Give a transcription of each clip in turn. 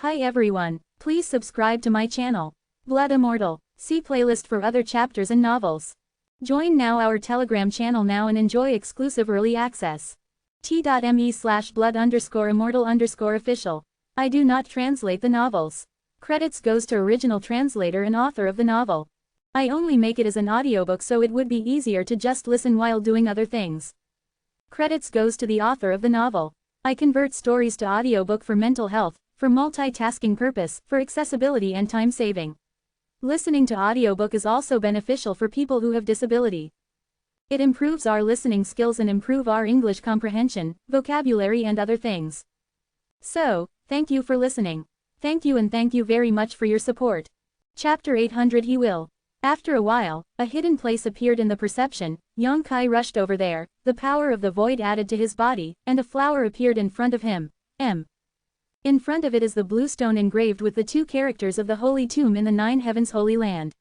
Hi everyone, please subscribe to my channel. Blood Immortal. See playlist for other chapters and novels. Join now our Telegram channel now and enjoy exclusive early access. t.me/blood_immortal_official. I do not translate the novels. Credits goes to original translator and author of the novel. I only make it as an audiobook so it would be easier to just listen while doing other things. Credits goes to the author of the novel. I convert stories to audiobook for mental health, for multitasking purpose, for accessibility and time saving. Listening to audiobook is also beneficial for people who have disability. It improves our listening skills and improve our English comprehension, vocabulary and other things. So, thank you for listening. Thank you and thank you very much for your support. Chapter 800 He will. After a while, a hidden place appeared in the perception. Young Kai rushed over there, the power of the void added to his body, and a flower appeared in front of him. In front of it is the blue stone engraved with the two characters of the holy tomb in the nine heavens holy land.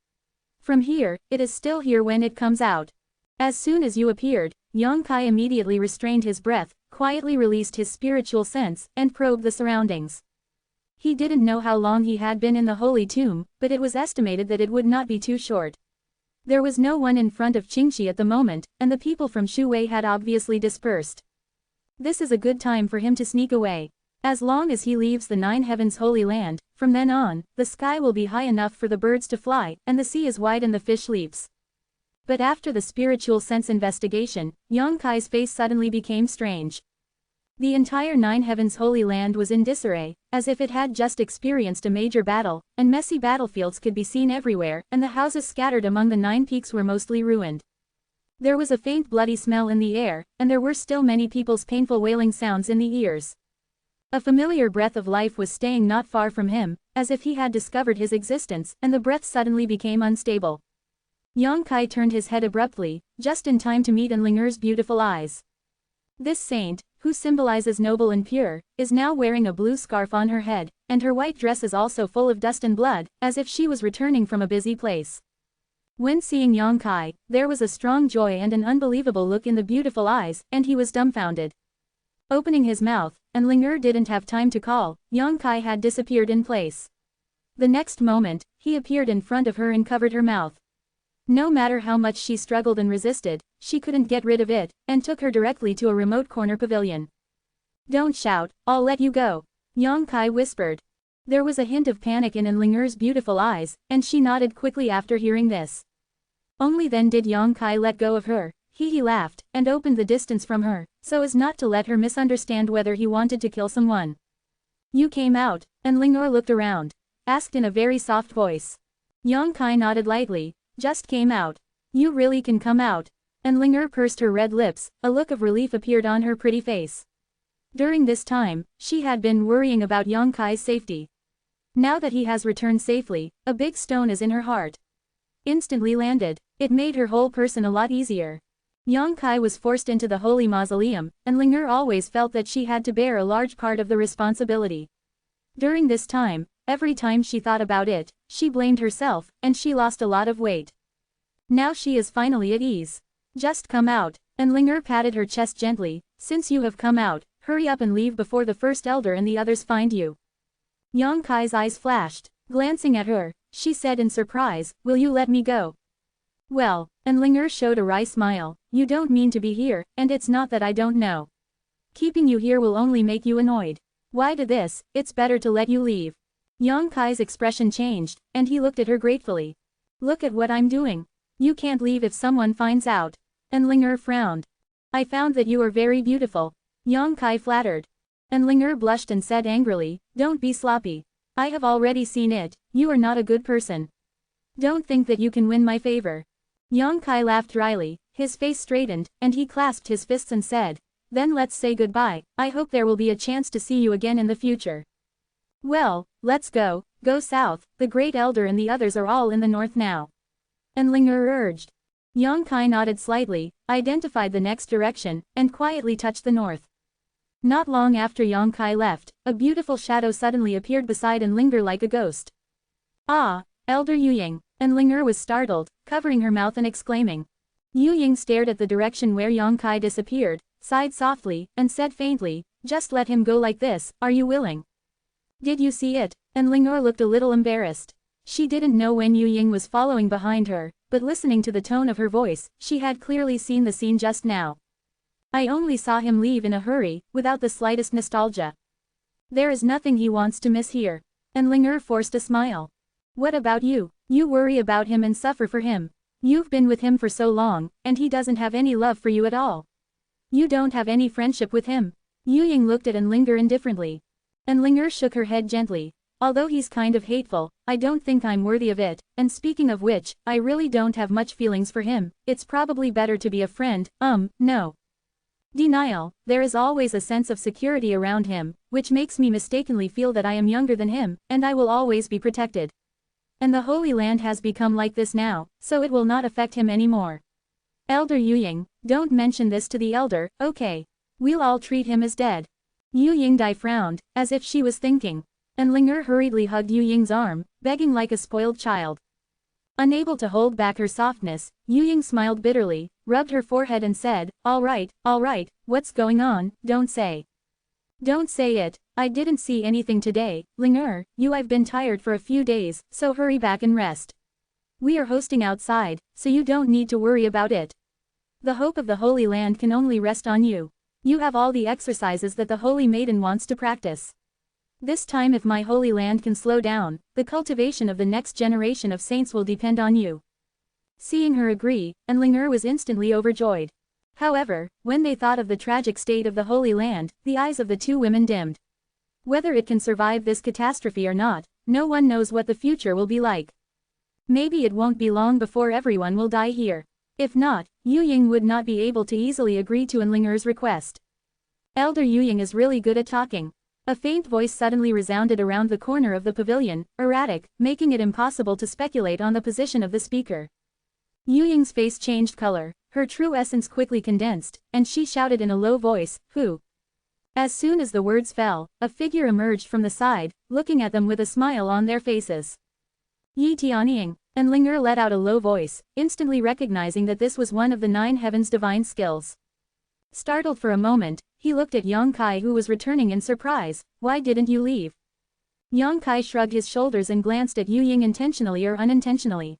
From here, it is still here when it comes out. As soon as you appeared, Young Kai immediately restrained his breath, quietly released his spiritual sense, and probed the surroundings. He didn't know how long he had been in the holy tomb, but it was estimated that it would not be too short. There was no one in front of Qingxi at the moment, and the people from Shuwei had obviously dispersed. This is a good time for him to sneak away. As long as he leaves the nine heavens holy land, from then on, the sky will be high enough for the birds to fly, and the sea is wide and the fish leaps. But after the spiritual sense investigation, Young Kai's face suddenly became strange. The entire nine heavens holy land was in disarray, as if it had just experienced a major battle, and messy battlefields could be seen everywhere, and the houses scattered among the nine peaks were mostly ruined. There was a faint bloody smell in the air, and there were still many people's painful wailing sounds in the ears. A familiar breath of life was staying not far from him, as if he had discovered his existence, and the breath suddenly became unstable. Young Kai turned his head abruptly, just in time to meet Enlinger's beautiful eyes. This saint, who symbolizes noble and pure, is now wearing a blue scarf on her head, and her white dress is also full of dust and blood, as if she was returning from a busy place. When seeing Young Kai, there was a strong joy and an unbelievable look in the beautiful eyes, and he was dumbfounded. Opening his mouth, Enlinger didn't have time to call, Young Kai had disappeared in place. The next moment, he appeared in front of her and covered her mouth. No matter how much she struggled and resisted, she couldn't get rid of it, and took her directly to a remote corner pavilion. "Don't shout, I'll let you go," Young Kai whispered. There was a hint of panic in Enlinger's beautiful eyes, and she nodded quickly after hearing this. Only then did Young Kai let go of her. He laughed, and opened the distance from her, so as not to let her misunderstand whether he wanted to kill someone. "You came out," Enlinger looked around. Asked in a very soft voice. Young Kai nodded lightly. "Just came out. You really can come out." Enlinger pursed her red lips, a look of relief appeared on her pretty face. During this time, she had been worrying about Young Kai's safety. Now that he has returned safely, a big stone is in her heart. Instantly landed. It made her whole person a lot easier. Young Kai was forced into the holy mausoleum, and Enlinger always felt that she had to bear a large part of the responsibility. During this time, every time she thought about it, she blamed herself, and she lost a lot of weight. Now she is finally at ease. "Just come out," Enlinger patted her chest gently. "Since you have come out, hurry up and leave before the first elder and the others find you." Young Kai's eyes flashed. Glancing at her, she said in surprise, "Will you let me go?" "Well," Enlinger showed a wry smile, "you don't mean to be here, and it's not that I don't know. Keeping you here will only make you annoyed. Why do this? It's better to let you leave." Young Kai's expression changed, and he looked at her gratefully. "Look at what I'm doing. You can't leave if someone finds out." Enlinger frowned. "I found that you are very beautiful," Young Kai flattered. Enlinger blushed and said angrily, "Don't be sloppy. I have already seen it, you are not a good person. Don't think that you can win my favor." Young Kai laughed dryly, his face straightened, and he clasped his fists and said, "Then let's say goodbye. I hope there will be a chance to see you again in the future." "Well, let's go south, the great elder and the others are all in the north now," Enlinger urged. Young Kai nodded slightly, identified the next direction, and quietly touched the north. Not long after Young Kai left, a beautiful shadow suddenly appeared beside Enlinger like a ghost. "Ah, Elder Yuying," Enlinger was startled, covering her mouth and exclaiming. Yuying stared at the direction where Young Kai disappeared, sighed softly, and said faintly, "Just let him go like this, are you willing?" Did you see it? And Ling'er looked a little embarrassed. She didn't know when Yu Ying was following behind her, but listening to the tone of her voice, she had clearly seen the scene just now. I only saw him leave in a hurry, without the slightest nostalgia. There is nothing he wants to miss here. And Ling'er forced a smile. What about you? You worry about him and suffer for him. You've been with him for so long, and he doesn't have any love for you at all. You don't have any friendship with him. Yu Ying looked at Ling'er indifferently. And Ling'er shook her head gently. Although he's kind of hateful, I don't think I'm worthy of it, and speaking of which, I really don't have much feelings for him. It's probably better to be a friend, no. Denial, there is always a sense of security around him, which makes me mistakenly feel that I am younger than him, and I will always be protected. And the Holy Land has become like this now, so it will not affect him anymore. Elder Yu Ying, don't mention this to the elder, okay? We'll all treat him as dead. Yu Ying frowned, as if she was thinking. And Ling'er hurriedly hugged Yu Ying's arm, begging like a spoiled child. Unable to hold back her softness, Yu Ying smiled bitterly, rubbed her forehead and said, all right, what's going on, don't say. Don't say it, I didn't see anything today, Ling'er, I've been tired for a few days, so hurry back and rest. We are hosting outside, so you don't need to worry about it. The hope of the Holy Land can only rest on you. You have all the exercises that the Holy Maiden wants to practice. This time if my Holy Land can slow down, the cultivation of the next generation of saints will depend on you. Seeing her agree, and Ling'er was instantly overjoyed. However, when they thought of the tragic state of the Holy Land, the eyes of the two women dimmed. Whether it can survive this catastrophe or not, no one knows what the future will be like. Maybe it won't be long before everyone will die here. If not, Yu Ying would not be able to easily agree to Ling'er's request. Elder Yu Ying is really good at talking. A faint voice suddenly resounded around the corner of the pavilion, erratic, making it impossible to speculate on the position of the speaker. Yu Ying's face changed color, her true essence quickly condensed, and she shouted in a low voice, who? As soon as the words fell, a figure emerged from the side, looking at them with a smile on their faces. Yi Tianying, and Ling'er let out a low voice, instantly recognizing that this was one of the 9 heavens' divine skills. Startled for a moment, he looked at Yang Kai who was returning in surprise. Why didn't you leave? Yang Kai shrugged his shoulders and glanced at Yu Ying intentionally or unintentionally.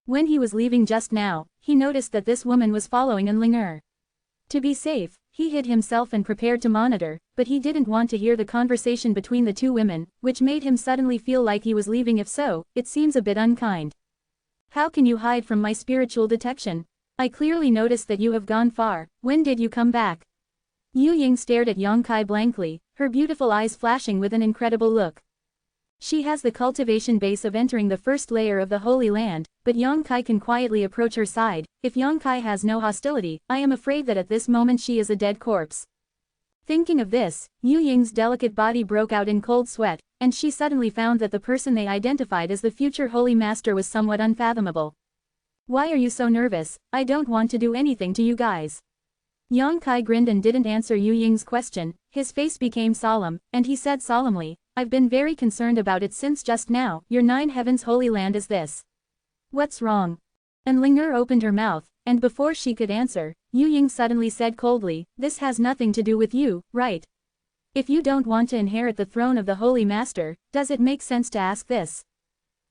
When he was leaving just now, he noticed that this woman was following Ling'er. To be safe, he hid himself and prepared to monitor, but he didn't want to hear the conversation between the two women, which made him suddenly feel like he was leaving. If so, it seems a bit unkind. How can you hide from my spiritual detection? I clearly noticed that you have gone far. When did you come back? Yu Ying stared at Yang Kai blankly, her beautiful eyes flashing with an incredible look. She has the cultivation base of entering the first layer of the Holy Land, but Yang Kai can quietly approach her side. If Yang Kai has no hostility, I am afraid that at this moment she is a dead corpse. Thinking of this, Yu Ying's delicate body broke out in cold sweat, and she suddenly found that the person they identified as the future Holy Master was somewhat unfathomable. Why are you so nervous? I don't want to do anything to you guys. Yang Kai grinned and didn't answer Yu Ying's question. His face became solemn, and he said solemnly, I've been very concerned about it since just now. Your 9 heavens Holy Land is this. What's wrong? And Ling'er opened her mouth, and before she could answer, Yu Ying suddenly said coldly, this has nothing to do with you, right? If you don't want to inherit the throne of the Holy Master, does it make sense to ask this?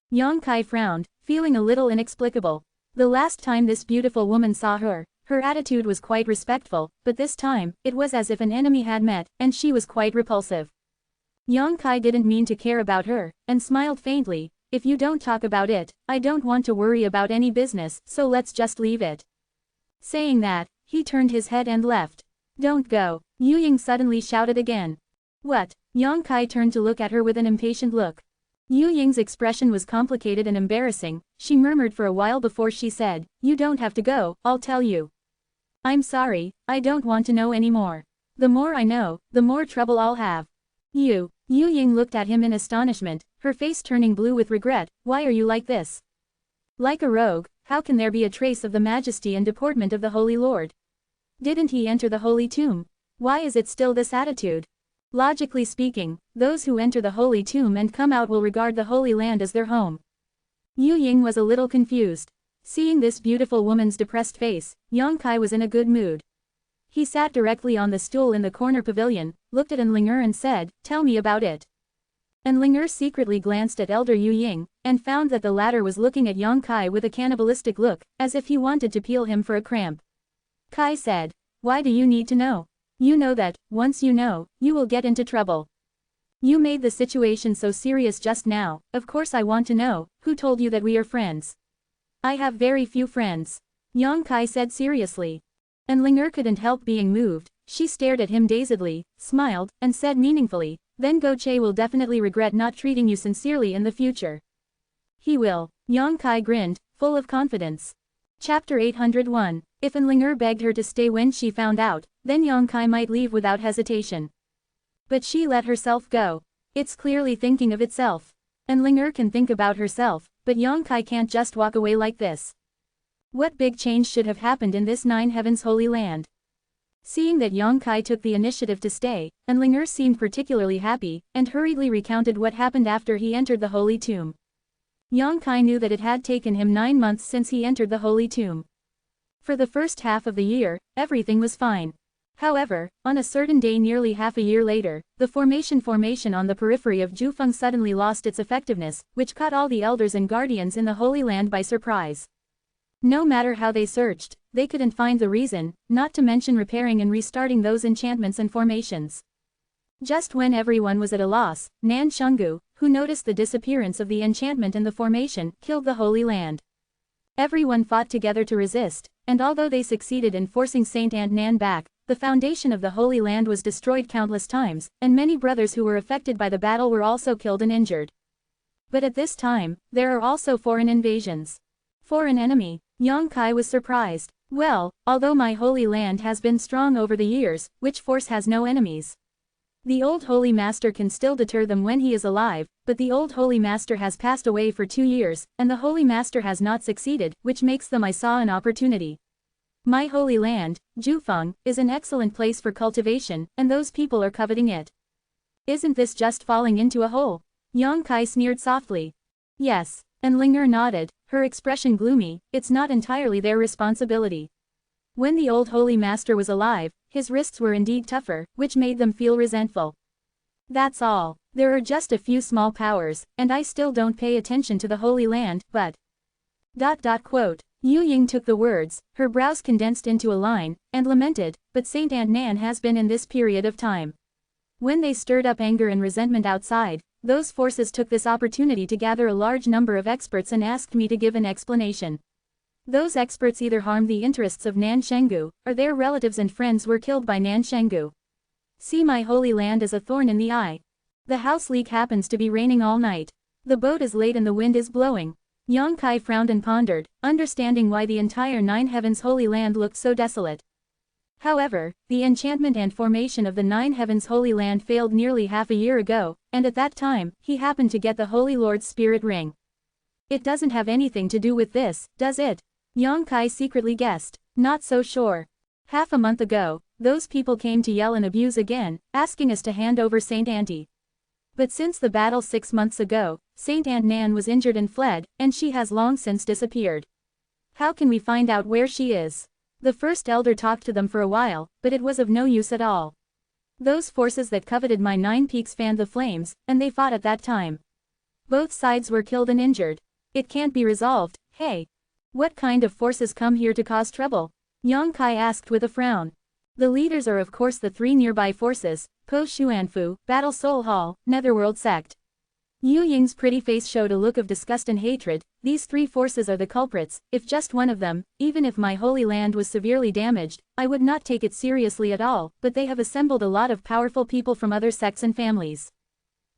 Yang Kai frowned, feeling a little inexplicable. The last time this beautiful woman saw her, her attitude was quite respectful, but this time, it was as if an enemy had met, and she was quite repulsive. Yang Kai didn't mean to care about her, and smiled faintly, if you don't talk about it, I don't want to worry about any business, so let's just leave it. Saying that, he turned his head and left. Don't go, Yu Ying suddenly shouted again. What? Yang Kai turned to look at her with an impatient look. Yu Ying's expression was complicated and embarrassing. She murmured for a while before she said, you don't have to go, I'll tell you. I'm sorry, I don't want to know anymore. The more I know, the more trouble I'll have. Yu Ying looked at him in astonishment, her face turning blue with regret. Why are you like this? Like a rogue, how can there be a trace of the majesty and deportment of the Holy Lord? Didn't he enter the Holy Tomb? Why is it still this attitude? Logically speaking, those who enter the Holy Tomb and come out will regard the Holy Land as their home. Yu Ying was a little confused. Seeing this beautiful woman's depressed face, Yang Kai was in a good mood. He sat directly on the stool in the corner pavilion, looked at Ling'er and said, tell me about it. And Ling Er secretly glanced at Elder Yu Ying, and found that the latter was looking at Yang Kai with a cannibalistic look, as if he wanted to peel him for a cramp. Kai said, "Why do you need to know? You know that, once you know, you will get into trouble. You made the situation so serious just now, of course I want to know, who told you that we are friends?" "I have very few friends," Yang Kai said seriously. And Ling Er couldn't help being moved. She stared at him dazedly, smiled, and said meaningfully, "Then Go Che will definitely regret not treating you sincerely in the future." "He will." Yang Kai grinned, full of confidence. Chapter 801. If Ling Er begged her to stay when she found out, then Yang Kai might leave without hesitation. But she let herself go. It's clearly thinking of itself. And Ling Er can think about herself, but Yang Kai can't just walk away like this. What big change should have happened in this Nine Heavens Holy Land? Seeing that Yang Kai took the initiative to stay, and Ling Er seemed particularly happy, and hurriedly recounted what happened after he entered the Holy Tomb. Yang Kai knew that it had taken him 9 months since he entered the Holy Tomb. For the first half of the year, everything was fine. However, on a certain day nearly half a year later, the formation on the periphery of Jufeng suddenly lost its effectiveness, which caught all the elders and guardians in the Holy Land by surprise. No matter how they searched, they couldn't find the reason, not to mention repairing and restarting those enchantments and formations. Just when everyone was at a loss, Nan Shungu, who noticed the disappearance of the enchantment and the formation, killed the Holy Land. Everyone fought together to resist, and although they succeeded in forcing Saint and Nan back, the foundation of the Holy Land was destroyed countless times, and many brothers who were affected by the battle were also killed and injured. But at this time, there are also foreign invasions. Foreign enemy. Yang Kai was surprised. Well, although my Holy Land has been strong over the years, which force has no enemies? The old Holy Master can still deter them when he is alive, but the old Holy Master has passed away for 2 years, and the Holy Master has not succeeded, which makes them I saw an opportunity. My Holy Land, Jufeng, is an excellent place for cultivation, and those people are coveting it. Isn't this just falling into a hole? Yang Kai sneered softly. Yes. And Ling Er nodded, her expression gloomy. It's not entirely their responsibility. When the old Holy Master was alive, his wrists were indeed tougher, which made them feel resentful. That's all. There are just a few small powers, and I still don't pay attention to the Holy Land, but... Quote. Yu Ying took the words, her brows condensed into a line, and lamented, but Saint and Nan has been in this period of time. When they stirred up anger and resentment outside, those forces took this opportunity to gather a large number of experts and asked me to give an explanation. Those experts either harmed the interests of Nan Shenggu, or their relatives and friends were killed by Nan Shenggu. See my Holy Land as a thorn in the eye. The house leak happens to be raining all night. The boat is late and the wind is blowing. Yang Kai frowned and pondered, understanding why the entire Nine Heavens Holy Land looked so desolate. However, the enchantment and formation of the Nine Heavens Holy Land failed nearly half a year ago, and at that time, he happened to get the Holy Lord's Spirit Ring. It doesn't have anything to do with this, does it? Yang Kai secretly guessed. Not so sure. Half a month ago, those people came to yell and abuse again, asking us to hand over Saint Auntie. But since the battle 6 months ago, Saint Aunt Nan was injured and fled, and she has long since disappeared. How can we find out where she is? The first elder talked to them for a while, but it was of no use at all. Those forces that coveted my 9 peaks fanned the flames, and they fought at that time. Both sides were killed and injured. It can't be resolved, hey? What kind of forces come here to cause trouble? Yang Kai asked with a frown. The leaders are of course the 3 nearby forces, Po Xuanfu, Battle Soul Hall, Netherworld Sect. Yu Ying's pretty face showed a look of disgust and hatred. These 3 forces are the culprits. If just one of them, even if my Holy Land was severely damaged, I would not take it seriously at all, but they have assembled a lot of powerful people from other sects and families.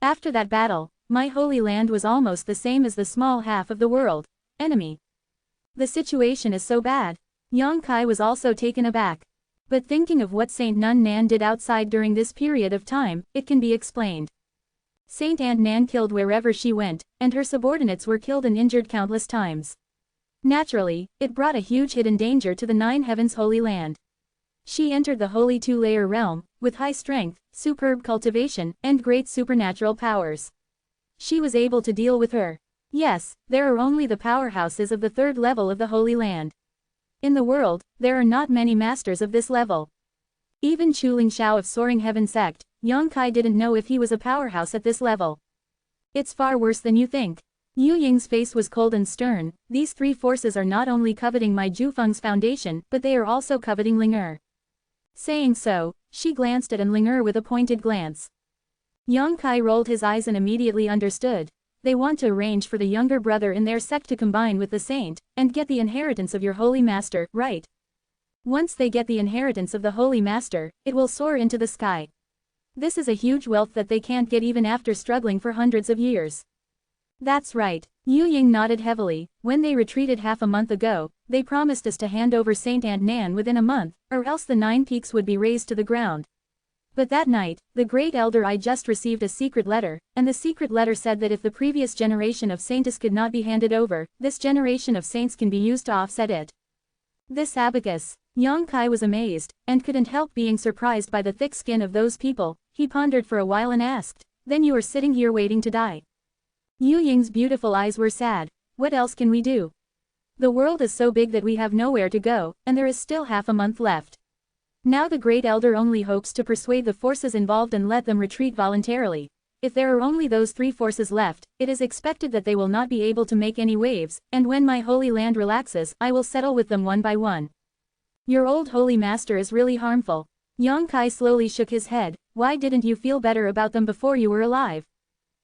After that battle, my Holy Land was almost the same as the small half of the world. Enemy. The situation is so bad. Yang Kai was also taken aback. But thinking of what Saint Nun Nan did outside during this period of time, it can be explained. Saint Aunt Nan killed wherever she went, and her subordinates were killed and injured countless times. Naturally, it brought a huge hidden danger to the Nine Heavens Holy Land. She entered the Holy Two-Layer Realm, with high strength, superb cultivation, and great supernatural powers. She was able to deal with her. Yes, there are only the powerhouses of the 3rd level of the Holy Land. In the world, there are not many masters of this level. Even Chu Ling Xiao of Soaring Heaven Sect, Yang Kai didn't know if he was a powerhouse at this level. It's far worse than you think. Yu Ying's face was cold and stern. These three forces are not only coveting my Jufeng's foundation, but they are also coveting Ling'er. Saying so, she glanced at Ling'er with a pointed glance. Yang Kai rolled his eyes and immediately understood. They want to arrange for the younger brother in their sect to combine with the saint, and get the inheritance of your holy master, right? Once they get the inheritance of the holy master, it will soar into the sky. This is a huge wealth that they can't get even after struggling for hundreds of years. That's right. Yu Ying nodded heavily. When they retreated half a month ago, they promised us to hand over Saint and Nan within a month, or else the 9 peaks would be razed to the ground. But that night, the Great Elder I just received a secret letter, and the secret letter said that if the previous generation of saints could not be handed over, this generation of saints can be used to offset it. This abacus. Yang Kai was amazed, and couldn't help being surprised by the thick skin of those people. He pondered for a while and asked, "Then you are sitting here waiting to die?" Yu Ying's beautiful eyes were sad. "What else can we do? The world is so big that we have nowhere to go, and there is still half a month left. Now the Great Elder only hopes to persuade the forces involved and let them retreat voluntarily. If there are only those 3 forces left, it is expected that they will not be able to make any waves, and when my holy land relaxes, I will settle with them one by one. Your old holy master is really harmful." Yang Kai slowly shook his head. "Why didn't you feel better about them before you were alive?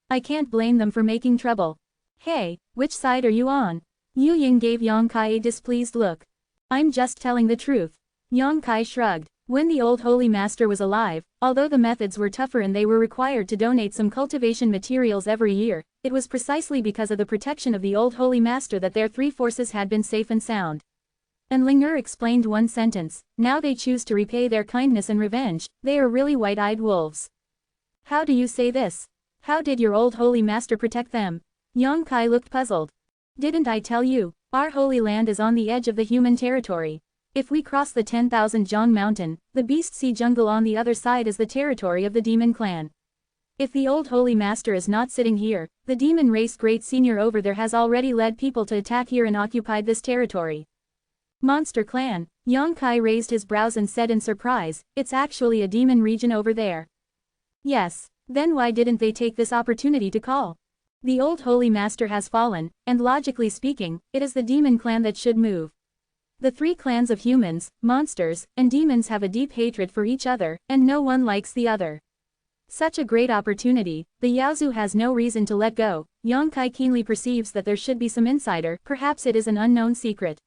I can't blame them for making trouble." "Hey, which side are you on?" Yu Ying gave Yang Kai a displeased look. "I'm just telling the truth." Yang Kai shrugged. When the old holy master was alive, although the methods were tougher and they were required to donate some cultivation materials every year, it was precisely because of the protection of the old holy master that their 3 forces had been safe and sound. And Ling'er explained one sentence. Now they choose to repay their kindness and revenge. They are really white-eyed wolves. "How do you say this? How did your old holy master protect them?" Yang Kai looked puzzled. "Didn't I tell you? Our holy land is on the edge of the human territory. If we cross the 10,000 Zhang mountain, the beast sea jungle on the other side is the territory of the demon clan. If the old holy master is not sitting here, the demon race great senior over there has already led people to attack here and occupied this territory." "Monster clan?" Yang Kai raised his brows and said in surprise, "It's actually a demon region over there." "Yes. Then why didn't they take this opportunity to call? The old holy master has fallen, and logically speaking, it is the demon clan that should move. The 3 clans of humans, monsters, and demons have a deep hatred for each other, and no one likes the other. Such a great opportunity, the Yaozu has no reason to let go." Yang Kai keenly perceives that there should be some insider, perhaps it is an unknown secret.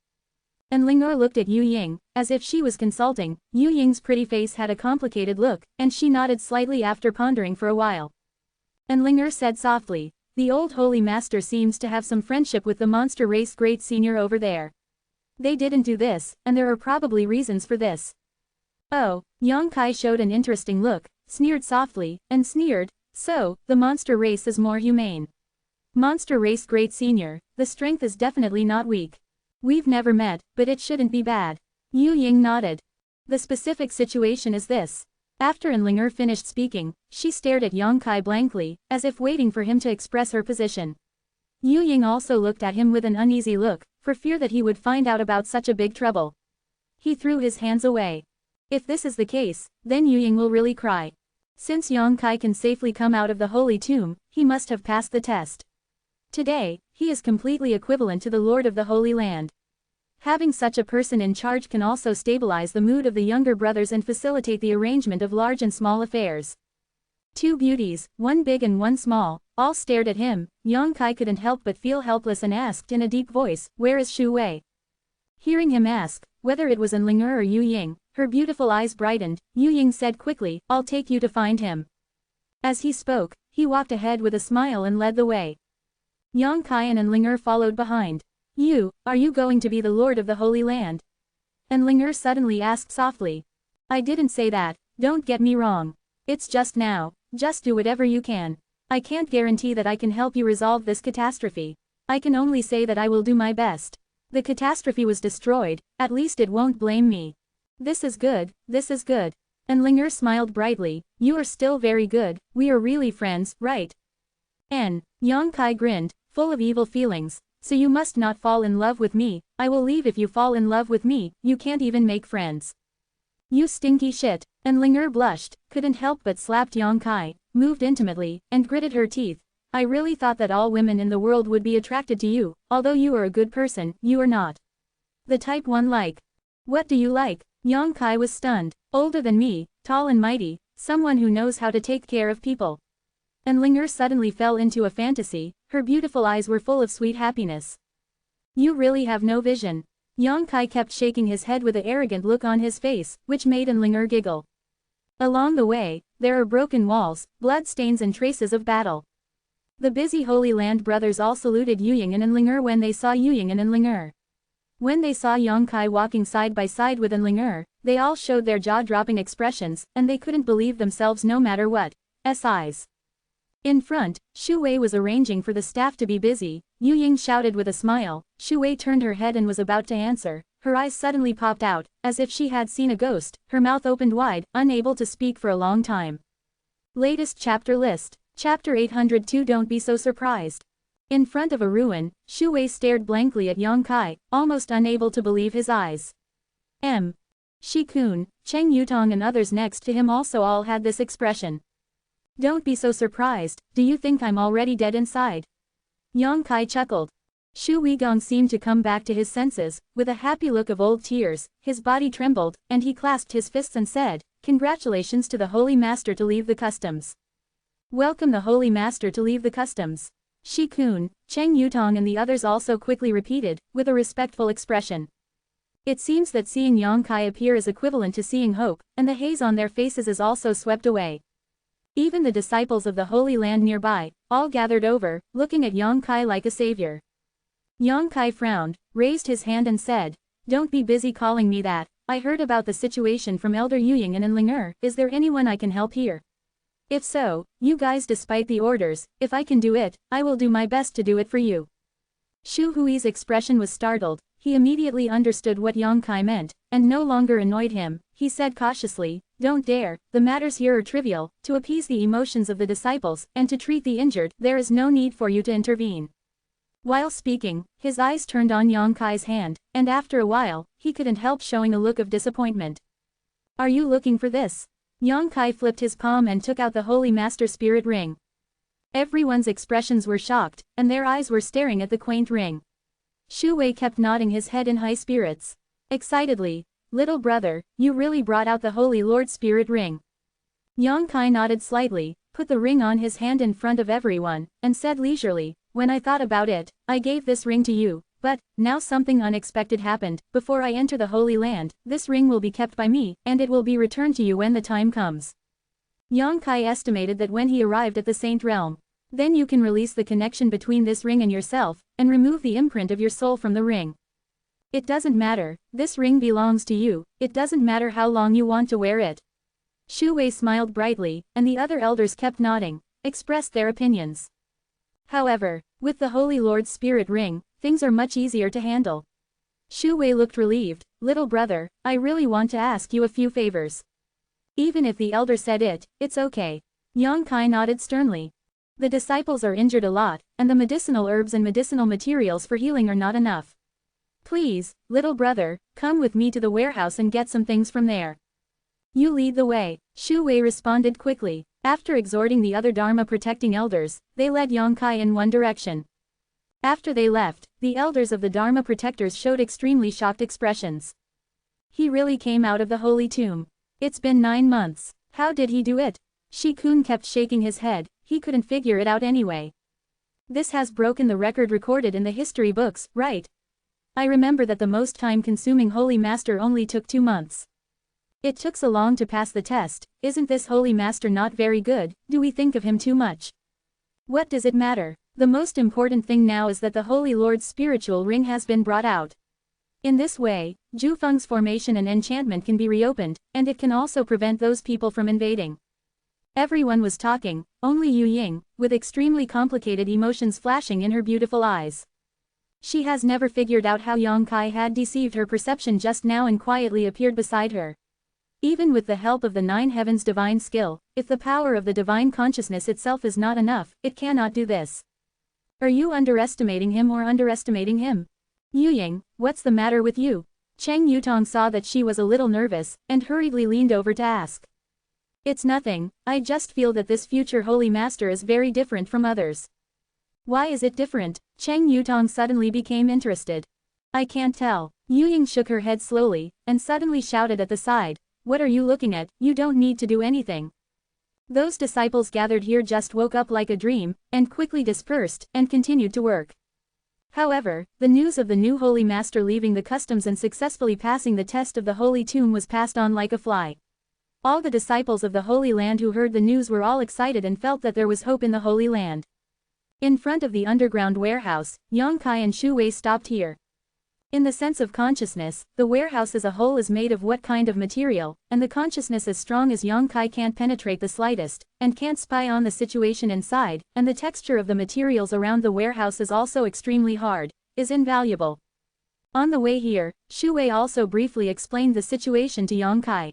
And Ling'er looked at Yu Ying, as if she was consulting. Yu Ying's pretty face had a complicated look, and she nodded slightly after pondering for a while. And Ling'er said softly, "The old holy master seems to have some friendship with the monster race great senior over there. They didn't do this, and there are probably reasons for this." "Oh," Yang Kai showed an interesting look, sneered softly, and sneered, "So, the monster race is more humane. Monster race great senior, the strength is definitely not weak. We've never met, but it shouldn't be bad." Yu Ying nodded. "The specific situation is this." After Ling'er finished speaking, she stared at Yang Kai blankly, as if waiting for him to express her position. Yu Ying also looked at him with an uneasy look, for fear that he would find out about such a big trouble. He threw his hands away. If this is the case, then Yu Ying will really cry. Since Yang Kai can safely come out of the holy tomb, he must have passed the test. Today, he is completely equivalent to the Lord of the Holy Land. Having such a person in charge can also stabilize the mood of the younger brothers and facilitate the arrangement of large and small affairs. 2 beauties, one big and one small, all stared at him. Yang Kai couldn't help but feel helpless and asked in a deep voice, "Where is Shu Wei?" Hearing him ask, whether it was Ling'er or Yu Ying, her beautiful eyes brightened. Yu Ying said quickly, "I'll take you to find him." As he spoke, he walked ahead with a smile and led the way. Yang Kai and Ling'er followed behind. Are you going to be the Lord of the Holy Land?" And Ling'er suddenly asked softly. "I didn't say that, don't get me wrong. It's just now, just do whatever you can. I can't guarantee that I can help you resolve this catastrophe. I can only say that I will do my best. The catastrophe was destroyed, at least it won't blame me." This is good, this is good." And Ling'er smiled brightly, "You are still very good, we are really friends, right?" Yang Kai grinned, full of evil feelings. "So you must not fall in love with me. I will leave if you fall in love with me. You can't even make friends. You stinky shit." And Ling'er blushed, couldn't help but slapped Yang Kai, moved intimately, and gritted her teeth. I really thought that all women in the world would be attracted to you, although you are a good person, you are not. The type one like. What do you like? Yang Kai was stunned. Older than me, tall and mighty, someone who knows how to take care of people. And Linger suddenly fell into a fantasy, her beautiful eyes were full of sweet happiness. You really have no vision. Yang Kai kept shaking his head with an arrogant look on his face, which made Linger giggle. Along the way, there are broken walls, bloodstains and traces of battle. The busy Holy Land brothers all saluted Yuying and Linger when they saw Yuying and Linger. When they saw Yang Kai walking side by side with Linger, they all showed their jaw-dropping expressions, and they couldn't believe themselves no matter what. Eyes. In front, Shu Wei was arranging for the staff to be busy. Yuying shouted with a smile. Shu Wei turned her head and was about to answer. Her eyes suddenly popped out, as if she had seen a ghost, her mouth opened wide, unable to speak for a long time. Latest chapter list. Chapter 802. Don't be so surprised. In front of a ruin, Shu Wei stared blankly at Yang Kai, almost unable to believe his eyes. Shi-kun, Cheng Yutong and others next to him also all had this expression. Don't be so surprised, do you think I'm already dead inside? Yang Kai chuckled. Shu Weigong seemed to come back to his senses, with a happy look of old tears, his body trembled, and he clasped his fists and said, Congratulations to the Holy Master to leave the customs. Welcome the Holy Master to leave the customs. Shi-kun, Cheng Yutong and the others also quickly repeated, with a respectful expression. It seems that seeing Yang Kai appear is equivalent to seeing hope, and the haze on their faces is also swept away. Even the disciples of the Holy Land nearby, all gathered over, looking at Yang Kai like a savior. Yang Kai frowned, raised his hand and said, Don't be busy calling me that, I heard about the situation from Elder Yuying and Linger, is there anyone I can help here? If so, you guys despite the orders, if I can do it, I will do my best to do it for you. Shu Hui's expression was startled, he immediately understood what Yang Kai meant, and no longer annoyed him, he said cautiously, Don't dare, the matters here are trivial, to appease the emotions of the disciples, and to treat the injured, there is no need for you to intervene. While speaking, his eyes turned on Yang Kai's hand, and after a while, he couldn't help showing a look of disappointment. Are you looking for this? Yang Kai flipped his palm and took out the Holy Master Spirit Ring. Everyone's expressions were shocked, and their eyes were staring at the quaint ring. Shu Wei kept nodding his head in high spirits. Excitedly, Little brother, you really brought out the Holy Lord Spirit Ring. Yang Kai nodded slightly, put the ring on his hand in front of everyone, and said leisurely, When I thought about it, I gave this ring to you, but, now something unexpected happened. Before I enter the Holy Land, this ring will be kept by me, and it will be returned to you when the time comes. Yang Kai estimated that when he arrived at the Saint Realm, then you can release the connection between this ring and yourself, and remove the imprint of your soul from the ring. It doesn't matter, this ring belongs to you, it doesn't matter how long you want to wear it. Shu Wei smiled brightly, and the other elders kept nodding, expressed their opinions. However, with the Holy Lord's Spirit Ring, things are much easier to handle. Shu Wei looked relieved. Little brother, I really want to ask you a few favors. Even if the elder said it, it's okay. Yang Kai nodded sternly. The disciples are injured a lot, and the medicinal herbs and medicinal materials for healing are not enough. Please, little brother, come with me to the warehouse and get some things from there. You lead the way, Shu Wei responded quickly. After exhorting the other Dharma-protecting elders, they led Yang Kai in one direction. After they left, the elders of the Dharma protectors showed extremely shocked expressions. He really came out of the holy tomb. It's been 9 months. How did he do it? Shi-kun kept shaking his head, he couldn't figure it out anyway. This has broken the record recorded in the history books, right? I remember that the most time-consuming Holy Master only took 2 months. It took so long to pass the test. Isn't this Holy Master not very good? Do we think of him too much? What does it matter? The most important thing now is that the Holy Lord's spiritual ring has been brought out. In this way, Zhufeng's formation and enchantment can be reopened, and it can also prevent those people from invading. Everyone was talking, only Yu Ying, with extremely complicated emotions flashing in her beautiful eyes. She has never figured out how Yang Kai had deceived her perception just now and quietly appeared beside her. Even with the help of the 9 heavens divine skill, if the power of the divine consciousness itself is not enough, it cannot do this. Are you underestimating him or underestimating him? Yu Ying, what's the matter with you? Cheng Yutong saw that she was a little nervous, and hurriedly leaned over to ask. It's nothing, I just feel that this future Holy Master is very different from others. Why is it different? Cheng Yutong suddenly became interested. I can't tell. Yu Ying shook her head slowly, and suddenly shouted at the side, what are you looking at? You don't need to do anything. Those disciples gathered here just woke up like a dream, and quickly dispersed, and continued to work. However, the news of the new Holy Master leaving the customs and successfully passing the test of the Holy Tomb was passed on like a fly. All the disciples of the Holy Land who heard the news were all excited and felt that there was hope in the Holy Land. In front of the underground warehouse, Yang Kai and Shu Wei stopped here. In the sense of consciousness, the warehouse as a whole is made of what kind of material, and the consciousness as strong as Yang Kai can't penetrate the slightest, and can't spy on the situation inside, and the texture of the materials around the warehouse is also extremely hard, is invaluable. On the way here, Shu Wei also briefly explained the situation to Yang Kai.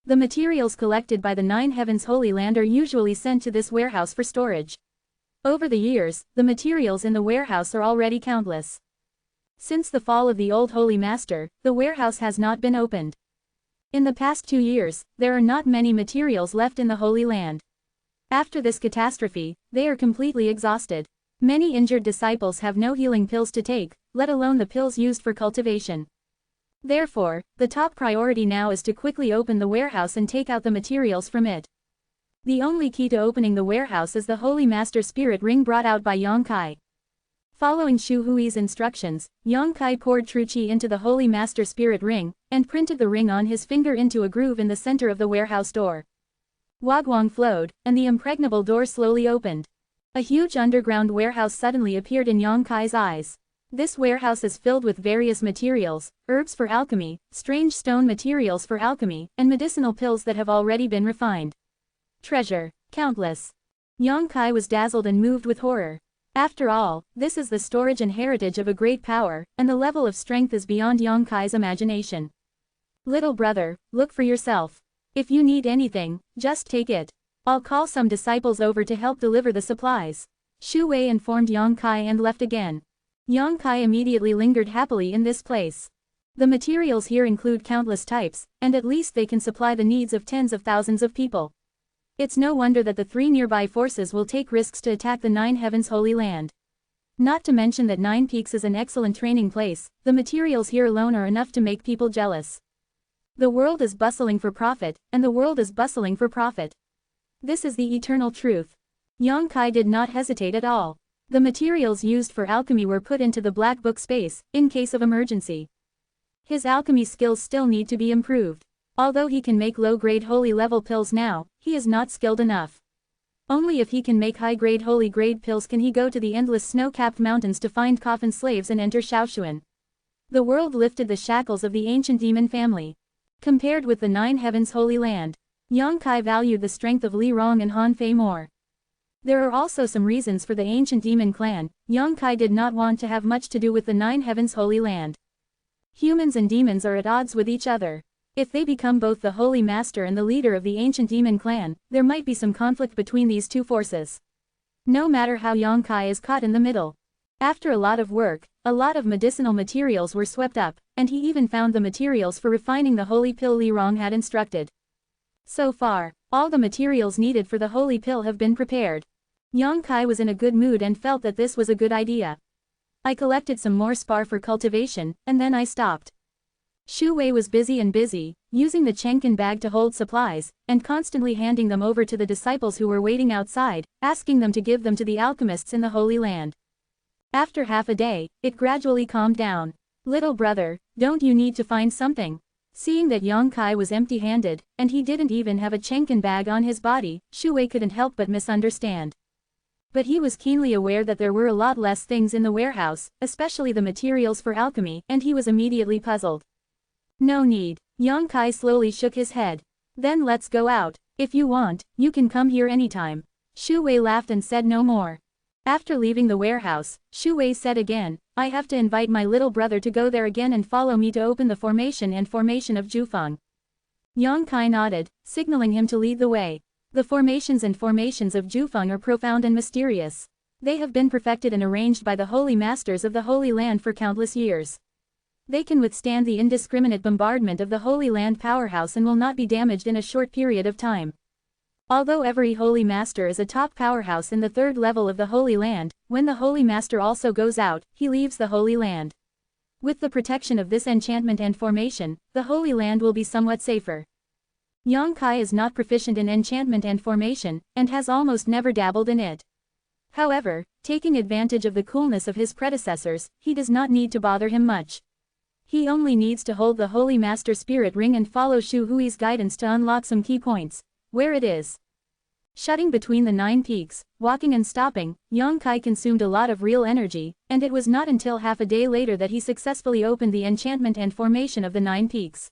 The materials collected by the Nine Heavens Holy Land are usually sent to this warehouse for storage. Over the years, the materials in the warehouse are already countless. Since the fall of the old Holy Master, the warehouse has not been opened. In the past 2 years, there are not many materials left in the Holy Land. After this catastrophe, they are completely exhausted. Many injured disciples have no healing pills to take, let alone the pills used for cultivation. Therefore, the top priority now is to quickly open the warehouse and take out the materials from it. The only key to opening the warehouse is the Holy Master Spirit Ring brought out by Yang Kai. Following Shu Hui's instructions, Yang Kai poured true qi into the Holy Master Spirit Ring, and printed the ring on his finger into a groove in the center of the warehouse door. Wagwang flowed, and the impregnable door slowly opened. A huge underground warehouse suddenly appeared in Yang Kai's eyes. This warehouse is filled with various materials, herbs for alchemy, strange stone materials for alchemy, and medicinal pills that have already been refined. Treasure. Countless. Yang Kai was dazzled and moved with horror. After all, this is the storage and heritage of a great power, and the level of strength is beyond Yang Kai's imagination. Little brother, look for yourself. If you need anything, just take it. I'll call some disciples over to help deliver the supplies. Shu Wei informed Yang Kai and left again. Yang Kai immediately lingered happily in this place. The materials here include countless types, and at least they can supply the needs of tens of thousands of people. It's no wonder that the 3 nearby forces will take risks to attack the Nine Heavens Holy Land. Not to mention that Nine Peaks is an excellent training place, the materials here alone are enough to make people jealous. The world is bustling for profit, and the world is bustling for profit. This is the eternal truth. Yang Kai did not hesitate at all. The materials used for alchemy were put into the black book space, in case of emergency. His alchemy skills still need to be improved. Although he can make low-grade holy level pills now, he is not skilled enough. Only if he can make high-grade holy grade pills can he go to the endless snow-capped mountains to find coffin slaves and enter Shaoshuan. The world lifted the shackles of the ancient demon family. Compared with the Nine Heavens Holy Land, Yang Kai valued the strength of Li Rong and Han Fei more. There are also some reasons for the ancient demon clan. Yang Kai did not want to have much to do with the Nine Heavens Holy Land. Humans and demons are at odds with each other. If they become both the Holy Master and the leader of the ancient demon clan, there might be some conflict between these two forces. No matter how Yang Kai is caught in the middle. After a lot of work, a lot of medicinal materials were swept up, and he even found the materials for refining the holy pill Li Rong had instructed. So far, all the materials needed for the holy pill have been prepared. Yang Kai was in a good mood and felt that this was a good idea. I collected some more spar for cultivation, and then I stopped. Shu Wei was busy, using the Chenkin bag to hold supplies, and constantly handing them over to the disciples who were waiting outside, asking them to give them to the alchemists in the Holy Land. After half a day, it gradually calmed down. Little brother, don't you need to find something? Seeing that Yang Kai was empty-handed, and he didn't even have a Chenkin bag on his body, Shu Wei couldn't help but misunderstand. But he was keenly aware that there were a lot less things in the warehouse, especially the materials for alchemy, and he was immediately puzzled. No need. Yang Kai slowly shook his head. Then let's go out. If you want, you can come here anytime. Shu Wei laughed and said no more. After leaving the warehouse, Shu Wei said again, I have to invite my little brother to go there again and follow me to open the formation of Jufeng. Yang Kai nodded, signaling him to lead the way. The formations of Jufeng are profound and mysterious. They have been perfected and arranged by the holy masters of the Holy Land for countless years. They can withstand the indiscriminate bombardment of the Holy Land powerhouse and will not be damaged in a short period of time. Although every Holy Master is a top powerhouse in the third level of the Holy Land, when the Holy Master also goes out, he leaves the Holy Land. With the protection of this enchantment and formation, the Holy Land will be somewhat safer. Yang Kai is not proficient in enchantment and formation, and has almost never dabbled in it. However, taking advantage of the coolness of his predecessors, he does not need to bother him much. He only needs to hold the Holy Master Spirit Ring and follow Shu Hui's guidance to unlock some key points. Where it is. Shutting between the 9 peaks, walking and stopping, Yang Kai consumed a lot of real energy, and it was not until half a day later that he successfully opened the enchantment and formation of the 9 peaks.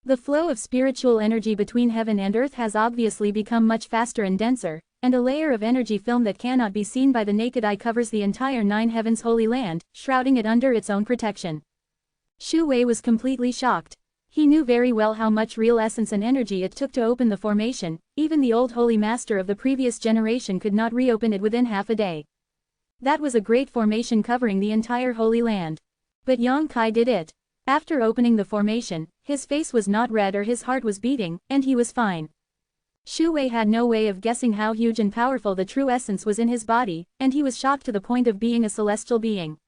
The flow of spiritual energy between heaven and earth has obviously become much faster and denser, and a layer of energy film that cannot be seen by the naked eye covers the entire 9 heavens Holy Land, shrouding it under its own protection. Shu Wei was completely shocked. He knew very well how much real essence and energy it took to open the formation. Even the old Holy Master of the previous generation could not reopen it within half a day. That was a great formation covering the entire Holy Land. But Yang Kai did it. After opening the formation, his face was not red or his heart was beating, and he was fine. Shu Wei had no way of guessing how huge and powerful the true essence was in his body, and he was shocked to the point of being a celestial being.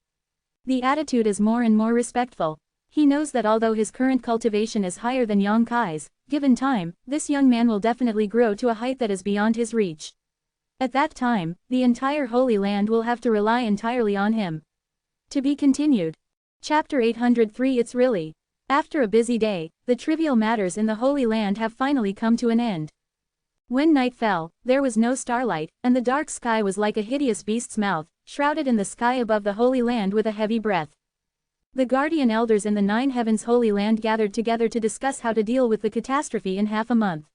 The attitude is more and more respectful. He knows that although his current cultivation is higher than Yang Kai's, given time, this young man will definitely grow to a height that is beyond his reach. At that time, the entire Holy Land will have to rely entirely on him. To be continued. Chapter 803. It's really. After a busy day, the trivial matters in the Holy Land have finally come to an end. When night fell, there was no starlight, and the dark sky was like a hideous beast's mouth, shrouded in the sky above the Holy Land with a heavy breath. The guardian elders in the 9 heavens Holy Land gathered together to discuss how to deal with the catastrophe in half a month.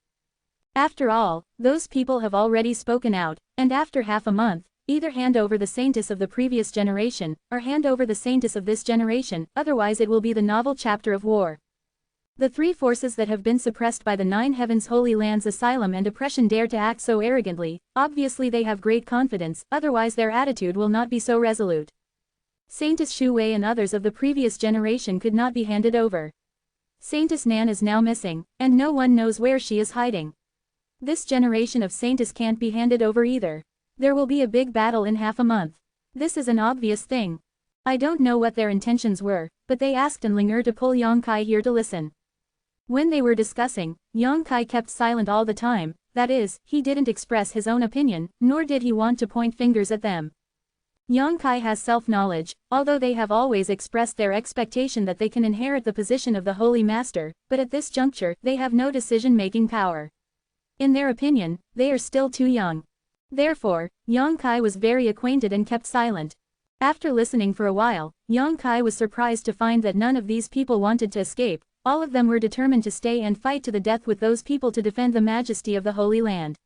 After all, those people have already spoken out, and after half a month, either hand over the saintess of the previous generation, or hand over the saintess of this generation, otherwise it will be the novel chapter of war. The 3 forces that have been suppressed by the 9 heavens Holy Land's asylum and oppression dare to act so arrogantly. Obviously they have great confidence, otherwise their attitude will not be so resolute. Saintess Shu Wei and others of the previous generation could not be handed over. Saintess Nan is now missing, and no one knows where she is hiding. This generation of Saintess can't be handed over either. There will be a big battle in half a month. This is an obvious thing. I don't know what their intentions were, but they asked Enlinger to pull Yang Kai here to listen. When they were discussing, Yang Kai kept silent all the time, that is, he didn't express his own opinion, nor did he want to point fingers at them. Yang Kai has self-knowledge, although they have always expressed their expectation that they can inherit the position of the Holy Master, but at this juncture, they have no decision-making power. In their opinion, they are still too young. Therefore, Yang Kai was very acquainted and kept silent. After listening for a while, Yang Kai was surprised to find that none of these people wanted to escape. All of them were determined to stay and fight to the death with those people to defend the majesty of the Holy Land.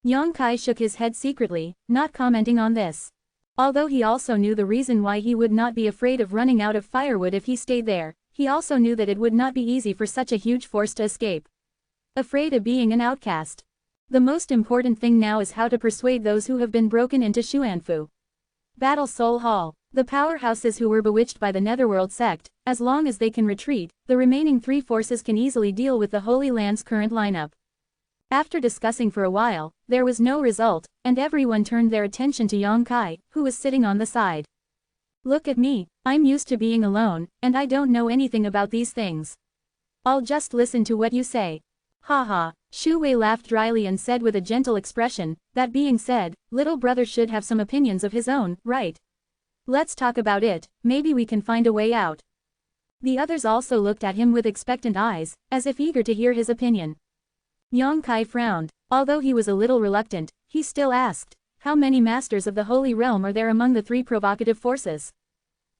Yang Kai shook his head secretly, not commenting on this. Although he also knew the reason why he would not be afraid of running out of firewood if he stayed there, he also knew that it would not be easy for such a huge force to escape. Afraid of being an outcast. The most important thing now is how to persuade those who have been broken into Xuanfu. Battle Soul Hall. The powerhouses who were bewitched by the Netherworld sect, as long as they can retreat, the remaining 3 forces can easily deal with the Holy Land's current lineup. After discussing for a while, there was no result, and everyone turned their attention to Yang Kai, who was sitting on the side. Look at me, I'm used to being alone, and I don't know anything about these things. I'll just listen to what you say. Haha, Shu Wei laughed dryly and said with a gentle expression, that being said, little brother should have some opinions of his own, right? Let's talk about it, maybe we can find a way out. The others also looked at him with expectant eyes, as if eager to hear his opinion. Yang Kai frowned. Although he was a little reluctant, he still asked, how many masters of the Holy Realm are there among the 3 provocative forces?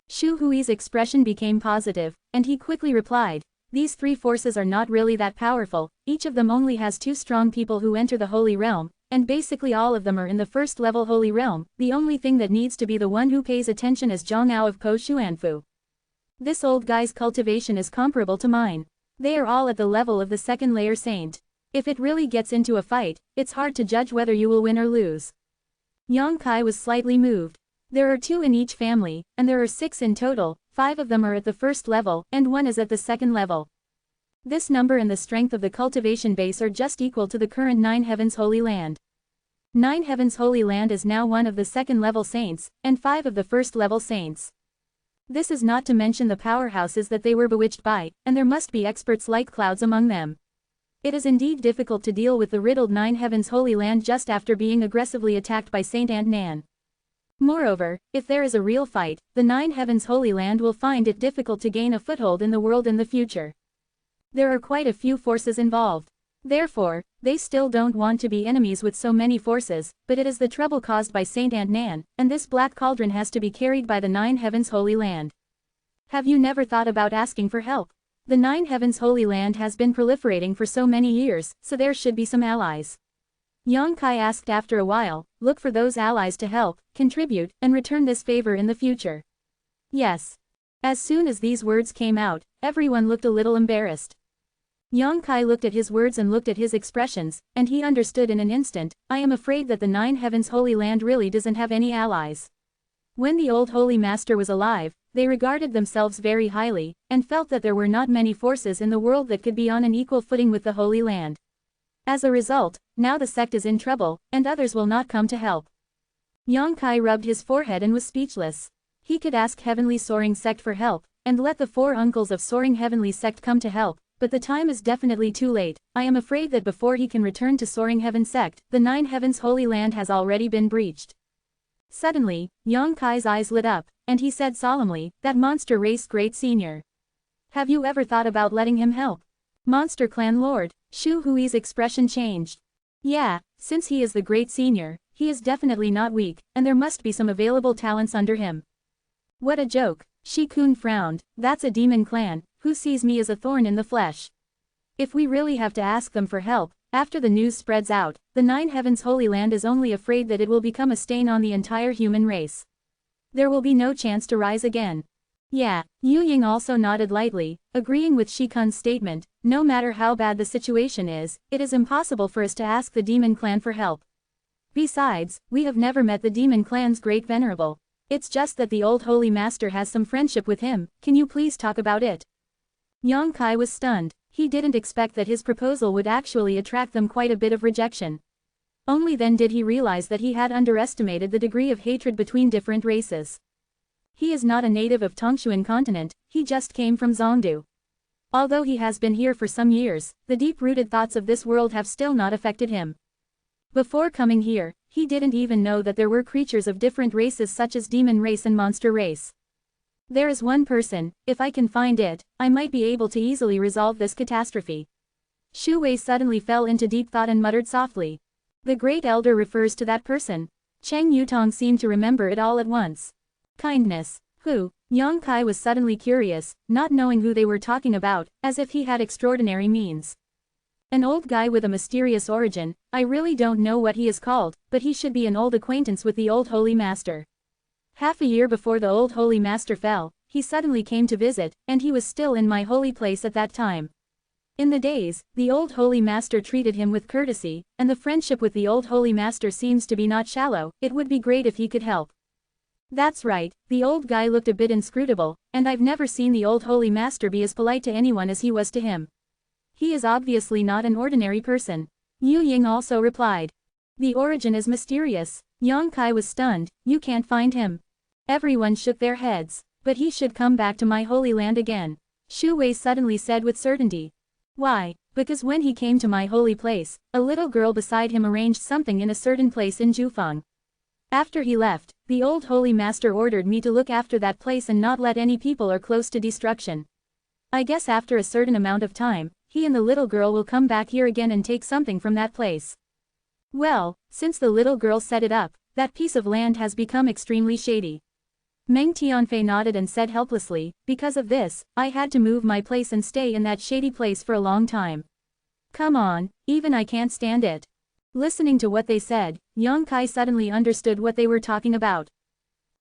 Shu Hui's expression became positive, and he quickly replied, these 3 forces are not really that powerful, each of them only has 2 strong people who enter the Holy Realm, and basically all of them are in the 1st level Holy Realm. The only thing that needs to be the one who pays attention is Zhongao of Po Xuanfu. This old guy's cultivation is comparable to mine. They are all at the level of the 2nd layer saint. If it really gets into a fight, it's hard to judge whether you will win or lose. Yang Kai was slightly moved. There are 2 in each family, and there are 6 in total, 5 of them are at the 1st level, and 1 is at the 2nd level. This number and the strength of the cultivation base are just equal to the current 9 Heavens Holy Land. 9 Heavens Holy Land is now one of the second-level saints, and 5 of the first-level saints. This is not to mention the powerhouses that they were bewitched by, and there must be experts like clouds among them. It is indeed difficult to deal with the riddled 9 Heavens Holy Land just after being aggressively attacked by Saint Aunt Nan. Moreover, if there is a real fight, the 9 Heavens Holy Land will find it difficult to gain a foothold in the world in the future. There are quite a few forces involved. Therefore, they still don't want to be enemies with so many forces, but it is the trouble caused by Saint Aunt Nan, and this black cauldron has to be carried by the 9 Heavens Holy Land. Have you never thought about asking for help? The 9 Heavens Holy Land has been proliferating for so many years, so there should be some allies. Yang Kai asked after a while, look for those allies to help, contribute, and return this favor in the future. Yes. As soon as these words came out, everyone looked a little embarrassed. Yang Kai looked at his words and looked at his expressions, and he understood in an instant, I am afraid that the 9 Heavens Holy Land really doesn't have any allies. When the old Holy Master was alive, they regarded themselves very highly, and felt that there were not many forces in the world that could be on an equal footing with the Holy Land. As a result, now the sect is in trouble, and others will not come to help. Yang Kai rubbed his forehead and was speechless. He could ask Heavenly Soaring Sect for help, and let the 4 uncles of Soaring Heavenly Sect come to help, but the time is definitely too late. I am afraid that before he can return to Soaring Heaven Sect, the 9 Heavens Holy Land has already been breached. Suddenly, Yang Kai's eyes lit up, and he said solemnly, that monster race great senior. Have you ever thought about letting him help? Monster Clan Lord. Shu Hui's expression changed. Yeah, since he is the great senior, he is definitely not weak, and there must be some available talents under him. What a joke. Shi-kun frowned, that's a demon clan, who sees me as a thorn in the flesh. If we really have to ask them for help, after the news spreads out, the 9 Heavens Holy Land is only afraid that it will become a stain on the entire human race. There will be no chance to rise again. Yeah, Yu Ying also nodded lightly, agreeing with Shi-kun's statement, no matter how bad the situation is, it is impossible for us to ask the demon clan for help. Besides, we have never met the demon clan's great Venerable. It's just that the old Holy Master has some friendship with him, can you please talk about it? Yang Kai was stunned. He didn't expect that his proposal would actually attract them quite a bit of rejection. Only then did he realize that he had underestimated the degree of hatred between different races. He is not a native of Tongshuan continent, he just came from Zhongdu. Although he has been here for some years, the deep-rooted thoughts of this world have still not affected him. Before coming here, he didn't even know that there were creatures of different races such as demon race and monster race. There is one person, if I can find it, I might be able to easily resolve this catastrophe. Shu Wei suddenly fell into deep thought and muttered softly. The Great Elder refers to that person. Cheng Yutong seemed to remember it all at once. Kindness. Who? Yang Kai was suddenly curious, not knowing who they were talking about, as if he had extraordinary means. An old guy with a mysterious origin, I really don't know what he is called, but he should be an old acquaintance with the old Holy Master. Half a year before the old Holy Master fell, he suddenly came to visit, and he was still in my holy place at that time. In the days, the old Holy Master treated him with courtesy, and the friendship with the old Holy Master seems to be not shallow. It would be great if he could help. That's right, the old guy looked a bit inscrutable, and I've never seen the old Holy Master be as polite to anyone as he was to him. He is obviously not an ordinary person. Yu Ying also replied. The origin is mysterious. Yang Kai was stunned, you can't find him. Everyone shook their heads, but he should come back to my holy land again. Shu Wei suddenly said with certainty. Why? Because when he came to my holy place, a little girl beside him arranged something in a certain place in Jufeng. After he left, the old Holy Master ordered me to look after that place and not let any people or close to destruction. I guess after a certain amount of time, he and the little girl will come back here again and take something from that place. Well, since the little girl set it up, that piece of land has become extremely shady. Meng Tianfei nodded and said helplessly, because of this, I had to move my place and stay in that shady place for a long time. Come on, even I can't stand it. Listening to what they said, Yang Kai suddenly understood what they were talking about.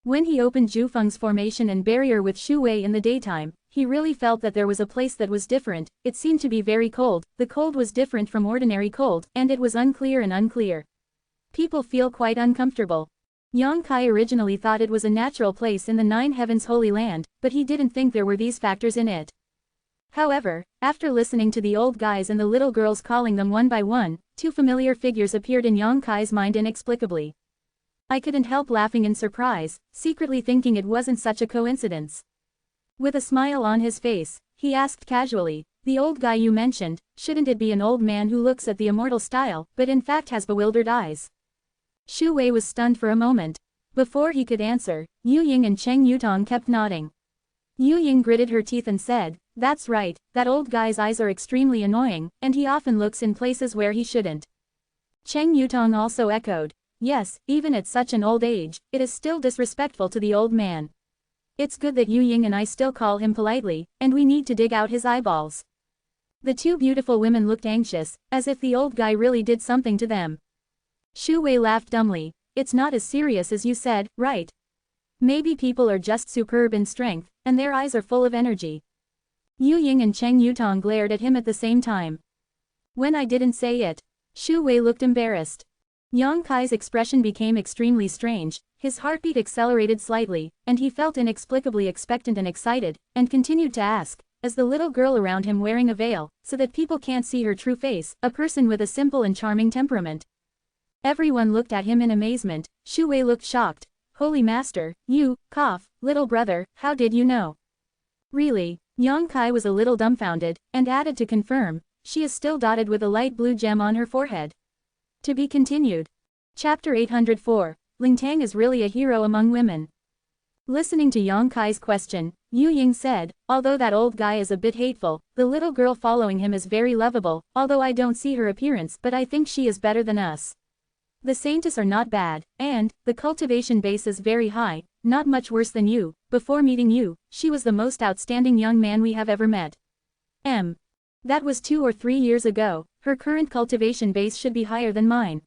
When he opened Jufeng's formation and barrier with Shu Wei in the daytime, he really felt that there was a place that was different. It seemed to be very cold, the cold was different from ordinary cold, and it was unclear. People feel quite uncomfortable. Yang Kai originally thought it was a natural place in the 9 Heavens Holy Land, but he didn't think there were these factors in it. However, after listening to the old guys and the little girls calling them one by one, two familiar figures appeared in Yang Kai's mind inexplicably. I couldn't help laughing in surprise, secretly thinking it wasn't such a coincidence. With a smile on his face, he asked casually, "The old guy you mentioned, shouldn't it be an old man who looks at the immortal style, but in fact has bewildered eyes?" Shu Wei was stunned for a moment. Before he could answer, Yu Ying and Cheng Yutong kept nodding. Yu Ying gritted her teeth and said, "That's right, that old guy's eyes are extremely annoying, and he often looks in places where he shouldn't." Cheng Yutong also echoed, "Yes, even at such an old age, it is still disrespectful to the old man. It's good that Yu Ying and I still call him politely, and we need to dig out his eyeballs." The two beautiful women looked anxious, as if the old guy really did something to them. Shu Wei laughed dumbly. "It's not as serious as you said, right? Maybe people are just superb in strength, and their eyes are full of energy." Yu Ying and Cheng Yutong glared at him at the same time. "When I didn't say it." Shu Wei looked embarrassed. Yang Kai's expression became extremely strange, his heartbeat accelerated slightly, and he felt inexplicably expectant and excited, and continued to ask, as the little girl around him wearing a veil, so that people can't see her true face, a person with a simple and charming temperament. Everyone looked at him in amazement. Shu Wei looked shocked. "Holy Master, you, little brother, how did you know?" "Really?" Yang Kai was a little dumbfounded, and added to confirm, "She is still dotted with a light blue gem on her forehead." To be continued. Chapter 804, Ling Tang is really a hero among women. Listening to Yang Kai's question, Yu Ying said, "Although that old guy is a bit hateful, the little girl following him is very lovable, although I don't see her appearance, but I think she is better than us. The saints are not bad, and the cultivation base is very high, not much worse than you. Before meeting you, she was the most outstanding young man we have ever met. That was 2 or 3 years ago, her current cultivation base should be higher than mine."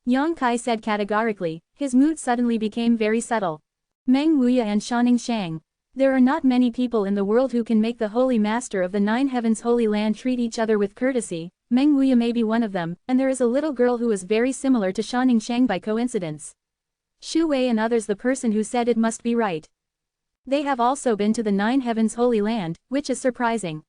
Yang Kai said categorically, his mood suddenly became very subtle. Meng Wuya and Shanning Shang. There are not many people in the world who can make the Holy Master of the Nine Heavens Holy Land treat each other with courtesy. Meng Wuya may be one of them, and there is a little girl who is very similar to Shanning Shang by coincidence. Shu Wei and others, the person who said it must be right. They have also been to the Nine Heavens Holy Land, which is surprising.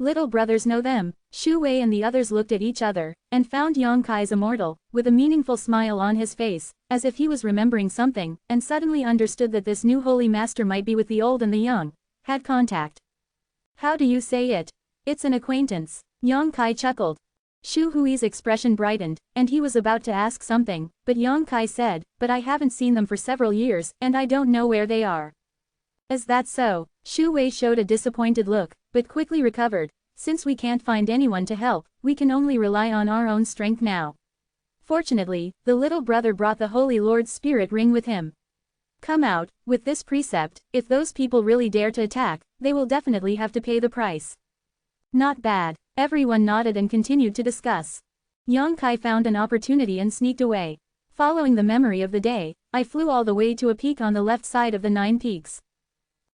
Little brothers know them. Shu Wei and the others looked at each other, and found Yang Kai's immortal, with a meaningful smile on his face, as if he was remembering something, and suddenly understood that this new Holy Master might be with the old and the young. Had contact. "How do you say it?" "It's an acquaintance." Yang Kai chuckled. Shu Hui's expression brightened, and he was about to ask something, but Yang Kai said, "But I haven't seen them for several years, and I don't know where they are." "Is that so?" Shu Wei showed a disappointed look, but quickly recovered. "Since we can't find anyone to help, we can only rely on our own strength now. Fortunately, the little brother brought the Holy Lord's spirit ring with him. Come out, with this precept, if those people really dare to attack, they will definitely have to pay the price." "Not bad." Everyone nodded and continued to discuss. Yang Kai found an opportunity and sneaked away. Following the memory of the day, I flew all the way to a peak on the left side of the 9 peaks.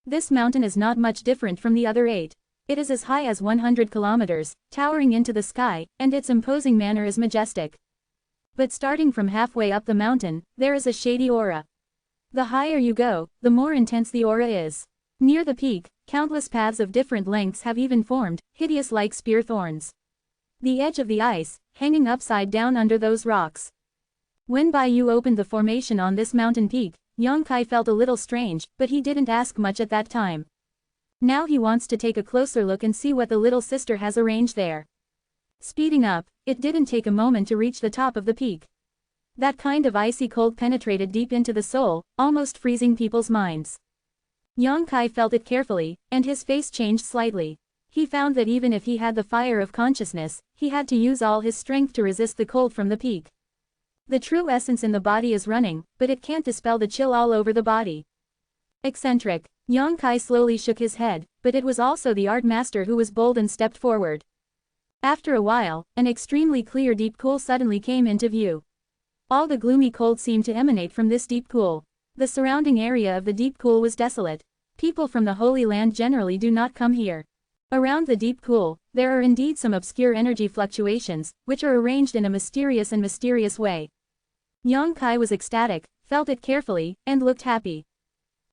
This mountain is not much different from the other 8. It is as high as 100 kilometers, towering into the sky, and its imposing manner is majestic. But starting from halfway up the mountain, there is a shady aura. The higher you go, the more intense the aura is. Near the peak, countless paths of different lengths have even formed, hideous like spear thorns. The edge of the ice, hanging upside down under those rocks. When Baiyu opened the formation on this mountain peak, Yang Kai felt a little strange, but he didn't ask much at that time. Now he wants to take a closer look and see what the little sister has arranged there. Speeding up, it didn't take a moment to reach the top of the peak. That kind of icy cold penetrated deep into the soul, almost freezing people's minds. Yang Kai felt it carefully, and his face changed slightly. He found that even if he had the fire of consciousness, he had to use all his strength to resist the cold from the peak. The true essence in the body is running, but it can't dispel the chill all over the body. Eccentric. Yang Kai slowly shook his head, but it was also the art master who was bold and stepped forward. After a while, an extremely clear deep pool suddenly came into view. All the gloomy cold seemed to emanate from this deep pool. The surrounding area of the deep pool was desolate. People from the Holy Land generally do not come here. Around the deep pool, there are indeed some obscure energy fluctuations, which are arranged in a mysterious way. Yang Kai was ecstatic, felt it carefully, and looked happy.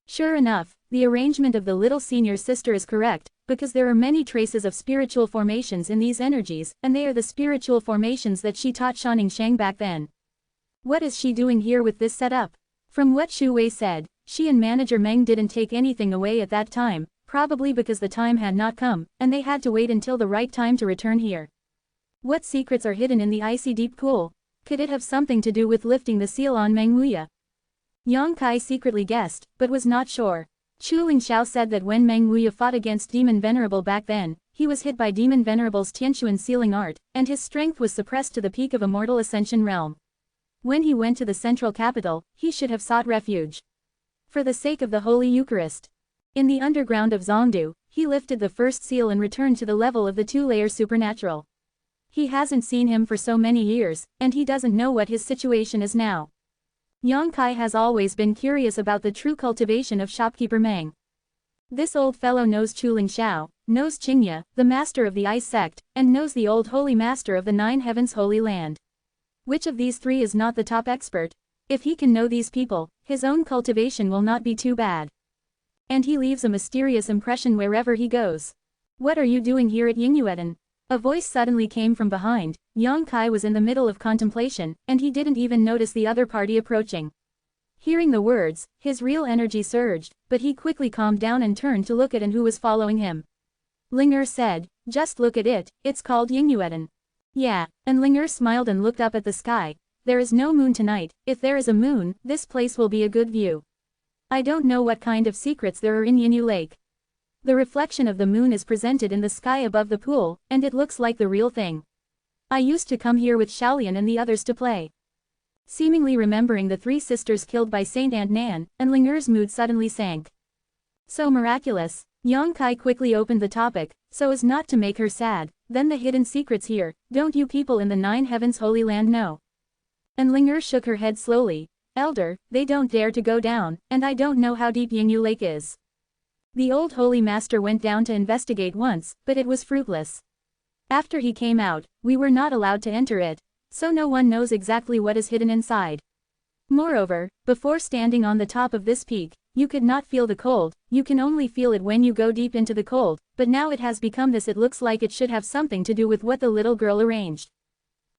Sure enough, The arrangement of the little senior sister is correct, because there are many traces of spiritual formations in these energies, and they are the spiritual formations that she taught Shanning Shang back then. What is she doing here with this setup? From what Shu Wei said, she and manager Meng didn't take anything away at that time, probably because the time had not come, and they had to wait until the right time to return here. What secrets are hidden in the icy deep pool? Could it have something to do with lifting the seal on Meng Wuya? Yang Kai secretly guessed, but was not sure. Chu Lingxiao said that when Meng Wuya fought against Demon Venerable back then, he was hit by Demon Venerable's Tianquan sealing art, and his strength was suppressed to the peak of Immortal Ascension realm. When he went to the central capital, he should have sought refuge. For the sake of the Holy Eucharist. In the underground of Zhongdu, he lifted the first seal and returned to the level of the two-layer supernatural. He hasn't seen him for so many years, and he doesn't know what his situation is now. Yang Kai has always been curious about the true cultivation of shopkeeper Meng. This old fellow knows Chu Lingxiao, knows Qingye, the master of the ice sect, and knows the old holy master of the Nine Heavens Holy Land. Which of these three is not the top expert? If he can know these people, his own cultivation will not be too bad. And he leaves a mysterious impression wherever he goes. What are you doing here at Yingyuetan? A voice suddenly came from behind. Yang Kai was in the middle of contemplation, and he didn't even notice the other party approaching. Hearing the words, his real energy surged, but he quickly calmed down and turned to look at who was following him. Linger said, "Just look at it, it's called Yingyuetan." Yeah, and Linger smiled and looked up at the sky. There is no moon tonight. If there is a moon, this place will be a good view. I don't know what kind of secrets there are in Yinyu Lake. The reflection of the moon is presented in the sky above the pool, and it looks like the real thing. I used to come here with Xiaolian and the others to play. Seemingly remembering the three sisters killed by Saint Aunt Nan, and Linger's mood suddenly sank. So miraculous. Yang Kai quickly opened the topic, so as not to make her sad. Then the hidden secrets here, don't you people in the Nine Heavens Holy Land know? And Linger shook her head slowly. Elder, they don't dare to go down, and I don't know how deep Yingyu Lake is. The old holy master went down to investigate once, but it was fruitless. After he came out, we were not allowed to enter it, so no one knows exactly what is hidden inside. Moreover, before standing on the top of this peak, you could not feel the cold, you can only feel it when you go deep into the cold, but now it has become this. It looks like it should have something to do with what the little girl arranged.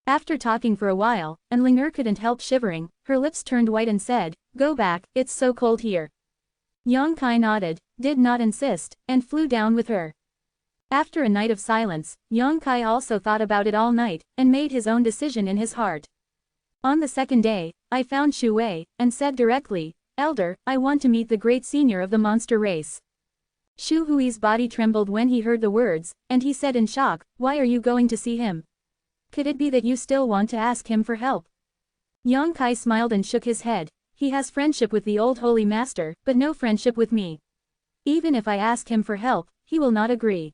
After talking for a while, and Linger couldn't help shivering, her lips turned white and said, "Go back, it's so cold here." Yang Kai nodded, did not insist, and flew down with her. After a night of silence, Yang Kai also thought about it all night, and made his own decision in his heart. On the second day, I found Shu Wei, and said directly, "Elder, I want to meet the great senior of the monster race." Shu Hui's body trembled when he heard the words, and he said in shock, "Why are you going to see him? Could it be that you still want to ask him for help?" Yang Kai smiled and shook his head. He has friendship with the old holy master, but no friendship with me. Even if I ask him for help, he will not agree.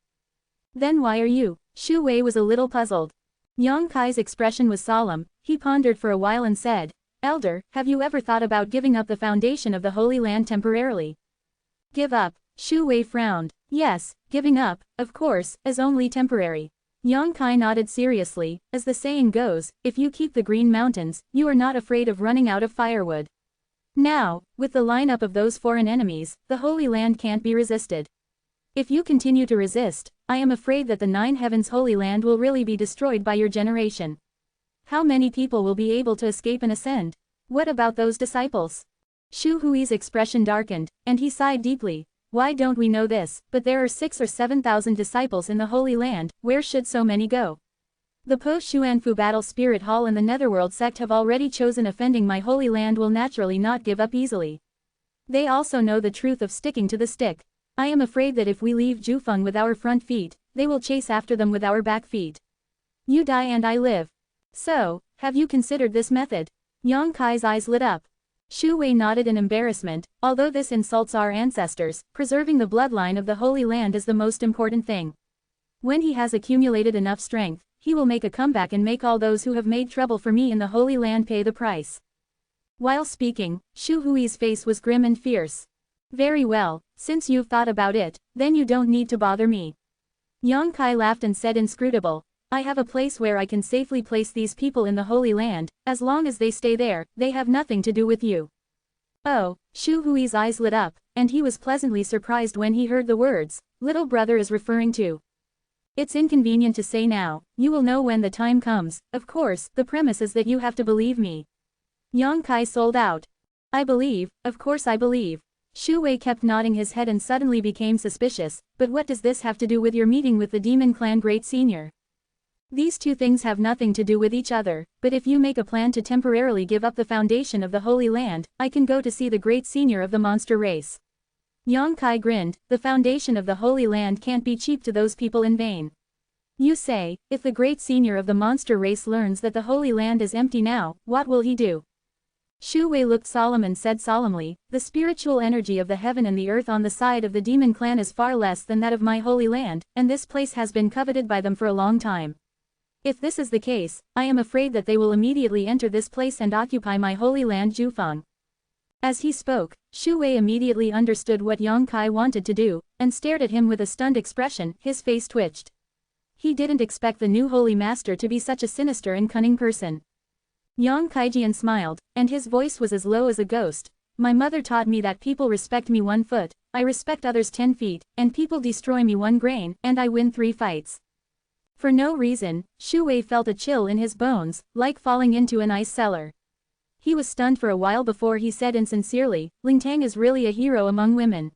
Then why are you? Shu Wei was a little puzzled. Yang Kai's expression was solemn. He pondered for a while and said, "Elder, have you ever thought about giving up the foundation of the Holy Land temporarily?" Give up? Shu Wei frowned. Yes, giving up, of course, as only temporary. Yang Kai nodded seriously. As the saying goes, if you keep the Green Mountains, you are not afraid of running out of firewood. Now, with the lineup of those foreign enemies, the Holy Land can't be resisted. If you continue to resist, I am afraid that the Nine Heavens Holy Land will really be destroyed by your generation. How many people will be able to escape and ascend? What about those disciples? Shu Hui's expression darkened, and he sighed deeply. Why don't we know this? But there are 6,000 or 7,000 disciples in the Holy Land, where should so many go? The post-Xuanfu Battle Spirit Hall and the Netherworld sect have already chosen offending my Holy Land will naturally not give up easily. They also know the truth of sticking to the stick. I am afraid that if we leave Jufeng with our front feet, they will chase after them with our back feet. You die and I live. So, have you considered this method? Yang Kai's eyes lit up. Shu Wei nodded in embarrassment. Although this insults our ancestors, preserving the bloodline of the Holy Land is the most important thing. When he has accumulated enough strength, he will make a comeback and make all those who have made trouble for me in the Holy Land pay the price. While speaking, Shu Hui's face was grim and fierce. Very well, since you've thought about it, then you don't need to bother me. Yang Kai laughed and said inscrutable, I have a place where I can safely place these people in the Holy Land. As long as they stay there, they have nothing to do with you. Oh, Shu Hui's eyes lit up, and he was pleasantly surprised when he heard the words, "Little brother is referring to." It's inconvenient to say now, you will know when the time comes, of course, the premise is that you have to believe me. Yang Kai sold out. I believe, of course I believe. Shu Wei kept nodding his head and suddenly became suspicious, but what does this have to do with your meeting with the Demon Clan Great Senior? These two things have nothing to do with each other, but if you make a plan to temporarily give up the foundation of the Holy Land, I can go to see the Great Senior of the monster race. Yang Kai grinned, the foundation of the Holy Land can't be cheap to those people in vain. You say, if the Great Senior of the monster race learns that the Holy Land is empty now, what will he do? Shu Wei looked solemn and said solemnly, the spiritual energy of the heaven and the earth on the side of the Demon Clan is far less than that of my Holy Land, and this place has been coveted by them for a long time. If this is the case, I am afraid that they will immediately enter this place and occupy my Holy Land Jufeng. As he spoke, Shu Wei immediately understood what Yang Kai wanted to do, and stared at him with a stunned expression. His face twitched. He didn't expect the new Holy Master to be such a sinister and cunning person. Yang Kaijian smiled, and his voice was as low as a ghost. My mother taught me that people respect me 1 foot, I respect others 10 feet, and people destroy me 1 grain, and I win 3 fights. For no reason, Shu Wei felt a chill in his bones, like falling into an ice cellar. He was stunned for a while before he said insincerely, Ling Tang is really a hero among women.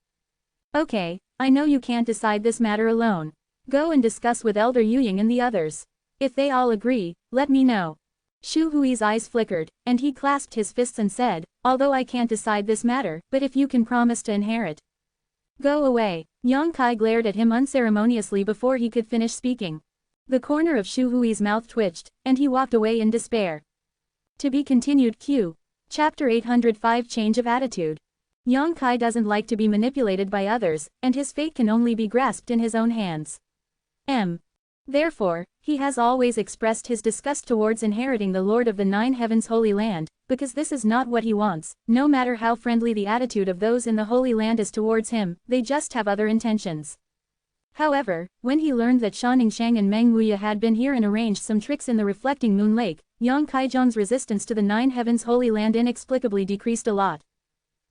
Okay, I know you can't decide this matter alone. Go and discuss with Elder Yuying and the others. If they all agree, let me know. Shu Hui's eyes flickered, and he clasped his fists and said, although I can't decide this matter, but if you can promise to inherit. Go away. Yang Kai glared at him unceremoniously before he could finish speaking. The corner of Shu Hui's mouth twitched, and he walked away in despair. To be continued. Q. Chapter 805 Change of Attitude. Yang Kai doesn't like to be manipulated by others, and his fate can only be grasped in his own hands. Therefore, he has always expressed his disgust towards inheriting the Lord of the Nine Heavens Holy Land, because this is not what he wants. No matter how friendly the attitude of those in the Holy Land is towards him, they just have other intentions. However, when he learned that Shaoningshang and Meng Wuya had been here and arranged some tricks in the reflecting moon lake, Yang Kaizhong's resistance to the Nine Heavens Holy Land inexplicably decreased a lot.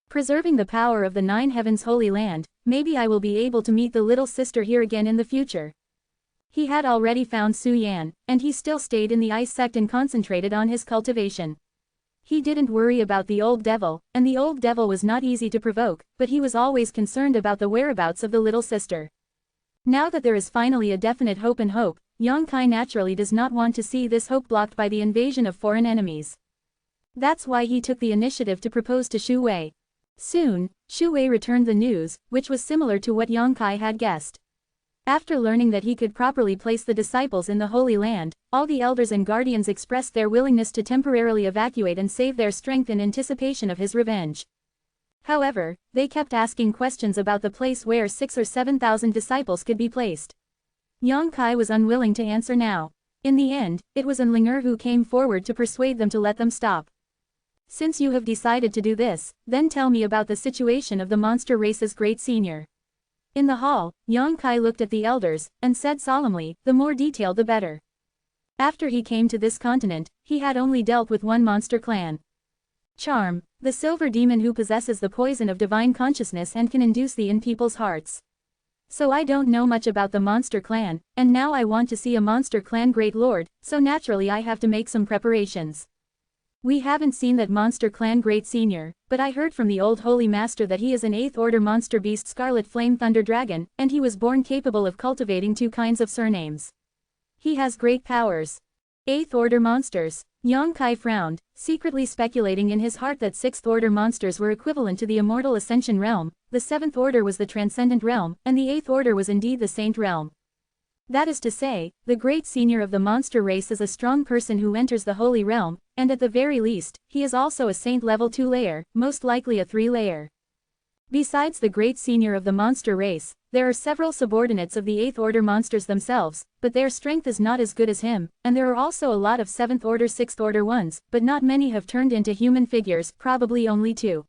Preserving the power of the Nine Heavens Holy Land, maybe I will be able to meet the little sister here again in the future. He had already found Su Yan, and he still stayed in the ice sect and concentrated on his cultivation. He didn't worry about the old devil, and the old devil was not easy to provoke, but he was always concerned about the whereabouts of the little sister. Now that there is finally a definite hope, Yang Kai naturally does not want to see this hope blocked by the invasion of foreign enemies. That's why he took the initiative to propose to Shu Wei. Soon, Shu Wei returned the news, which was similar to what Yang Kai had guessed. After learning that he could properly place the disciples in the Holy Land, all the elders and guardians expressed their willingness to temporarily evacuate and save their strength in anticipation of his revenge. However, they kept asking questions about the place where 6,000 or 7,000 disciples could be placed. Yang Kai was unwilling to answer now. In the end, it was Linger who came forward to persuade them to let them stop. Since you have decided to do this, then tell me about the situation of the monster race's great senior. In the hall, Yang Kai looked at the elders, and said solemnly, the more detailed the better. After he came to this continent, he had only dealt with one monster clan. Charm, the silver demon who possesses the poison of divine consciousness and can induce the in people's hearts. So I don't know much about the monster clan, and now I want to see a monster clan great lord, so naturally I have to make some preparations. We haven't seen that monster clan great senior, but I heard from the old holy master that he is an 8th order monster beast Scarlet Flame Thunder Dragon, and he was born capable of cultivating 2 kinds of surnames. He has great powers. 8th order monsters. Yang Kai frowned, secretly speculating in his heart that 6th order monsters were equivalent to the immortal ascension realm, the 7th order was the transcendent realm, and the 8th order was indeed the saint realm. That is to say, the great senior of the monster race is a strong person who enters the holy realm, and at the very least, he is also a saint level 2 layer, most likely a 3 layer. Besides the great senior of the monster race, there are several subordinates of the 8th order monsters themselves, but their strength is not as good as him, and there are also a lot of 7th order 6th order ones, but not many have turned into human figures, probably only 2.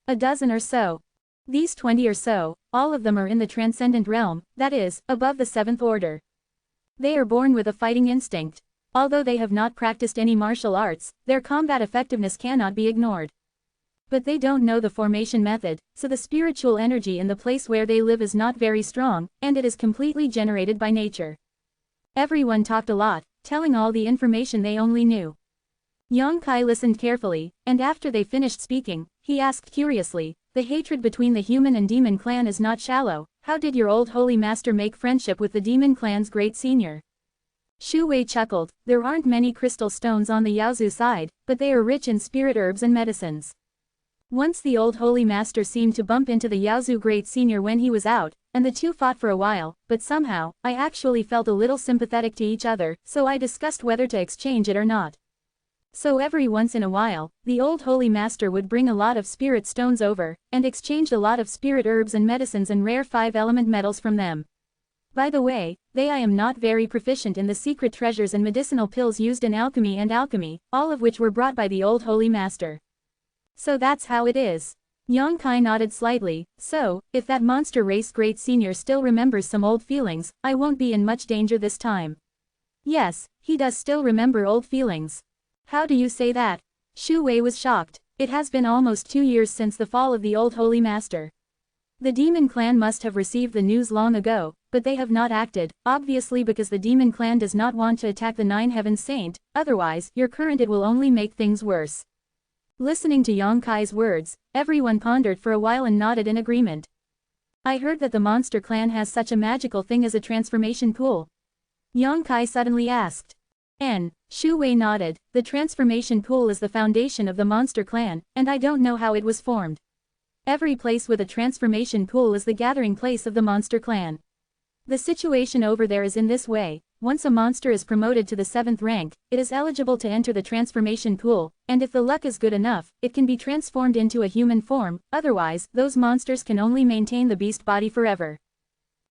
A dozen or so. These 20 or so, all of them are in the transcendent realm, that is, above the 7th order. They are born with a fighting instinct. Although they have not practiced any martial arts, their combat effectiveness cannot be ignored. But they don't know the formation method, so the spiritual energy in the place where they live is not very strong, and it is completely generated by nature. Everyone talked a lot, telling all the information they only knew. Yang Kai listened carefully, and after they finished speaking, he asked curiously, "The hatred between the human and demon clan is not shallow. How did your old holy master make friendship with the demon clan's great senior?" Shu Wei chuckled, "There aren't many crystal stones on the Yaozu side, but they are rich in spirit herbs and medicines. Once the old holy master seemed to bump into the Yaozu great senior when he was out, and the two fought for a while, but somehow, I actually felt a little sympathetic to each other, so I discussed whether to exchange it or not. So every once in a while, the old holy master would bring a lot of spirit stones over, and exchanged a lot of spirit herbs and medicines and rare 5-element metals from them. By the way, I am not very proficient in the secret treasures and medicinal pills used in alchemy, all of which were brought by the old holy master. So that's how it is." Yang Kai nodded slightly, "So, if that monster race great senior still remembers some old feelings, I won't be in much danger this time." "Yes, he does still remember old feelings." "How do you say that?" Shu Wei was shocked. It has been almost 2 years since the fall of the old holy master. The demon clan must have received the news long ago, but they have not acted, obviously because the demon clan does not want to attack the Nine Heavens Saint, otherwise, your current it will only make things worse. Listening to Yang Kai's words, everyone pondered for a while and nodded in agreement. "I heard that the monster clan has such a magical thing as a transformation pool." Yang Kai suddenly asked. Shu Wei nodded. "The transformation pool is the foundation of the monster clan, and I don't know how it was formed. Every place with a transformation pool is the gathering place of the monster clan. The situation over there is in this way. Once a monster is promoted to the 7th rank, it is eligible to enter the transformation pool, and if the luck is good enough, it can be transformed into a human form, otherwise, those monsters can only maintain the beast body forever."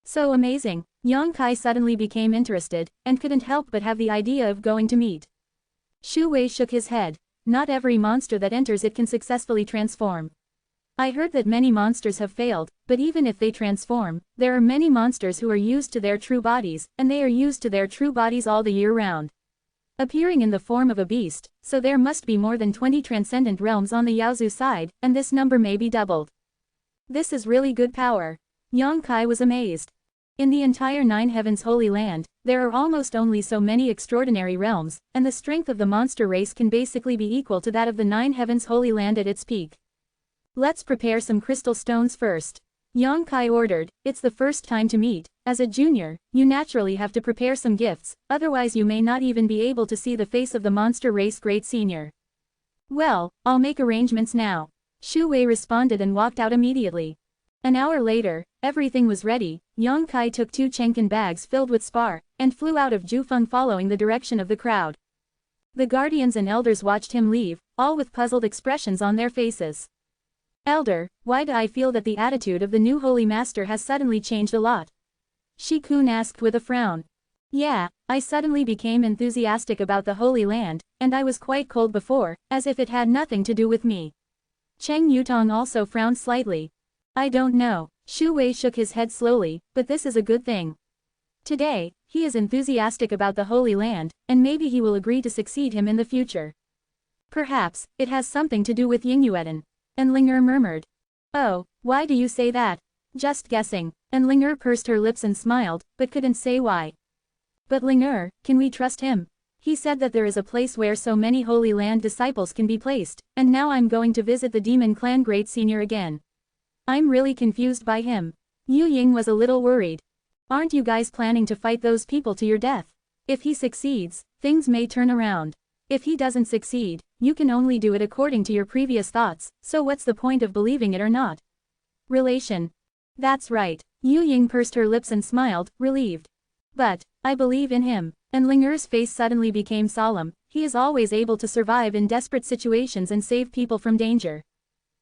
"So amazing." Yang Kai suddenly became interested, and couldn't help but have the idea of going to meet. Shu Wei shook his head. "Not every monster that enters it can successfully transform. I heard that many monsters have failed, but even if they transform, there are many monsters who are used to their true bodies, and they are used to their true bodies all the year round. Appearing in the form of a beast, so there must be more than 20 transcendent realms on the Yaozu side, and this number may be doubled. This is really good power." Yang Kai was amazed. In the entire Nine Heavens Holy Land, there are almost only so many extraordinary realms, and the strength of the monster race can basically be equal to that of the Nine Heavens Holy Land at its peak. "Let's prepare some crystal stones first." Yang Kai ordered. "It's the first time to meet. As a junior, you naturally have to prepare some gifts, otherwise you may not even be able to see the face of the monster race great senior." "Well, I'll make arrangements now." Shu Wei responded and walked out immediately. An hour later, everything was ready. Yang Kai took 2 Chenkin bags filled with spar, and flew out of Jufeng following the direction of the crowd. The guardians and elders watched him leave, all with puzzled expressions on their faces. "Elder, why do I feel that the attitude of the new holy master has suddenly changed a lot?" Shi-kun asked with a frown. "Yeah, I suddenly became enthusiastic about the Holy Land, and I was quite cold before, as if it had nothing to do with me." Cheng Yutong also frowned slightly. "I don't know." Shu Wei shook his head slowly, "but this is a good thing. Today, he is enthusiastic about the Holy Land, and maybe he will agree to succeed him in the future. Perhaps, it has something to do with Yingyuedan." And Linger murmured. "Oh, why do you say that?" "Just guessing." And Linger pursed her lips and smiled, but couldn't say why. "But Linger, can we trust him? He said that there is a place where so many Holy Land disciples can be placed, and now I'm going to visit the Demon Clan Great Senior again. I'm really confused by him." Yu Ying was a little worried. "Aren't you guys planning to fight those people to your death? If he succeeds, things may turn around. If he doesn't succeed, you can only do it according to your previous thoughts, so what's the point of believing it or not?" "Relation." "That's right." Yu Ying pursed her lips and smiled, relieved. "But, I believe in him." And Linger's face suddenly became solemn. "He is always able to survive in desperate situations and save people from danger.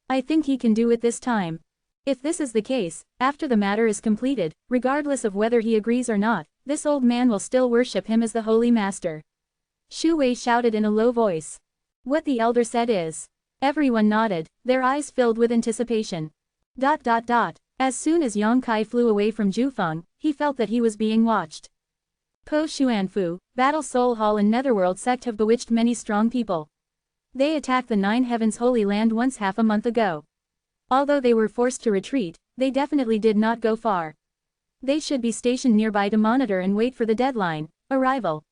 I think he can do it this time. If this is the case, after the matter is completed, regardless of whether he agrees or not, this old man will still worship him as the Holy Master." Shu Wei shouted in a low voice. "What the elder said is." Everyone nodded, their eyes filled with anticipation. As soon as Yang Kai flew away from Jufeng, he felt that he was being watched. Po Xuanfu, Battle Soul Hall and Netherworld sect have bewitched many strong people. They attacked the Nine Heavens Holy Land once half a month ago. Although they were forced to retreat, they definitely did not go far. They should be stationed nearby to monitor and wait for the deadline, arrival.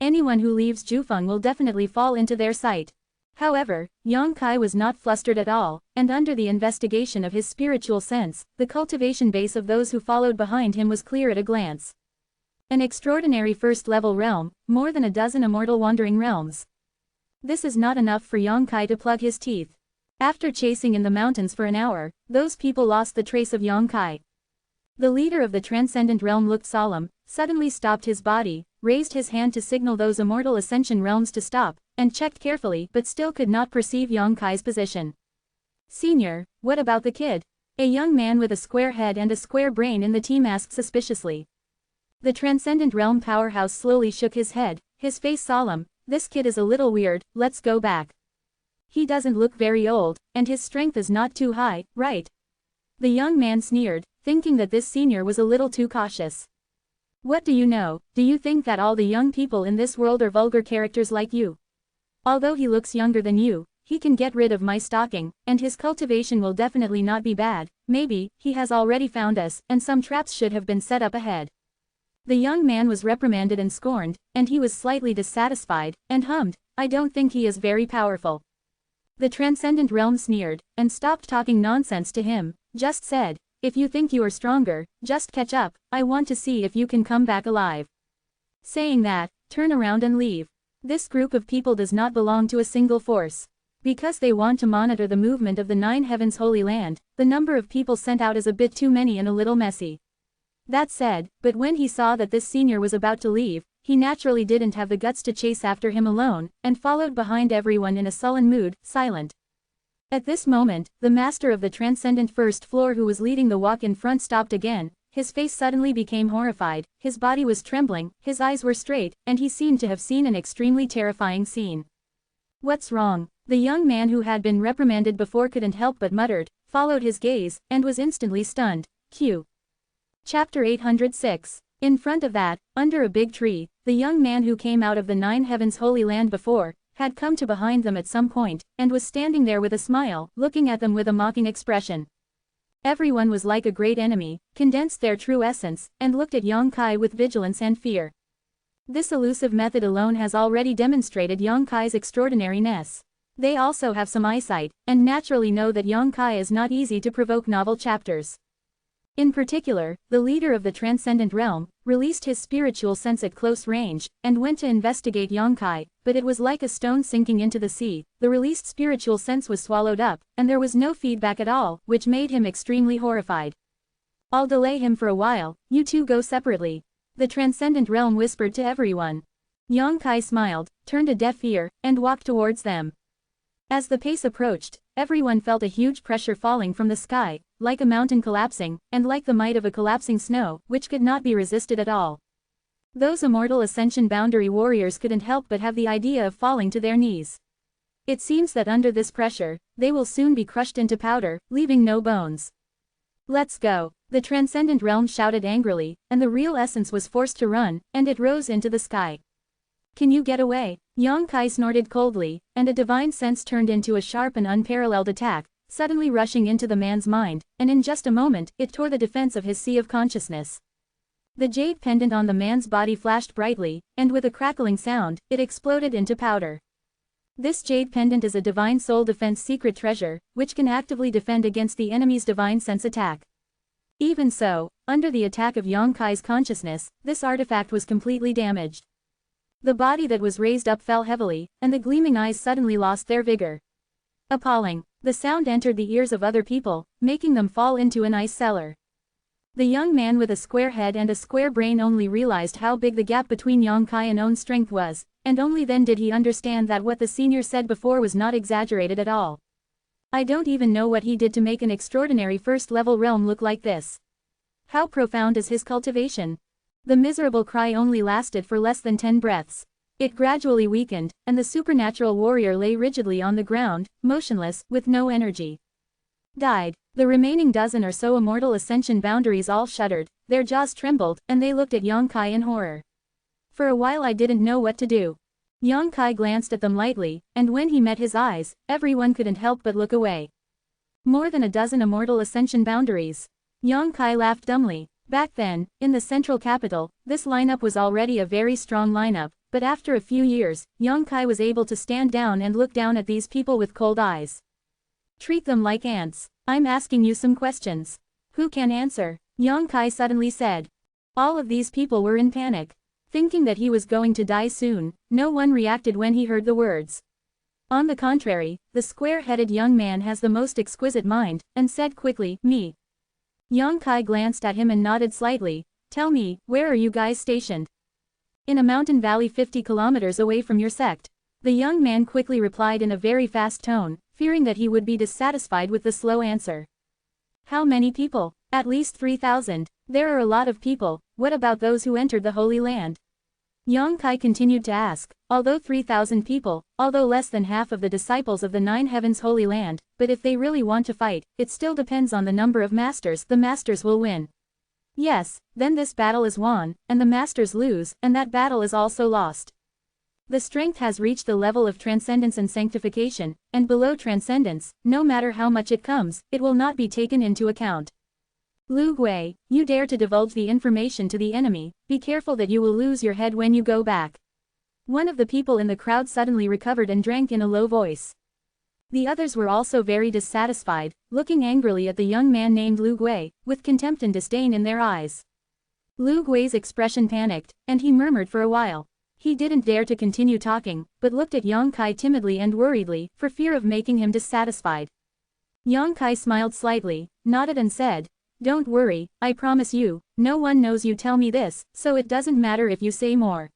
Anyone who leaves Jufeng will definitely fall into their sight. However, Yang Kai was not flustered at all, and under the investigation of his spiritual sense, the cultivation base of those who followed behind him was clear at a glance. An extraordinary first-level realm, more than a dozen immortal wandering realms. This is not enough for Yang Kai to plug his teeth. After chasing in the mountains for an hour, those people lost the trace of Yang Kai. The leader of the transcendent realm looked solemn, suddenly stopped his body, raised his hand to signal those immortal ascension realms to stop, and checked carefully but still could not perceive Yang Kai's position. "Senior, what about the kid?" A young man with a square head and a square brain in the team asked suspiciously. The transcendent realm powerhouse slowly shook his head, his face solemn. "This kid is a little weird, let's go back. He doesn't look very old, and his strength is not too high, right?" The young man sneered, thinking that this senior was a little too cautious. "What do you know? Do you think that all the young people in this world are vulgar characters like you? Although he looks younger than you, he can get rid of my stalking, and his cultivation will definitely not be bad. Maybe, he has already found us, and some traps should have been set up ahead." The young man was reprimanded and scorned, and he was slightly dissatisfied, and hummed, "I don't think he is very powerful." The transcendent realm sneered, and stopped talking nonsense to him, just said, "If you think you are stronger, just catch up, I want to see if you can come back alive." Saying that, turn around and leave. This group of people does not belong to a single force. Because they want to monitor the movement of the Nine Heavens Holy Land, the number of people sent out is a bit too many and a little messy. That said, but when he saw that this senior was about to leave, he naturally didn't have the guts to chase after him alone, and followed behind everyone in a sullen mood, silent. At this moment, the master of the transcendent first floor who was leading the walk in front stopped again. His face suddenly became horrified, his body was trembling, his eyes were straight, and he seemed to have seen an extremely terrifying scene. "What's wrong?" The young man who had been reprimanded before couldn't help but muttered, followed his gaze, and was instantly stunned. Q. Chapter 806. In front of that, under a big tree, the young man who came out of the Nine Heavens Holy Land before, had come to behind them at some point, and was standing there with a smile, looking at them with a mocking expression. Everyone was like a great enemy, condensed their true essence, and looked at Yang Kai with vigilance and fear. This elusive method alone has already demonstrated Yang Kai's extraordinariness. They also have some eyesight, and naturally know that Yang Kai is not easy to provoke novel chapters. In particular, the leader of the transcendent realm, released his spiritual sense at close range, and went to investigate Yang Kai, but it was like a stone sinking into the sea. The released spiritual sense was swallowed up, and there was no feedback at all, which made him extremely horrified. "I'll delay him for a while, you two go separately," the transcendent realm whispered to everyone. Yang Kai smiled, turned a deaf ear, and walked towards them. As the pace approached, everyone felt a huge pressure falling from the sky, like a mountain collapsing, and like the might of a collapsing snow, which could not be resisted at all. Those immortal ascension boundary warriors couldn't help but have the idea of falling to their knees. It seems that under this pressure, they will soon be crushed into powder, leaving no bones. "Let's go," the transcendent realm shouted angrily, and the real essence was forced to run, and it rose into the sky. "Can you get away?" Yang Kai snorted coldly, and a divine sense turned into a sharp and unparalleled attack, suddenly rushing into the man's mind, and in just a moment, it tore the defense of his sea of consciousness. The jade pendant on the man's body flashed brightly, and with a crackling sound, it exploded into powder. This jade pendant is a divine soul defense secret treasure, which can actively defend against the enemy's divine sense attack. Even so, under the attack of Yang Kai's consciousness, this artifact was completely damaged. The body that was raised up fell heavily, and the gleaming eyes suddenly lost their vigor. Appalling. The sound entered the ears of other people, making them fall into an ice cellar. The young man with a square head and a square brain only realized how big the gap between Yang Kai and own strength was, and only then did he understand that what the senior said before was not exaggerated at all. "I don't even know what he did to make an extraordinary first-level realm look like this. How profound is his cultivation?" The miserable cry only lasted for less than 10 breaths. It gradually weakened, and the supernatural warrior lay rigidly on the ground, motionless, with no energy. Died. The remaining dozen or so immortal ascension boundaries all shuddered, their jaws trembled, and they looked at Yang Kai in horror. "For a while I didn't know what to do." Yang Kai glanced at them lightly, and when he met his eyes, everyone couldn't help but look away. More than a dozen immortal ascension boundaries. Yang Kai laughed dumbly. Back then, in the central capital, this lineup was already a very strong lineup, but after a few years, Yang Kai was able to stand down and look down at these people with cold eyes. Treat them like ants. I'm asking you some questions. Who can answer? Yang Kai suddenly said. All of these people were in panic. Thinking that he was going to die soon, no one reacted when he heard the words. On the contrary, the square-headed young man has the most exquisite mind, and said quickly, me. Yang Kai glanced at him and nodded slightly. Tell me, where are you guys stationed? In a mountain valley 50 kilometers away from your sect. The young man quickly replied in a very fast tone, fearing that he would be dissatisfied with the slow answer. How many people? At least 3,000. There are a lot of people. What about those who entered the Holy Land? Yang Kai continued to ask, although 3,000 people, although less than half of the disciples of the Nine Heavens Holy Land, but if they really want to fight, it still depends on the number of masters. The masters will win. Yes, then this battle is won, and the masters lose, and that battle is also lost. The strength has reached the level of transcendence and sanctification, and below transcendence, no matter how much it comes, it will not be taken into account. Lu Gui, you dare to divulge the information to the enemy, be careful that you will lose your head when you go back. One of the people in the crowd suddenly recovered and drank in a low voice. The others were also very dissatisfied, looking angrily at the young man named Lu Gui, with contempt and disdain in their eyes. Lu Gui's expression panicked, and he murmured for a while. He didn't dare to continue talking, but looked at Yang Kai timidly and worriedly, for fear of making him dissatisfied. Yang Kai smiled slightly, nodded and said, Don't worry, I promise you, no one knows you tell me this, so it doesn't matter if you say more.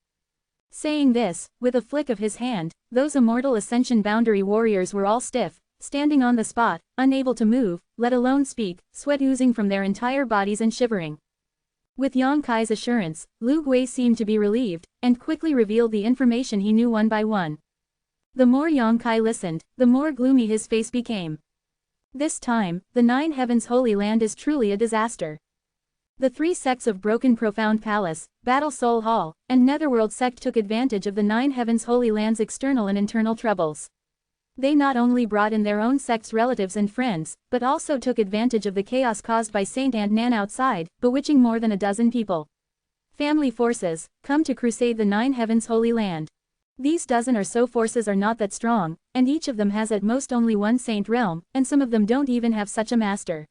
Saying this, with a flick of his hand, those immortal ascension boundary warriors were all stiff, standing on the spot, unable to move, let alone speak, sweat oozing from their entire bodies and shivering. With Yang Kai's assurance, Lu Gui seemed to be relieved, and quickly revealed the information he knew one by one. The more Yang Kai listened, the more gloomy his face became. This time, the Nine Heavens Holy Land is truly a disaster. The three sects of Broken Profound Palace, Battle Soul Hall, and Netherworld sect took advantage of the Nine Heavens Holy Land's external and internal troubles. They not only brought in their own sect's relatives and friends, but also took advantage of the chaos caused by Saint and Nan outside, bewitching more than a dozen people. Family forces, come to crusade the Nine Heavens Holy Land. These dozen or so forces are not that strong, and each of them has at most only one saint realm, and some of them don't even have such a master.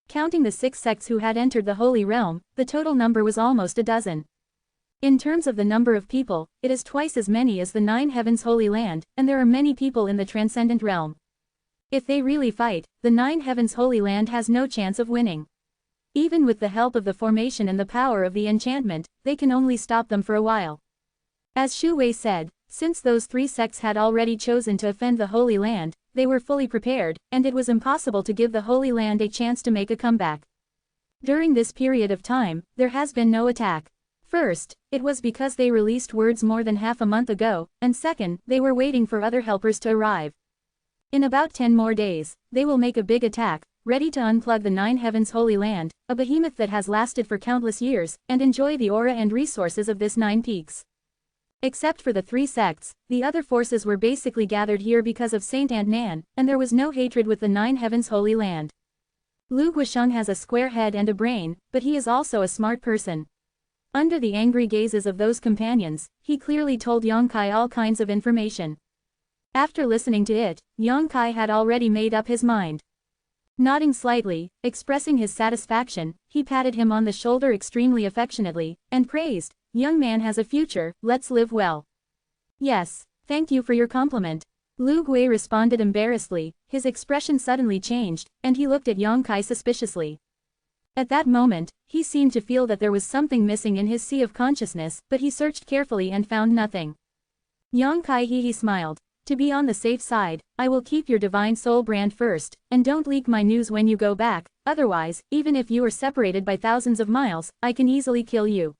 Counting the 6 sects who had entered the Holy Realm, the total number was almost a dozen. In terms of the number of people, it is twice as many as the Nine Heavens Holy Land, and there are many people in the Transcendent Realm. If they really fight, the Nine Heavens Holy Land has no chance of winning. Even with the help of the formation and the power of the enchantment, they can only stop them for a while. As Shu Wei said, since those 3 sects had already chosen to offend the Holy Land, they were fully prepared, and it was impossible to give the Holy Land a chance to make a comeback. During this period of time, there has been no attack. First, it was because they released words more than half a month ago, and second, they were waiting for other helpers to arrive. In about 10 more days, they will make a big attack, ready to unplug the Nine Heavens Holy Land, a behemoth that has lasted for countless years, and enjoy the aura and resources of this 9 peaks. Except for the 3 sects, the other forces were basically gathered here because of Saint and Nan, and there was no hatred with the Nine Heavens Holy Land. Lu Guisheng has a square head and a brain, but he is also a smart person. Under the angry gazes of those companions, he clearly told Yang Kai all kinds of information. After listening to it, Yang Kai had already made up his mind. Nodding slightly, expressing his satisfaction, he patted him on the shoulder extremely affectionately, and praised, "Young man has a future, let's live well." "Yes, thank you for your compliment." Lu Gui responded embarrassedly, his expression suddenly changed, and he looked at Yang Kai suspiciously. At that moment, he seemed to feel that there was something missing in his sea of consciousness, but he searched carefully and found nothing. Yang Kai he smiled. "To be on the safe side, I will keep your divine soul brand first, and don't leak my news when you go back, otherwise, even if you are separated by thousands of miles, I can easily kill you."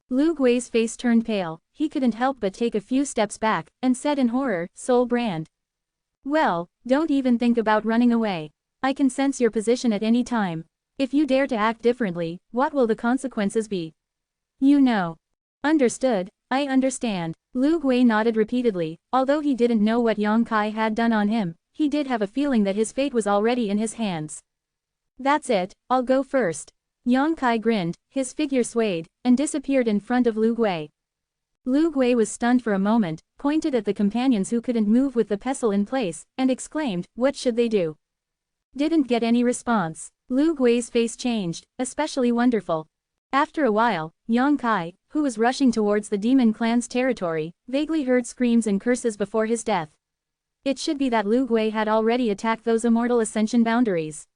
Lu Gui's face turned pale, he couldn't help but take a few steps back, and said in horror, "Soul brand? Well, don't even think about running away. I can sense your position at any time. If you dare to act differently, what will the consequences be? You know." "Understood, I understand." Lu Gui nodded repeatedly. Although he didn't know what Yang Kai had done on him, he did have a feeling that his fate was already in his hands. That's it, I'll go first. Yang Kai grinned, his figure swayed, and disappeared in front of Lu Gui. Lu Gui was stunned for a moment, pointed at the companions who couldn't move with the pestle in place, and exclaimed, what should they do? Didn't get any response. Lu Gui's face changed, especially wonderful. After a while, Yang Kai, who was rushing towards the demon clan's territory, vaguely heard screams and curses before his death. It should be that Lu Gui had already attacked those immortal ascension boundaries.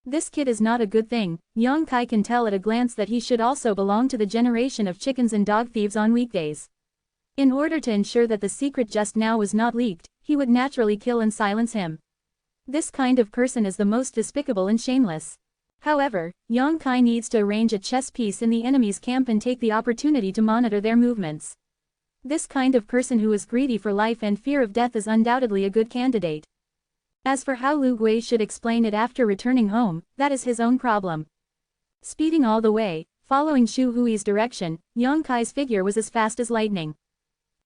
This kid is not a good thing. Yang Kai can tell at a glance that he should also belong to the generation of chickens and dog thieves on weekdays. In order to ensure that the secret just now was not leaked, he would naturally kill and silence him. This kind of person is the most despicable and shameless. However, Yang Kai needs to arrange a chess piece in the enemy's camp and take the opportunity to monitor their movements. This kind of person who is greedy for life and fear of death is undoubtedly a good candidate. As for how Lu Gui should explain it after returning home, that is his own problem. Speeding all the way, following Shu Hui's direction, Yang Kai's figure was as fast as lightning.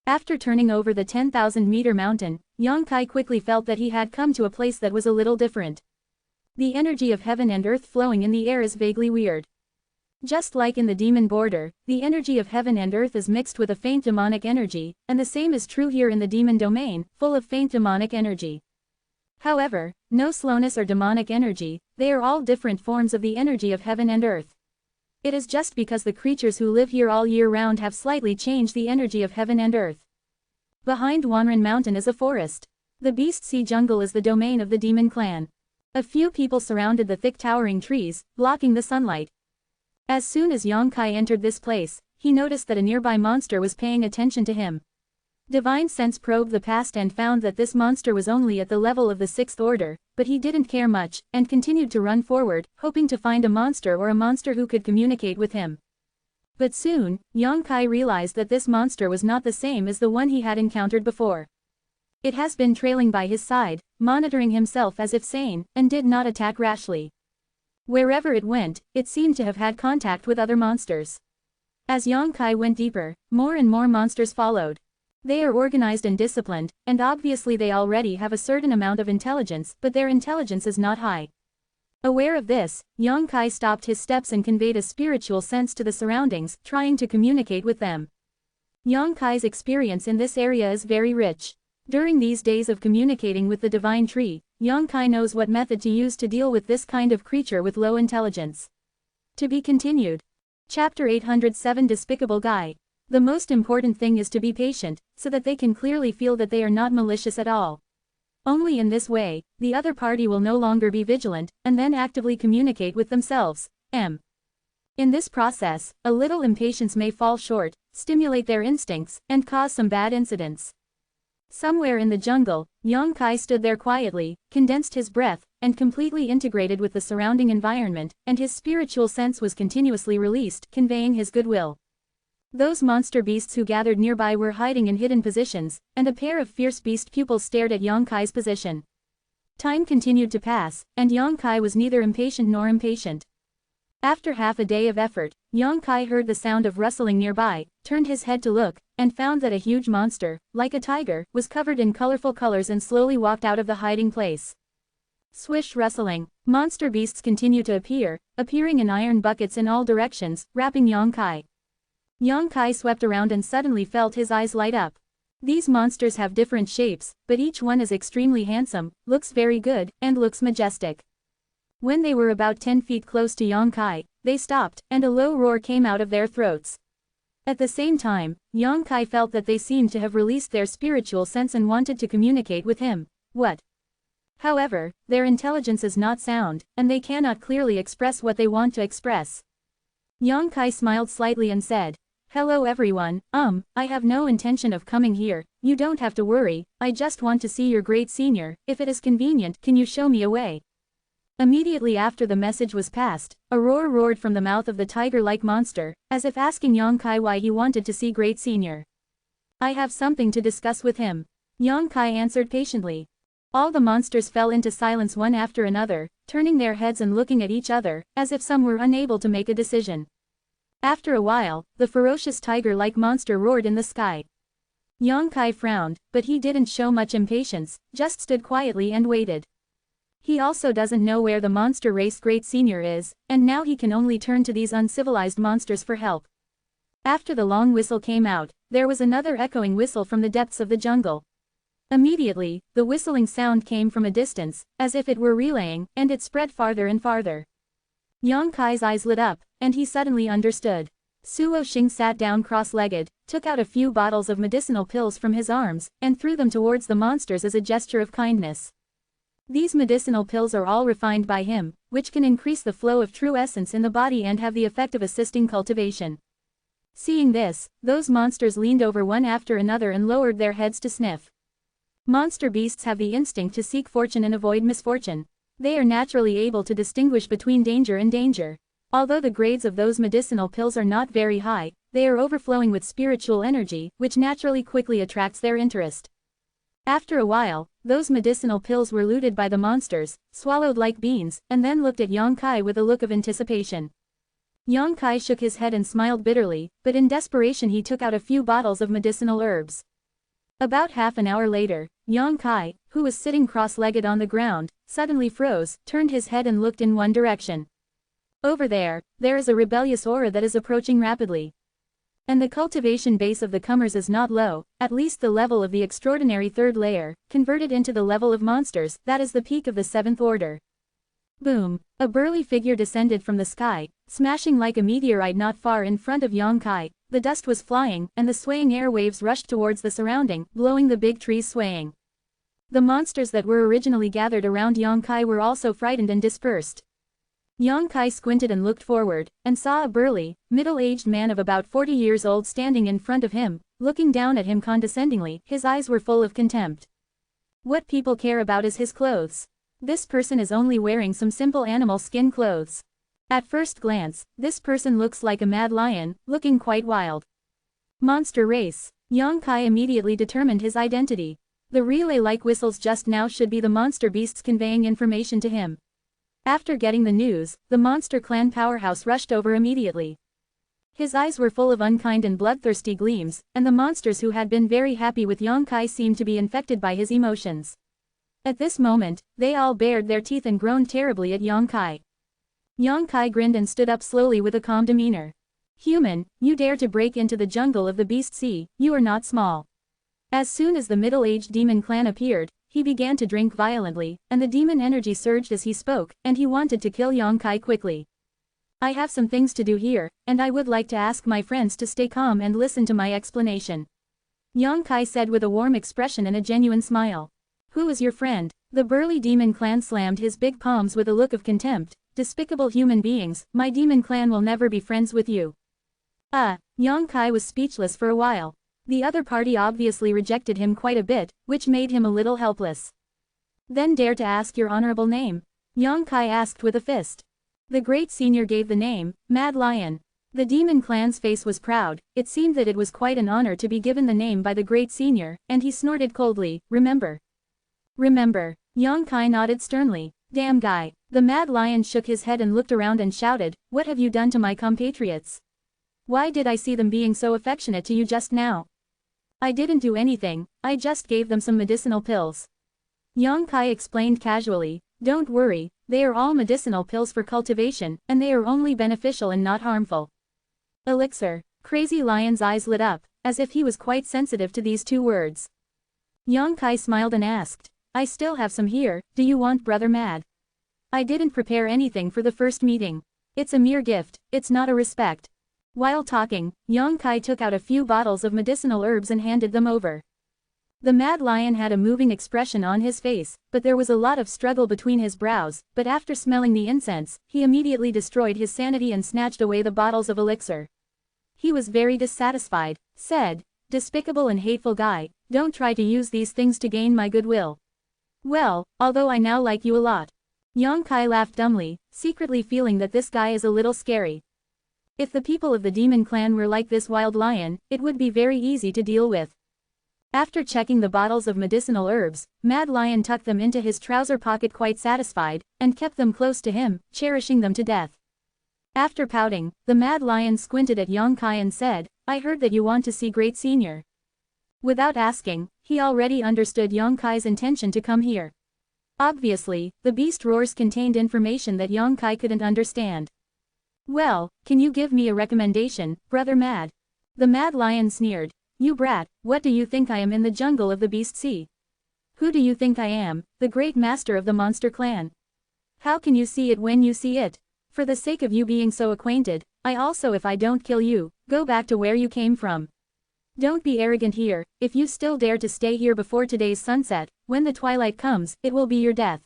After turning over the 10,000-meter mountain, Yang Kai quickly felt that he had come to a place that was a little different. The energy of heaven and earth flowing in the air is vaguely weird. Just like in the demon border, the energy of heaven and earth is mixed with a faint demonic energy, and the same is true here in the demon domain, full of faint demonic energy. However, no slowness or demonic energy, they are all different forms of the energy of heaven and earth. It is just because the creatures who live here all year round have slightly changed the energy of heaven and earth. Behind Wanren Mountain is a forest. The Beast Sea Jungle is the domain of the demon clan. A few people surrounded the thick towering trees, blocking the sunlight. As soon as Yang Kai entered this place, he noticed that a nearby monster was paying attention to him. Divine Sense probed the past and found that this monster was only at the level of the 6th order, but he didn't care much, and continued to run forward, hoping to find a monster or a monster who could communicate with him. But soon, Yang Kai realized that this monster was not the same as the one he had encountered before. It has been trailing by his side, monitoring himself as if sane, and did not attack rashly. Wherever it went, it seemed to have had contact with other monsters. As Yang Kai went deeper, more and more monsters followed. They are organized and disciplined, and obviously they already have a certain amount of intelligence, but their intelligence is not high. Aware of this, Yang Kai stopped his steps and conveyed a spiritual sense to the surroundings, trying to communicate with them. Yang Kai's experience in this area is very rich. During these days of communicating with the divine tree, Yang Kai knows what method to use to deal with this kind of creature with low intelligence. To be continued. Chapter 807 Despicable Guy. The most important thing is to be patient, so that they can clearly feel that they are not malicious at all. Only in this way, the other party will no longer be vigilant, and then actively communicate with themselves. In this process, a little impatience may fall short, stimulate their instincts, and cause some bad incidents. Somewhere in the jungle, Yang Kai stood there quietly, condensed his breath, and completely integrated with the surrounding environment, and his spiritual sense was continuously released, conveying his goodwill. Those monster beasts who gathered nearby were hiding in hidden positions, and a pair of fierce beast pupils stared at Yang Kai's position. Time continued to pass, and Yang Kai was neither impatient nor impatient. After half a day of effort, Yang Kai heard the sound of rustling nearby, turned his head to look, and found that a huge monster, like a tiger, was covered in colorful colors and slowly walked out of the hiding place. Swish rustling. Monster beasts continue to appearing in iron buckets in all directions, wrapping Yang Kai. Yang Kai swept around and suddenly felt his eyes light up. These monsters have different shapes, but each one is extremely handsome, looks very good, and looks majestic. When they were about 10 feet close to Yang Kai, they stopped, and a low roar came out of their throats. At the same time, Yang Kai felt that they seemed to have released their spiritual sense and wanted to communicate with him. However, their intelligence is not sound, and they cannot clearly express what they want to express. Yang Kai smiled slightly and said, "Hello everyone, I have no intention of coming here, you don't have to worry, I just want to see your great senior, if it is convenient, can you show me a way?" Immediately after the message was passed, a roar roared from the mouth of the tiger-like monster, as if asking Yang Kai why he wanted to see great senior. "I have something to discuss with him," Yang Kai answered patiently. All the monsters fell into silence one after another, turning their heads and looking at each other, as if some were unable to make a decision. After a while, the ferocious tiger-like monster roared in the sky. Yang Kai frowned, but he didn't show much impatience, just stood quietly and waited. He also doesn't know where the monster race Great Senior is, and now he can only turn to these uncivilized monsters for help. After the long whistle came out, there was another echoing whistle from the depths of the jungle. Immediately, the whistling sound came from a distance, as if it were relaying, and it spread farther and farther. Yang Kai's eyes lit up, and he suddenly understood. Suo Xing sat down cross-legged, took out a few bottles of medicinal pills from his arms, and threw them towards the monsters as a gesture of kindness. These medicinal pills are all refined by him, which can increase the flow of true essence in the body and have the effect of assisting cultivation. Seeing this, those monsters leaned over one after another and lowered their heads to sniff. Monster beasts have the instinct to seek fortune and avoid misfortune. They are naturally able to distinguish between danger and danger. Although the grades of those medicinal pills are not very high, they are overflowing with spiritual energy, which naturally quickly attracts their interest. After a while, those medicinal pills were looted by the monsters, swallowed like beans, and then looked at Yang Kai with a look of anticipation. Yang Kai shook his head and smiled bitterly, but in desperation he took out a few bottles of medicinal herbs. About half an hour later, Yang Kai, who was sitting cross-legged on the ground, suddenly froze, turned his head and looked in one direction. Over there is a rebellious aura that is approaching rapidly. And the cultivation base of the comers is not low, at least the level of the extraordinary third layer, converted into the level of monsters, that is the peak of the seventh order. Boom! A burly figure descended from the sky, smashing like a meteorite not far in front of Yang Kai. The dust was flying, and the swaying air waves rushed towards the surrounding, blowing the big trees swaying. The monsters that were originally gathered around Yang Kai were also frightened and dispersed. Yang Kai squinted and looked forward, and saw a burly, middle-aged man of about 40 years old standing in front of him, looking down at him condescendingly. His eyes were full of contempt. What people care about is his clothes. This person is only wearing some simple animal skin clothes. At first glance, this person looks like a mad lion, looking quite wild. Monster race. Yang Kai immediately determined his identity. The relay-like whistles just now should be the monster beasts conveying information to him. After getting the news, the monster clan powerhouse rushed over immediately. His eyes were full of unkind and bloodthirsty gleams, and the monsters who had been very happy with Yang Kai seemed to be infected by his emotions. At this moment, they all bared their teeth and groaned terribly at Yang Kai. Yang Kai grinned and stood up slowly with a calm demeanor. Human, you dare to break into the jungle of the beast sea, you are not small. As soon as the middle-aged demon clan appeared, he began to drink violently, and the demon energy surged as he spoke, and he wanted to kill Yang Kai quickly. I have some things to do here, and I would like to ask my friends to stay calm and listen to my explanation. Yang Kai said with a warm expression and a genuine smile. Who is your friend? The burly demon clan slammed his big palms with a look of contempt. Despicable human beings, my demon clan will never be friends with you. Yang Kai was speechless for a while. The other party obviously rejected him quite a bit, which made him a little helpless. Then dare to ask your honorable name? Yang Kai asked with a fist. The great senior gave the name, Mad Lion. The demon clan's face was proud. It seemed that it was quite an honor to be given the name by the great senior, and he snorted coldly, remember. Remember. Yang Kai nodded sternly. Damn guy. The Mad Lion shook his head and looked around and shouted, what have you done to my compatriots? Why did I see them being so affectionate to you just now? I didn't do anything, I just gave them some medicinal pills. Yang Kai explained casually, don't worry, they are all medicinal pills for cultivation, and they are only beneficial and not harmful. Elixir. Crazy Lion's eyes lit up, as if he was quite sensitive to these two words. Yang Kai smiled and asked, I still have some here, do you want Brother Mad? I didn't prepare anything for the first meeting. It's a mere gift, it's not a respect. While talking, Yang Kai took out a few bottles of medicinal herbs and handed them over. The Mad Lion had a moving expression on his face, but there was a lot of struggle between his brows, but after smelling the incense, he immediately destroyed his sanity and snatched away the bottles of elixir. He was very dissatisfied, said, despicable and hateful guy, don't try to use these things to gain my goodwill. Well, although I now like you a lot. Yang Kai laughed dumbly, secretly feeling that this guy is a little scary. If the people of the demon clan were like this wild lion, it would be very easy to deal with. After checking the bottles of medicinal herbs, Mad Lion tucked them into his trouser pocket quite satisfied, and kept them close to him, cherishing them to death. After pouting, the Mad Lion squinted at Yang Kai and said, I heard that you want to see Great Senior. Without asking, he already understood Yongkai's intention to come here. Obviously, the beast roars contained information that Yongkai couldn't understand. Well, can you give me a recommendation, Brother Mad? The Mad Lion sneered. You brat, what do you think I am in the jungle of the Beast Sea? Who do you think I am, the great master of the monster clan? How can you see it when you see it? For the sake of you being so acquainted, I also, if I don't kill you, go back to where you came from. Don't be arrogant here. If you still dare to stay here before today's sunset, when the twilight comes, it will be your death.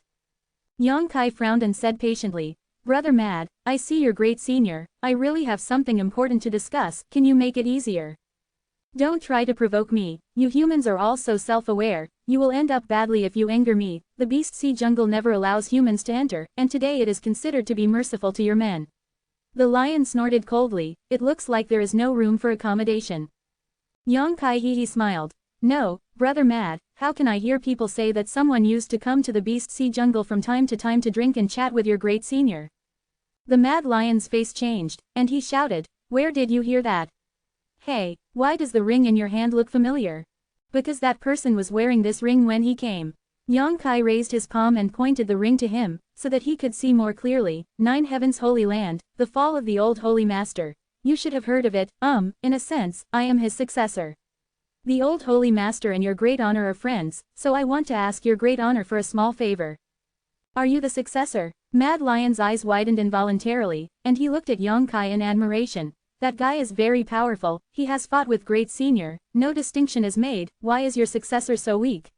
Yongkai frowned and said patiently, Brother Mad, I see you're great senior, I really have something important to discuss, can you make it easier? Don't try to provoke me, you humans are all so self-aware, you will end up badly if you anger me, the Beast Sea jungle never allows humans to enter, and today it is considered to be merciful to your men. The lion snorted coldly, it looks like there is no room for accommodation. Yongkai Hehe smiled. No, Brother Mad, how can I hear people say that someone used to come to the Beast Sea jungle from time to drink and chat with your great senior? The Mad Lion's face changed, and he shouted, Where did you hear that? Hey, why does the ring in your hand look familiar? Because that person was wearing this ring when he came. Yongkai raised his palm and pointed the ring to him, so that he could see more clearly. Nine Heavens Holy Land, the fall of the old Holy Master. You should have heard of it, in a sense, I am his successor. The old Holy Master and your great honor are friends, so I want to ask your great honor for a small favor. Are you the successor? Mad Lion's eyes widened involuntarily, and he looked at Yongkai in admiration. That guy is very powerful, he has fought with great senior, no distinction is made, why is your successor so weak?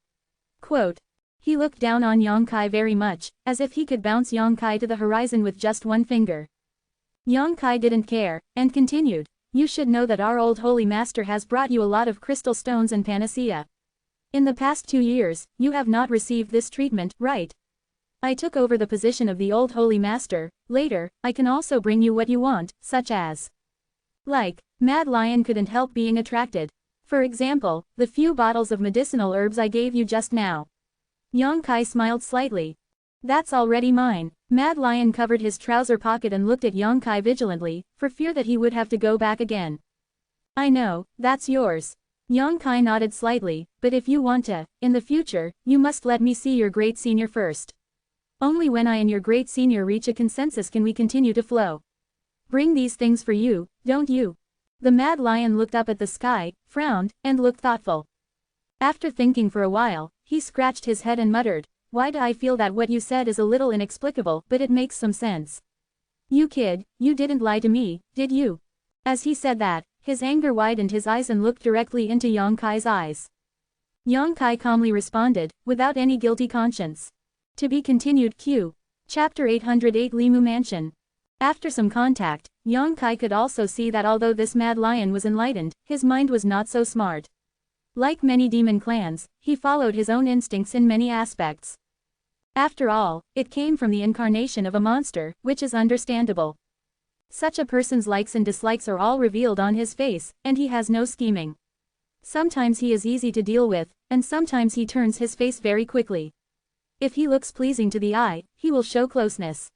Quote. He looked down on Yongkai very much, as if he could bounce Yongkai to the horizon with just one finger. Yongkai didn't care, and continued, You should know that our old Holy Master has brought you a lot of crystal stones and panacea. In the past 2 years, you have not received this treatment, right? I took over the position of the old Holy Master, later, I can also bring you what you want, such as. Mad Lion couldn't help being attracted. For example, the few bottles of medicinal herbs I gave you just now. Yongkai smiled slightly. That's already mine. Mad Lion covered his trouser pocket and looked at Yongkai vigilantly, for fear that he would have to go back again. I know, that's yours. Yongkai nodded slightly, but if you want to, in the future, you must let me see your great senior first. Only when I and your great senior reach a consensus can we continue to flow. Bring these things for you, don't you? The Mad Lion looked up at the sky, frowned, and looked thoughtful. After thinking for a while, he scratched his head and muttered, Why do I feel that what you said is a little inexplicable, but it makes some sense. You kid, you didn't lie to me, did you? As he said that, his anger widened his eyes and looked directly into Yongkai's eyes. Yongkai calmly responded, without any guilty conscience. To be continued. Q. Chapter 808 Limu Mansion. After some contact, Yongkai could also see that although this Mad Lion was enlightened, his mind was not so smart. Like many demon clans, he followed his own instincts in many aspects. After all, it came from the incarnation of a monster, which is understandable. Such a person's likes and dislikes are all revealed on his face, and he has no scheming. Sometimes he is easy to deal with, and sometimes he turns his face very quickly. If he looks pleasing to the eye, he will show closeness.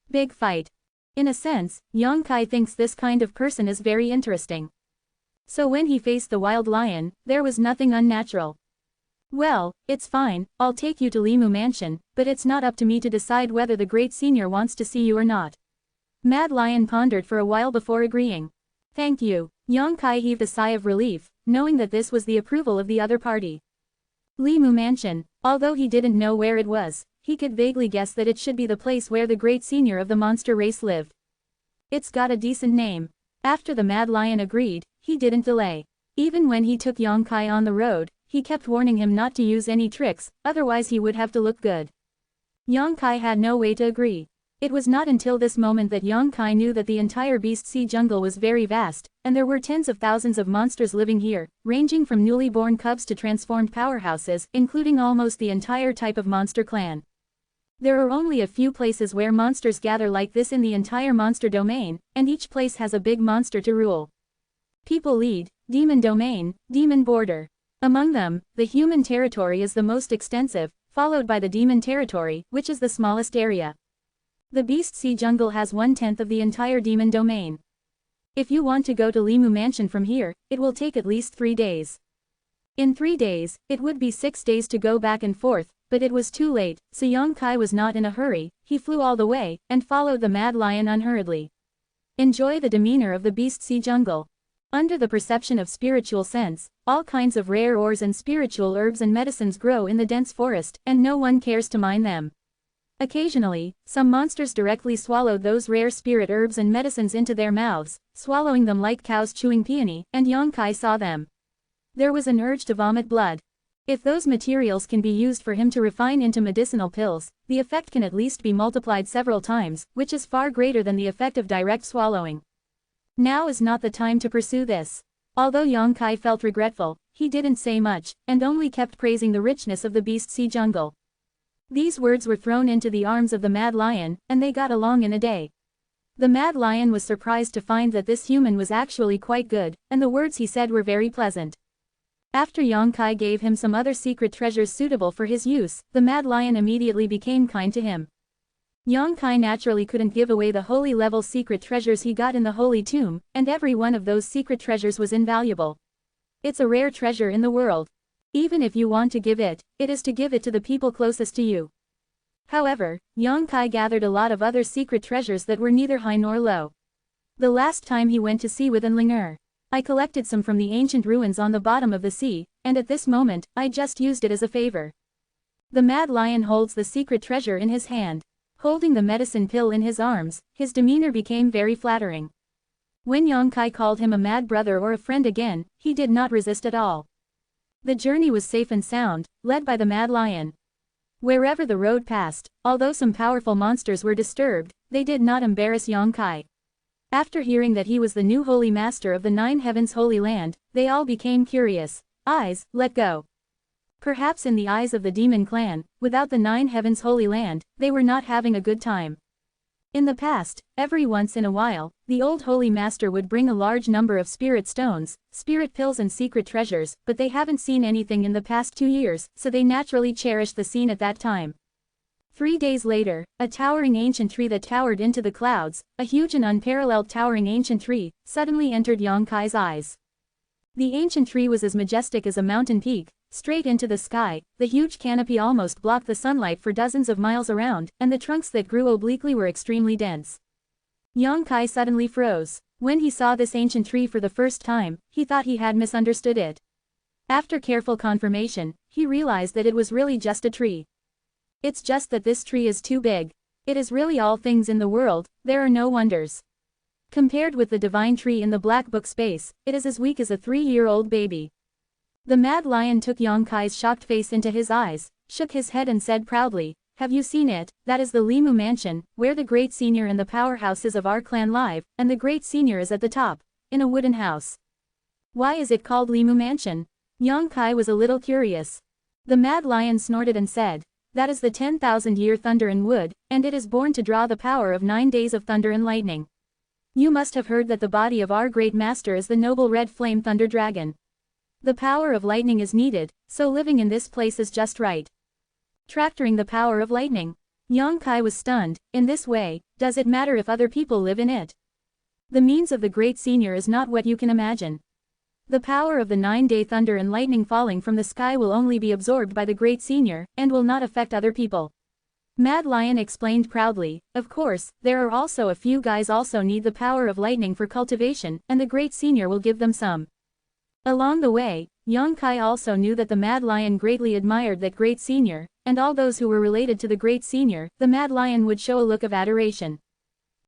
Big fight. In a sense, Yongkai thinks this kind of person is very interesting. So when he faced the wild lion, there was nothing unnatural. Well, it's fine, I'll take you to Limu Mansion, but it's not up to me to decide whether the great senior wants to see you or not. Mad Lion pondered for a while before agreeing. Thank you. Yongkai heaved a sigh of relief, knowing that this was the approval of the other party. Limu Mansion, although he didn't know where it was, he could vaguely guess that it should be the place where the great senior of the monster race lived. It's got a decent name. After the Mad Lion agreed, he didn't delay. Even when he took Yongkai on the road, he kept warning him not to use any tricks, otherwise he would have to look good. Yongkai had no way to agree. It was not until this moment that Yongkai knew that the entire Beast Sea jungle was very vast, and there were tens of thousands of monsters living here, ranging from newly born cubs to transformed powerhouses, including almost the entire type of monster clan. There are only a few places where monsters gather like this in the entire monster domain, and each place has a big monster to rule. People lead, demon domain, demon border. Among them, the human territory is the most extensive, followed by the demon territory, which is the smallest area. The Beast Sea jungle has 1/10 of the entire demon domain. If you want to go to Limu Mansion from here, it will take at least 3 days. In 3 days, it would be 6 days to go back and forth, but it was too late, so Yongkai was not in a hurry, he flew all the way, and followed the mad lion unhurriedly. Enjoy the demeanor of the beast sea jungle. Under the perception of spiritual sense, all kinds of rare ores and spiritual herbs and medicines grow in the dense forest, and no one cares to mine them. Occasionally, some monsters directly swallowed those rare spirit herbs and medicines into their mouths, swallowing them like cows chewing peony, and Yongkai saw them. There was an urge to vomit blood. If those materials can be used for him to refine into medicinal pills, the effect can at least be multiplied several times, which is far greater than the effect of direct swallowing. Now is not the time to pursue this. Although Yongkai felt regretful, he didn't say much, and only kept praising the richness of the beast sea jungle. These words were thrown into the arms of the mad lion, and they got along in a day. The mad lion was surprised to find that this human was actually quite good, and the words he said were very pleasant. After Yongkai gave him some other secret treasures suitable for his use, the mad lion immediately became kind to him. Yongkai naturally couldn't give away the holy level secret treasures he got in the holy tomb, and every one of those secret treasures was invaluable. It's a rare treasure in the world. Even if you want to give it, it is to give it to the people closest to you. However, Yongkai gathered a lot of other secret treasures that were neither high nor low. The last time he went to sea with Enlinger, I collected some from the ancient ruins on the bottom of the sea, and at this moment, I just used it as a favor. The mad lion holds the secret treasure in his hand. Holding the medicine pill in his arms, his demeanor became very flattering. When Yongkai called him a mad brother or a friend again, he did not resist at all. The journey was safe and sound, led by the mad lion. Wherever the road passed, although some powerful monsters were disturbed, they did not embarrass Yongkai. After hearing that he was the new holy master of the 9 heavens holy land, they all became curious. Eyes, let go. Perhaps in the eyes of the demon clan, without the 9 heavens holy land, they were not having a good time. In the past, every once in a while, the old holy master would bring a large number of spirit stones, spirit pills and secret treasures, but they haven't seen anything in the past 2 years, so they naturally cherished the scene at that time. 3 days later, a towering ancient tree that towered into the clouds, a huge and unparalleled towering ancient tree, suddenly entered Yongkai's eyes. The ancient tree was as majestic as a mountain peak, straight into the sky, the huge canopy almost blocked the sunlight for dozens of miles around, and the trunks that grew obliquely were extremely dense. Yongkai suddenly froze. When he saw this ancient tree for the first time, he thought he had misunderstood it. After careful confirmation, he realized that it was really just a tree. It's just that this tree is too big. It is really all things in the world, there are no wonders. Compared with the divine tree in the black book space, it is as weak as a 3-year-old baby. The mad lion took Yongkai's shocked face into his eyes, shook his head and said proudly, "Have you seen it? That is the Limu mansion, where the great senior and the powerhouses of our clan live, and the great senior is at the top, in a wooden house." Why is it called Limu mansion? Yongkai was a little curious. The mad lion snorted and said, "That is the 10,000-year thunder and wood, and it is born to draw the power of 9 days of thunder and lightning. You must have heard that the body of our great master is the noble red flame thunder dragon. The power of lightning is needed, so living in this place is just right." Tractoring the power of lightning. Yongkai was stunned. In this way, does it matter if other people live in it? The means of the great senior is not what you can imagine. The power of the 9-day thunder and lightning falling from the sky will only be absorbed by the great senior, and will not affect other people. Mad Lion explained proudly, "Of course, there are also a few guys also need the power of lightning for cultivation, and the great senior will give them some." Along the way, Yongkai also knew that the Mad Lion greatly admired that great senior, and all those who were related to the great senior, the Mad Lion would show a look of adoration.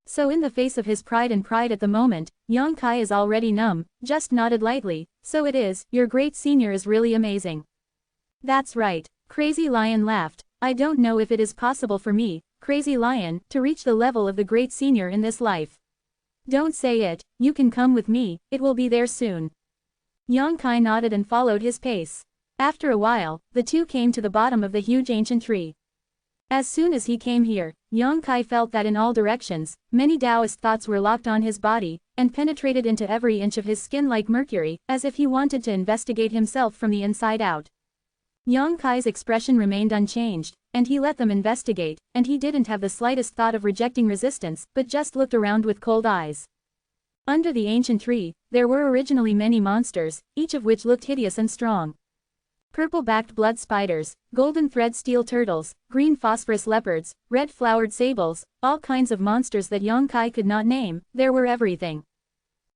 So in the face of his pride at the moment, Yongkai is already numb, just nodded lightly, "So it is, your great senior is really amazing." "That's right." Crazy Lion laughed, "I don't know if it is possible for me, Crazy Lion, to reach the level of the great senior in this life." "Don't say it, you can come with me, it will be there soon." Yongkai nodded and followed his pace. After a while, the two came to the bottom of the huge ancient tree. As soon as he came here, Yongkai felt that in all directions, many Taoist thoughts were locked on his body, and penetrated into every inch of his skin like mercury, as if he wanted to investigate himself from the inside out. Yongkai's expression remained unchanged, and he let them investigate, and he didn't have the slightest thought of rejecting resistance, but just looked around with cold eyes. Under the ancient tree, there were originally many monsters, each of which looked hideous and strong. Purple-backed blood spiders, golden thread steel turtles, green phosphorus leopards, red flowered sables, all kinds of monsters that Yongkai could not name, there were everything.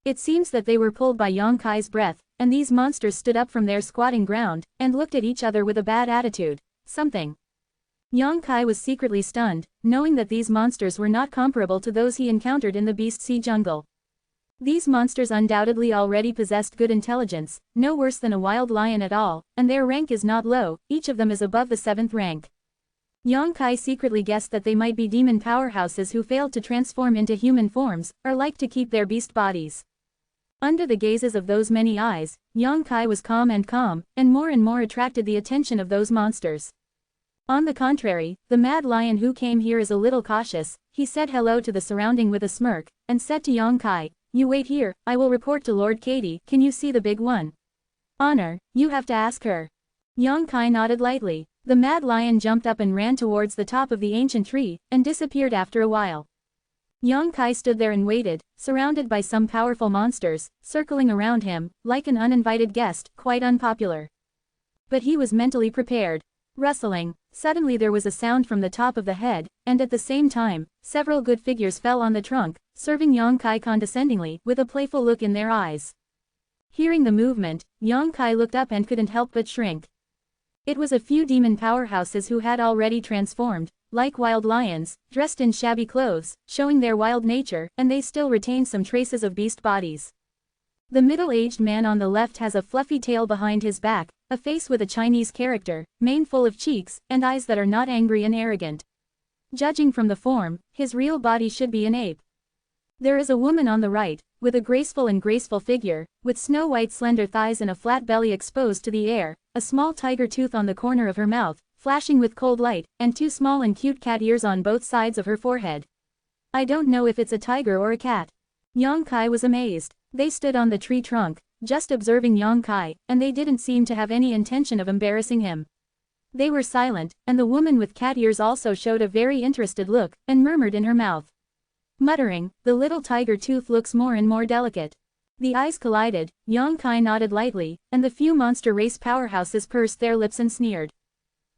It seems that they were pulled by Yongkai's breath, and these monsters stood up from their squatting ground, and looked at each other with a bad attitude. Something. Yongkai was secretly stunned, knowing that these monsters were not comparable to those he encountered in the Beast Sea jungle. These monsters undoubtedly already possessed good intelligence, no worse than a wild lion at all, and their rank is not low, each of them is above the 7th rank. Yongkai secretly guessed that they might be demon powerhouses who failed to transform into human forms, or like to keep their beast bodies. Under the gazes of those many eyes, Yongkai was calm, and more attracted the attention of those monsters. On the contrary, the mad lion who came here is a little cautious. He said hello to the surrounding with a smirk, and said to Yongkai, "You wait here, I will report to Lord Katie. Can you see the big one?" "Honor, you have to ask her." Yongkai nodded lightly. The mad lion jumped up and ran towards the top of the ancient tree, and disappeared after a while. Yongkai stood there and waited, surrounded by some powerful monsters, circling around him, like an uninvited guest, quite unpopular. But he was mentally prepared. Rustling. Suddenly there was a sound from the top of the head, and at the same time, several good figures fell on the trunk, serving Yongkai condescendingly, with a playful look in their eyes. Hearing the movement, Yongkai looked up and couldn't help but shrink. It was a few demon powerhouses who had already transformed, like wild lions, dressed in shabby clothes, showing their wild nature, and they still retained some traces of beast bodies. The middle-aged man on the left has a fluffy tail behind his back, a face with a Chinese character, mane full of cheeks, and eyes that are not angry and arrogant. Judging from the form, his real body should be an ape. There is a woman on the right, with a graceful figure, with snow-white slender thighs and a flat belly exposed to the air, a small tiger tooth on the corner of her mouth, flashing with cold light, and 2 small and cute cat ears on both sides of her forehead. I don't know if it's a tiger or a cat. Yongkai was amazed. They stood on the tree trunk, just observing Yongkai, and they didn't seem to have any intention of embarrassing him. They were silent, and the woman with cat ears also showed a very interested look, and murmured in her mouth. Muttering, "The little tiger tooth looks more and more delicate." The eyes collided, Yongkai nodded lightly, and the few monster race powerhouses pursed their lips and sneered.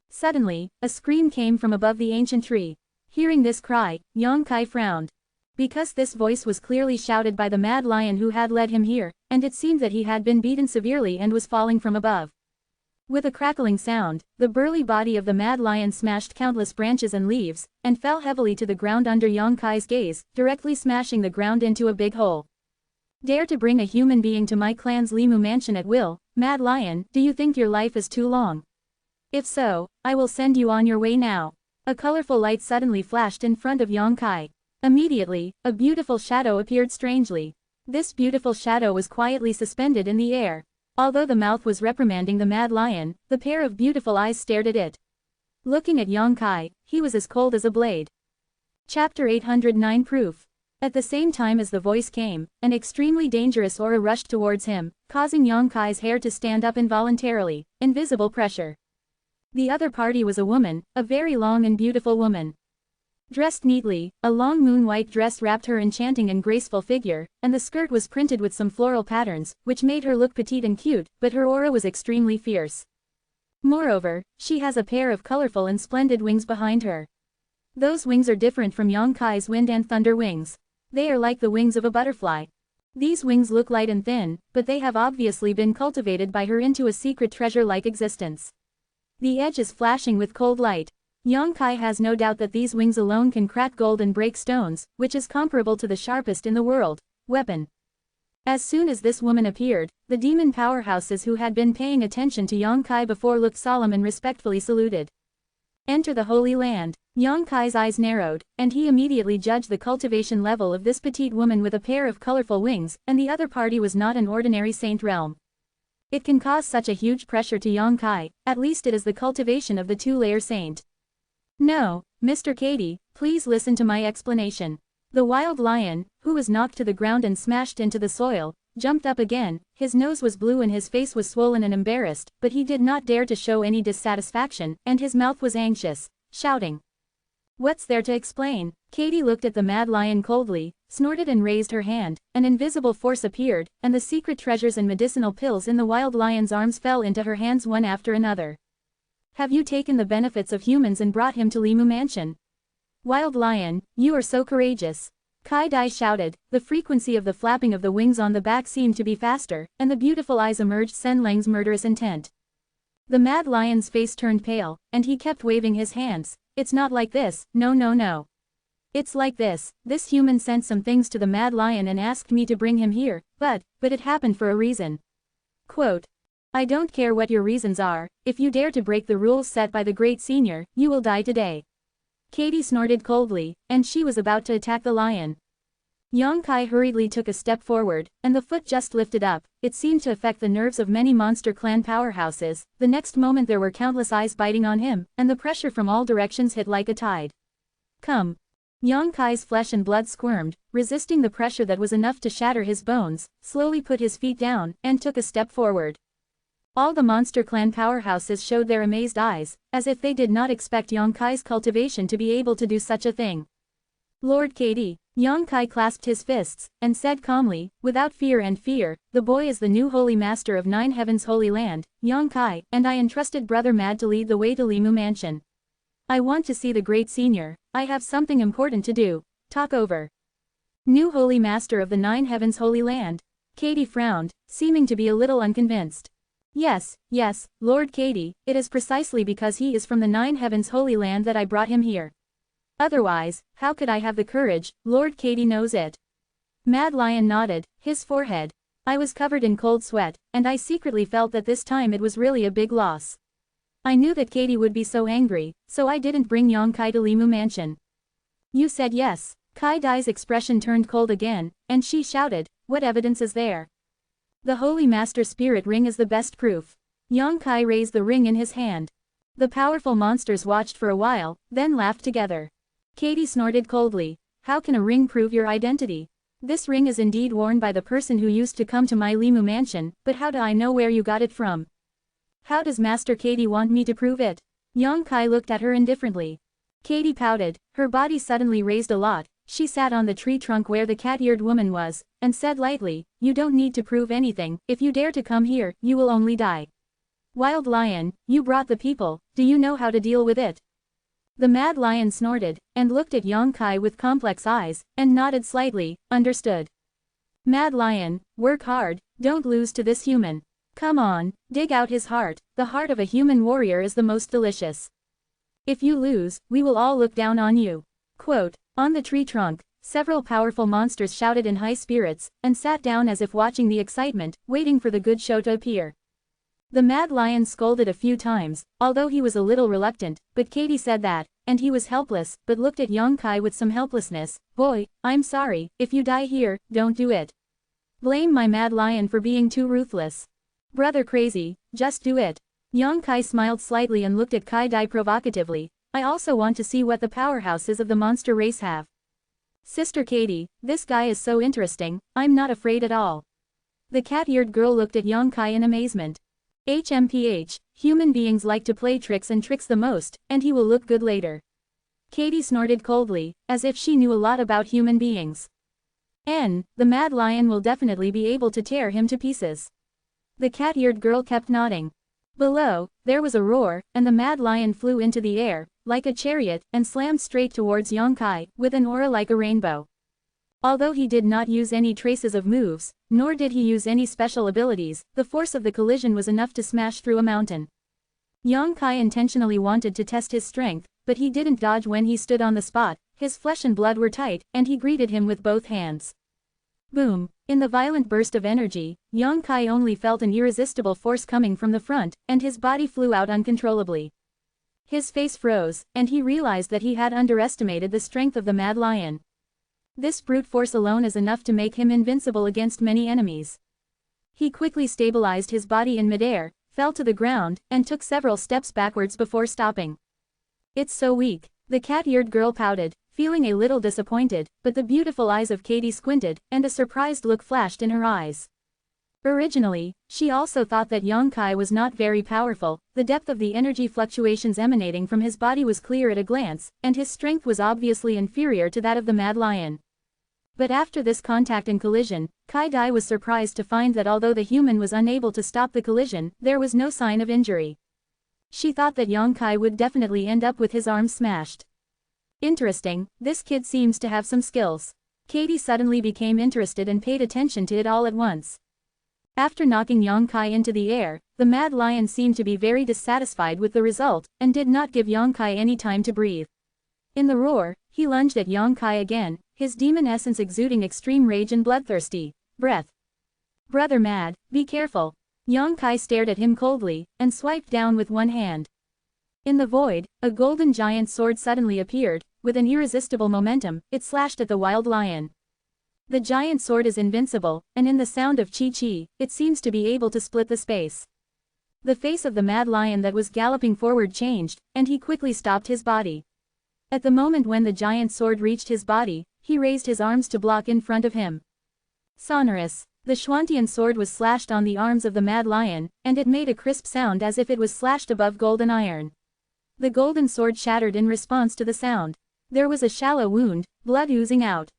Suddenly, a scream came from above the ancient tree. Hearing this cry, Yongkai frowned. Because this voice was clearly shouted by the mad lion who had led him here, and it seemed that he had been beaten severely and was falling from above. With a crackling sound, the burly body of the mad lion smashed countless branches and leaves, and fell heavily to the ground under Yongkai's gaze, directly smashing the ground into a big hole. "Dare to bring a human being to my clan's Limu mansion at will, mad lion, do you think your life is too long? If so, I will send you on your way now." A colorful light suddenly flashed in front of Yongkai. Immediately, a beautiful shadow appeared strangely. This beautiful shadow was quietly suspended in the air. Although the mouth was reprimanding the mad lion, the pair of beautiful eyes stared at it. Looking at Yongkai, he was as cold as a blade. Chapter 809 Proof. At the same time as the voice came, an extremely dangerous aura rushed towards him, causing Yongkai's hair to stand up involuntarily. Invisible pressure. The other party was a woman, a very long and beautiful woman. Dressed neatly, a long moon-white dress wrapped her enchanting and graceful figure, and the skirt was printed with some floral patterns, which made her look petite and cute, but her aura was extremely fierce. Moreover, she has a pair of colorful and splendid wings behind her. Those wings are different from Yongkai's wind and thunder wings. They are like the wings of a butterfly. These wings look light and thin, but they have obviously been cultivated by her into a secret treasure-like existence. The edge is flashing with cold light. Yongkai has no doubt that these wings alone can crack gold and break stones, which is comparable to the sharpest in the world, weapon. As soon as this woman appeared, the demon powerhouses who had been paying attention to Yongkai before looked solemn and respectfully saluted. Enter the Holy Land. Yongkai's eyes narrowed, and he immediately judged the cultivation level of this petite woman with a pair of colorful wings, and the other party was not an ordinary saint realm. It can cause such a huge pressure to Yongkai, at least it is the cultivation of the two-layer saint. No, Mr. Katie, please listen to my explanation. The wild lion, who was knocked to the ground and smashed into the soil, jumped up again. His nose was blue and his face was swollen and embarrassed, but he did not dare to show any dissatisfaction, and his mouth was anxious, shouting. What's there to explain? Katie looked at the mad lion coldly, snorted and raised her hand. An invisible force appeared, and the secret treasures and medicinal pills in the wild lion's arms fell into her hands one after another. Have you taken the benefits of humans and brought him to Limu Mansion? Wild lion, you are so courageous. Kai Dai shouted. The frequency of the flapping of the wings on the back seemed to be faster, and the beautiful eyes emerged Sen Lang's murderous intent. The mad lion's face turned pale, and he kept waving his hands. It's not like this, no no no. It's like this. This human sent some things to the mad lion and asked me to bring him here, but it happened for a reason. Quote. I don't care what your reasons are, if you dare to break the rules set by the great senior, you will die today. Katie snorted coldly, and she was about to attack the lion. Yang Kai hurriedly took a step forward, and the foot just lifted up. It seemed to affect the nerves of many monster clan powerhouses. The next moment there were countless eyes biting on him, and the pressure from all directions hit like a tide. Come. Yang Kai's flesh and blood squirmed, resisting the pressure that was enough to shatter his bones, slowly put his feet down, and took a step forward. All the monster clan powerhouses showed their amazed eyes, as if they did not expect Yang Kai's cultivation to be able to do such a thing. Lord KD. Yang Kai clasped his fists, and said calmly, without fear and fear, the boy is the new holy master of Nine Heavens Holy Land, Yang Kai, and I entrusted Brother Mad to lead the way to Limu Mansion. I want to see the great senior. I have something important to do. Talk over. New holy master of the Nine Heavens Holy Land. Katie frowned, seeming to be a little unconvinced. Yes, Lord Katie, it is precisely because he is from the Nine Heavens Holy Land that I brought him here. Otherwise, how could I have the courage? Lord Katie knows it. Mad Lion nodded, his forehead. I was covered in cold sweat, and I secretly felt that this time it was really a big loss. I knew that Katie would be so angry, so I didn't bring Yang Kai to Limu Mansion. You said yes. Kai Dai's expression turned cold again, and she shouted, what evidence is there? The Holy Master Spirit Ring is the best proof. Yang Kai raised the ring in his hand. The powerful monsters watched for a while, then laughed together. Katie snorted coldly. How can a ring prove your identity? This ring is indeed worn by the person who used to come to my Limu Mansion, but how do I know where you got it from? How does Master Katie want me to prove it? Yang Kai looked at her indifferently. Katie pouted, her body suddenly raised a lot. She sat on the tree trunk where the cat-eared woman was, and said lightly, you don't need to prove anything, if you dare to come here, you will only die. Wild lion, you brought the people, do you know how to deal with it? The mad lion snorted, and looked at Yang Kai with complex eyes, and nodded slightly, understood. Mad lion, work hard, don't lose to this human. Come on, dig out his heart, the heart of a human warrior is the most delicious. If you lose, we will all look down on you. Quote. On the tree trunk, several powerful monsters shouted in high spirits, and sat down as if watching the excitement, waiting for the good show to appear. The mad lion scolded a few times, although he was a little reluctant, but Katie said that, and he was helpless, but looked at Yang Kai with some helplessness. Boy, I'm sorry, if you die here, don't do it. Blame my mad lion for being too ruthless. Brother crazy, just do it. Yang Kai smiled slightly and looked at Kai Dai provocatively. I also want to see what the powerhouses of the monster race have. Sister Katie, this guy is so interesting, I'm not afraid at all. The cat-eared girl looked at Yang Kai in amazement. HMPH, human beings like to play tricks and tricks the most, and he will look good later. Katie snorted coldly, as if she knew a lot about human beings. The mad lion will definitely be able to tear him to pieces. The cat-eared girl kept nodding. Below, there was a roar, and the mad lion flew into the air, like a chariot, and slammed straight towards Yang Kai, with an aura like a rainbow. Although he did not use any traces of moves, nor did he use any special abilities, the force of the collision was enough to smash through a mountain. Yang Kai intentionally wanted to test his strength, but he didn't dodge when he stood on the spot, his flesh and blood were tight, and he greeted him with both hands. Boom! In the violent burst of energy, Yang Kai only felt an irresistible force coming from the front, and his body flew out uncontrollably. His face froze, and he realized that he had underestimated the strength of the mad lion. This brute force alone is enough to make him invincible against many enemies. He quickly stabilized his body in midair, fell to the ground, and took several steps backwards before stopping. It's so weak. The cat-eared girl pouted, feeling a little disappointed, but the beautiful eyes of Katie squinted, and a surprised look flashed in her eyes. Originally, she also thought that Yongkai was not very powerful, the depth of the energy fluctuations emanating from his body was clear at a glance, and his strength was obviously inferior to that of the Mad Lion. But after this contact and collision, Kai Dai was surprised to find that although the human was unable to stop the collision, there was no sign of injury. She thought that Yongkai would definitely end up with his arms smashed. Interesting, this kid seems to have some skills. Katie suddenly became interested and paid attention to it all at once. After knocking Yongkai into the air, the Mad Lion seemed to be very dissatisfied with the result, and did not give Yongkai any time to breathe. In the roar, he lunged at Yongkai again, his demon essence exuding extreme rage and bloodthirsty breath. Brother Mad, be careful. Yongkai stared at him coldly, and swiped down with one hand. In the void, a golden giant sword suddenly appeared, with an irresistible momentum, it slashed at the wild lion. The giant sword is invincible, and in the sound of chi-chi, it seems to be able to split the space. The face of the Mad Lion that was galloping forward changed, and he quickly stopped his body. At the moment when the giant sword reached his body, he raised his arms to block in front of him. Sonorous. The Xuantian sword was slashed on the arms of the Mad Lion, and it made a crisp sound as if it was slashed above golden iron. The golden sword shattered in response to the sound. There was a shallow wound, blood oozing out.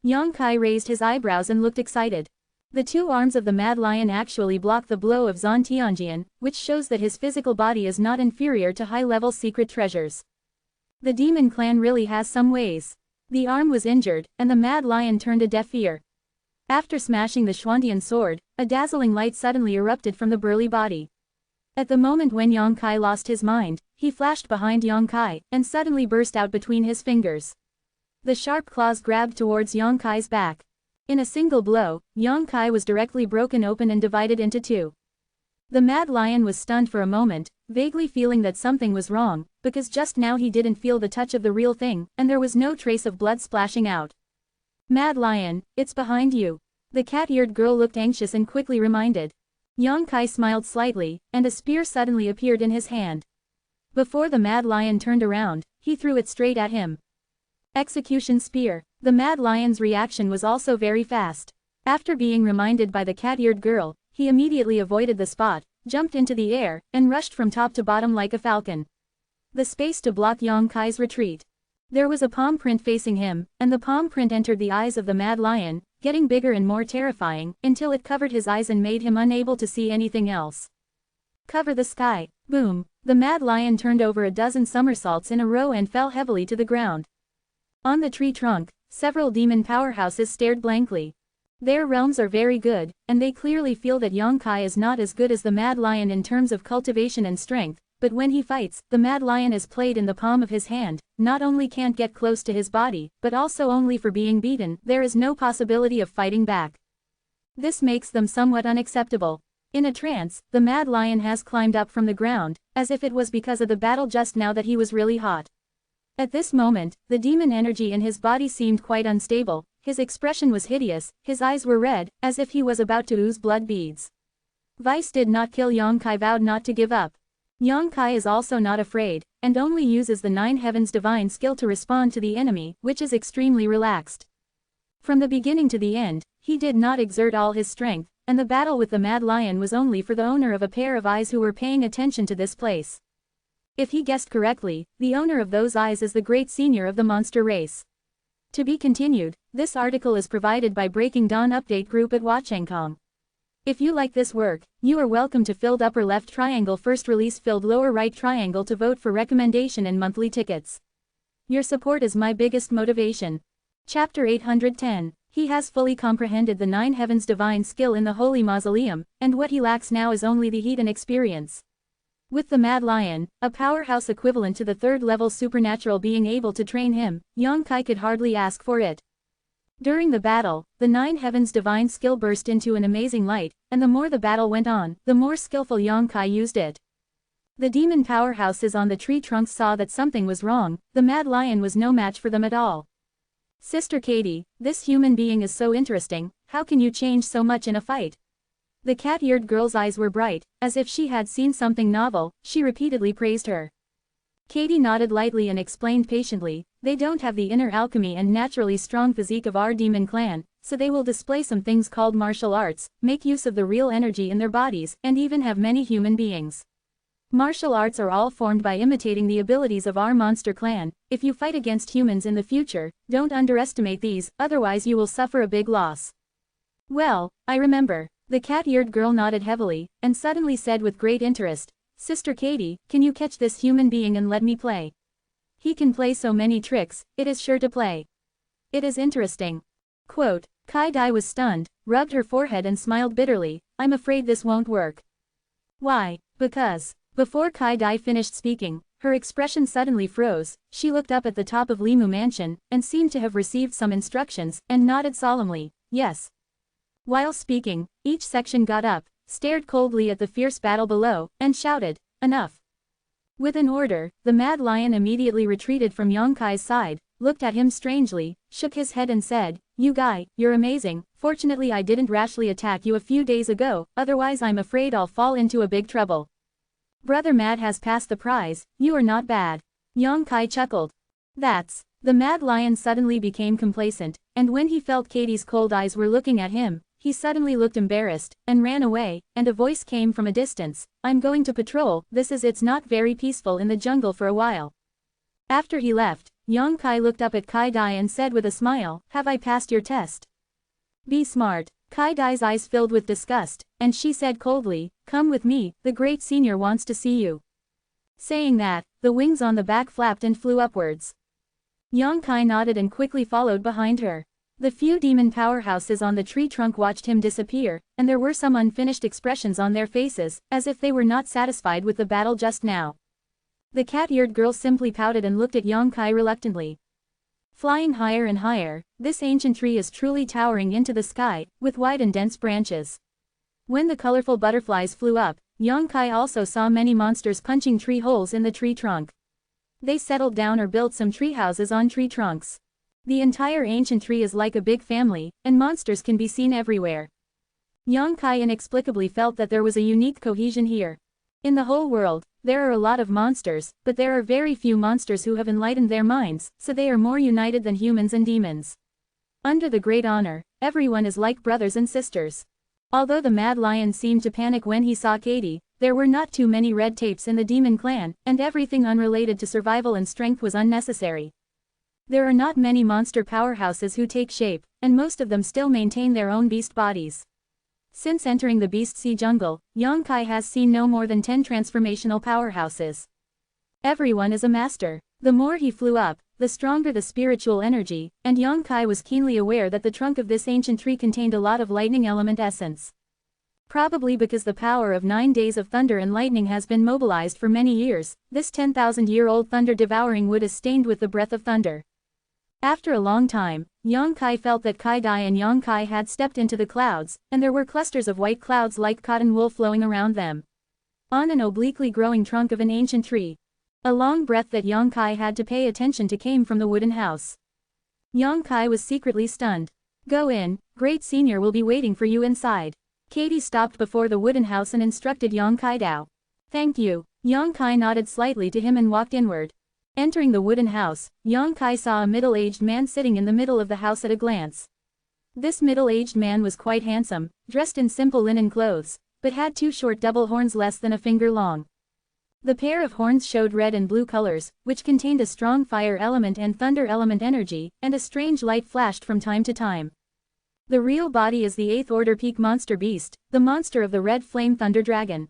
Yongkai raised his eyebrows and looked excited. The two arms of the Mad Lion actually blocked the blow of Zhan Tianjian, which shows that his physical body is not inferior to high-level secret treasures. The demon clan really has some ways. The arm was injured, and the Mad Lion turned a deaf ear. After smashing the Xuantian sword, a dazzling light suddenly erupted from the burly body. At the moment when Yongkai lost his mind, he flashed behind Yongkai, and suddenly burst out between his fingers. The sharp claws grabbed towards Yongkai's back. In a single blow, Yongkai was directly broken open and divided into two. The Mad Lion was stunned for a moment, vaguely feeling that something was wrong, because just now he didn't feel the touch of the real thing, and there was no trace of blood splashing out. Mad Lion, it's behind you. The cat-eared girl looked anxious and quickly reminded. Yongkai smiled slightly, and a spear suddenly appeared in his hand. Before the Mad Lion turned around, he threw it straight at him. Execution spear. The Mad Lion's reaction was also very fast. After being reminded by the cat-eared girl, he immediately avoided the spot, jumped into the air, and rushed from top to bottom like a falcon. The space to block Yongkai's retreat. There was a palm print facing him, and the palm print entered the eyes of the Mad Lion, getting bigger and more terrifying, until it covered his eyes and made him unable to see anything else. Cover the sky. Boom. The Mad Lion turned over a dozen somersaults in a row and fell heavily to the ground. On the tree trunk, several demon powerhouses stared blankly. Their realms are very good, and they clearly feel that Yongkai is not as good as the Mad Lion in terms of cultivation and strength, but when he fights, the Mad Lion is played in the palm of his hand, not only can't get close to his body, but also only for being beaten, there is no possibility of fighting back. This makes them somewhat unacceptable. In a trance, the Mad Lion has climbed up from the ground, as if it was because of the battle just now that he was really hot. At this moment, the demon energy in his body seemed quite unstable, his expression was hideous, his eyes were red, as if he was about to ooze blood beads. Vice did not kill Yongkai, vowed not to give up. Yongkai is also not afraid, and only uses the Nine Heavens divine skill to respond to the enemy, which is extremely relaxed. From the beginning to the end, he did not exert all his strength, and the battle with the Mad Lion was only for the owner of a pair of eyes who were paying attention to this place. If he guessed correctly, the owner of those eyes is the great senior of the monster race. To be continued, this article is provided by Breaking Dawn Update Group at Watchengkong. If you like this work, you are welcome to filled upper left triangle first release filled lower right triangle to vote for recommendation and monthly tickets. Your support is my biggest motivation. Chapter 810. He has fully comprehended the Nine Heavens divine skill in the Holy Mausoleum, and what he lacks now is only the heat and experience. With the Mad Lion, a powerhouse equivalent to the third-level supernatural being able to train him, Yongkai could hardly ask for it. During the battle, the Nine Heavens divine skill burst into an amazing light, and the more the battle went on, the more skillful Yongkai used it. The demon powerhouses on the tree trunks saw that something was wrong, the Mad Lion was no match for them at all. Sister Katie, this human being is so interesting, how can you change so much in a fight? The cat-eared girl's eyes were bright, as if she had seen something novel, she repeatedly praised her. Katie nodded lightly and explained patiently, they don't have the inner alchemy and naturally strong physique of our demon clan, so they will display some things called martial arts, make use of the real energy in their bodies, and even have many human beings. Martial arts are all formed by imitating the abilities of our monster clan. If you fight against humans in the future, don't underestimate these, otherwise you will suffer a big loss. Well, I remember. The cat-eared girl nodded heavily, and suddenly said with great interest, Sister Katie, can you catch this human being and let me play? He can play so many tricks, it is sure to play. It is interesting. Quote, Kai Dai was stunned, rubbed her forehead and smiled bitterly, I'm afraid this won't work. Why? Because. Before Kai Dai finished speaking, her expression suddenly froze, she looked up at the top of Limu Mansion, and seemed to have received some instructions, and nodded solemnly, yes. While speaking, each section got up, stared coldly at the fierce battle below, and shouted, enough. With an order, the Mad Lion immediately retreated from Yonkai's side, looked at him strangely, shook his head and said, You guy, you're amazing, fortunately I didn't rashly attack you a few days ago, otherwise I'm afraid I'll fall into a big trouble. Brother Mad has passed the prize, you are not bad. Yongkai chuckled. That's. The Mad Lion suddenly became complacent, and when he felt Katie's cold eyes were looking at him, he suddenly looked embarrassed, and ran away, and a voice came from a distance, I'm going to patrol, it's not very peaceful in the jungle for a while. After he left, Yongkai looked up at Kai Dai and said with a smile, have I passed your test? Be smart. Kai Dai's eyes filled with disgust, and she said coldly, come with me, the great senior wants to see you. Saying that, the wings on the back flapped and flew upwards. Yongkai nodded and quickly followed behind her. The few demon powerhouses on the tree trunk watched him disappear, and there were some unfinished expressions on their faces, as if they were not satisfied with the battle just now. The cat-eared girl simply pouted and looked at Yongkai reluctantly. Flying higher and higher, this ancient tree is truly towering into the sky, with wide and dense branches. When the colorful butterflies flew up, Yongkai also saw many monsters punching tree holes in the tree trunk. They settled down or built some tree houses on tree trunks. The entire ancient tree is like a big family, and monsters can be seen everywhere. Yongkai inexplicably felt that there was a unique cohesion here. In the whole world, there are a lot of monsters, but there are very few monsters who have enlightened their minds, so they are more united than humans and demons. Under the great honor, everyone is like brothers and sisters. Although the Mad Lion seemed to panic when he saw Katie, there were not too many red tapes in the demon clan, and everything unrelated to survival and strength was unnecessary. There are not many monster powerhouses who take shape, and most of them still maintain their own beast bodies. Since entering the Beast Sea jungle, Yongkai has seen no more than 10 transformational powerhouses. Everyone is a master. The more he flew up, the stronger the spiritual energy, and Yongkai was keenly aware that the trunk of this ancient tree contained a lot of lightning element essence. Probably because the power of 9 days of thunder and lightning has been mobilized for many years, this 10,000-year-old thunder-devouring wood is stained with the breath of thunder. After a long time, Yongkai felt that Kai Dai and Yongkai had stepped into the clouds, and there were clusters of white clouds like cotton wool flowing around them. On an obliquely growing trunk of an ancient tree. A long breath that Yongkai had to pay attention to came from the wooden house. Yongkai was secretly stunned. Go in, great senior will be waiting for you inside. Katie stopped before the wooden house and instructed Yongkai Dao. Thank you. Yongkai nodded slightly to him and walked inward. Entering the wooden house, Yongkai saw a middle-aged man sitting in the middle of the house at a glance. This middle-aged man was quite handsome, dressed in simple linen clothes, but had 2 short double horns less than a finger long. The pair of horns showed red and blue colors, which contained a strong fire element and thunder element energy, and a strange light flashed from time to time. The real body is the 8th order peak monster beast, the monster of the red flame thunder dragon.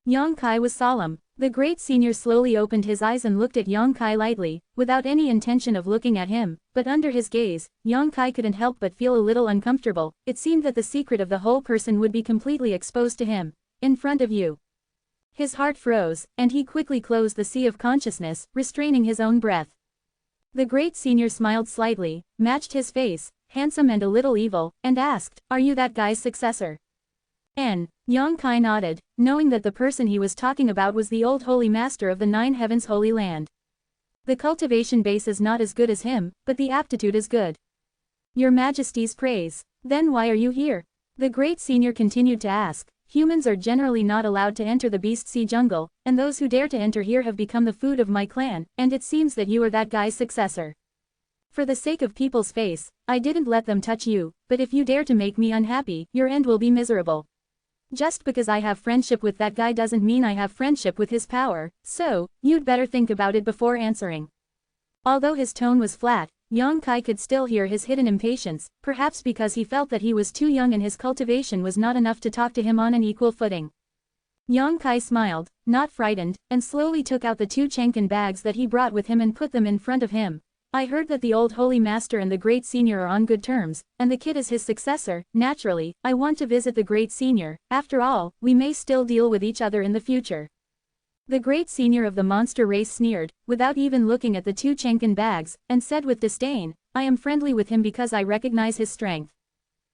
Yongkai was solemn. The great senior slowly opened his eyes and looked at Yongkai lightly, without any intention of looking at him, but under his gaze, Yongkai couldn't help but feel a little uncomfortable. It seemed that the secret of the whole person would be completely exposed to him. In front of you. His heart froze, and he quickly closed the sea of consciousness, restraining his own breath. The great senior smiled slightly, matched his face, handsome and a little evil, and asked, Are you that guy's successor? Yongkai nodded, knowing that the person he was talking about was the old holy master of the 9 heavens holy land. The cultivation base is not as good as him, but the aptitude is good. Your Majesty's praise. Then why are you here? The great senior continued to ask. Humans are generally not allowed to enter the Beast Sea jungle, and those who dare to enter here have become the food of my clan, and it seems that you are that guy's successor. For the sake of people's face, I didn't let them touch you, but if you dare to make me unhappy, your end will be miserable. Just because I have friendship with that guy doesn't mean I have friendship with his power, so, you'd better think about it before answering. Although his tone was flat, Yang Kai could still hear his hidden impatience, perhaps because he felt that he was too young and his cultivation was not enough to talk to him on an equal footing. Yang Kai smiled, not frightened, and slowly took out the 2 Chenkin bags that he brought with him and put them in front of him. I heard that the old holy master and the great senior are on good terms, and the kid is his successor. Naturally, I want to visit the great senior. After all, we may still deal with each other in the future. The great senior of the monster race sneered, without even looking at the 2 Chenkin bags, and said with disdain, I am friendly with him because I recognize his strength.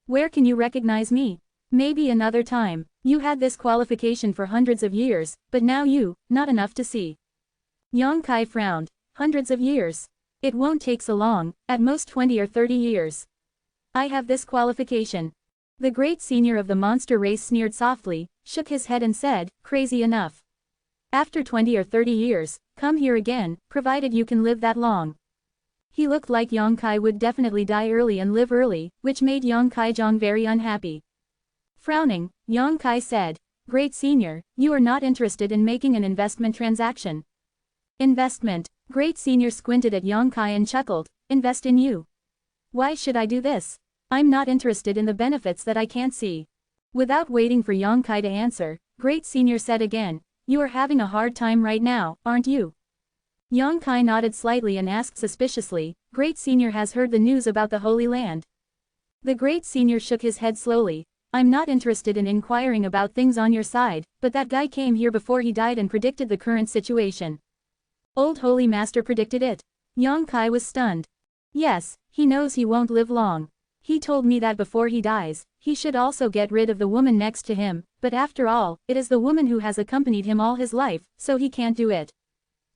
Where can you recognize me? Maybe another time. You had this qualification for hundreds of years, but now not enough to see. Yang Kai frowned. Hundreds of years. It won't take so long, at most 20 or 30 years. I have this qualification. The great senior of the monster race sneered softly, shook his head and said, crazy enough. After 20 or 30 years, come here again, provided you can live that long. He looked like Yang Kai would definitely die early and live early, which made Yang Kai-jong very unhappy. Frowning, Yang Kai said, Great Senior, you are not interested in making an investment transaction. Investment. Great Senior squinted at Yang Kai and chuckled, invest in you. Why should I do this? I'm not interested in the benefits that I can't see. Without waiting for Yang Kai to answer, Great Senior said again, you are having a hard time right now, aren't you? Yang Kai nodded slightly and asked suspiciously, Great Senior has heard the news about the Holy Land. The Great Senior shook his head slowly, I'm not interested in inquiring about things on your side, but that guy came here before he died and predicted the current situation. Old Holy Master predicted it. Yang Kai was stunned. Yes, he knows he won't live long. He told me that before he dies, he should also get rid of the woman next to him, but after all, it is the woman who has accompanied him all his life, so he can't do it.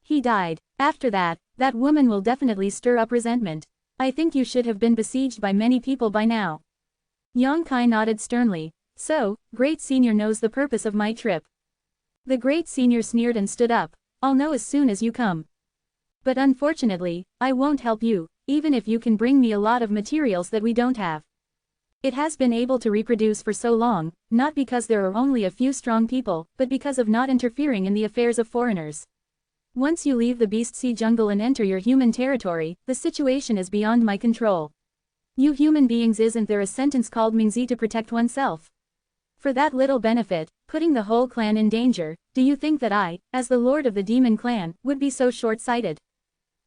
He died. After that, that woman will definitely stir up resentment. I think you should have been besieged by many people by now. Yang Kai nodded sternly. So, Great Senior knows the purpose of my trip. The Great Senior sneered and stood up. I'll know as soon as you come. But unfortunately, I won't help you, even if you can bring me a lot of materials that we don't have. It has been able to reproduce for so long, not because there are only a few strong people, but because of not interfering in the affairs of foreigners. Once you leave the Beast Sea jungle and enter your human territory, the situation is beyond my control. You human beings, isn't there a sentence called Mingzi to protect oneself? For that little benefit, putting the whole clan in danger, do you think that I, as the lord of the demon clan, would be so short-sighted?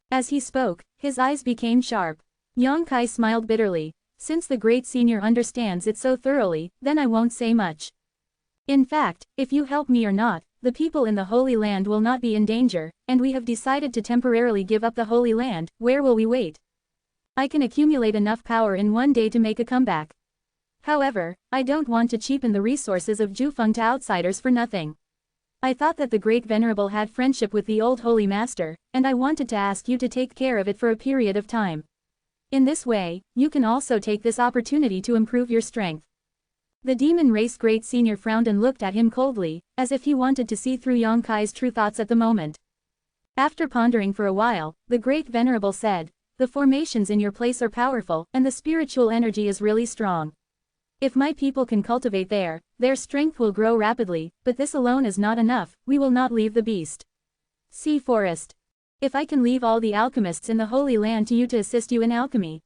As he spoke, his eyes became sharp. Yang Kai smiled bitterly. Since the Great Senior understands it so thoroughly, then I won't say much. In fact, if you help me or not, the people in the Holy Land will not be in danger, and we have decided to temporarily give up the Holy Land. Where will we wait? I can accumulate enough power in one day to make a comeback. However, I don't want to cheapen the resources of Jufeng to outsiders for nothing. I thought that the Great Venerable had friendship with the old Holy Master, and I wanted to ask you to take care of it for a period of time. In this way, you can also take this opportunity to improve your strength. The demon race Great Senior frowned and looked at him coldly, as if he wanted to see through Yang Kai's true thoughts at the moment. After pondering for a while, the Great Venerable said, the formations in your place are powerful, and the spiritual energy is really strong. If my people can cultivate there, their strength will grow rapidly, but this alone is not enough. We will not leave the Beast Sea Forest. If I can leave all the alchemists in the Holy Land to you to assist you in alchemy.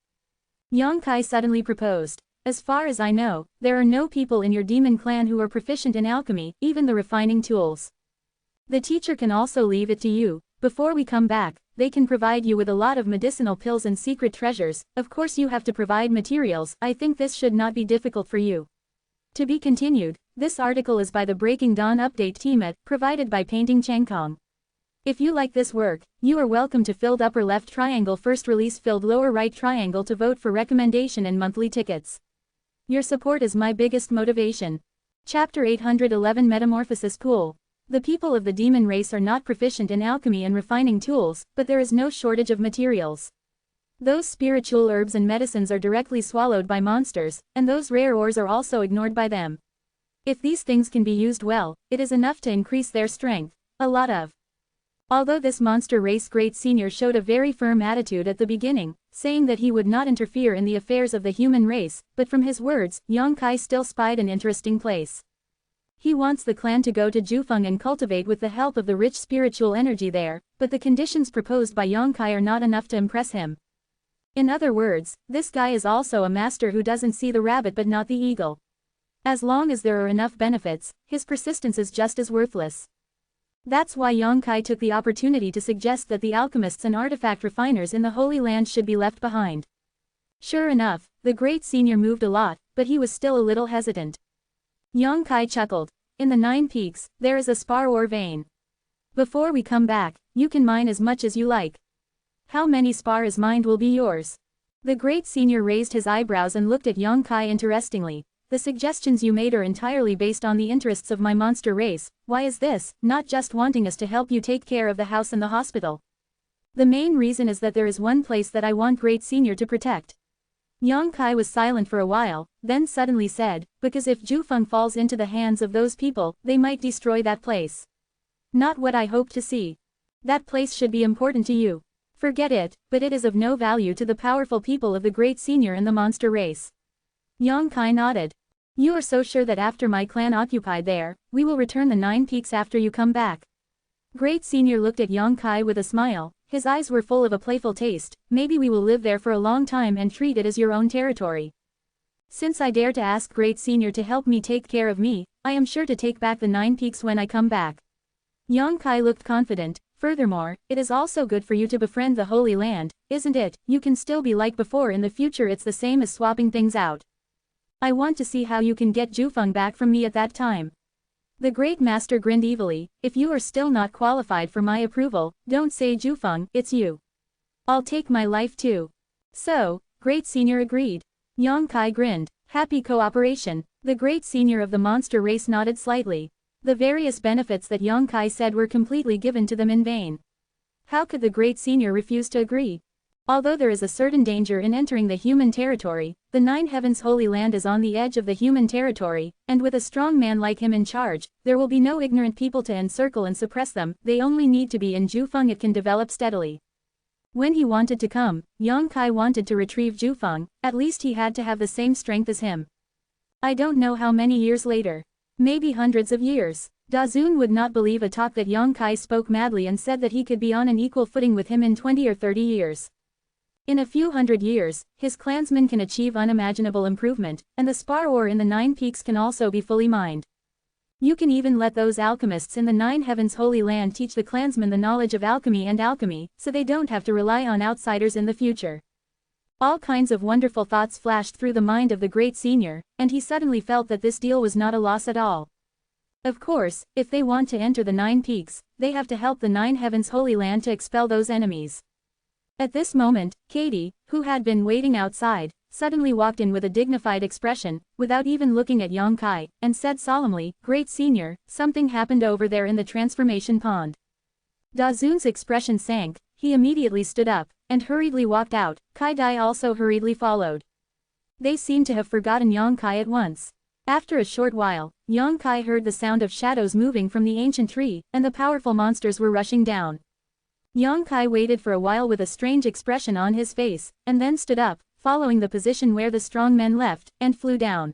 Yang Kai suddenly proposed. As far as I know, there are no people in your demon clan who are proficient in alchemy, even the refining tools. The teacher can also leave it to you. Before we come back, they can provide you with a lot of medicinal pills and secret treasures. Of course you have to provide materials. I think this should not be difficult for you. To be continued. This article is by the Breaking Dawn Update team at, provided by Painting Changkong. If you like this work, you are welcome to filled upper left triangle first release filled lower right triangle to vote for recommendation and monthly tickets. Your support is my biggest motivation. Chapter 811 Metamorphosis Pool. The people of the demon race are not proficient in alchemy and refining tools, but there is no shortage of materials. Those spiritual herbs and medicines are directly swallowed by monsters, and those rare ores are also ignored by them. If these things can be used well, it is enough to increase their strength. A lot of. Although this monster race Great Senior showed a very firm attitude at the beginning, saying that he would not interfere in the affairs of the human race, but from his words, Yang Kai still spied an interesting place. He wants the clan to go to Jufeng and cultivate with the help of the rich spiritual energy there, but the conditions proposed by Yang Kai are not enough to impress him. In other words, this guy is also a master who doesn't see the rabbit but not the eagle. As long as there are enough benefits, his persistence is just as worthless. That's why Yang Kai took the opportunity to suggest that the alchemists and artifact refiners in the Holy Land should be left behind. Sure enough, the great senior moved a lot, but he was still a little hesitant. Yang Kai chuckled. In the 9 peaks, there is a spar ore vein. Before we come back, you can mine as much as you like. How many spar is mined will be yours. The great senior raised his eyebrows and looked at Yang Kai interestingly. The suggestions you made are entirely based on the interests of my monster race. Why is this, not just wanting us to help you take care of the house and the hospital? The main reason is that there is one place that I want great senior to protect. Yang Kai was silent for a while, then suddenly said, because if Jufeng falls into the hands of those people, they might destroy that place. Not what I hope to see. That place should be important to you. Forget it, but it is of no value to the powerful people of the great senior and the monster race. Yang Kai nodded. You are so sure that after my clan occupied there, we will return the 9 peaks after you come back? Great senior looked at Yang Kai with a smile. His eyes were full of a playful taste. Maybe we will live there for a long time and treat it as your own territory. Since I dare to ask great senior to help me take care of me, I am sure to take back the 9 peaks when I come back. Yang Kai looked confident. Furthermore, it is also good for you to befriend the Holy Land, isn't it? You can still be like before in the future. It's the same as swapping things out. I want to see how you can get Jufeng back from me at that time. The great master grinned evilly. If you are still not qualified for my approval, don't say Jufeng, it's you. I'll take my life too. So, great senior agreed. Yang Kai grinned. Happy cooperation. The great senior of the monster race nodded slightly. The various benefits that Yang Kai said were completely given to them in vain. How could the great senior refuse to agree? Although there is a certain danger in entering the human territory, the 9 heavens Holy Land is on the edge of the human territory, and with a strong man like him in charge, there will be no ignorant people to encircle and suppress them. They only need to be in Jufeng. It can develop steadily. When he wanted to come, Yang Kai wanted to retrieve Jufeng. At least he had to have the same strength as him. I don't know how many years later. Maybe hundreds of years. Dazun would not believe a talk that Yang Kai spoke madly and said that he could be on an equal footing with him in 20 or 30 years. In a few hundred years, his clansmen can achieve unimaginable improvement, and the spar ore in the 9 peaks can also be fully mined. You can even let those alchemists in the 9 heavens Holy Land teach the clansmen the knowledge of alchemy, so they don't have to rely on outsiders in the future. All kinds of wonderful thoughts flashed through the mind of the great senior, and he suddenly felt that this deal was not a loss at all. Of course, if they want to enter the 9 peaks, they have to help the 9 heavens Holy Land to expel those enemies. At this moment, Katie, who had been waiting outside, suddenly walked in with a dignified expression, without even looking at Yang Kai, and said solemnly, Great Senior, something happened over there in the transformation pond. Dazun's expression sank. He immediately stood up, and hurriedly walked out. Kai Dai also hurriedly followed. They seemed to have forgotten Yang Kai at once. After a short while, Yang Kai heard the sound of shadows moving from the ancient tree, and the powerful monsters were rushing down. Yang Kai waited for a while with a strange expression on his face, and then stood up, following the position where the strong men left, and flew down.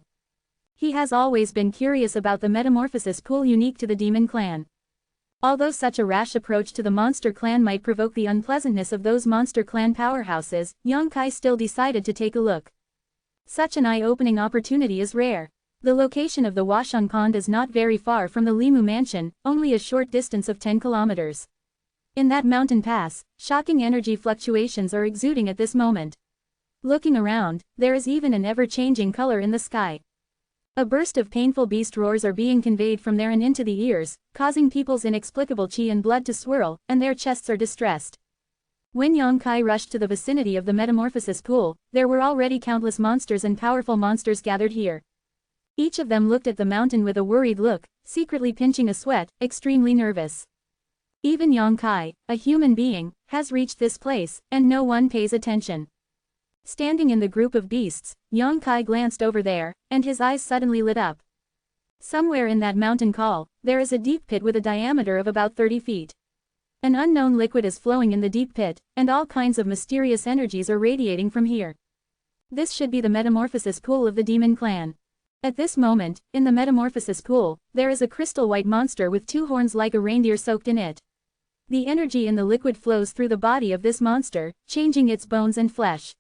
He has always been curious about the metamorphosis pool unique to the demon clan. Although such a rash approach to the monster clan might provoke the unpleasantness of those monster clan powerhouses, Yang Kai still decided to take a look. Such an eye-opening opportunity is rare. The location of the Washung Pond is not very far from the Limu Mansion, only a short distance of 10 kilometers. In that mountain pass, shocking energy fluctuations are exuding at this moment. Looking around, there is even an ever-changing color in the sky. A burst of painful beast roars are being conveyed from there and into the ears, causing people's inexplicable chi and blood to swirl, and their chests are distressed. When Yang Kai rushed to the vicinity of the metamorphosis pool, there were already countless monsters and powerful monsters gathered here. Each of them looked at the mountain with a worried look, secretly pinching a sweat, extremely nervous. Even Yang Kai, a human being, has reached this place, and no one pays attention. Standing in the group of beasts, Yang Kai glanced over there, and his eyes suddenly lit up. Somewhere in that mountain col, there is a deep pit with a diameter of about 30 feet. An unknown liquid is flowing in the deep pit, and all kinds of mysterious energies are radiating from here. This should be the metamorphosis pool of the demon clan. At this moment, in the metamorphosis pool, there is a crystal white monster with 2 horns like a reindeer soaked in it. The energy in the liquid flows through the body of this monster, changing its bones and flesh.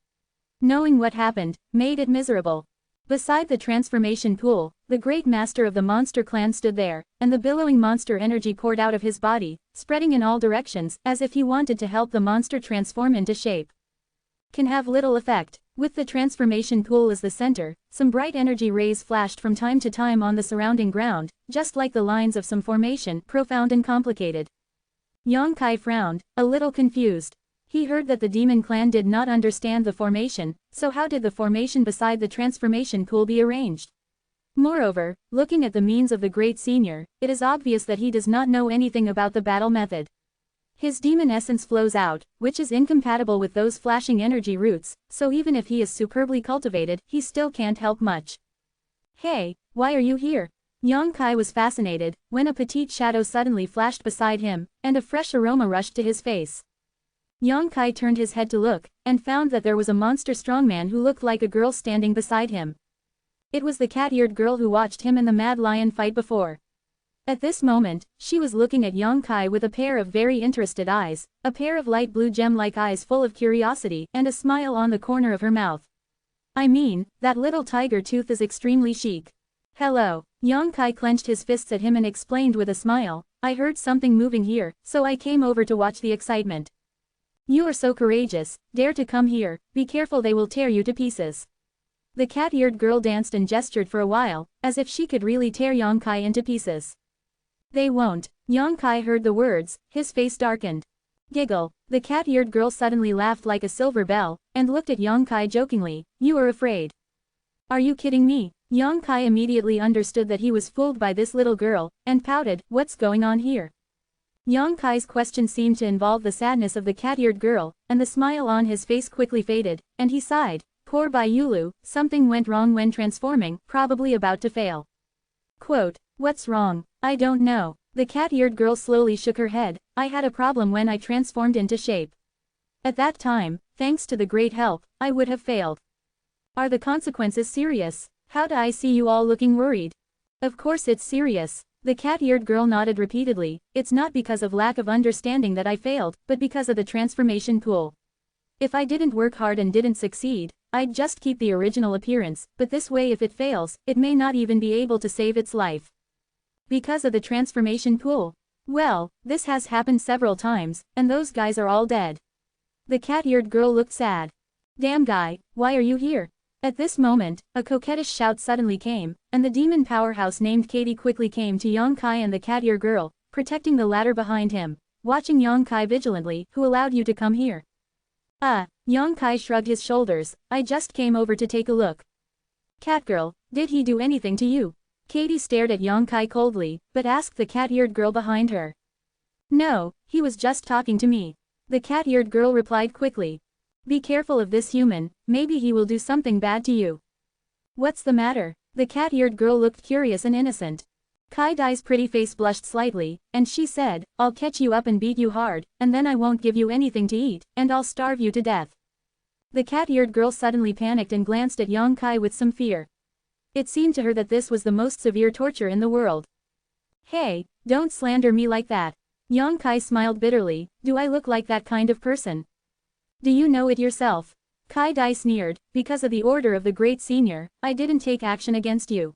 Knowing what happened, made it miserable. Beside the transformation pool, the great master of the monster clan stood there, and the billowing monster energy poured out of his body, spreading in all directions, as if he wanted to help the monster transform into shape. Can have little effect. With the transformation pool as the center, some bright energy rays flashed from time to time on the surrounding ground, just like the lines of some formation, profound and complicated. Yang Kai frowned, a little confused. He heard that the demon clan did not understand the formation, so how did the formation beside the transformation pool be arranged? Moreover, looking at the means of the great senior, it is obvious that he does not know anything about the battle method. His demon essence flows out, which is incompatible with those flashing energy roots, so even if he is superbly cultivated, he still can't help much. Hey, why are you here? Yang Kai was fascinated, when a petite shadow suddenly flashed beside him, and a fresh aroma rushed to his face. Yang Kai turned his head to look, and found that there was a monster strongman who looked like a girl standing beside him. It was the cat-eared girl who watched him and the mad lion fight before. At this moment, she was looking at Yang Kai with a pair of very interested eyes, a pair of light blue gem-like eyes full of curiosity, and a smile on the corner of her mouth. I mean, that little tiger tooth is extremely chic. Hello. Yang Kai clenched his fists at him and explained with a smile, I heard something moving here, so I came over to watch the excitement. You are so courageous, dare to come here, be careful they will tear you to pieces. The cat-eared girl danced and gestured for a while, as if she could really tear Yang Kai into pieces. They won't. Yang Kai heard the words, his face darkened. Giggle. The cat-eared girl suddenly laughed like a silver bell, and looked at Yang Kai jokingly, you are afraid. Are you kidding me? Yang Kai immediately understood that he was fooled by this little girl, and pouted, what's going on here? Yang Kai's question seemed to involve the sadness of the cat-eared girl, and the smile on his face quickly faded, and he sighed, poor Bai Yulu, something went wrong when transforming, probably about to fail. Quote, what's wrong? I don't know. The cat-eared girl slowly shook her head, I had a problem when I transformed into shape. At that time, thanks to the great help, I would have failed. Are the consequences serious? How do I see you all looking worried? Of course it's serious. The cat-eared girl nodded repeatedly, it's not because of lack of understanding that I failed, but because of the transformation pool. If I didn't work hard and didn't succeed, I'd just keep the original appearance, but this way if it fails, it may not even be able to save its life. Because of the transformation pool. Well, this has happened several times, and those guys are all dead. The cat-eared girl looked sad. Damn guy, why are you here? At this moment, a coquettish shout suddenly came, and the demon powerhouse named Katie quickly came to Yang Kai and the cat-ear girl, protecting the latter behind him, watching Yang Kai vigilantly, who allowed you to come here? Yang Kai shrugged his shoulders, I just came over to take a look. Catgirl, did he do anything to you? Katie stared at Yang Kai coldly, but asked the cat-eared girl behind her. No, he was just talking to me. The cat-eared girl replied quickly. Be careful of this human, maybe he will do something bad to you. What's the matter? The cat-eared girl looked curious and innocent. Kai Dai's pretty face blushed slightly, and she said, I'll catch you up and beat you hard, and then I won't give you anything to eat, and I'll starve you to death. The cat-eared girl suddenly panicked and glanced at Yang Kai with some fear. It seemed to her that this was the most severe torture in the world. Hey, don't slander me like that. Yang Kai smiled bitterly, do I look like that kind of person? Do you know it yourself? Kai Dai sneered, because of the order of the great senior, I didn't take action against you.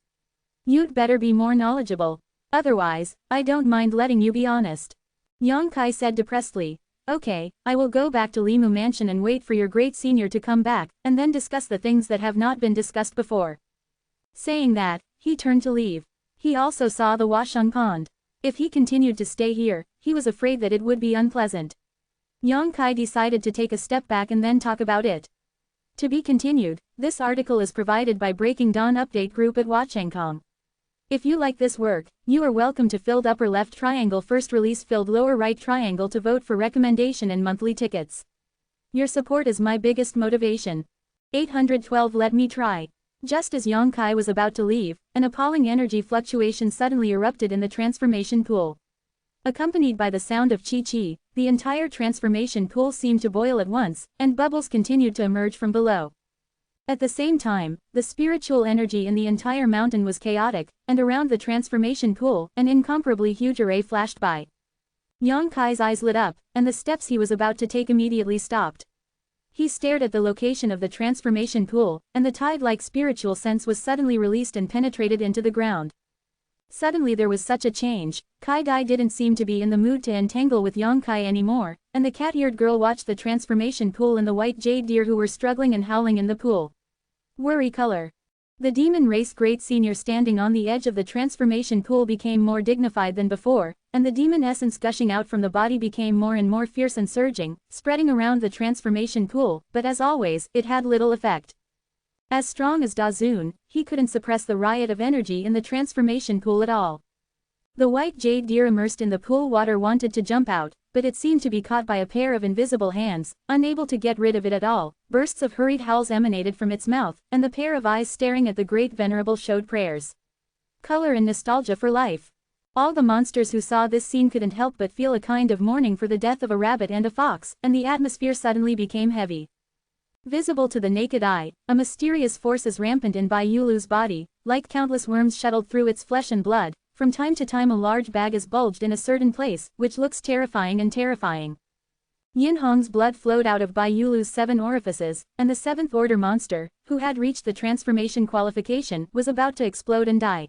You'd better be more knowledgeable. Otherwise, I don't mind letting you be honest. Yang Kai said depressedly, okay, I will go back to Limu Mansion and wait for your great senior to come back, and then discuss the things that have not been discussed before. Saying that, he turned to leave. He also saw the Washung Pond. If he continued to stay here, he was afraid that it would be unpleasant. Yang Kai decided to take a step back and then talk about it. To be continued, this article is provided by Breaking Dawn Update Group at Wachangkong. If you like this work, you are welcome to filled upper left triangle first release filled lower right triangle to vote for recommendation and monthly tickets. Your support is my biggest motivation. 812 Let me try. Just as Yang Kai was about to leave, an appalling energy fluctuation suddenly erupted in the transformation pool. Accompanied by the sound of chi-chi, the entire transformation pool seemed to boil at once, and bubbles continued to emerge from below. At the same time, the spiritual energy in the entire mountain was chaotic, and around the transformation pool, an incomparably huge array flashed by. Yang Kai's eyes lit up, and the steps he was about to take immediately stopped. He stared at the location of the transformation pool, and the tide-like spiritual sense was suddenly released and penetrated into the ground. Suddenly there was such a change. Kai Dai didn't seem to be in the mood to entangle with Yang Kai anymore, and the cat-eared girl watched the transformation pool and the white jade deer who were struggling and howling in the pool. Worry color. The demon race great senior standing on the edge of the transformation pool became more dignified than before, and the demon essence gushing out from the body became more and more fierce and surging, spreading around the transformation pool, but as always, it had little effect. As strong as Dazun, he couldn't suppress the riot of energy in the transformation pool at all. The white jade deer immersed in the pool water wanted to jump out, but it seemed to be caught by a pair of invisible hands, unable to get rid of it at all. Bursts of hurried howls emanated from its mouth, and the pair of eyes staring at the great Venerable showed prayers. Color and nostalgia for life. All the monsters who saw this scene couldn't help but feel a kind of mourning for the death of a rabbit and a fox, and the atmosphere suddenly became heavy. Visible to the naked eye, a mysterious force is rampant in Bai Yulu's body, like countless worms shuttled through its flesh and blood. From time to time a large bag is bulged in a certain place, which looks terrifying and terrifying. Yin Hong's blood flowed out of Bai Yulu's 7 orifices, and the 7th order monster, who had reached the transformation qualification, was about to explode and die.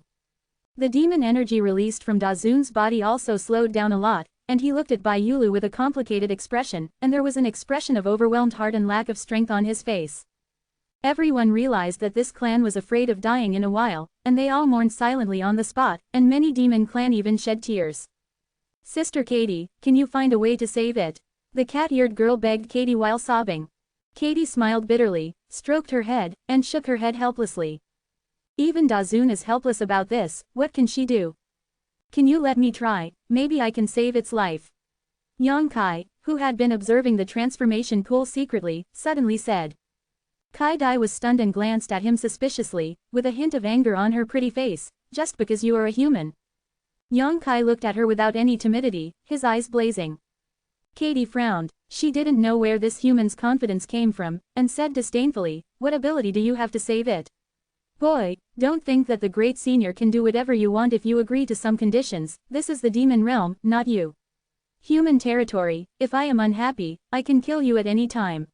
The demon energy released from Dazun's body also slowed down a lot, and he looked at Bai Yulu with a complicated expression, and there was an expression of overwhelmed heart and lack of strength on his face. Everyone realized that this clan was afraid of dying in a while, and they all mourned silently on the spot, and many demon clan even shed tears. "Sister Katie, can you find a way to save it?" the cat-eared girl begged Katie while sobbing. Katie smiled bitterly, stroked her head, and shook her head helplessly. "Even Dazun is helpless about this, what can she do? Can you let me try, maybe I can save its life?" Yang Kai, who had been observing the transformation pool secretly, suddenly said. Kai Dai was stunned and glanced at him suspiciously, with a hint of anger on her pretty face. "Just because you are a human?" Yang Kai looked at her without any timidity, his eyes blazing. Katie frowned. She didn't know where this human's confidence came from, and said disdainfully, "What ability do you have to save it? Boy, don't think that the great senior can do whatever you want if you agree to some conditions. This is the demon realm, not you. Human territory. If I am unhappy, I can kill you at any time."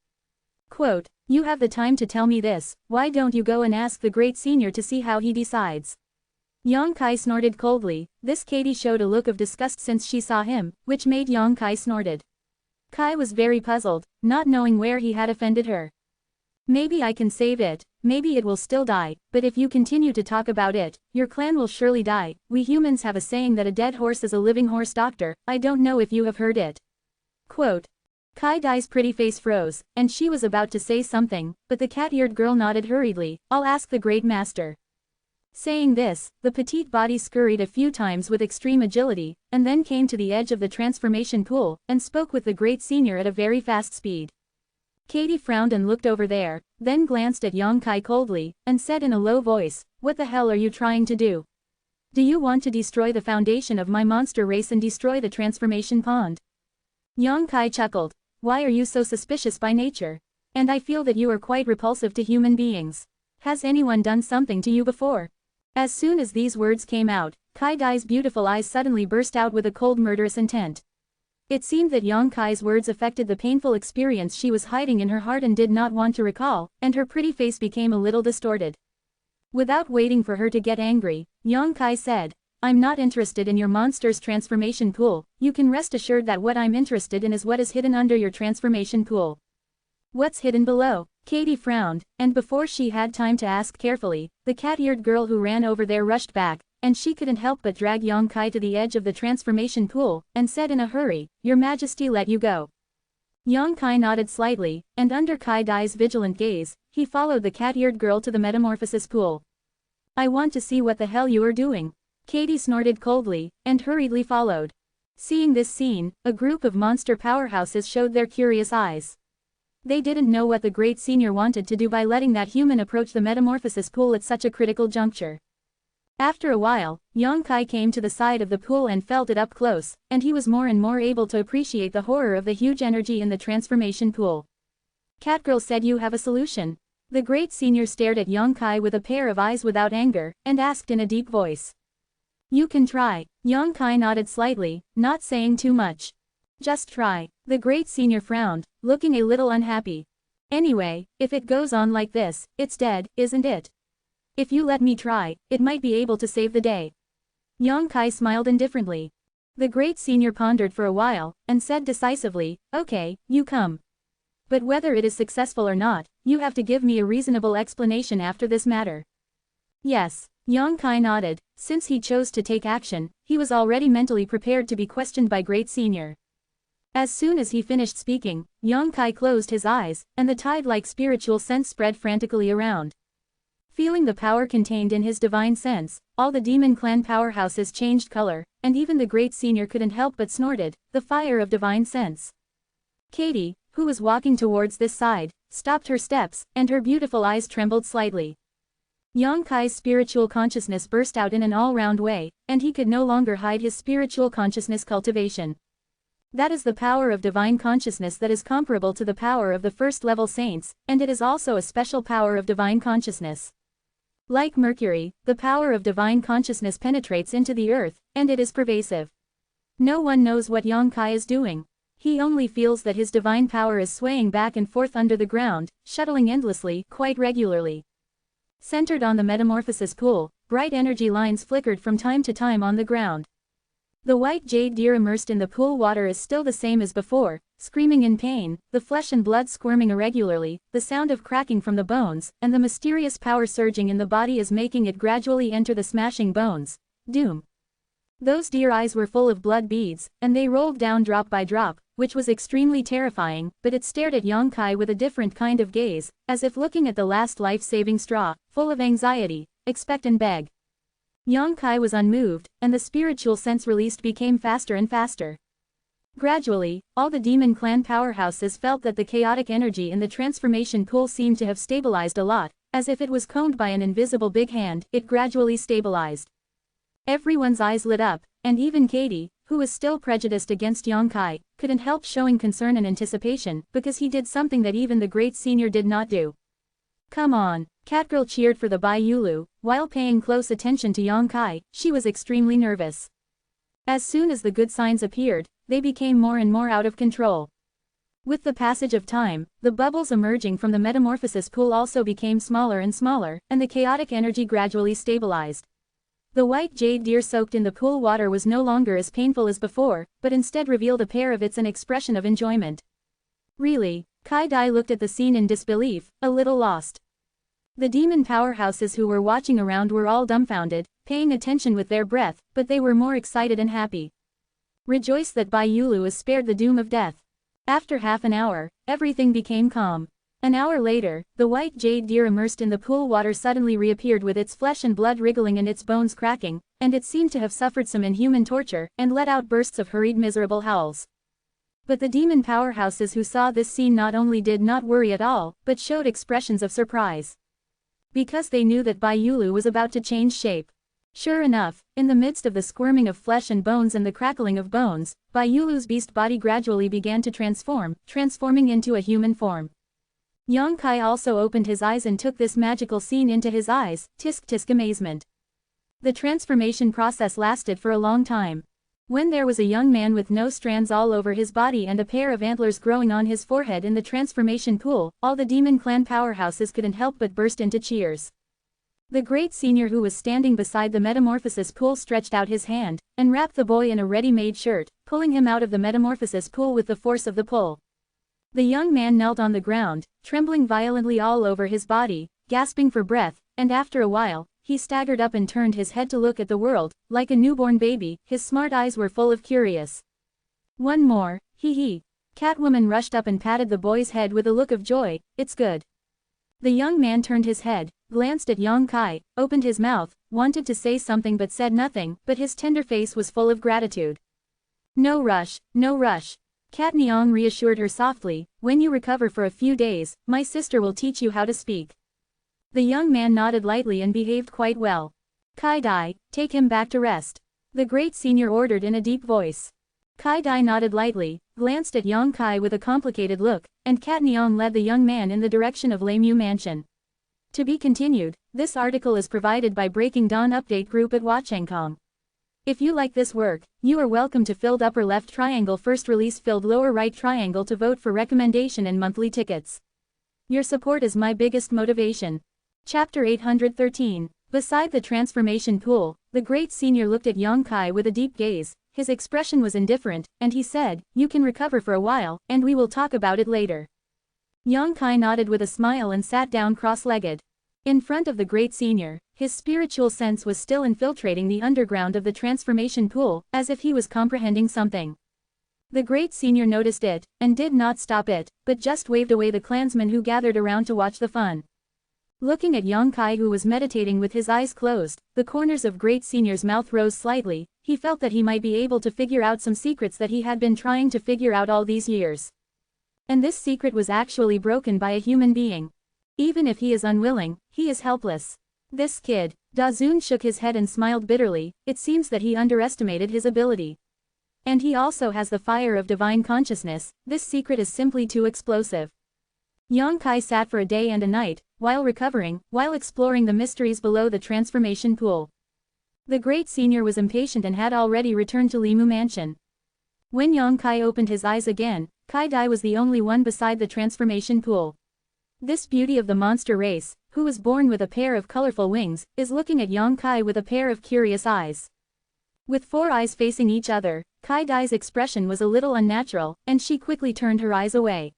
Quote, "You have the time to tell me this, why don't you go and ask the great senior to see how he decides?" Yang Kai snorted coldly. This Katie showed a look of disgust since she saw him, which made Yang Kai snorted. Kai was very puzzled, not knowing where he had offended her. "Maybe I can save it, maybe it will still die, but if you continue to talk about it, your clan will surely die. We humans have a saying that a dead horse is a living horse doctor, I don't know if you have heard it." Quote. Kai Dai's pretty face froze, and she was about to say something, but the cat-eared girl nodded hurriedly. "I'll ask the great master." Saying this, the petite body scurried a few times with extreme agility, and then came to the edge of the transformation pool, and spoke with the great senior at a very fast speed. Katie frowned and looked over there, then glanced at Yang Kai coldly, and said in a low voice, "What the hell are you trying to do? Do you want to destroy the foundation of my monster race and destroy the transformation pond?" Yang Kai chuckled. "Why are you so suspicious by nature? And I feel that you are quite repulsive to human beings. Has anyone done something to you before?" As soon as these words came out, Kai Dai's beautiful eyes suddenly burst out with a cold murderous intent. It seemed that Yang Kai's words affected the painful experience she was hiding in her heart and did not want to recall, and her pretty face became a little distorted. Without waiting for her to get angry, Yang Kai said, "I'm not interested in your monster's transformation pool. You can rest assured that what I'm interested in is what is hidden under your transformation pool." "What's hidden below?" Katie frowned, and before she had time to ask carefully, the cat-eared girl who ran over there rushed back, and she couldn't help but drag Yang Kai to the edge of the transformation pool, and said in a hurry, "Your Majesty let you go." Yang Kai nodded slightly, and under Kai Dai's vigilant gaze, he followed the cat-eared girl to the metamorphosis pool. "I want to see what the hell you are doing." Katie snorted coldly, and hurriedly followed. Seeing this scene, a group of monster powerhouses showed their curious eyes. They didn't know what the great senior wanted to do by letting that human approach the metamorphosis pool at such a critical juncture. After a while, Yang Kai came to the side of the pool and felt it up close, and he was more and more able to appreciate the horror of the huge energy in the transformation pool. Catgirl said, "You have a solution?" The great senior stared at Yang Kai with a pair of eyes without anger, and asked in a deep voice. "You can try." Yang Kai nodded slightly, not saying too much. "Just try." The great senior frowned, looking a little unhappy. "Anyway, if it goes on like this, it's dead, isn't it? If you let me try, it might be able to save the day." Yang Kai smiled indifferently. The great senior pondered for a while, and said decisively, "Okay, you come. But whether it is successful or not, you have to give me a reasonable explanation after this matter." "Yes." Yang Kai nodded. Since he chose to take action, he was already mentally prepared to be questioned by great senior. As soon as he finished speaking, Yang Kai closed his eyes, and the tide-like spiritual sense spread frantically around. Feeling the power contained in his divine sense, all the demon clan powerhouses changed color, and even the great senior couldn't help but snorted, the fire of divine sense. Katie, who was walking towards this side, stopped her steps, and her beautiful eyes trembled slightly. Yang Kai's spiritual consciousness burst out in an all-round way, and he could no longer hide his spiritual consciousness cultivation. That is the power of divine consciousness that is comparable to the power of the first-level saints, and it is also a special power of divine consciousness. Like Mercury, the power of divine consciousness penetrates into the earth, and it is pervasive. No one knows what Yang Kai is doing. He only feels that his divine power is swaying back and forth under the ground, shuttling endlessly, quite regularly. Centered on the metamorphosis pool, bright energy lines flickered from time to time on the ground. The white jade deer immersed in the pool water is still the same as before, screaming in pain, the flesh and blood squirming irregularly, the sound of cracking from the bones, and the mysterious power surging in the body is making it gradually enter the smashing bones. Doom. Those deer eyes were full of blood beads, and they rolled down drop by drop, which was extremely terrifying, but it stared at Yang Kai with a different kind of gaze, as if looking at the last life-saving straw, full of anxiety, expect and beg. Yang Kai was unmoved, and the spiritual sense released became faster and faster. Gradually, all the demon clan powerhouses felt that the chaotic energy in the transformation pool seemed to have stabilized a lot, as if it was combed by an invisible big hand, it gradually stabilized. Everyone's eyes lit up, and even Katie, who was still prejudiced against Yang Kai, couldn't help showing concern and anticipation, because he did something that even the great senior did not do. "Come on." Catgirl cheered for the Bai Yulu, while paying close attention to Yang Kai. She was extremely nervous. As soon as the good signs appeared, they became more and more out of control. With the passage of time, the bubbles emerging from the metamorphosis pool also became smaller and smaller, and the chaotic energy gradually stabilized. The white jade deer soaked in the pool water was no longer as painful as before, but instead revealed a pair of its an expression of enjoyment. "Really?" Kai Dai looked at the scene in disbelief, a little lost. The demon powerhouses who were watching around were all dumbfounded, paying attention with their breath, but they were more excited and happy. Rejoiced that Bai Yulu is spared the doom of death. After half an hour, everything became calm. An hour later, the white jade deer immersed in the pool water suddenly reappeared with its flesh and blood wriggling and its bones cracking, and it seemed to have suffered some inhuman torture, and let out bursts of hurried miserable howls. But the demon powerhouses who saw this scene not only did not worry at all, but showed expressions of surprise. Because they knew that Bai Yulu was about to change shape. Sure enough, in the midst of the squirming of flesh and bones and the crackling of bones, Bai Yulu's beast body gradually began to transforming into a human form. Yang Kai also opened his eyes and took this magical scene into his eyes, tisk amazement. The transformation process lasted for a long time. When there was a young man with no strands all over his body and a pair of antlers growing on his forehead in the transformation pool, all the demon clan powerhouses couldn't help but burst into cheers. The great senior who was standing beside the metamorphosis pool stretched out his hand, and wrapped the boy in a ready-made shirt, pulling him out of the metamorphosis pool with the force of the pull. The young man knelt on the ground, trembling violently all over his body, gasping for breath, and after a while, he staggered up and turned his head to look at the world, like a newborn baby. His smart eyes were full of curious. "One more, hee." Catwoman rushed up and patted the boy's head with a look of joy. "It's good." The young man turned his head, glanced at Yang Kai, opened his mouth, wanted to say something but said nothing, but his tender face was full of gratitude. No rush. Cat Nyong reassured her softly, "When you recover for a few days, my sister will teach you how to speak." The young man nodded lightly and behaved quite well. Kai-dai, take him back to rest. The great senior ordered in a deep voice. Kai-dai nodded lightly, glanced at Yang Kai with a complicated look, and Cat Neon led the young man in the direction of Lemu Mansion. To be continued, this article is provided by Breaking Dawn Update Group at Wachangkong. If you like this work, you are welcome to filled upper left triangle first release filled lower right triangle to vote for recommendation and monthly tickets. Your support is my biggest motivation. Chapter 813. Beside the transformation pool, the great senior looked at Yang Kai with a deep gaze. His expression was indifferent, and he said, "You can recover for a while, and we will talk about it later." Yang Kai nodded with a smile and sat down cross-legged. In front of the great senior, his spiritual sense was still infiltrating the underground of the transformation pool, as if he was comprehending something. The great senior noticed it, and did not stop it, but just waved away the clansmen who gathered around to watch the fun. Looking at Yang Kai who was meditating with his eyes closed, the corners of great senior's mouth rose slightly. He felt that he might be able to figure out some secrets that he had been trying to figure out all these years. And this secret was actually broken by a human being. Even if he is unwilling, he is helpless. This kid. Dazun shook his head and smiled bitterly. It seems that he underestimated his ability. And he also has the fire of divine consciousness. This secret is simply too explosive. Yang Kai sat for a day and a night, while recovering, while exploring the mysteries below the transformation pool. The great senior was impatient and had already returned to Lemu Mansion. When Yang Kai opened his eyes again, Kai-dai was the only one beside the transformation pool. This beauty of the monster race, who was born with a pair of colorful wings, is looking at Yang Kai with a pair of curious eyes. With 4 eyes facing each other, Kai-dai's expression was a little unnatural, and she quickly turned her eyes away.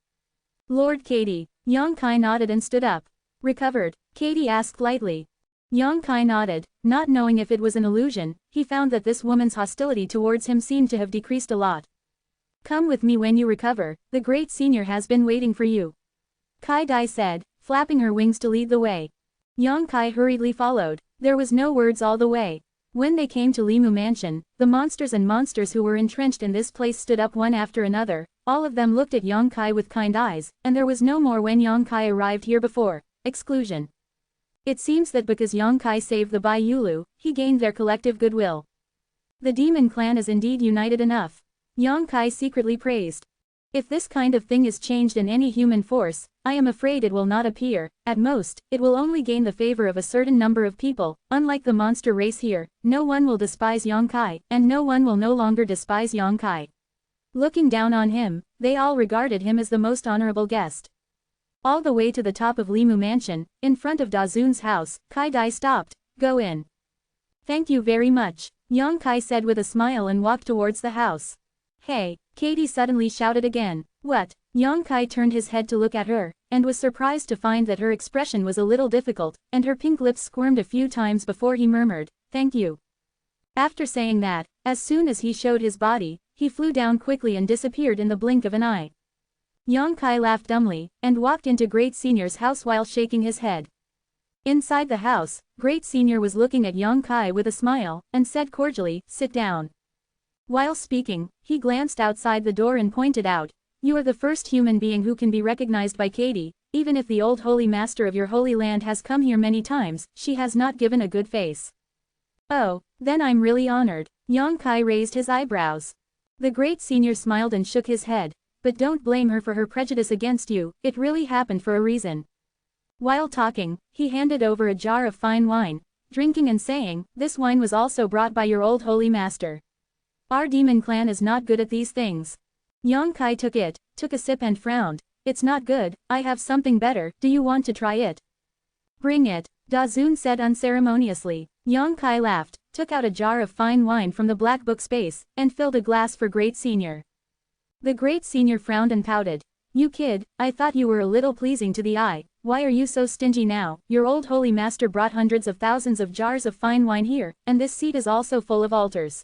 "Lord Katie." Yang Kai nodded and stood up. "Recovered?" Katie asked lightly. Yang Kai nodded, not knowing if it was an illusion. He found that this woman's hostility towards him seemed to have decreased a lot. "Come with me when you recover, the great senior has been waiting for you," Kai-dai said, flapping her wings to lead the way. Yang Kai hurriedly followed. There was no words all the way. When they came to Lemu Mansion, the monsters who were entrenched in this place stood up one after another. All of them looked at Yang Kai with kind eyes, and there was no more when Yang Kai arrived here before. Exclusion. It seems that because Yang Kai saved the Bai Yulu, he gained their collective goodwill. The demon clan is indeed united enough. Yang Kai secretly praised. If this kind of thing is changed in any human force, I am afraid it will not appear. At most, it will only gain the favor of a certain number of people. Unlike the monster race here, no one will despise Yang Kai, and no one will no longer despise Yang Kai. Looking down on him, they all regarded him as the most honorable guest. All the way to the top of Lemu Mansion, in front of Dazun's house, Kai-dai stopped. "Go in." "Thank you very much," Yang Kai said with a smile and walked towards the house. "Hey," Katie suddenly shouted again. "What?" Yang Kai turned his head to look at her, and was surprised to find that her expression was a little difficult, and her pink lips squirmed a few times before he murmured, "Thank you." After saying that, as soon as he showed his body, he flew down quickly and disappeared in the blink of an eye. Yang Kai laughed dumbly, and walked into Great Senior's house while shaking his head. Inside the house, Great Senior was looking at Yang Kai with a smile, and said cordially, "Sit down." While speaking, he glanced outside the door and pointed out, "You are the first human being who can be recognized by Katie. Even if the old holy master of your holy land has come here many times, she has not given a good face." "Oh, then I'm really honored." Yang Kai raised his eyebrows. The Great Senior smiled and shook his head. "But don't blame her for her prejudice against you, it really happened for a reason." While talking, he handed over a jar of fine wine, drinking and saying, "This wine was also brought by your old holy master. Our demon clan is not good at these things." Yang Kai took it, took a sip and frowned. "It's not good, I have something better, do you want to try it?" "Bring it," Dazun said unceremoniously. Yang Kai laughed, took out a jar of fine wine from the black book space, and filled a glass for Great Senior. The Great Senior frowned and pouted. "You kid, I thought you were a little pleasing to the eye, why are you so stingy now? Your old holy master brought hundreds of thousands of jars of fine wine here, and this seat is also full of altars.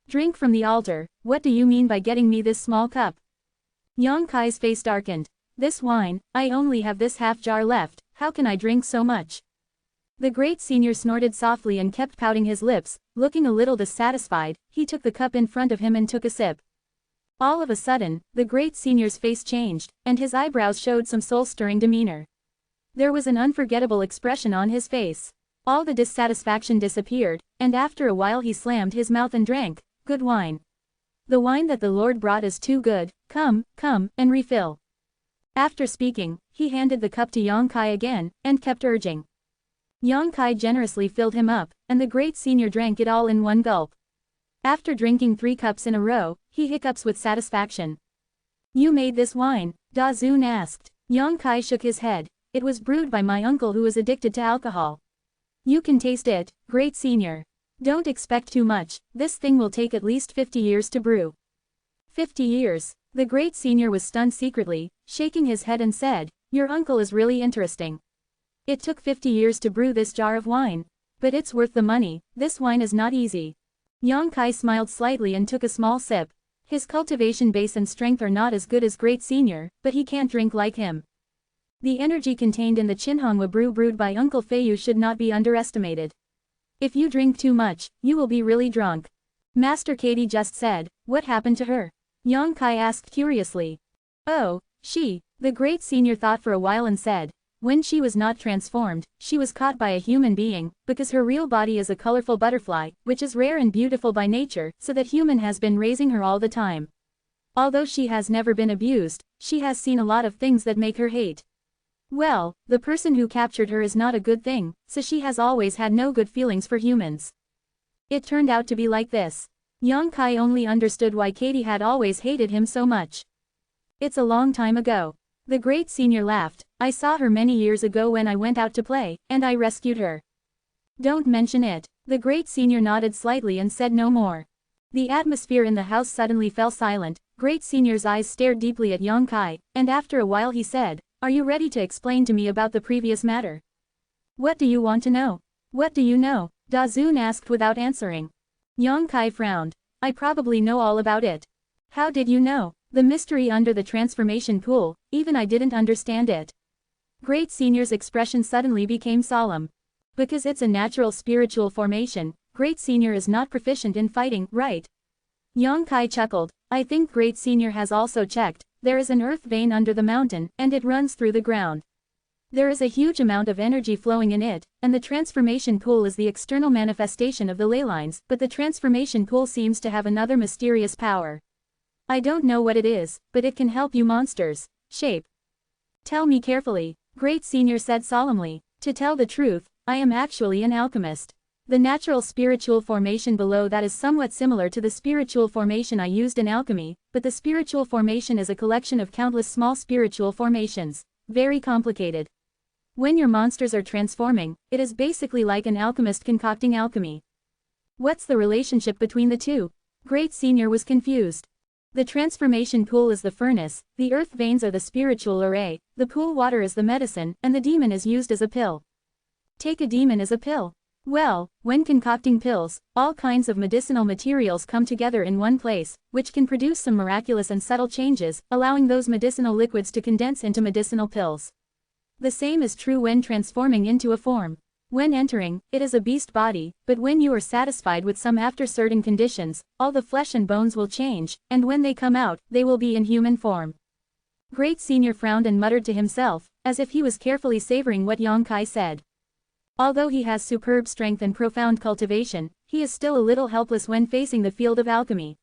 Drink from the altar, what do you mean by getting me this small cup?" Yang Kai's face darkened. "This wine, I only have this half jar left, how can I drink so much?" The Great Senior snorted softly and kept pouting his lips, looking a little dissatisfied. He took the cup in front of him and took a sip. All of a sudden, the Great Senior's face changed, and his eyebrows showed some soul-stirring demeanor. There was an unforgettable expression on his face. All the dissatisfaction disappeared, and after a while he slammed his mouth and drank. Good wine. The wine that the Lord brought is too good, come, and refill. After speaking, he handed the cup to Yang Kai again, and kept urging. Yang Kai generously filled him up, and the great senior drank it all in one gulp. After drinking 3 cups in a row, he hiccups with satisfaction. You made this wine? Da Zun asked. Yang Kai shook his head. It was brewed by my uncle who is addicted to alcohol. You can taste it, great senior. Don't expect too much, this thing will take at least 50 years to brew. 50 years. The great senior was stunned secretly, shaking his head and said, your uncle is really interesting. It took 50 years to brew this jar of wine. But it's worth the money, this wine is not easy. Yang Kai smiled slightly and took a small sip. His cultivation base and strength are not as good as great senior, but he can't drink like him. The energy contained in the Qinhongwa brew brewed by Uncle Feiyu should not be underestimated. If you drink too much, you will be really drunk. Master Katie just said, what happened to her? Yang Kai asked curiously. Oh, she. The great senior thought for a while and said, when she was not transformed, she was caught by a human being, because her real body is a colorful butterfly, which is rare and beautiful by nature, so that human has been raising her all the time. Although she has never been abused, she has seen a lot of things that make her hate. Well, the person who captured her is not a good thing, so she has always had no good feelings for humans. It turned out to be like this. Yang Kai only understood why Katie had always hated him so much. It's a long time ago. The great senior laughed. I saw her many years ago when I went out to play, and I rescued her. Don't mention it. The great senior nodded slightly and said no more. The atmosphere in the house suddenly fell silent. Great senior's eyes stared deeply at Yang Kai, and after a while he said, are you ready to explain to me about the previous matter? What do you want to know? What do you know? Da Zun asked without answering. Yang Kai frowned. I probably know all about it. How did you know? The mystery under the transformation pool, even I didn't understand it. Great senior's expression suddenly became solemn. Because it's a natural spiritual formation, great senior is not proficient in fighting, right? Yang Kai chuckled. I think great senior has also checked. There is an earth vein under the mountain, and it runs through the ground. There is a huge amount of energy flowing in it, and the transformation pool is the external manifestation of the ley lines, but the transformation pool seems to have another mysterious power. I don't know what it is, but it can help you monsters. Shape. Tell me carefully, great senior said solemnly. To tell the truth, I am actually an alchemist. The natural spiritual formation below that is somewhat similar to the spiritual formation I used in alchemy, but the spiritual formation is a collection of countless small spiritual formations. Very complicated. When your monsters are transforming, it is basically like an alchemist concocting alchemy. What's the relationship between the two? Great senior was confused. The transformation pool is the furnace, the earth veins are the spiritual array, the pool water is the medicine, and the demon is used as a pill. Take a demon as a pill. Well, when concocting pills, all kinds of medicinal materials come together in one place, which can produce some miraculous and subtle changes, allowing those medicinal liquids to condense into medicinal pills. The same is true when transforming into a form. When entering, it is a beast body, but when you are satisfied with some after certain conditions, all the flesh and bones will change, and when they come out, they will be in human form. Great senior frowned and muttered to himself, as if he was carefully savoring what Yang Kai said. Although he has superb strength and profound cultivation, he is still a little helpless when facing the field of alchemy.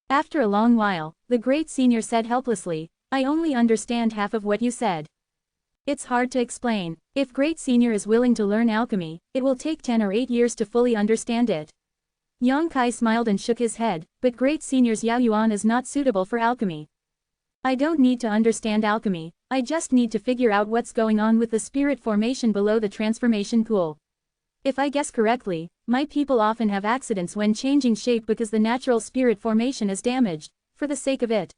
After a long while, the great senior said helplessly, I only understand half of what you said. It's hard to explain. If great senior is willing to learn alchemy, it will take 10 or 8 years to fully understand it. Yang Kai smiled and shook his head, but great senior's Yao Yuan is not suitable for alchemy. I don't need to understand alchemy, I just need to figure out what's going on with the spirit formation below the transformation pool. If I guess correctly, my people often have accidents when changing shape because the natural spirit formation is damaged, for the sake of it.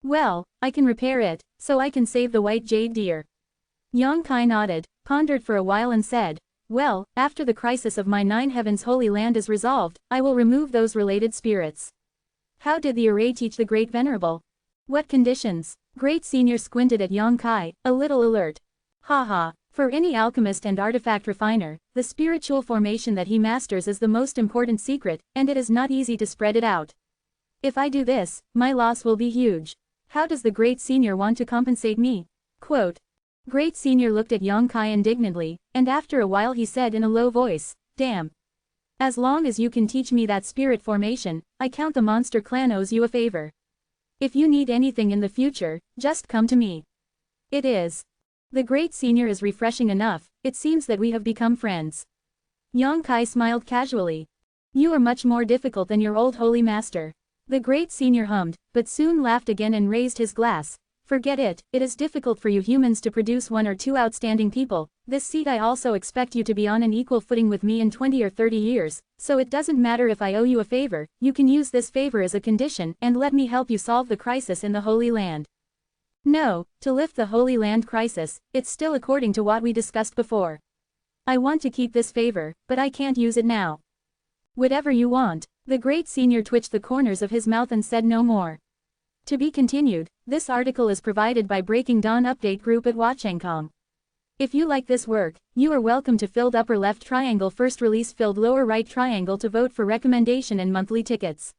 Well, I can repair it, so I can save the white jade deer. Yang Kai nodded, pondered for a while and said, well, after the crisis of my 9 heavens holy land is resolved, I will remove those related spirits. How did the array teach the great venerable? What conditions? Great senior squinted at Yang Kai, a little alert. Haha, for any alchemist and artifact refiner, the spiritual formation that he masters is the most important secret, and it is not easy to spread it out. If I do this, my loss will be huge. How does the great senior want to compensate me? Quote. Great Senior looked at Yang Kai indignantly, and after a while he said in a low voice, "Damn. As long as you can teach me that spirit formation, I count the monster clan owes you a favor. If you need anything in the future, just come to me." It is. The Great Senior is refreshing enough, it seems that we have become friends. Yang Kai smiled casually. You are much more difficult than your old holy master. The Great Senior hummed, but soon laughed again and raised his glass. Forget it, it is difficult for you humans to produce one or two outstanding people. This seat I also expect you to be on an equal footing with me in 20 or 30 years, so it doesn't matter if I owe you a favor, you can use this favor as a condition and let me help you solve the crisis in the Holy Land. No, to lift the Holy Land crisis, it's still according to what we discussed before. I want to keep this favor, but I can't use it now. Whatever you want. The Great Senior twitched the corners of his mouth and said no more. To be continued, this article is provided by Breaking Dawn Update Group at Wachangkong. If you like this work, you are welcome to filled upper left triangle first release filled lower right triangle to vote for recommendation and monthly tickets.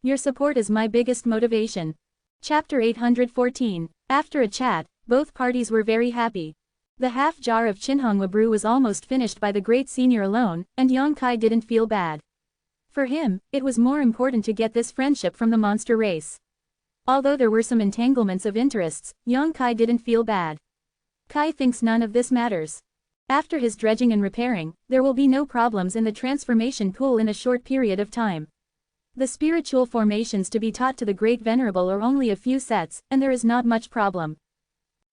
Your support is my biggest motivation. Chapter 814. After a chat, both parties were very happy. The half jar of Chinhonghua brew was almost finished by the Great Senior alone, and Yang Kai didn't feel bad. For him, it was more important to get this friendship from the monster race. Although there were some entanglements of interests, Yang Kai didn't feel bad. Kai thinks none of this matters. After his dredging and repairing, there will be no problems in the transformation pool in a short period of time. The spiritual formations to be taught to the Great Venerable are only a few sets, and there is not much problem.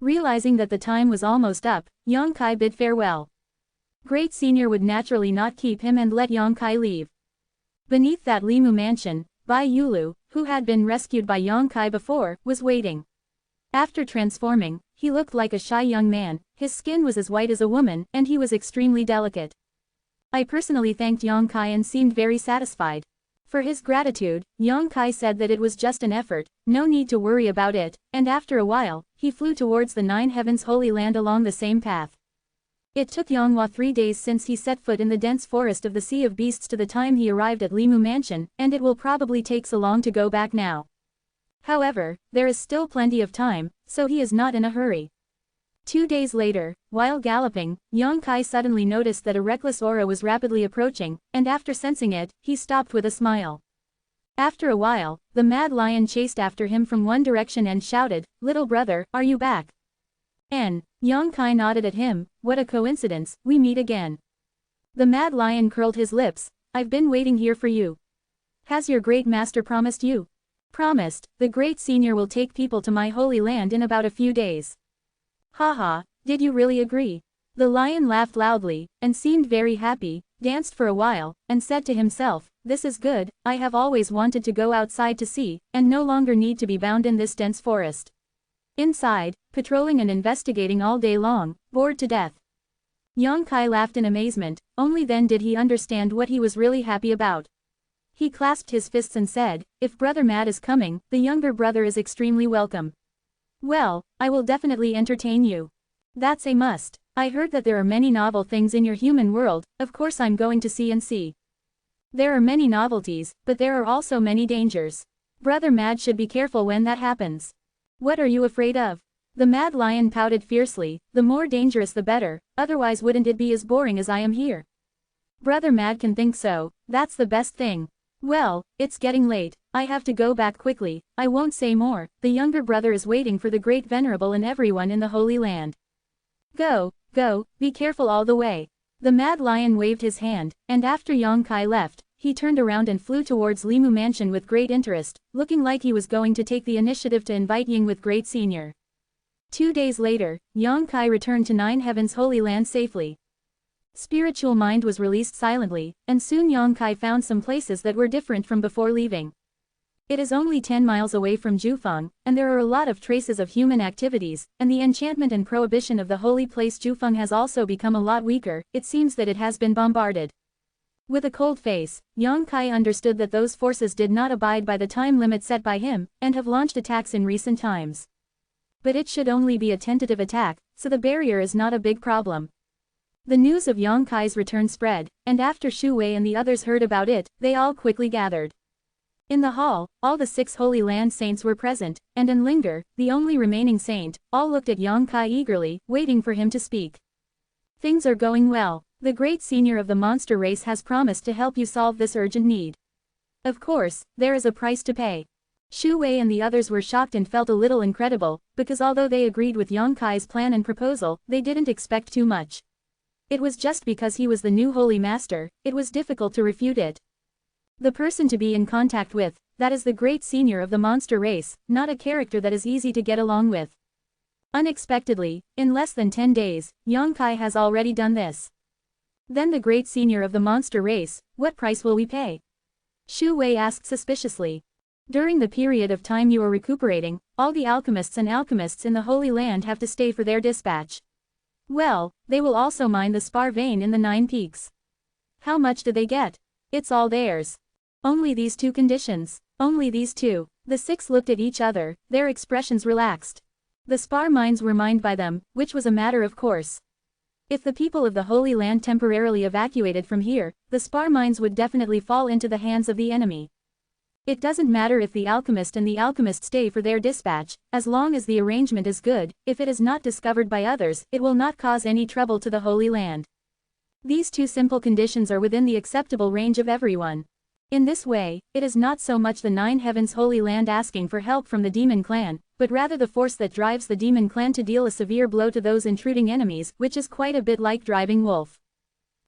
Realizing that the time was almost up, Yang Kai bid farewell. Great Senior would naturally not keep him and let Yang Kai leave. Beneath that Limu mansion, Bai Yulu, who had been rescued by Yang Kai before, was waiting. After transforming, he looked like a shy young man, his skin was as white as a woman, and he was extremely delicate. I personally thanked Yang Kai and seemed very satisfied. For his gratitude, Yang Kai said that it was just an effort, no need to worry about it, and after a while, he flew towards the Nine Heavens Holy Land along the same path. It took Yonghua 3 days since he set foot in the dense forest of the Sea of Beasts to the time he arrived at Limu Mansion, and it will probably take so long to go back now. However, there is still plenty of time, so he is not in a hurry. 2 days later, while galloping, Yang Kai suddenly noticed that a reckless aura was rapidly approaching, and after sensing it, he stopped with a smile. After a while, the mad lion chased after him from one direction and shouted, "Little brother, are you back?" Yang Kai nodded at him, "What a coincidence, we meet again." The mad lion curled his lips, "I've been waiting here for you. Has your great master promised you?" "Promised, the Great Senior will take people to my holy land in about a few days." "Haha, did you really agree?" The lion laughed loudly, and seemed very happy, danced for a while, and said to himself, "This is good, I have always wanted to go outside to see, and no longer need to be bound in this dense forest. Inside, patrolling and investigating all day long, bored to death." Yang Kai laughed in amazement, only then did he understand what he was really happy about. He clasped his fists and said, "If Brother Mad is coming, the younger brother is extremely welcome. Well, I will definitely entertain you. That's a must. I heard that there are many novel things in your human world, of course I'm going to see and see. There are many novelties, but there are also many dangers. Brother Mad should be careful when that happens." "What are you afraid of?" The mad lion pouted fiercely, "The more dangerous the better, otherwise wouldn't it be as boring as I am here?" "Brother Mad can think so, that's the best thing. Well, it's getting late, I have to go back quickly, I won't say more, the younger brother is waiting for the Great Venerable and everyone in the Holy Land. Go, go, be careful all the way." The mad lion waved his hand, and after Yang Kai left, he turned around and flew towards Limu Mansion with great interest, looking like he was going to take the initiative to invite Ying with Great Senior. 2 days later, Yang Kai returned to Nine Heavens Holy Land safely. Spiritual mind was released silently, and soon Yang Kai found some places that were different from before leaving. It is only 10 miles away from Jufeng, and there are a lot of traces of human activities, and the enchantment and prohibition of the holy place Jufeng has also become a lot weaker, it seems that it has been bombarded. With a cold face, Yang Kai understood that those forces did not abide by the time limit set by him, and have launched attacks in recent times. But it should only be a tentative attack, so the barrier is not a big problem. The news of Yang Kai's return spread, and after Shu Wei and the others heard about it, they all quickly gathered. In the hall, all the 6 Holy Land saints were present, and Linger, the only remaining saint, all looked at Yang Kai eagerly, waiting for him to speak. Things are going well. The great senior of the monster race has promised to help you solve this urgent need. Of course, there is a price to pay. Shu Wei and the others were shocked and felt a little incredible, because although they agreed with Yang Kai's plan and proposal, they didn't expect too much. It was just because he was the new Holy Master, it was difficult to refute it. The person to be in contact with, that is the great senior of the monster race, not a character that is easy to get along with. Unexpectedly, in less than 10 days, Yang Kai has already done this. Then the great senior of the monster race, what price will we pay? Shu Wei asked suspiciously. During the period of time you are recuperating, all the alchemists and alchemists in the Holy Land have to stay for their dispatch. Well, they will also mine the spar vein in the 9 peaks. How much do they get? It's all theirs. Only these 2 conditions. Only these 2. The 6 looked at each other, their expressions relaxed. The spar mines were mined by them, which was a matter of course. If the people of the Holy Land temporarily evacuated from here, the spar mines would definitely fall into the hands of the enemy. It doesn't matter if the alchemist and the alchemist stay for their dispatch, as long as the arrangement is good, if it is not discovered by others, it will not cause any trouble to the Holy Land. These 2 simple conditions are within the acceptable range of everyone. In this way, it is not so much the 9 Heavens Holy Land asking for help from the demon clan, but rather the force that drives the demon clan to deal a severe blow to those intruding enemies, which is quite a bit like driving wolf.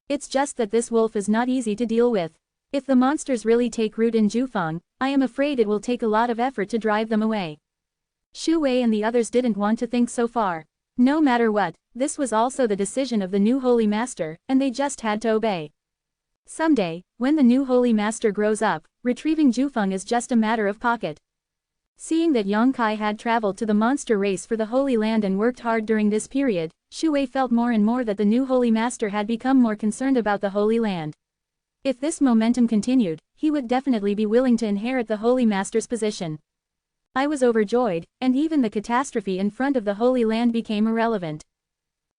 It's just that this wolf is not easy to deal with. If the monsters really take root in Jufeng, I am afraid it will take a lot of effort to drive them away. Shu Wei and the others didn't want to think so far. No matter what, this was also the decision of the new Holy Master, and they just had to obey. Someday, when the new Holy Master grows up, retrieving Jufeng is just a matter of pocket. Seeing that Yang Kai had traveled to the monster race for the Holy Land and worked hard during this period, Shu Wei felt more and more that the new Holy Master had become more concerned about the Holy Land. If this momentum continued, he would definitely be willing to inherit the Holy Master's position. I was overjoyed, and even the catastrophe in front of the Holy Land became irrelevant.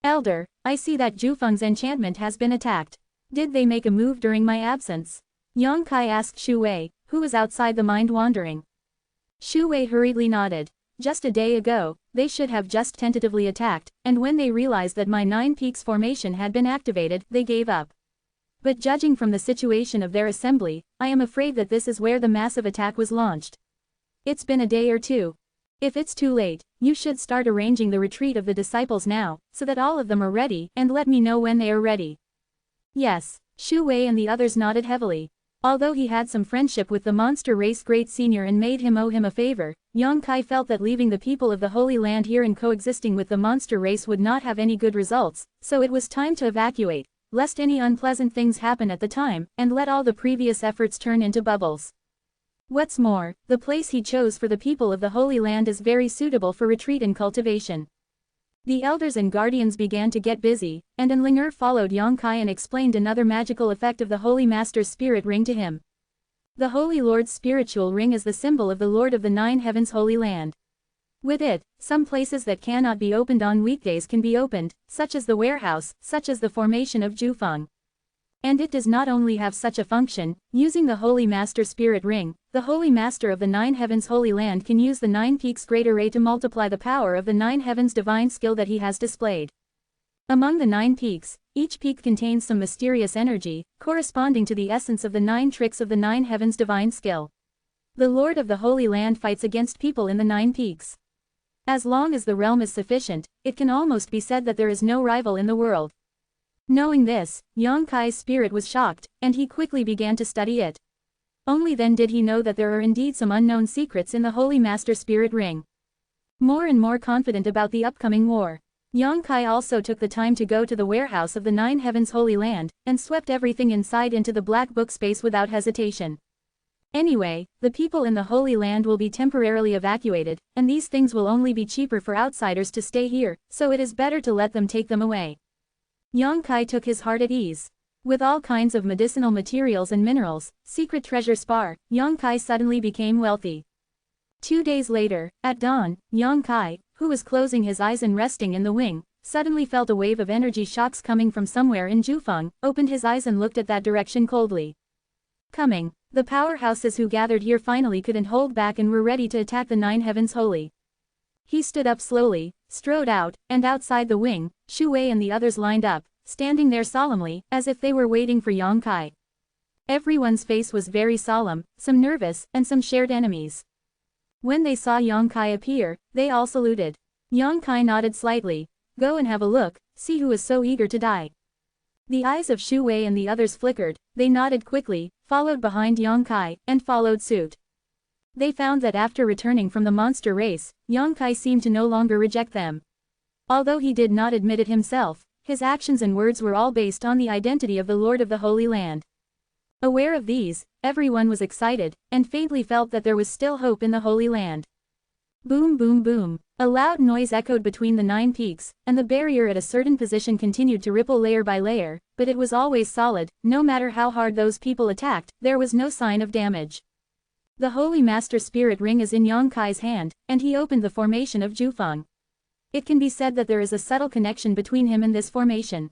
Elder, I see that Jufeng's enchantment has been attacked. Did they make a move during my absence? Yang Kai asked Shu Wei, who was outside the mind wandering. Shu Wei hurriedly nodded. Just a day ago, they should have just tentatively attacked, and when they realized that my 9 peaks formation had been activated, they gave up. But judging from the situation of their assembly, I am afraid that this is where the massive attack was launched. It's been a day or 2. If it's too late, you should start arranging the retreat of the disciples now, so that all of them are ready, and let me know when they are ready. Yes, Shu Wei and the others nodded heavily. Although he had some friendship with the monster race great senior and made him owe him a favor, Yang Kai felt that leaving the people of the Holy Land here and coexisting with the monster race would not have any good results, so it was time to evacuate, lest any unpleasant things happen at the time, and let all the previous efforts turn into bubbles. What's more, the place he chose for the people of the Holy Land is very suitable for retreat and cultivation. The elders and guardians began to get busy, and Linger followed Yang Kai and explained another magical effect of the Holy Master's spirit ring to him. The Holy Lord's spiritual ring is the symbol of the Lord of the 9 Heavens Holy Land. With it, some places that cannot be opened on weekdays can be opened, such as the warehouse, such as the formation of Jufeng. And it does not only have such a function, using the Holy Master Spirit Ring, the Holy Master of the 9 Heavens Holy Land can use the 9 Peaks Great Array to multiply the power of the 9 Heavens divine skill that he has displayed. Among the 9 peaks, each peak contains some mysterious energy, corresponding to the essence of the 9 tricks of the 9 Heavens divine skill. The Lord of the Holy Land fights against people in the 9 peaks. As long as the realm is sufficient, it can almost be said that there is no rival in the world. Knowing this, Yang Kai's spirit was shocked, and he quickly began to study it. Only then did he know that there are indeed some unknown secrets in the Holy Master Spirit Ring. More and more confident about the upcoming war, Yang Kai also took the time to go to the warehouse of the 9 Heavens Holy Land, and swept everything inside into the black book space without hesitation. Anyway, the people in the Holy Land will be temporarily evacuated, and these things will only be cheaper for outsiders to stay here, so it is better to let them take them away. Yang Kai took his heart at ease. With all kinds of medicinal materials and minerals, secret treasure spar, Yang Kai suddenly became wealthy. 2 days later, at dawn, Yang Kai, who was closing his eyes and resting in the wing, suddenly felt a wave of energy shocks coming from somewhere in Jufeng, opened his eyes and looked at that direction coldly. Coming. The powerhouses who gathered here finally couldn't hold back and were ready to attack the Nine Heavens Holy. He stood up slowly, strode out, and outside the wing, Shu Wei and the others lined up, standing there solemnly, as if they were waiting for Yang Kai. Everyone's face was very solemn, some nervous, and some shared enemies. When they saw Yang Kai appear, they all saluted. Yang Kai nodded slightly. Go and have a look, see who is so eager to die. The eyes of Shu Wei and the others flickered, they nodded quickly, followed behind Yang Kai, and followed suit. They found that after returning from the monster race, Yang Kai seemed to no longer reject them. Although he did not admit it himself, his actions and words were all based on the identity of the Lord of the Holy Land. Aware of these, everyone was excited, and faintly felt that there was still hope in the Holy Land. Boom boom boom. A loud noise echoed between the 9 peaks, and the barrier at a certain position continued to ripple layer by layer, but it was always solid, no matter how hard those people attacked, there was no sign of damage. The Holy Master Spirit Ring is in Yang Kai's hand, and he opened the formation of Jufeng. It can be said that there is a subtle connection between him and this formation.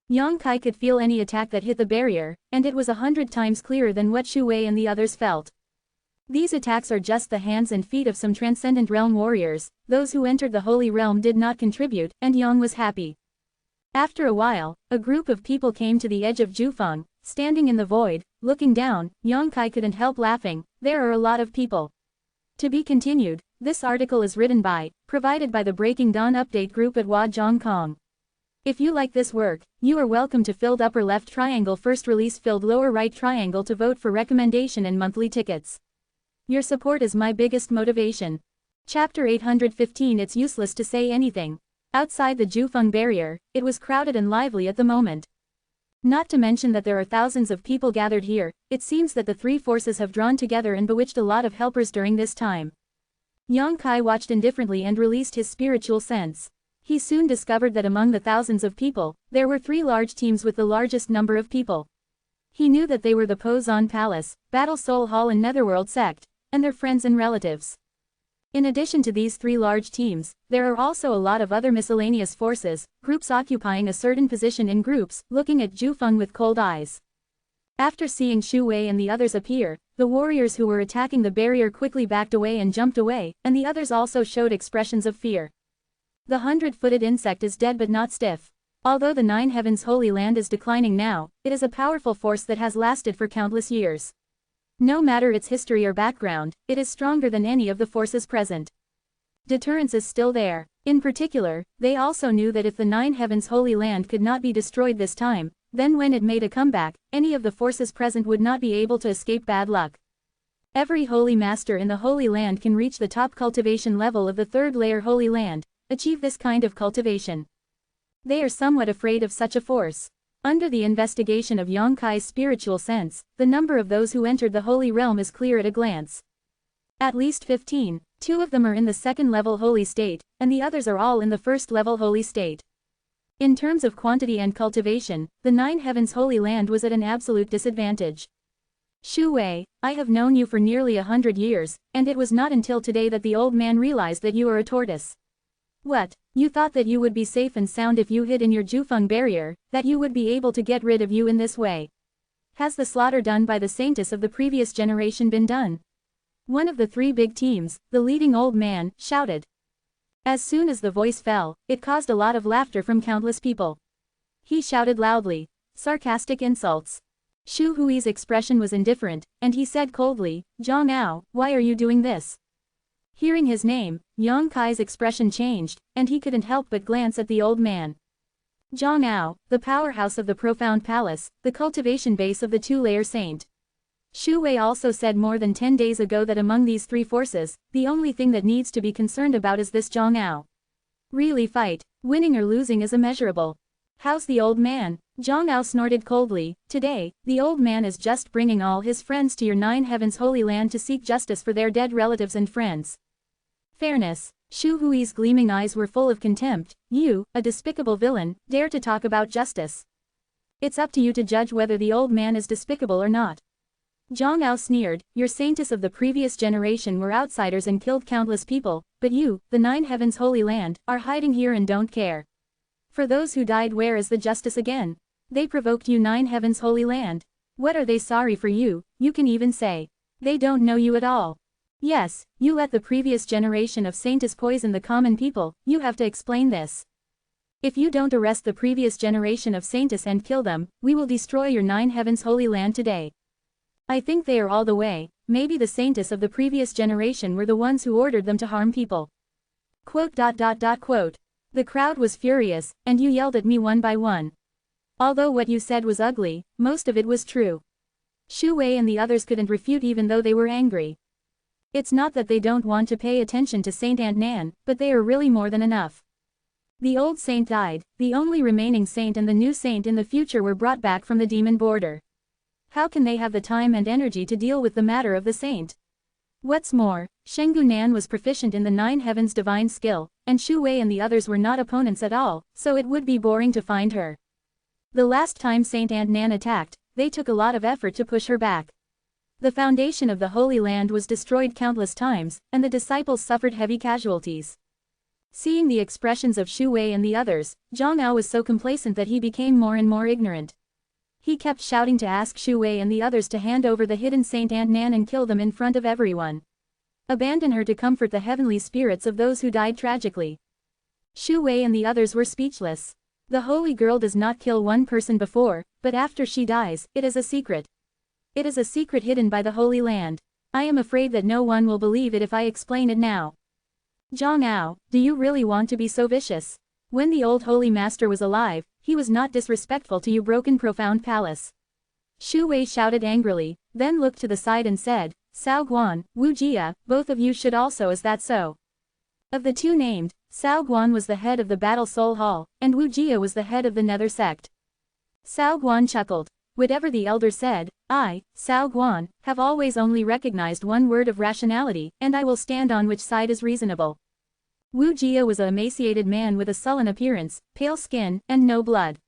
Yang Kai could feel any attack that hit the barrier, and it was 100 times clearer than what Shu Wei and the others felt. These attacks are just the hands and feet of some transcendent realm warriors, those who entered the Holy Realm did not contribute, and Yang was happy. After a while, a group of people came to the edge of Jufeng, standing in the void, looking down, Yang Kai couldn't help laughing, there are a lot of people. To be continued, this article is written by, provided by the Breaking Dawn Update group at Wajong. If you like this work, you are welcome to filled upper left triangle first release filled lower right triangle to vote for recommendation and monthly tickets. Your support is my biggest motivation. Chapter 815 It's useless to say anything. Outside the Jufeng barrier, it was crowded and lively at the moment. Not to mention that there are thousands of people gathered here, it seems that the 3 forces have drawn together and bewitched a lot of helpers during this time. Yang Kai watched indifferently and released his spiritual sense. He soon discovered that among the thousands of people, there were 3 large teams with the largest number of people. He knew that they were the Pozon Palace, Battle Soul Hall and Netherworld Sect, and their friends and relatives. In addition to these 3 large teams, there are also a lot of other miscellaneous forces, groups occupying a certain position in groups, looking at Jufeng with cold eyes. After seeing Shu Wei and the others appear, the warriors who were attacking the barrier quickly backed away and jumped away, and the others also showed expressions of fear. The 100-footed insect is dead but not stiff. Although the 9 Heavens Holy Land is declining now, it is a powerful force that has lasted for countless years. No matter its history or background, it is stronger than any of the forces present. Deterrence is still there. In particular, they also knew that if the 9 Heavens Holy Land could not be destroyed this time, then when it made a comeback, any of the forces present would not be able to escape bad luck. Every Holy Master in the Holy Land can reach the top cultivation level of the 3rd layer Holy Land, achieve this kind of cultivation. They are somewhat afraid of such a force. Under the investigation of Yang Kai's spiritual sense, the number of those who entered the Holy Realm is clear at a glance. At least 15, 2 of them are in the 2nd level Holy State, and the others are all in the 1st level Holy State. In terms of quantity and cultivation, the 9 Heavens Holy Land was at an absolute disadvantage. Shu Wei, I have known you for nearly 100 years, and it was not until today that the old man realized that you are a tortoise. What, you thought that you would be safe and sound if you hid in your Jufeng barrier, that you would be able to get rid of you in this way? Has the slaughter done by the saintess of the previous generation been done? One of the 3 big teams, the leading old man, shouted. As soon as the voice fell, it caused a lot of laughter from countless people. He shouted loudly. Sarcastic insults. Shu Hui's expression was indifferent, and he said coldly, Zhang Ao, why are you doing this? Hearing his name, Yang Kai's expression changed, and he couldn't help but glance at the old man. Zhang Ao, the powerhouse of the Profound Palace, the cultivation base of the 2-layer saint. Shu Wei also said more than 10 days ago that among these 3 forces, the only thing that needs to be concerned about is this Zhang Ao. Really fight, winning or losing is immeasurable. How's the old man? Zhang Ao snorted coldly. Today, the old man is just bringing all his friends to your 9 Heavens Holy Land to seek justice for their dead relatives and friends. Fairness. Shu Hui's gleaming eyes were full of contempt. You, a despicable villain, dare to talk about justice. It's up to you to judge whether the old man is despicable or not. Zhang Ao sneered, your saintess of the previous generation were outsiders and killed countless people, but you, the 9 Heavens Holy Land, are hiding here and don't care. For those who died, where is the justice again? They provoked you 9 Heavens Holy Land. What are they sorry for you, you can even say. They don't know you at all. Yes, you let the previous generation of saints poison the common people, you have to explain this. If you don't arrest the previous generation of saints and kill them, we will destroy your 9 heavens holy land today. I think they are all the way, maybe the saints of the previous generation were the ones who ordered them to harm people. Quote. The crowd was furious, and you yelled at me one by one. Although what you said was ugly, most of it was true. Shu Wei and the others couldn't refute even though they were angry. It's not that they don't want to pay attention to Saint Aunt Nan, but they are really more than enough. The old saint died, the only remaining saint and the new saint in the future were brought back from the demon border. How can they have the time and energy to deal with the matter of the saint? What's more, Shenggu Nan was proficient in the 9 heavens divine skill, and Shu Wei and the others were not opponents at all, so it would be boring to find her. The last time Saint Aunt Nan attacked, they took a lot of effort to push her back. The foundation of the Holy Land was destroyed countless times, and the disciples suffered heavy casualties. Seeing the expressions of Shu Wei and the others, Zhang Ao was so complacent that he became more and more ignorant. He kept shouting to ask Shu Wei and the others to hand over the hidden Saint Aunt Nan and kill them in front of everyone. Abandon her to comfort the heavenly spirits of those who died tragically. Shu Wei and the others were speechless. The holy girl does not kill one person before, but after she dies, it is a secret. It is a secret hidden by the Holy Land. I am afraid that no one will believe it if I explain it now. Zhang Ao, do you really want to be so vicious? When the old holy master was alive, he was not disrespectful to you broken profound palace. Shu Wei shouted angrily, then looked to the side and said, Cao Guan, Wu Jia, both of you should also, is that so? Of the two named, Cao Guan was the head of the Battle Soul Hall, and Wu Jia was the head of the Nether sect. Cao Guan chuckled. Whatever the elder said, I, Cao Guan, have always only recognized one word of rationality, and I will stand on which side is reasonable. Wu Jia was an emaciated man with a sullen appearance, pale skin, and no blood.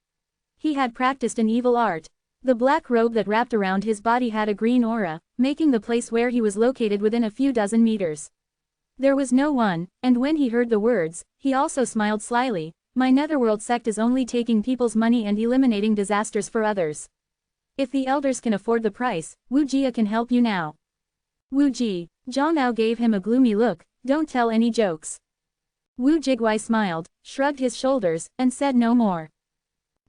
He had practiced an evil art. The black robe that wrapped around his body had a green aura, making the place where he was located within a few dozen meters. There was no one, and when he heard the words, he also smiled slyly. My netherworld sect is only taking people's money and eliminating disasters for others. If the elders can afford the price, Wu Jia can help you now. Wu Ji, Zhang Ao gave him a gloomy look, don't tell any jokes. Wu Jiguai smiled, shrugged his shoulders, and said no more.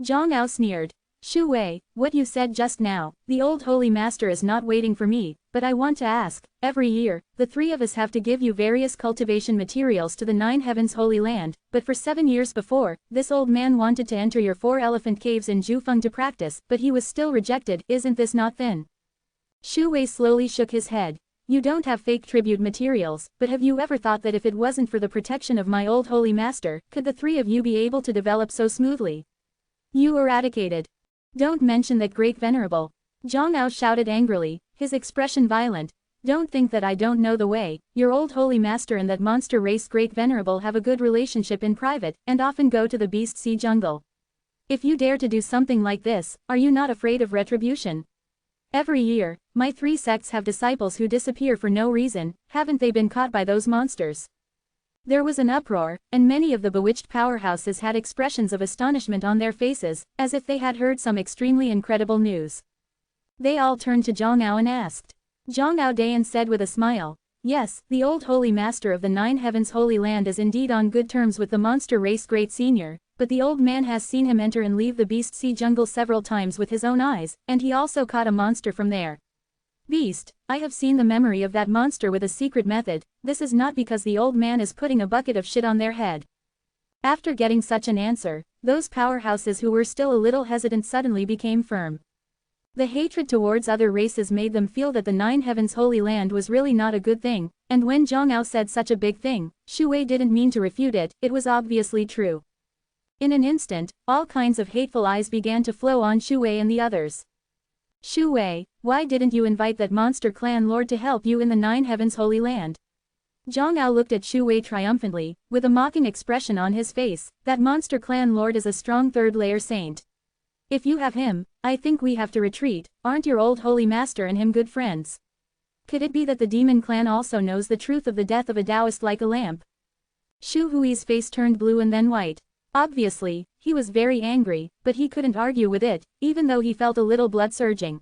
Zhang Ao sneered. Shu Wei, what you said just now, the old holy master is not waiting for me, but I want to ask, every year, the 3 of us have to give you various cultivation materials to the 9 heavens holy land, but for 7 years before, this old man wanted to enter your 4 elephant caves in Jufeng to practice, but he was still rejected, isn't this not thin? Shu Wei slowly shook his head. You don't have fake tribute materials, but have you ever thought that if it wasn't for the protection of my old holy master, could the 3 of you be able to develop so smoothly? You eradicated. Don't mention that, great venerable. Zhang Ao shouted angrily, his expression violent. Don't think that I don't know the way. Your old holy master and that monster race great venerable have a good relationship in private, and often go to the beast sea jungle. If you dare to do something like this, are you not afraid of retribution? Every year, my 3 sects have disciples who disappear for no reason, haven't they been caught by those monsters? There was an uproar, and many of the bewitched powerhouses had expressions of astonishment on their faces, as if they had heard some extremely incredible news. They all turned to Zhang Ao and asked. Zhang Ao Dayan said with a smile, yes, the old holy master of the 9 heavens holy land is indeed on good terms with the monster race great senior, but the old man has seen him enter and leave the beast sea jungle several times with his own eyes, and he also caught a monster from there. Beast, I have seen the memory of that monster with a secret method. This is not because the old man is putting a bucket of shit on their head. After getting such an answer, those powerhouses who were still a little hesitant suddenly became firm. The hatred towards other races made them feel that the 9 heavens holy land was really not a good thing, and when Zhang Ao said such a big thing, Shu Wei didn't mean to refute it, it was obviously true. In an instant, all kinds of hateful eyes began to flow on Shu Wei and the others. Shu Wei, why didn't you invite that monster clan lord to help you in the 9 heavens holy land? Zhang Ao looked at Shu Wei triumphantly, with a mocking expression on his face. That monster clan lord is a strong 3rd-layer saint. If you have him, I think we have to retreat. Aren't your old holy master and him good friends? Could it be that the demon clan also knows the truth of the death of a Taoist like a lamp? Shu Hui's face turned blue and then white. Obviously, he was very angry, but he couldn't argue with it, even though he felt a little blood surging.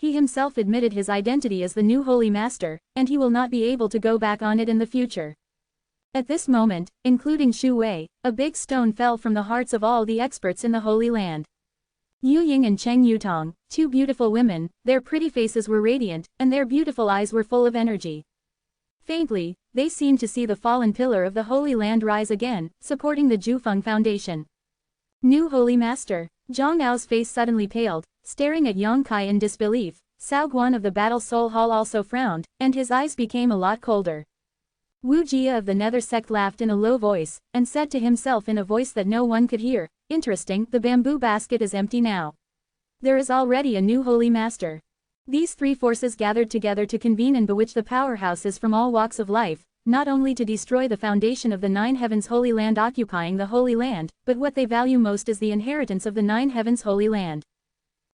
He himself admitted his identity as the new Holy Master, and he will not be able to go back on it in the future. At this moment, including Shu Wei, a big stone fell from the hearts of all the experts in the Holy Land. Yu Ying and Cheng Yutong, two beautiful women, their pretty faces were radiant, and their beautiful eyes were full of energy. Faintly, they seemed to see the fallen pillar of the Holy Land rise again, supporting the Jufeng Foundation. New Holy Master. Zhang Ao's face suddenly paled, staring at Yang Kai in disbelief. Cao Guan of the Battle Soul Hall also frowned, and his eyes became a lot colder. Wu Jia of the Nether Sect laughed in a low voice, and said to himself in a voice that no one could hear, "Interesting, the bamboo basket is empty now. There is already a new Holy Master." These three forces gathered together to convene and bewitch the powerhouses from all walks of life, not only to destroy the foundation of the Nine Heavens Holy Land occupying the Holy Land, but what they value most is the inheritance of the Nine Heavens Holy Land.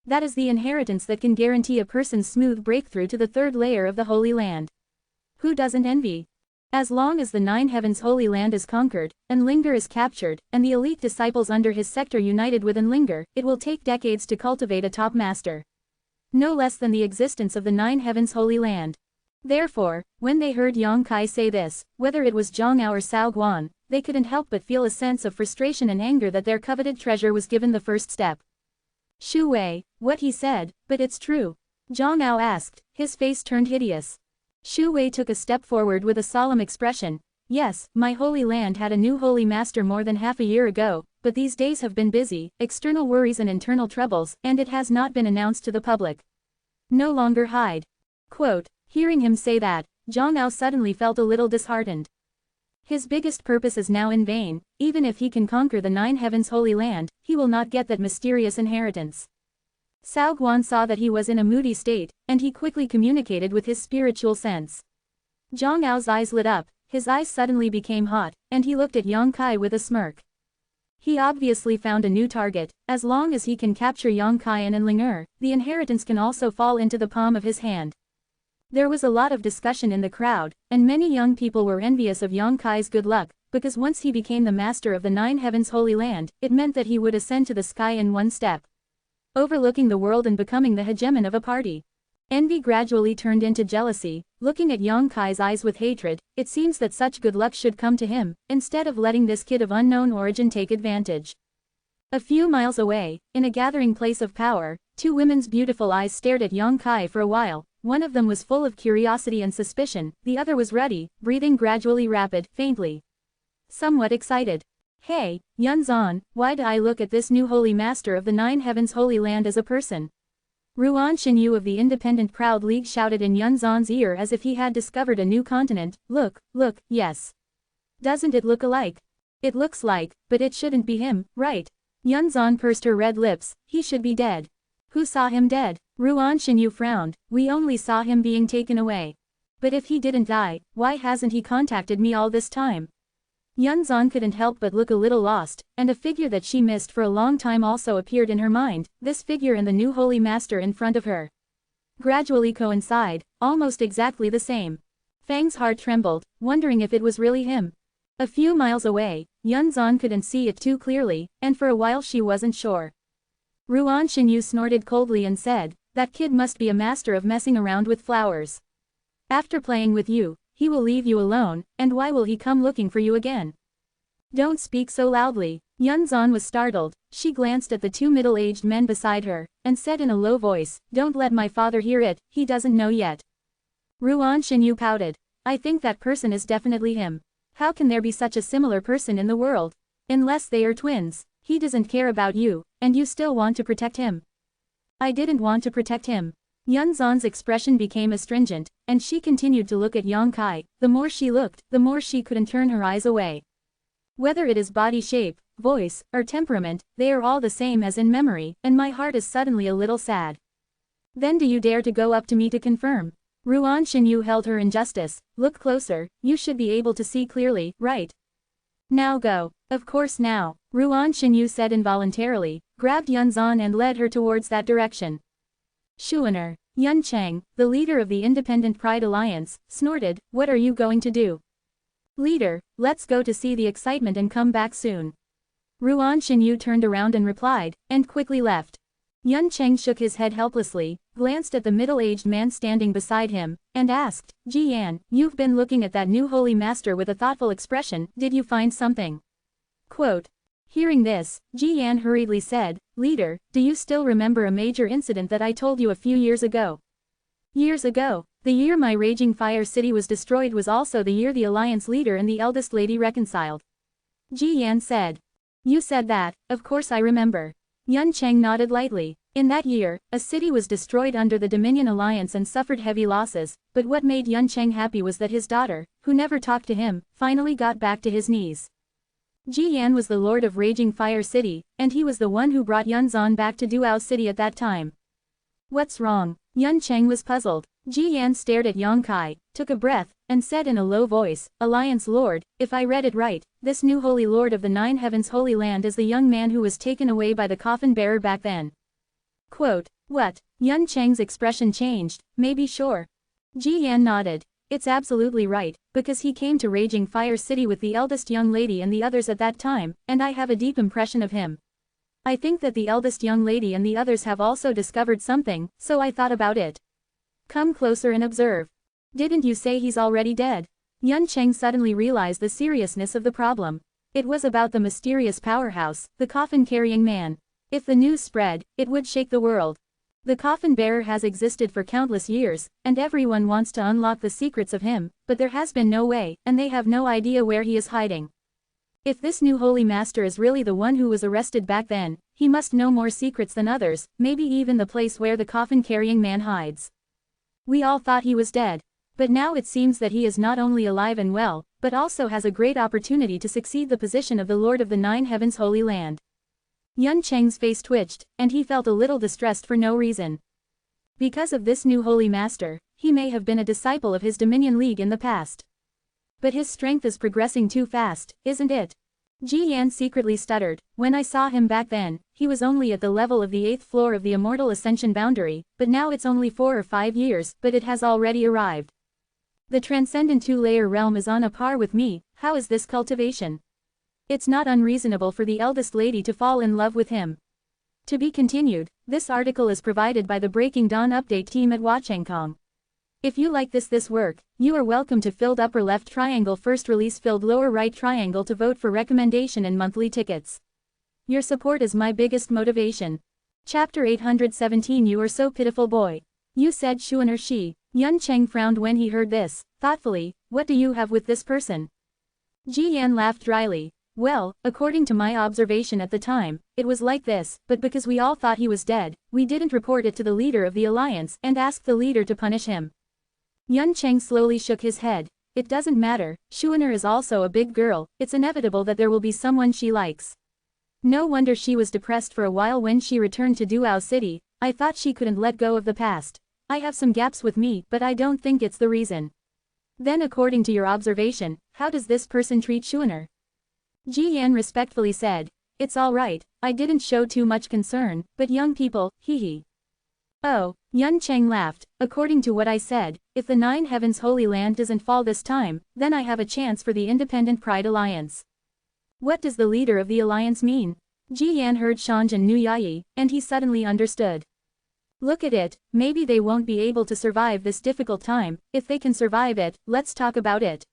That is the inheritance that can guarantee a person's smooth breakthrough to the third layer of the Holy Land. Who doesn't envy? As long as the Nine Heavens Holy Land is conquered, Enlinger is captured, and the elite disciples under his sector united with Enlinger, it will take decades to cultivate a top master. No less than the existence of the Nine Heavens Holy Land. Therefore, when they heard Yang Kai say this, whether it was Zhang Ao or Cao Guan, they couldn't help but feel a sense of frustration and anger that their coveted treasure was given the first step. Shu Wei, what he said, but it's true. Zhang Ao asked, his face turned hideous. Shu Wei took a step forward with a solemn expression. Yes, my Holy Land had a new Holy Master more than half a year ago, but these days have been busy, external worries and internal troubles, and it has not been announced to the public. No longer hide. Quote, hearing him say that, Zhang Ao suddenly felt a little disheartened. His biggest purpose is now in vain. Even if he can conquer the Nine Heavens Holy Land, he will not get that mysterious inheritance. Cao Guan saw that he was in a moody state, and he quickly communicated with his spiritual sense. Zhang Ao's eyes lit up, his eyes suddenly became hot, and he looked at Yang Kai with a smirk. He obviously found a new target. As long as he can capture Yang Kai and Enlinger, the inheritance can also fall into the palm of his hand. There was a lot of discussion in the crowd, and many young people were envious of Yang Kai's good luck, because once he became the master of the Nine Heavens Holy Land, it meant that he would ascend to the sky in one step, overlooking the world and becoming the hegemon of a party. Envy gradually turned into jealousy. Looking at Yang Kai's eyes with hatred, it seems that such good luck should come to him, instead of letting this kid of unknown origin take advantage. A few miles away, in a gathering place of power, two women's beautiful eyes stared at Yang Kai for a while. One of them was full of curiosity and suspicion, the other was ruddy, breathing gradually rapid, faintly. Somewhat excited. Hey, Yunzan, why do I look at this new Holy Master of the Nine Heavens Holy Land as a person? Ruan Xinyu of the Independent Proud League shouted in Yunzan's ear as if he had discovered a new continent. Look, yes. Doesn't it look alike? It looks like, but it shouldn't be him, right? Yunzan pursed her red lips. He should be dead. Who saw him dead? Ruan Xinyu frowned. We only saw him being taken away. But if he didn't die, why hasn't he contacted me all this time? Yunzan couldn't help but look a little lost, and a figure that she missed for a long time also appeared in her mind, this figure and the new Holy Master in front of her. Gradually coincide, almost exactly the same. Fang's heart trembled, wondering if it was really him. A few miles away, Yunzan couldn't see it too clearly, and for a while she wasn't sure. Ruan Xinyu snorted coldly and said, that kid must be a master of messing around with flowers. After playing with you, he will leave you alone, and why will he come looking for you again? Don't speak so loudly. Yunzan was startled. She glanced at the two middle-aged men beside her, and said in a low voice, don't let my father hear it, he doesn't know yet. Ruan Xinyu pouted. I think that person is definitely him. How can there be such a similar person in the world? Unless they are twins. He doesn't care about you, and you still want to protect him. I didn't want to protect him. Yunzan's expression became astringent, and she continued to look at Yang Kai. The more she looked, the more she couldn't turn her eyes away. Whether it is body shape, voice, or temperament, they are all the same as in memory, and my heart is suddenly a little sad. Then do you dare to go up to me to confirm? Ruan Xinyu held her in justice. Look closer, you should be able to see clearly, right? Now go. Of course now, Ruan Xinyu said involuntarily, grabbed Yunzan and led her towards that direction. Shuaner. Yun Cheng, the leader of the Independent Pride Alliance, snorted, what are you going to do? Leader, let's go to see the excitement and come back soon. Ruan Xinyu turned around and replied, and quickly left. Yun Cheng shook his head helplessly, glanced at the middle-aged man standing beside him, and asked, Jian, you've been looking at that new holy master with a thoughtful expression, did you find something? Quote. Hearing this, Jian hurriedly said, Leader, do you still remember a major incident that I told you a few years ago? Years ago, the year my raging fire city was destroyed was also the year the alliance leader and the eldest lady reconciled. Jian said. You said that, of course I remember. Yun Cheng nodded lightly. In that year, a city was destroyed under the Dominion Alliance and suffered heavy losses, but what made Yun Cheng happy was that his daughter, who never talked to him, finally got back to his knees. Jian was the lord of Raging Fire City, and he was the one who brought Yunzan back to Duao City at that time. What's wrong? Yun Cheng was puzzled. Jian stared at Yang Kai, took a breath, and said in a low voice, Alliance Lord, if I read it right, this new Holy Lord of the Nine Heavens Holy Land is the young man who was taken away by the coffin bearer back then. Quote. What? Yun Cheng's expression changed, maybe sure. Jian nodded. It's absolutely right, because he came to Raging Fire City with the eldest young lady and the others at that time, and I have a deep impression of him. I think that the eldest young lady and the others have also discovered something, so I thought about it. Come closer and observe. Didn't you say he's already dead? Yun Cheng suddenly realized the seriousness of the problem. It was about the mysterious powerhouse, the coffin-carrying man. If the news spread, it would shake the world. The coffin bearer has existed for countless years, and everyone wants to unlock the secrets of him, but there has been no way, and they have no idea where he is hiding. If this new holy master is really the one who was arrested back then, he must know more secrets than others, maybe even the place where the coffin-carrying man hides. We all thought he was dead. But now it seems that he is not only alive and well, but also has a great opportunity to succeed the position of the Lord of the Nine Heavens Holy Land. Yun Cheng's face twitched, and he felt a little distressed for no reason. Because of this new holy master, he may have been a disciple of his Dominion League in the past. But his strength is progressing too fast, isn't it? Jian secretly stuttered. When I saw him back then, he was only at the level of the 8th floor of the Immortal Ascension boundary, but now it's only 4 or 5 years, but it has already arrived. The transcendent 2-layer realm is on a par with me. How is this cultivation? It's not unreasonable for the eldest lady to fall in love with him. To be continued. This article is provided by the Breaking Dawn Update team at Wachengkong. If you like this work, you are welcome to filled upper left triangle first release filled lower right triangle to vote for recommendation and monthly tickets. Your support is my biggest motivation. Chapter 817 You are so pitiful boy. You said Shuan Shi. Yun Cheng frowned when he heard this, thoughtfully. What do you have with this person? Jian laughed dryly. Well, according to my observation at the time, it was like this, but because we all thought he was dead, we didn't report it to the leader of the alliance and asked the leader to punish him. Yun Cheng slowly shook his head. It doesn't matter, Shuaner is also a big girl, it's inevitable that there will be someone she likes. No wonder she was depressed for a while when she returned to Duao City. I thought she couldn't let go of the past. I have some gaps with me, but I don't think it's the reason. Then according to your observation, how does this person treat Shuaner? Jian respectfully said. It's alright, I didn't show too much concern, but young people, hee. Oh, Yun Cheng laughed. According to what I said, if the Nine Heavens Holy Land doesn't fall this time, then I have a chance for the Independent Pride Alliance. What does the leader of the alliance mean? Jian heard Shanj and Nu Yayi, and he suddenly understood. Look at it, maybe they won't be able to survive this difficult time. If they can survive it, let's talk about it.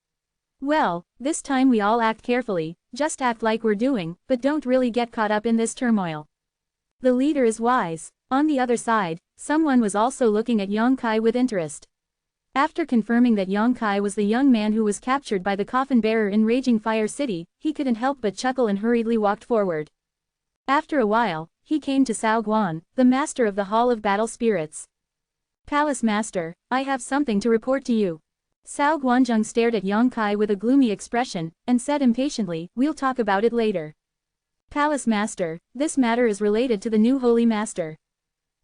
Well, this time we all act carefully, just act like we're doing, but don't really get caught up in this turmoil. The leader is wise. On the other side, someone was also looking at Yang Kai with interest. After confirming that Yang Kai was the young man who was captured by the coffin bearer in Raging Fire City, he couldn't help but chuckle and hurriedly walked forward. After a while, he came to Cao Guan, the master of the Hall of Battle Spirits. Palace Master, I have something to report to you. Cao Guanzheng stared at Yang Kai with a gloomy expression, and said impatiently, we'll talk about it later. Palace Master, this matter is related to the new Holy Master.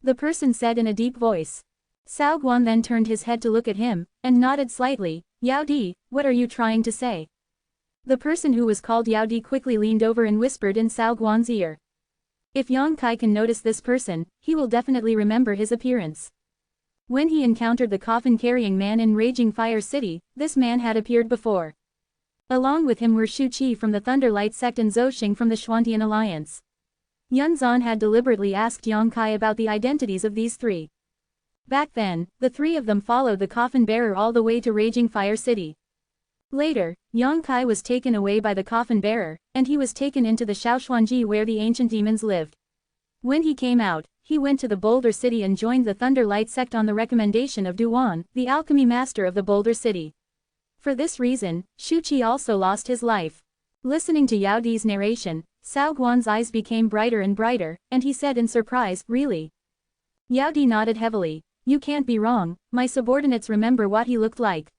The person said in a deep voice. Cao Guan then turned his head to look at him, and nodded slightly. Yao Di, what are you trying to say? The person who was called Yao Di quickly leaned over and whispered in Cao Guan's ear. If Yang Kai can notice this person, he will definitely remember his appearance. When he encountered the coffin-carrying man in Raging Fire City, this man had appeared before. Along with him were Shu Qi from the Thunderlight sect and Zhou Xing from the Xuantian Alliance. Yunzan had deliberately asked Yang Kai about the identities of these three. Back then, the three of them followed the coffin bearer all the way to Raging Fire City. Later, Yang Kai was taken away by the coffin bearer, and he was taken into the Shaoxuanji where the ancient demons lived. When he came out, he went to the Boulder City and joined the Thunder Light sect on the recommendation of Duan, the alchemy master of the Boulder City. For this reason, Shu Qi also lost his life. Listening to Yao Di's narration, Cao Guan's eyes became brighter and brighter, and he said in surprise, "Really?" Yao Di nodded heavily. "You can't be wrong, my subordinates remember what he looked like."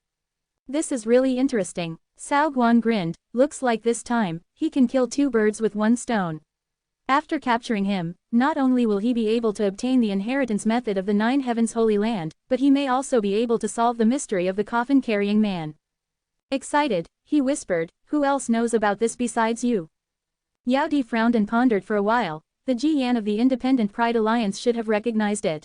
"This is really interesting." Cao Guan grinned. "Looks like this time, he can kill two birds with one stone." After capturing him, not only will he be able to obtain the inheritance method of the Nine Heavens Holy Land, but he may also be able to solve the mystery of the coffin-carrying man. Excited, he whispered, "Who else knows about this besides you?" Yao Di frowned and pondered for a while. The Ji Yan of the Independent Pride Alliance should have recognized it.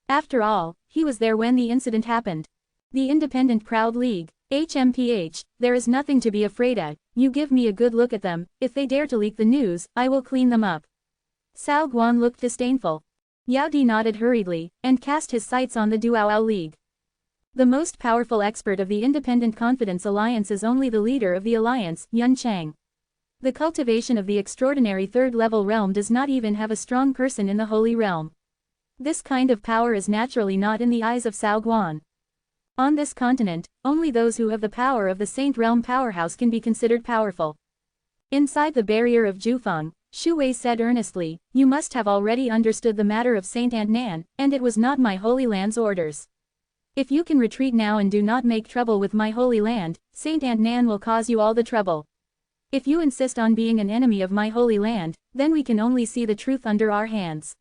After all, he was there when the incident happened. The Independent Proud League, HMPH, there is nothing to be afraid of. You give me a good look at them, if they dare to leak the news, I will clean them up. Cao Guan looked disdainful. Yao Di nodded hurriedly, and cast his sights on the Duoao League. The most powerful expert of the Independent Confidence Alliance is only the leader of the alliance, Yun Chang. The cultivation of the extraordinary third-level realm does not even have a strong person in the Holy Realm. This kind of power is naturally not in the eyes of Cao Guan. On this continent, only those who have the power of the Saint Realm powerhouse can be considered powerful. Inside the barrier of Jufeng, Shu Wei said earnestly, "You must have already understood the matter of Saint Nan, and it was not my Holy Land's orders. If you can retreat now and do not make trouble with my Holy Land, Saint Nan will cause you all the trouble. If you insist on being an enemy of my Holy Land, then we can only see the truth under our hands."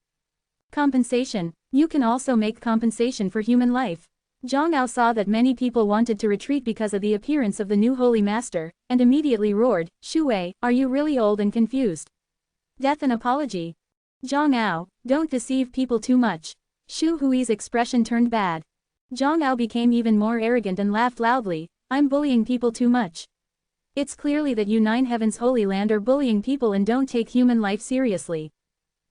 Compensation. You can also make compensation for human life. Zhang Ao saw that many people wanted to retreat because of the appearance of the new Holy Master, and immediately roared, "Shu Wei, are you really old and confused? Death and apology." Zhang Ao, don't deceive people too much. Shu Hui's expression turned bad. Zhang Ao became even more arrogant and laughed loudly, "I'm bullying people too much. It's clearly that you Nine Heavens Holy Land are bullying people and don't take human life seriously.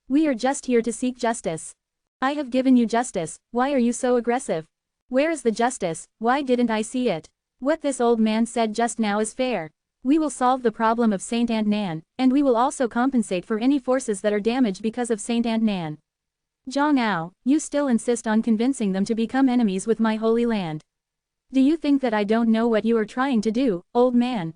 We are just here to seek justice. I have given you justice, why are you so aggressive? Where is the justice, why didn't I see it? What this old man said just now is fair. We will solve the problem of Saint Nan, and we will also compensate for any forces that are damaged because of Saint Nan. Zhang Ao, you still insist on convincing them to become enemies with my Holy Land. Do you think that I don't know what you are trying to do, old man?"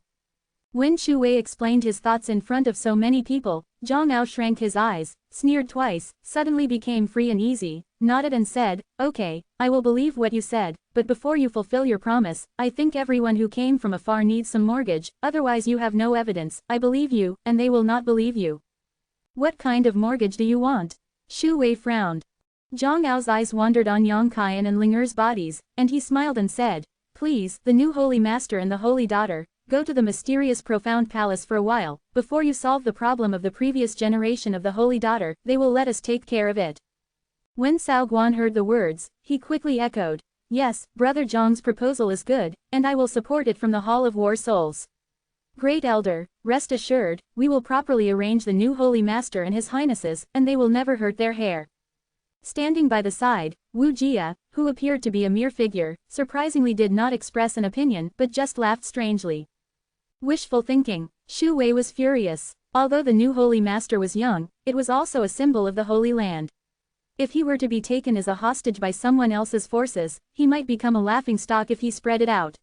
When Shu Wei explained his thoughts in front of so many people, Zhang Ao shrank his eyes, sneered twice, suddenly became free and easy, nodded and said, "Okay, I will believe what you said, but before you fulfill your promise, I think everyone who came from afar needs some mortgage, otherwise you have no evidence. I believe you, and they will not believe you." "What kind of mortgage do you want?" Shu Wei frowned. Zhang Ao's eyes wandered on Yang Kai and Linger's bodies, and he smiled and said, "Please, the new Holy Master and the Holy Daughter, go to the mysterious profound palace for a while. Before you solve the problem of the previous generation of the Holy Daughter, they will let us take care of it." When Cao Guan heard the words, he quickly echoed, "Yes, Brother Zhang's proposal is good, and I will support it from the Hall of War Souls. Great Elder, rest assured, we will properly arrange the new Holy Master and His Highnesses, and they will never hurt their hair." Standing by the side, Wu Jia, who appeared to be a mere figure, surprisingly did not express an opinion but just laughed strangely. Wishful thinking. Shu Wei was furious. Although the new Holy Master was young, it was also a symbol of the Holy Land. If he were to be taken as a hostage by someone else's forces, he might become a laughingstock if he spread it out.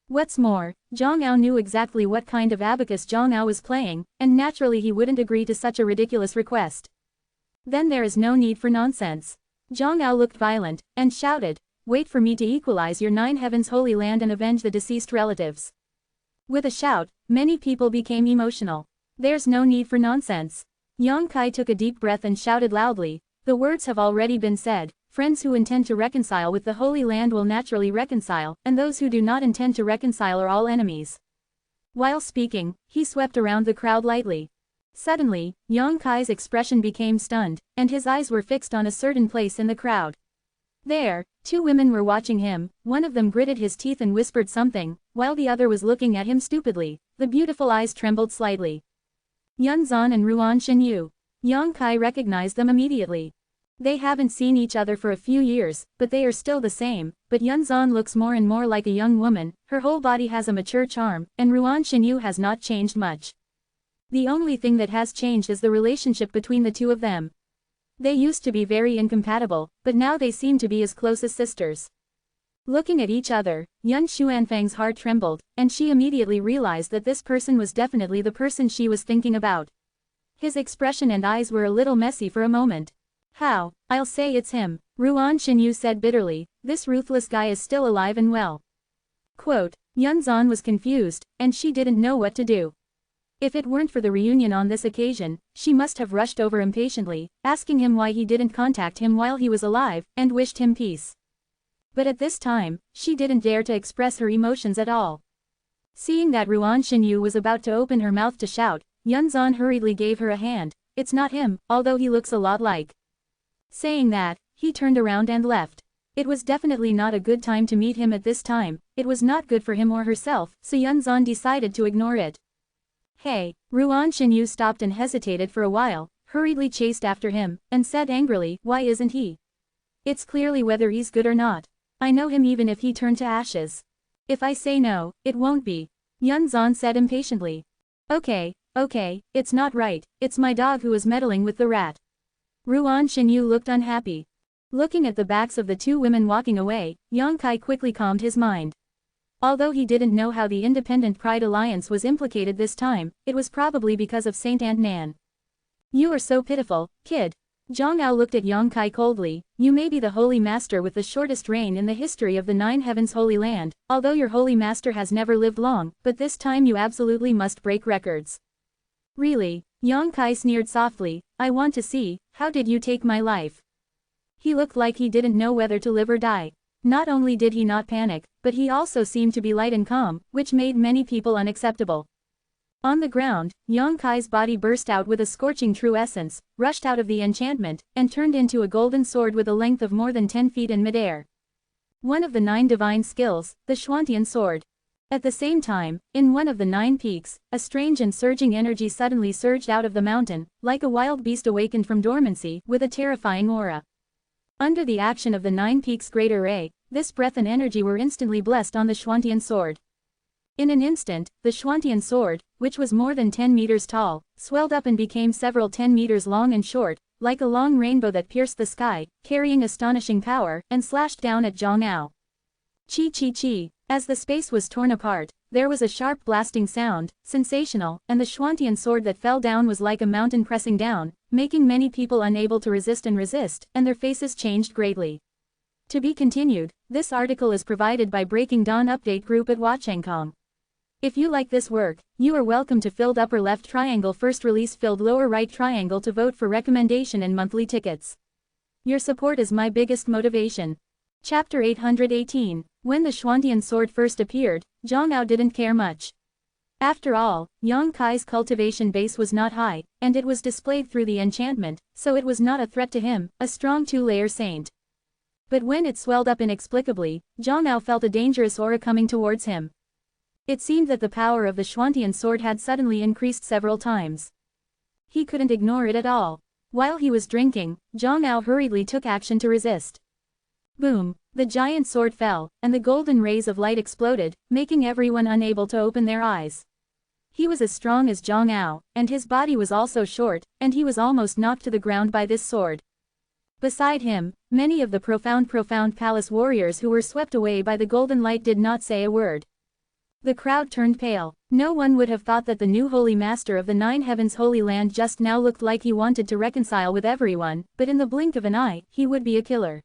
What's more, Zhang Ao knew exactly what kind of abacus Zhang Ao was playing, and naturally he wouldn't agree to such a ridiculous request. Then there is no need for nonsense. Zhang Ao looked violent, and shouted, "Wait for me to equalize your Nine Heavens Holy Land and avenge the deceased relatives." With a shout, many people became emotional. "There's no need for nonsense." Yang Kai took a deep breath and shouted loudly, "The words have already been said. Friends who intend to reconcile with the Holy Land will naturally reconcile, and those who do not intend to reconcile are all enemies." While speaking, he swept around the crowd lightly. Suddenly, Yang Kai's expression became stunned, and his eyes were fixed on a certain place in the crowd. There, two women were watching him, one of them gritted his teeth and whispered something, while the other was looking at him stupidly. The beautiful eyes trembled slightly. Yunzan and Ruan Shenyu. Yang Kai recognized them immediately. They haven't seen each other for a few years, but they are still the same, but Yunzan looks more and more like a young woman, her whole body has a mature charm, and Ruan Xinyu has not changed much. The only thing that has changed is the relationship between the two of them. They used to be very incompatible, but now they seem to be as close as sisters. Looking at each other, Yun Xuanfang's heart trembled, and she immediately realized that this person was definitely the person she was thinking about. His expression and eyes were a little messy for a moment. How? I'll say it's him, Ruan Xinyu said bitterly, this ruthless guy is still alive and well. Quote, Yunzan was confused, and she didn't know what to do. If it weren't for the reunion on this occasion, she must have rushed over impatiently, asking him why he didn't contact him while he was alive, and wished him peace. But at this time, she didn't dare to express her emotions at all. Seeing that Ruan Xinyu was about to open her mouth to shout, Yunzan hurriedly gave her a hand. It's not him, although he looks a lot like. Saying that, he turned around and left. It was definitely not a good time to meet him at this time, it was not good for him or herself, so Yunzan decided to ignore it. Hey, Ruan Xinyu stopped and hesitated for a while, hurriedly chased after him, and said angrily, why isn't he? It's clearly whether he's good or not. I know him even if he turned to ashes. If I say no, it won't be. Yunzan said impatiently. Okay, it's not right, it's my dog who is meddling with the rat. Ruan Xinyu looked unhappy. Looking at the backs of the two women walking away, Yang Kai quickly calmed his mind. Although he didn't know how the Independent Pride Alliance was implicated this time, it was probably because of Saint Aunt Nan. You are so pitiful, kid. Zhang Ao looked at Yang Kai coldly, you may be the Holy Master with the shortest reign in the history of the Nine Heavens Holy Land, although your Holy Master has never lived long, but this time you absolutely must break records. Really? Yang Kai sneered softly, I want to see, how did you take my life? He looked like he didn't know whether to live or die. Not only did he not panic, but he also seemed to be light and calm, which made many people unacceptable. On the ground, Yang Kai's body burst out with a scorching true essence, rushed out of the enchantment, and turned into a golden sword with a length of more than 10 feet in midair. One of the 9 divine skills, the Xuantian sword. At the same time, in one of the 9 peaks, a strange and surging energy suddenly surged out of the mountain, like a wild beast awakened from dormancy, with a terrifying aura. Under the action of the 9 peaks' great array, this breath and energy were instantly blessed on the Xuantian sword. In an instant, the Xuantian sword, which was more than 10 meters tall, swelled up and became several 10 meters long and short, like a long rainbow that pierced the sky, carrying astonishing power, and slashed down at Zhang Ao. Chi chi chi. As the space was torn apart, there was a sharp blasting sound, sensational, and the Xuantian sword that fell down was like a mountain pressing down, making many people unable to resist, and their faces changed greatly. To be continued, this article is provided by Breaking Dawn Update Group at Huachengkong. If you like this work, you are welcome to filled upper left triangle first release filled lower right triangle to vote for recommendation and monthly tickets. Your support is my biggest motivation. Chapter 818. When the Xuantian sword first appeared, Zhang Ao didn't care much. After all, Yang Kai's cultivation base was not high, and it was displayed through the enchantment, so it was not a threat to him, a strong 2-layer saint. But when it swelled up inexplicably, Zhang Ao felt a dangerous aura coming towards him. It seemed that the power of the Xuantian sword had suddenly increased several times. He couldn't ignore it at all. While he was drinking, Zhang Ao hurriedly took action to resist. Boom! The giant sword fell, and the golden rays of light exploded, making everyone unable to open their eyes. He was as strong as Zhang Ao, and his body was also short, and he was almost knocked to the ground by this sword. Beside him, many of the profound palace warriors who were swept away by the golden light did not say a word. The crowd turned pale. No one would have thought that the new Holy Master of the Nine Heavens Holy Land just now looked like he wanted to reconcile with everyone, but in the blink of an eye, he would be a killer.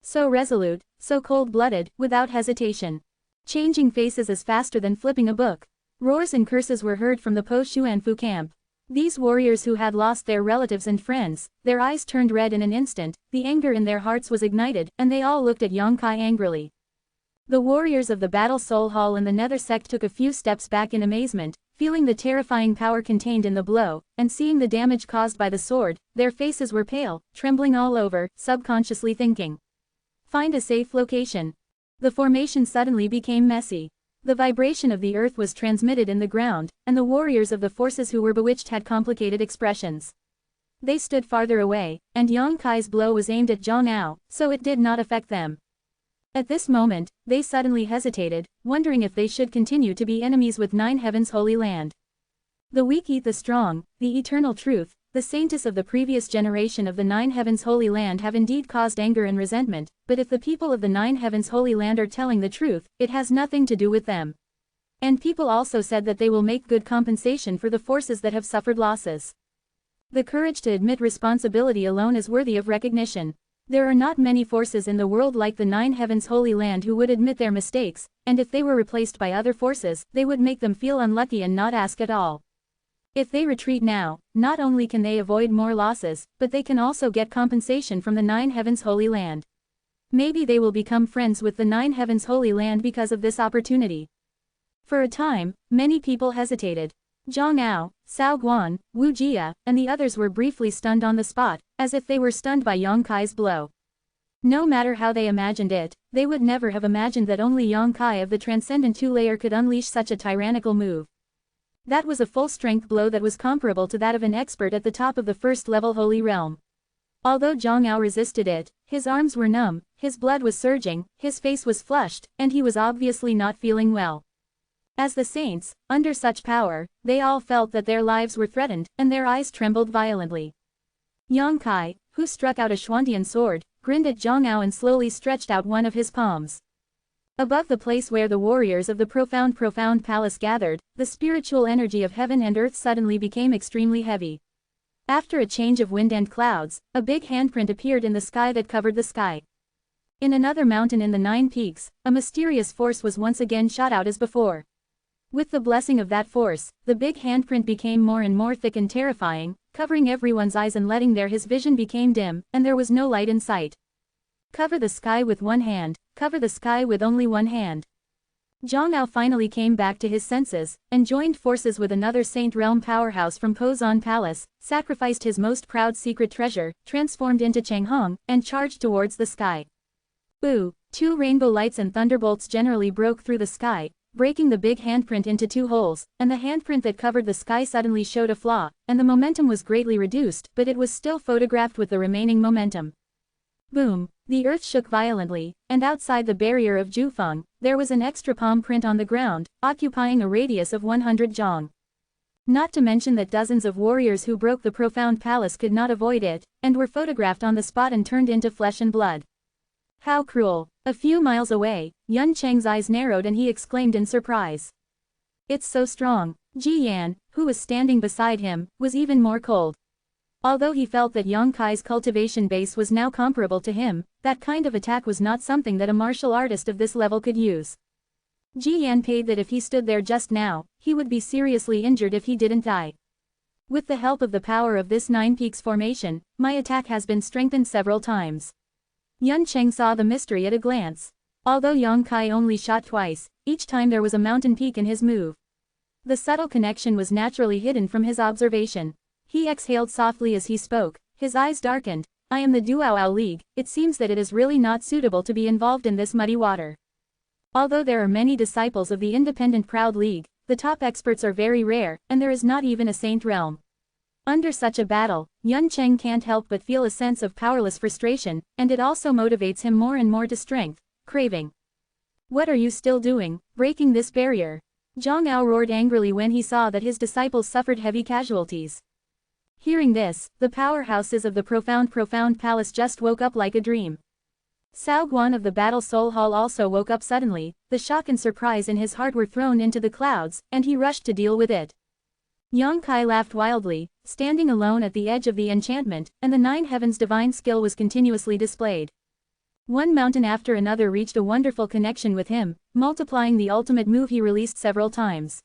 So resolute, so cold-blooded, without hesitation. Changing faces as faster than flipping a book. Roars and curses were heard from the Po Xuanfu camp. These warriors who had lost their relatives and friends, their eyes turned red in an instant, the anger in their hearts was ignited, and they all looked at Yang Kai angrily. The warriors of the Battle Soul Hall and the Nether Sect took a few steps back in amazement, feeling the terrifying power contained in the blow, and seeing the damage caused by the sword, their faces were pale, trembling all over, subconsciously thinking. Find a safe location. The formation suddenly became messy. The vibration of the earth was transmitted in the ground, and the warriors of the forces who were bewitched had complicated expressions. They stood farther away, and Yang Kai's blow was aimed at Zhang Ao, so it did not affect them. At this moment, they suddenly hesitated, wondering if they should continue to be enemies with Nine Heavens Holy Land. The weak eat the strong, the eternal truth, the saintess of the previous generation of the Nine Heavens Holy Land have indeed caused anger and resentment, but if the people of the Nine Heavens Holy Land are telling the truth, it has nothing to do with them. And people also said that they will make good compensation for the forces that have suffered losses. The courage to admit responsibility alone is worthy of recognition. There are not many forces in the world like the Nine Heavens Holy Land who would admit their mistakes, and if they were replaced by other forces, they would make them feel unlucky and not ask at all. If they retreat now, not only can they avoid more losses, but they can also get compensation from the Nine Heavens Holy Land. Maybe they will become friends with the Nine Heavens Holy Land because of this opportunity. For a time, many people hesitated. Zhang Ao, Cao Guan, Wu Jia, and the others were briefly stunned on the spot, as if they were stunned by Yang Kai's blow. No matter how they imagined it, they would never have imagined that only Yang Kai of the Transcendent Two-Layer could unleash such a tyrannical move. That was a full-strength blow that was comparable to that of an expert at the top of the first-level Holy Realm. Although Zhang Ao resisted it, his arms were numb, his blood was surging, his face was flushed, and he was obviously not feeling well. As the saints, under such power, they all felt that their lives were threatened, and their eyes trembled violently. Yang Kai, who struck out a Xuantian sword, grinned at Zhang Ao and slowly stretched out one of his palms. Above the place where the warriors of the profound palace gathered, the spiritual energy of heaven and earth suddenly became extremely heavy. After a change of wind and clouds, a big handprint appeared in the sky that covered the sky. In another mountain in the Nine Peaks, a mysterious force was once again shot out as before. With the blessing of that force, the big handprint became more and more thick and terrifying, covering everyone's eyes and letting his vision became dim, and there was no light in sight. Cover the sky with one hand, cover the sky with only one hand. Zhang Ao finally came back to his senses, and joined forces with another Saint Realm powerhouse from Pozan Palace, sacrificed his most proud secret treasure, transformed into Changhong, and charged towards the sky. Boo! Two rainbow lights and thunderbolts generally broke through the sky, breaking the big handprint into two holes, and the handprint that covered the sky suddenly showed a flaw, and the momentum was greatly reduced, but it was still photographed with the remaining momentum. Boom! The earth shook violently, and outside the barrier of Jufeng, there was an extra palm print on the ground, occupying a radius of 100 zhang. Not to mention that dozens of warriors who broke the profound palace could not avoid it, and were photographed on the spot and turned into flesh and blood. How cruel! A few miles away, Yun Cheng's eyes narrowed and he exclaimed in surprise. It's so strong. Ji Yan, who was standing beside him, was even more cold. Although he felt that Yang Kai's cultivation base was now comparable to him, that kind of attack was not something that a martial artist of this level could use. Ji Yan paid that if he stood there just now, he would be seriously injured if he didn't die. With the help of the power of this Nine Peaks formation, my attack has been strengthened several times. Yun Cheng saw the mystery at a glance. Although Yang Kai only shot twice, each time there was a mountain peak in his move. The subtle connection was naturally hidden from his observation. He exhaled softly as he spoke, his eyes darkened. I am the Duoao League, it seems that it is really not suitable to be involved in this muddy water. Although there are many disciples of the Independent Proud League, the top experts are very rare, and there is not even a Saint Realm. Under such a battle, Yun Cheng can't help but feel a sense of powerless frustration, and it also motivates him more and more to strength, craving. What are you still doing, breaking this barrier? Zhang Ao roared angrily when he saw that his disciples suffered heavy casualties. Hearing this, the powerhouses of the profound palace just woke up like a dream. Cao Guan of the Battle Soul Hall also woke up suddenly, the shock and surprise in his heart were thrown into the clouds, and he rushed to deal with it. Yang Kai laughed wildly, standing alone at the edge of the enchantment, and the Nine Heavens' divine skill was continuously displayed. One mountain after another reached a wonderful connection with him, multiplying the ultimate move he released several times.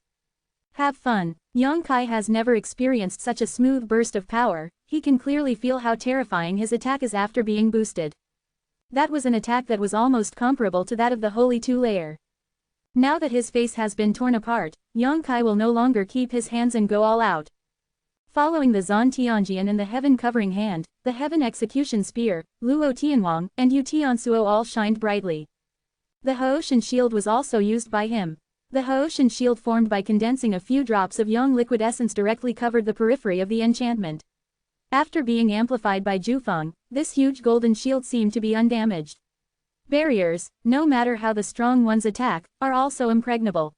Have fun. Yang Kai has never experienced such a smooth burst of power, he can clearly feel how terrifying his attack is after being boosted. That was an attack that was almost comparable to that of the Holy Two-Layer. Now that his face has been torn apart, Yang Kai will no longer keep his hands and go all out. Following the Zan Tianjian and the Heaven Covering Hand, the Heaven Execution Spear, Luo Tianwang, and Yu Tiansuo all shined brightly. The Haoshan Shield was also used by him. The Haoshan Shield formed by condensing a few drops of Yang liquid essence directly covered the periphery of the enchantment. After being amplified by Jufeng, this huge golden shield seemed to be undamaged. Barriers, no matter how the strong ones attack, are also impregnable.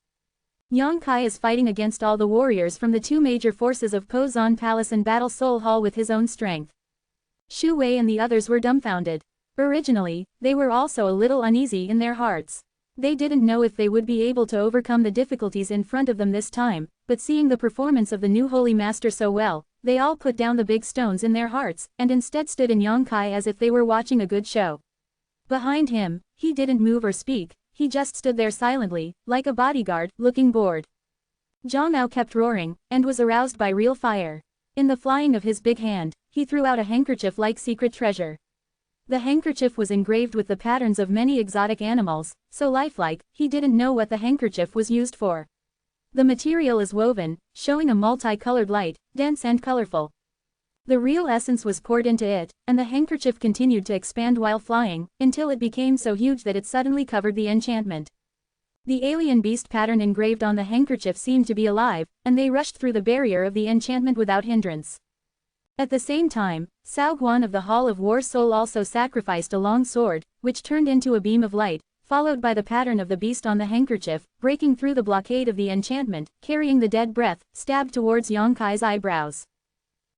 Yang Kai is fighting against all the warriors from the two major forces of Pozan Palace and Battle Soul Hall with his own strength. Shu Wei and the others were dumbfounded. Originally, they were also a little uneasy in their hearts. They didn't know if they would be able to overcome the difficulties in front of them this time, but seeing the performance of the new Holy Master so well, they all put down the big stones in their hearts, and instead stood in Yang Kai as if they were watching a good show. Behind him, he didn't move or speak, he just stood there silently, like a bodyguard, looking bored. Zhang Ao kept roaring, and was aroused by real fire. In the flying of his big hand, he threw out a handkerchief-like secret treasure. The handkerchief was engraved with the patterns of many exotic animals, so lifelike, he didn't know what the handkerchief was used for. The material is woven, showing a multi-colored light, dense and colorful. The real essence was poured into it, and the handkerchief continued to expand while flying, until it became so huge that it suddenly covered the enchantment. The alien beast pattern engraved on the handkerchief seemed to be alive, and they rushed through the barrier of the enchantment without hindrance. At the same time, Cao Guan of the Hall of War Soul also sacrificed a long sword, which turned into a beam of light, followed by the pattern of the beast on the handkerchief, breaking through the blockade of the enchantment, carrying the dead breath, stabbed towards Yang Kai's eyebrows.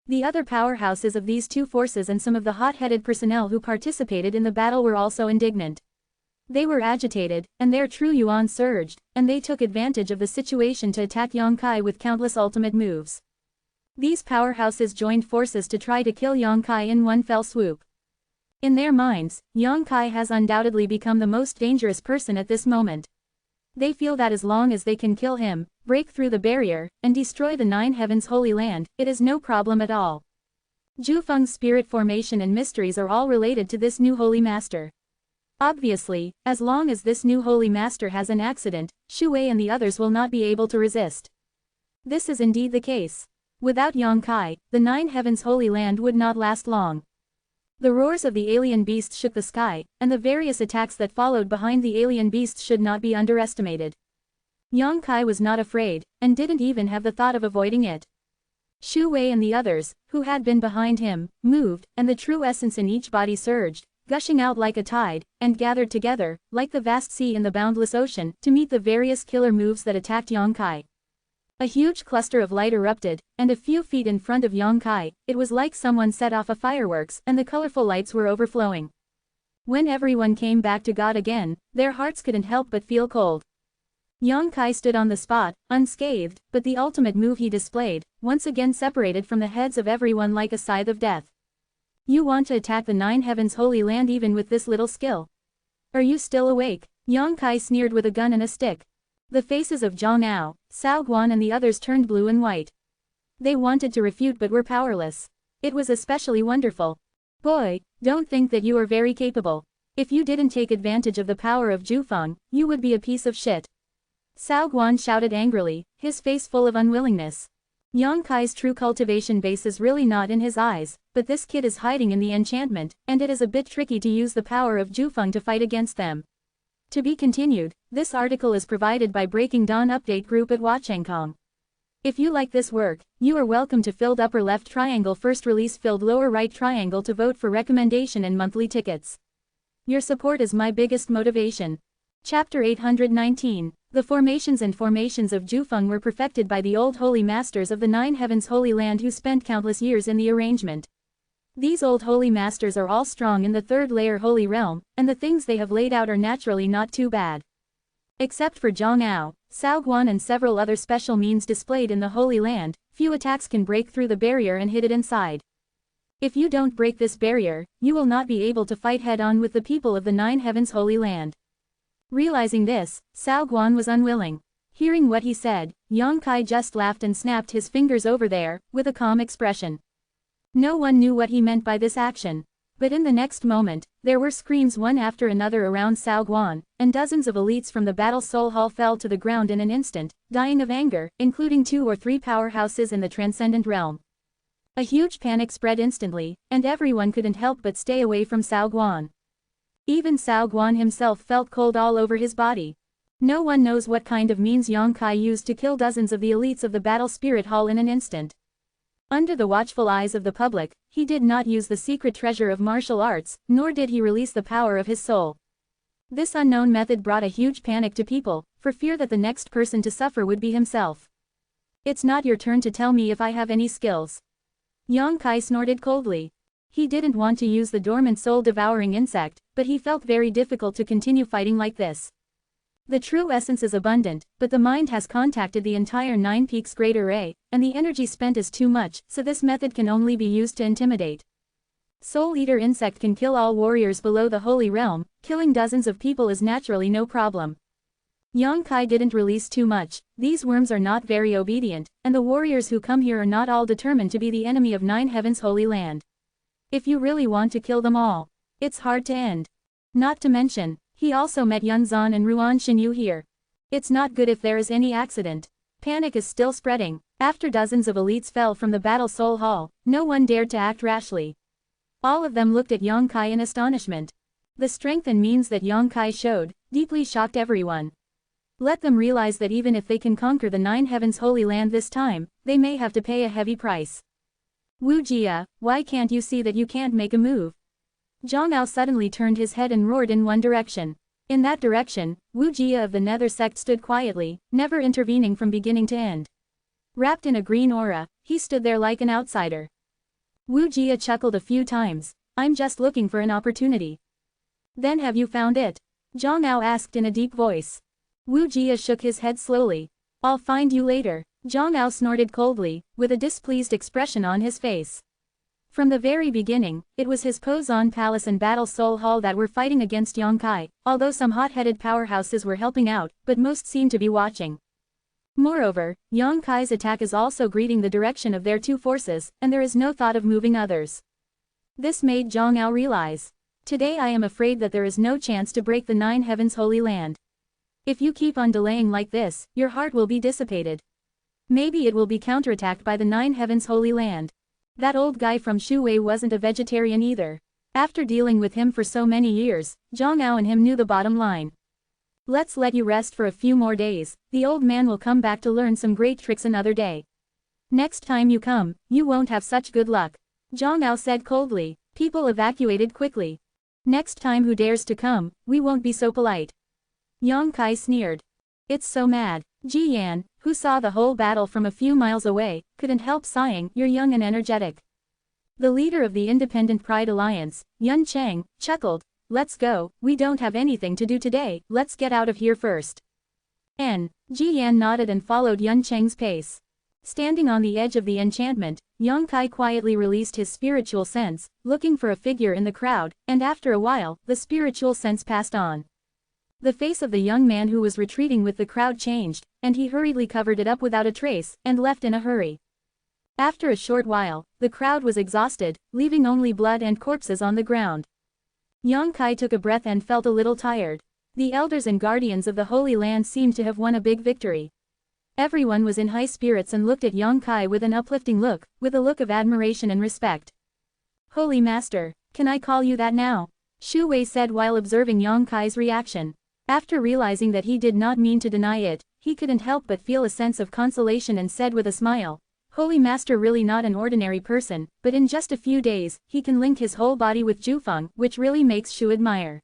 The other powerhouses of these two forces and some of the hot-headed personnel who participated in the battle were also indignant. They were agitated, and their true yuan surged, and they took advantage of the situation to attack Yang Kai with countless ultimate moves. These powerhouses joined forces to try to kill Yang Kai in one fell swoop. In their minds, Yang Kai has undoubtedly become the most dangerous person at this moment. They feel that as long as they can kill him, break through the barrier, and destroy the Nine Heavens Holy Land, it is no problem at all. Jufeng's spirit formation and mysteries are all related to this new Holy Master. Obviously, as long as this new Holy Master has an accident, Shu Wei and the others will not be able to resist. This is indeed the case. Without Yang Kai, the Nine Heavens Holy Land would not last long. The roars of the alien beast shook the sky, and the various attacks that followed behind the alien beast should not be underestimated. Yang Kai was not afraid, and didn't even have the thought of avoiding it. Shu Wei and the others, who had been behind him, moved, and the true essence in each body surged, gushing out like a tide, and gathered together, like the vast sea in the boundless ocean, to meet the various killer moves that attacked Yang Kai. A huge cluster of light erupted, and a few feet in front of Yang Kai, it was like someone set off a fireworks, and the colorful lights were overflowing. When everyone came back to God again, their hearts couldn't help but feel cold. Yang Kai stood on the spot, unscathed, but the ultimate move he displayed, once again separated from the heads of everyone like a scythe of death. You want to attack the Nine Heavens Holy Land even with this little skill? Are you still awake? Yang Kai sneered with a gun and a stick. The faces of Zhang Ao, Cao Guan and the others turned blue and white. They wanted to refute but were powerless. It was especially wonderful. Boy, don't think that you are very capable. If you didn't take advantage of the power of Jufeng, you would be a piece of shit. Cao Guan shouted angrily, his face full of unwillingness. Yang Kai's true cultivation base is really not in his eyes, but this kid is hiding in the enchantment, and it is a bit tricky to use the power of Jufeng to fight against them. To be continued, this article is provided by Breaking Dawn Update Group at Wachangkong. If you like this work, you are welcome to filled upper left triangle first release filled lower right triangle to vote for recommendation and monthly tickets. Your support is my biggest motivation. Chapter 819. The formations and formations of Jufeng were perfected by the old holy masters of the Nine Heavens Holy Land who spent countless years in the arrangement. These old holy masters are all strong in the third layer holy realm, and the things they have laid out are naturally not too bad. Except for Zhang Ao, Cao Guan and several other special means displayed in the Holy Land, few attacks can break through the barrier and hit it inside. If you don't break this barrier, you will not be able to fight head-on with the people of the Nine Heavens Holy Land. Realizing this, Cao Guan was unwilling. Hearing what he said, Yang Kai just laughed and snapped his fingers over there, with a calm expression. No one knew what he meant by this action. But in the next moment, there were screams one after another around Cao Guan, and dozens of elites from the Battle Soul Hall fell to the ground in an instant, dying of anger, including 2 or 3 powerhouses in the Transcendent Realm. A huge panic spread instantly, and everyone couldn't help but stay away from Cao Guan. Even Cao Guan himself felt cold all over his body. No one knows what kind of means Yang Kai used to kill dozens of the elites of the Battle Spirit Hall in an instant. Under the watchful eyes of the public, he did not use the secret treasure of martial arts, nor did he release the power of his soul. This unknown method brought a huge panic to people, for fear that the next person to suffer would be himself. It's not your turn to tell me if I have any skills. Yang Kai snorted coldly. He didn't want to use the dormant soul-devouring insect, but he felt very difficult to continue fighting like this. The true essence is abundant, but the mind has contacted the entire Nine Peaks Great Array, and the energy spent is too much, so this method can only be used to intimidate. Soul Eater insect can kill all warriors below the Holy Realm, killing dozens of people is naturally no problem. Yang Kai didn't release too much, these worms are not very obedient, and the warriors who come here are not all determined to be the enemy of Nine Heavens' Holy Land. If you really want to kill them all, it's hard to end. Not to mention, he also met Yunzan and Ruan Xinyu here. It's not good if there is any accident. Panic is still spreading. After dozens of elites fell from the Battle Soul Hall, no one dared to act rashly. All of them looked at Yang Kai in astonishment. The strength and means that Yang Kai showed, deeply shocked everyone. Let them realize that even if they can conquer the Nine Heavens Holy Land this time, they may have to pay a heavy price. Wu Jia, why can't you see that you can't make a move? Zhang Ao suddenly turned his head and roared in one direction. In that direction, Wu Jia of the Nether sect stood quietly, never intervening from beginning to end. Wrapped in a green aura, he stood there like an outsider. Wu Jia chuckled a few times. I'm just looking for an opportunity. Then have you found it? Zhang Ao asked in a deep voice. Wu Jia shook his head slowly. I'll find you later. Zhang Ao snorted coldly, with a displeased expression on his face. From the very beginning, it was his Pozan Palace and Battle Soul Hall that were fighting against Yang Kai, although some hot-headed powerhouses were helping out, but most seemed to be watching. Moreover, Yang Kai's attack is also greeting the direction of their two forces, and there is no thought of moving others. This made Zhang Ao realize. Today I am afraid that there is no chance to break the Nine Heavens Holy Land. If you keep on delaying like this, your heart will be dissipated. Maybe it will be counterattacked by the Nine Heavens Holy Land. That old guy from Shuwei wasn't a vegetarian either. After dealing with him for so many years, Zhang Ao and him knew the bottom line. Let's let you rest for a few more days, the old man will come back to learn some great tricks another day. Next time you come, you won't have such good luck. Zhang Ao said coldly. People evacuated quickly. Next time who dares to come, we won't be so polite. Yang Kai sneered. It's so mad. Ji Yan, who saw the whole battle from a few miles away, couldn't help sighing, you're young and energetic. The leader of the Independent Pride Alliance, Yun Cheng, chuckled. Let's go, we don't have anything to do today, let's get out of here first. Ji Yan nodded and followed Yun Cheng's pace. Standing on the edge of the enchantment, Yang Kai quietly released his spiritual sense, looking for a figure in the crowd, and after a while, the spiritual sense passed on. The face of the young man who was retreating with the crowd changed, and he hurriedly covered it up without a trace, and left in a hurry. After a short while, the crowd was exhausted, leaving only blood and corpses on the ground. Yang Kai took a breath and felt a little tired. The elders and guardians of the Holy Land seemed to have won a big victory. Everyone was in high spirits and looked at Yang Kai with an uplifting look, with a look of admiration and respect. Holy Master, can I call you that now? Shu Wei said while observing Yang Kai's reaction. After realizing that he did not mean to deny it, he couldn't help but feel a sense of consolation and said with a smile, Holy Master really not an ordinary person, but in just a few days, he can link his whole body with Jufeng, which really makes Shu admire.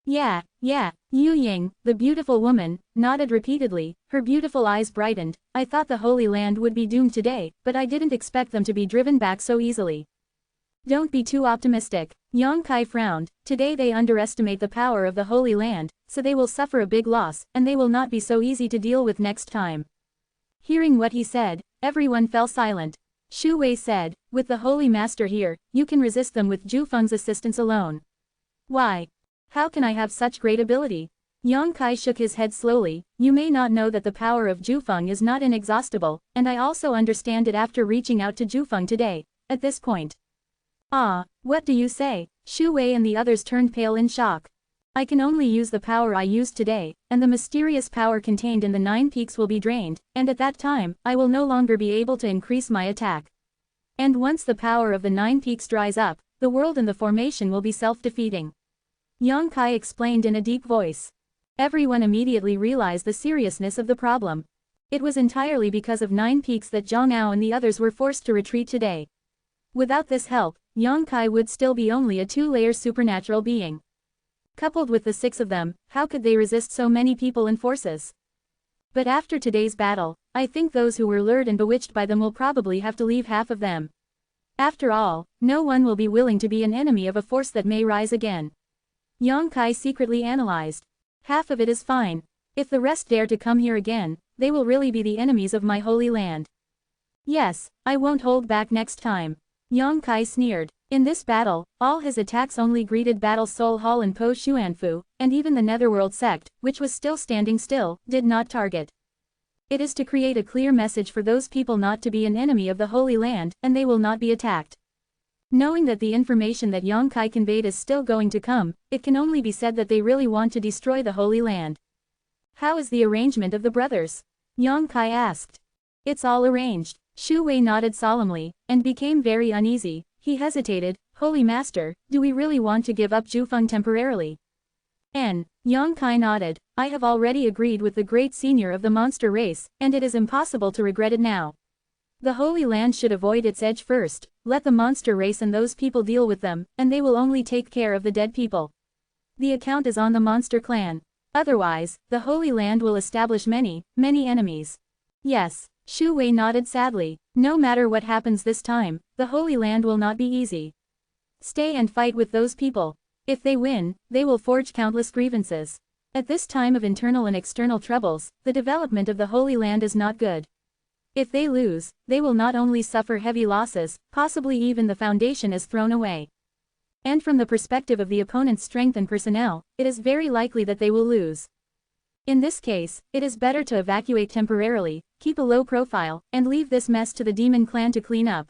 Yeah, Yu Ying, the beautiful woman, nodded repeatedly, her beautiful eyes brightened. I thought the Holy Land would be doomed today, but I didn't expect them to be driven back so easily. Don't be too optimistic. Yang Kai frowned. Today they underestimate the power of the Holy Land, so they will suffer a big loss, and they will not be so easy to deal with next time. Hearing what he said, everyone fell silent. Shu Wei said, with the Holy Master here, you can resist them with Jufeng's assistance alone. Why? How can I have such great ability? Yang Kai shook his head slowly. You may not know that the power of Jufeng is not inexhaustible, and I also understand it after reaching out to Jufeng today, at this point. Ah, what do you say? Shu Wei and the others turned pale in shock. I can only use the power I used today, and the mysterious power contained in the 9 peaks will be drained, and at that time, I will no longer be able to increase my attack. And once the power of the 9 peaks dries up, the world and the formation will be self-defeating. Yang Kai explained in a deep voice. Everyone immediately realized the seriousness of the problem. It was entirely because of 9 peaks that Zhang Ao and the others were forced to retreat today. Without this help, Yang Kai would still be only a 2-layer supernatural being. Coupled with the 6 of them, how could they resist so many people and forces? But after today's battle, I think those who were lured and bewitched by them will probably have to leave half of them. After all, no one will be willing to be an enemy of a force that may rise again. Yang Kai secretly analyzed. Half of it is fine. If the rest dare to come here again, they will really be the enemies of my holy land. Yes, I won't hold back next time. Yang Kai sneered. In this battle, all his attacks only greeted Battle Soul Hall and Po Xuanfu, and even the Netherworld sect, which was still standing still, did not target. It is to create a clear message for those people not to be an enemy of the Holy Land, and they will not be attacked. Knowing that the information that Yang Kai conveyed is still going to come, it can only be said that they really want to destroy the Holy Land. How is the arrangement of the brothers? Yang Kai asked. It's all arranged. Shu Wei nodded solemnly, and became very uneasy. He hesitated. Holy Master, do we really want to give up Zhufeng temporarily? Yang Kai nodded. I have already agreed with the great senior of the monster race, and it is impossible to regret it now. The Holy Land should avoid its edge first, let the monster race and those people deal with them, and they will only take care of the dead people. The account is on the monster clan. Otherwise, the Holy Land will establish many, many enemies. Yes. Shu Wei nodded sadly. No matter what happens this time, the Holy Land will not be easy. Stay and fight with those people. If they win, they will forge countless grievances. At this time of internal and external troubles, the development of the Holy Land is not good. If they lose, they will not only suffer heavy losses, possibly even the foundation is thrown away. And from the perspective of the opponent's strength and personnel, it is very likely that they will lose. In this case, it is better to evacuate temporarily, keep a low profile, and leave this mess to the demon clan to clean up.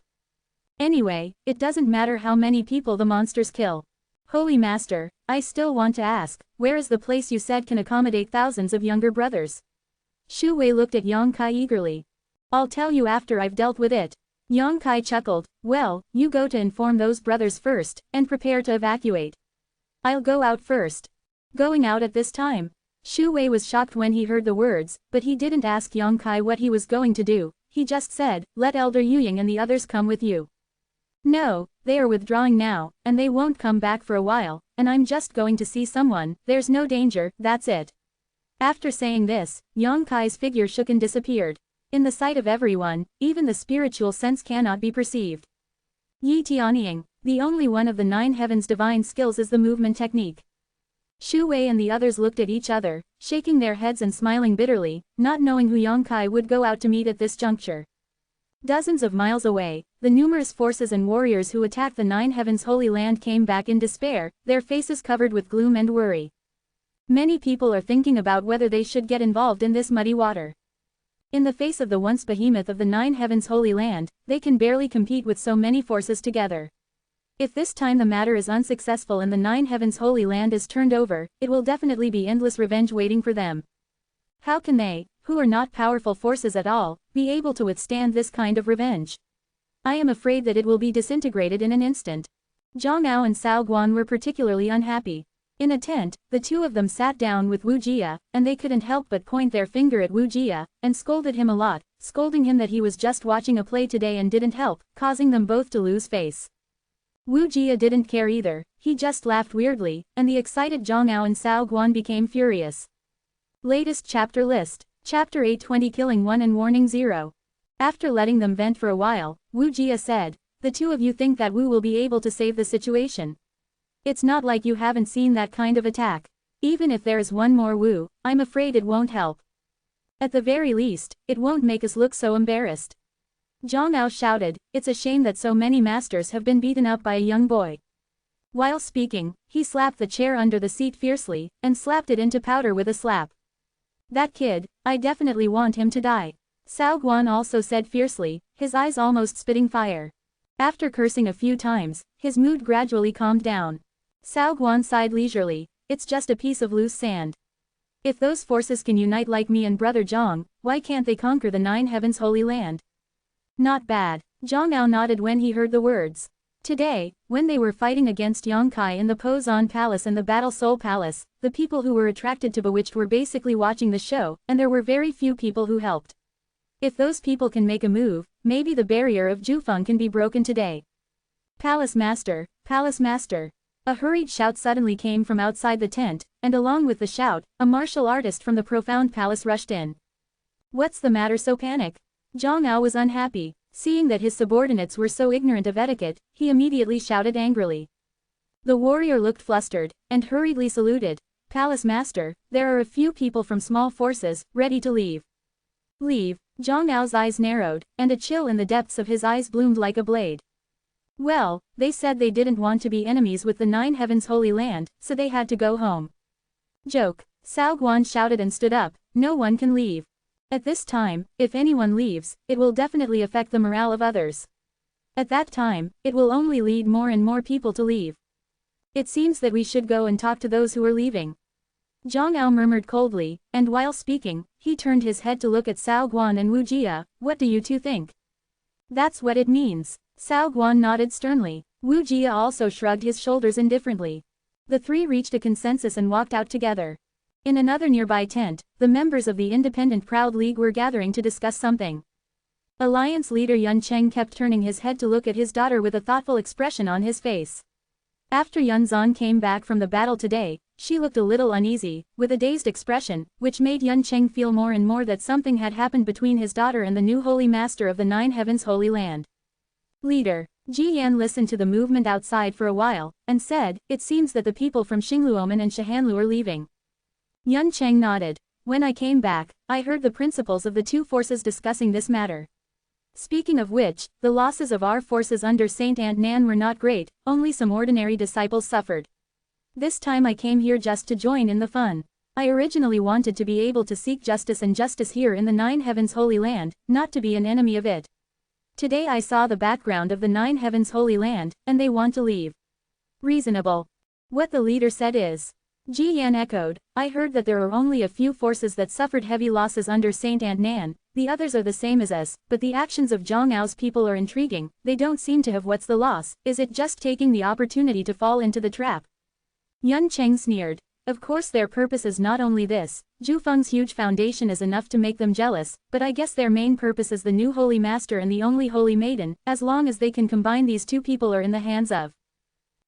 Anyway, it doesn't matter how many people the monsters kill. Holy Master, I still want to ask, where is the place you said can accommodate thousands of younger brothers? Shu Wei looked at Yang Kai eagerly. I'll tell you after I've dealt with it. Yang Kai chuckled. Well, you go to inform those brothers first, and prepare to evacuate. I'll go out first. Going out at this time? Shu Wei was shocked when he heard the words, but he didn't ask Yang Kai what he was going to do. He just said, let Elder Yuying and the others come with you. No, they are withdrawing now, and they won't come back for a while, and I'm just going to see someone. There's no danger, that's it. After saying this, Yang Kai's figure shook and disappeared. In the sight of everyone, even the spiritual sense cannot be perceived. Yi Tianying, the only one of the 9 heavens' divine skills is the movement technique. Shu Wei and the others looked at each other, shaking their heads and smiling bitterly, not knowing who Yang Kai would go out to meet at this juncture. Dozens of miles away, the numerous forces and warriors who attacked the 9 heavens' holy land came back in despair, their faces covered with gloom and worry. Many people are thinking about whether they should get involved in this muddy water. In the face of the once behemoth of the 9 heavens' holy land, they can barely compete with so many forces together. If this time the matter is unsuccessful and the 9 heavens' holy land is turned over, it will definitely be endless revenge waiting for them. How can they, who are not powerful forces at all, be able to withstand this kind of revenge? I am afraid that it will be disintegrated in an instant. Zhang Ao and Cao Guan were particularly unhappy. In a tent, the two of them sat down with Wu Jia, and they couldn't help but point their finger at Wu Jia, and scolded him a lot, scolding him that he was just watching a play today and didn't help, causing them both to lose face. Wu Jia didn't care either, he just laughed weirdly, and the excited Zhang Ao and Cao Guan became furious. Latest chapter list. Chapter 820 Killing 1 and Warning 0. After letting them vent for a while, Wu Jia said, the two of you think that Wu will be able to save the situation. It's not like you haven't seen that kind of attack. Even if there is one more Wu, I'm afraid it won't help. At the very least, it won't make us look so embarrassed. Zhang Ao shouted, it's a shame that so many masters have been beaten up by a young boy. While speaking, he slapped the chair under the seat fiercely, and slapped it into powder with a slap. That kid, I definitely want him to die. Cao Guan also said fiercely, his eyes almost spitting fire. After cursing a few times, his mood gradually calmed down. Cao Guan sighed leisurely, it's just a piece of loose sand. If those forces can unite like me and brother Zhang, why can't they conquer the 9 heavens' holy land? Not bad. Zhang Ao nodded when he heard the words. Today, when they were fighting against Yang Kai in the Pozan Palace and the Battle Soul Palace, the people who were attracted to Bewitched were basically watching the show, and there were very few people who helped. If those people can make a move, maybe the barrier of Jufeng can be broken today. Palace Master, Palace Master. A hurried shout suddenly came from outside the tent, and along with the shout, a martial artist from the profound palace rushed in. What's the matter, so panic? Zhang Ao was unhappy. Seeing that his subordinates were so ignorant of etiquette, he immediately shouted angrily. The warrior looked flustered, and hurriedly saluted. Palace Master, there are a few people from small forces, ready to leave. Leave? Zhang Ao's eyes narrowed, and a chill in the depths of his eyes bloomed like a blade. Well, they said they didn't want to be enemies with the Nine Heavens Holy Land, so they had to go home. Joke. Cao Guan shouted and stood up. No one can leave. At this time, if anyone leaves, it will definitely affect the morale of others. At that time, it will only lead more and more people to leave. It seems that we should go and talk to those who are leaving. Zhang Ao murmured coldly, and while speaking, he turned his head to look at Cao Guan and Wu Jia. What do you two think? That's what it means. Cao Guan nodded sternly. Wu Jia also shrugged his shoulders indifferently. The three reached a consensus and walked out together. In another nearby tent, the members of the Independent Proud League were gathering to discuss something. Alliance leader Yun Cheng kept turning his head to look at his daughter with a thoughtful expression on his face. After Yun Zan came back from the battle today, she looked a little uneasy, with a dazed expression, which made Yun Cheng feel more and more that something had happened between his daughter and the new Holy Master of the Nine Heavens Holy Land. Leader. Ji Yan listened to the movement outside for a while, and said, it seems that the people from Xingluomen and Shahanlu are leaving. Yun Cheng nodded. When I came back, I heard the principals of the two forces discussing this matter. Speaking of which, the losses of our forces under Saint Ant Nan were not great, only some ordinary disciples suffered. This time I came here just to join in the fun. I originally wanted to be able to seek justice and justice here in the Nine Heavens Holy Land, not to be an enemy of it. Today I saw the background of the Nine Heavens Holy Land, and they want to leave. Reasonable. What the leader said is. Ji Yan echoed, I heard that there are only a few forces that suffered heavy losses under Saint Ant Nan, the others are the same as us, but the actions of Zhang Ao's people are intriguing, they don't seem to have what's the loss, is it just taking the opportunity to fall into the trap? Yun Cheng sneered. Of course their purpose is not only this, Jufeng's huge foundation is enough to make them jealous, but I guess their main purpose is the new Holy Master and the only Holy Maiden, as long as they can combine these two people are in the hands of.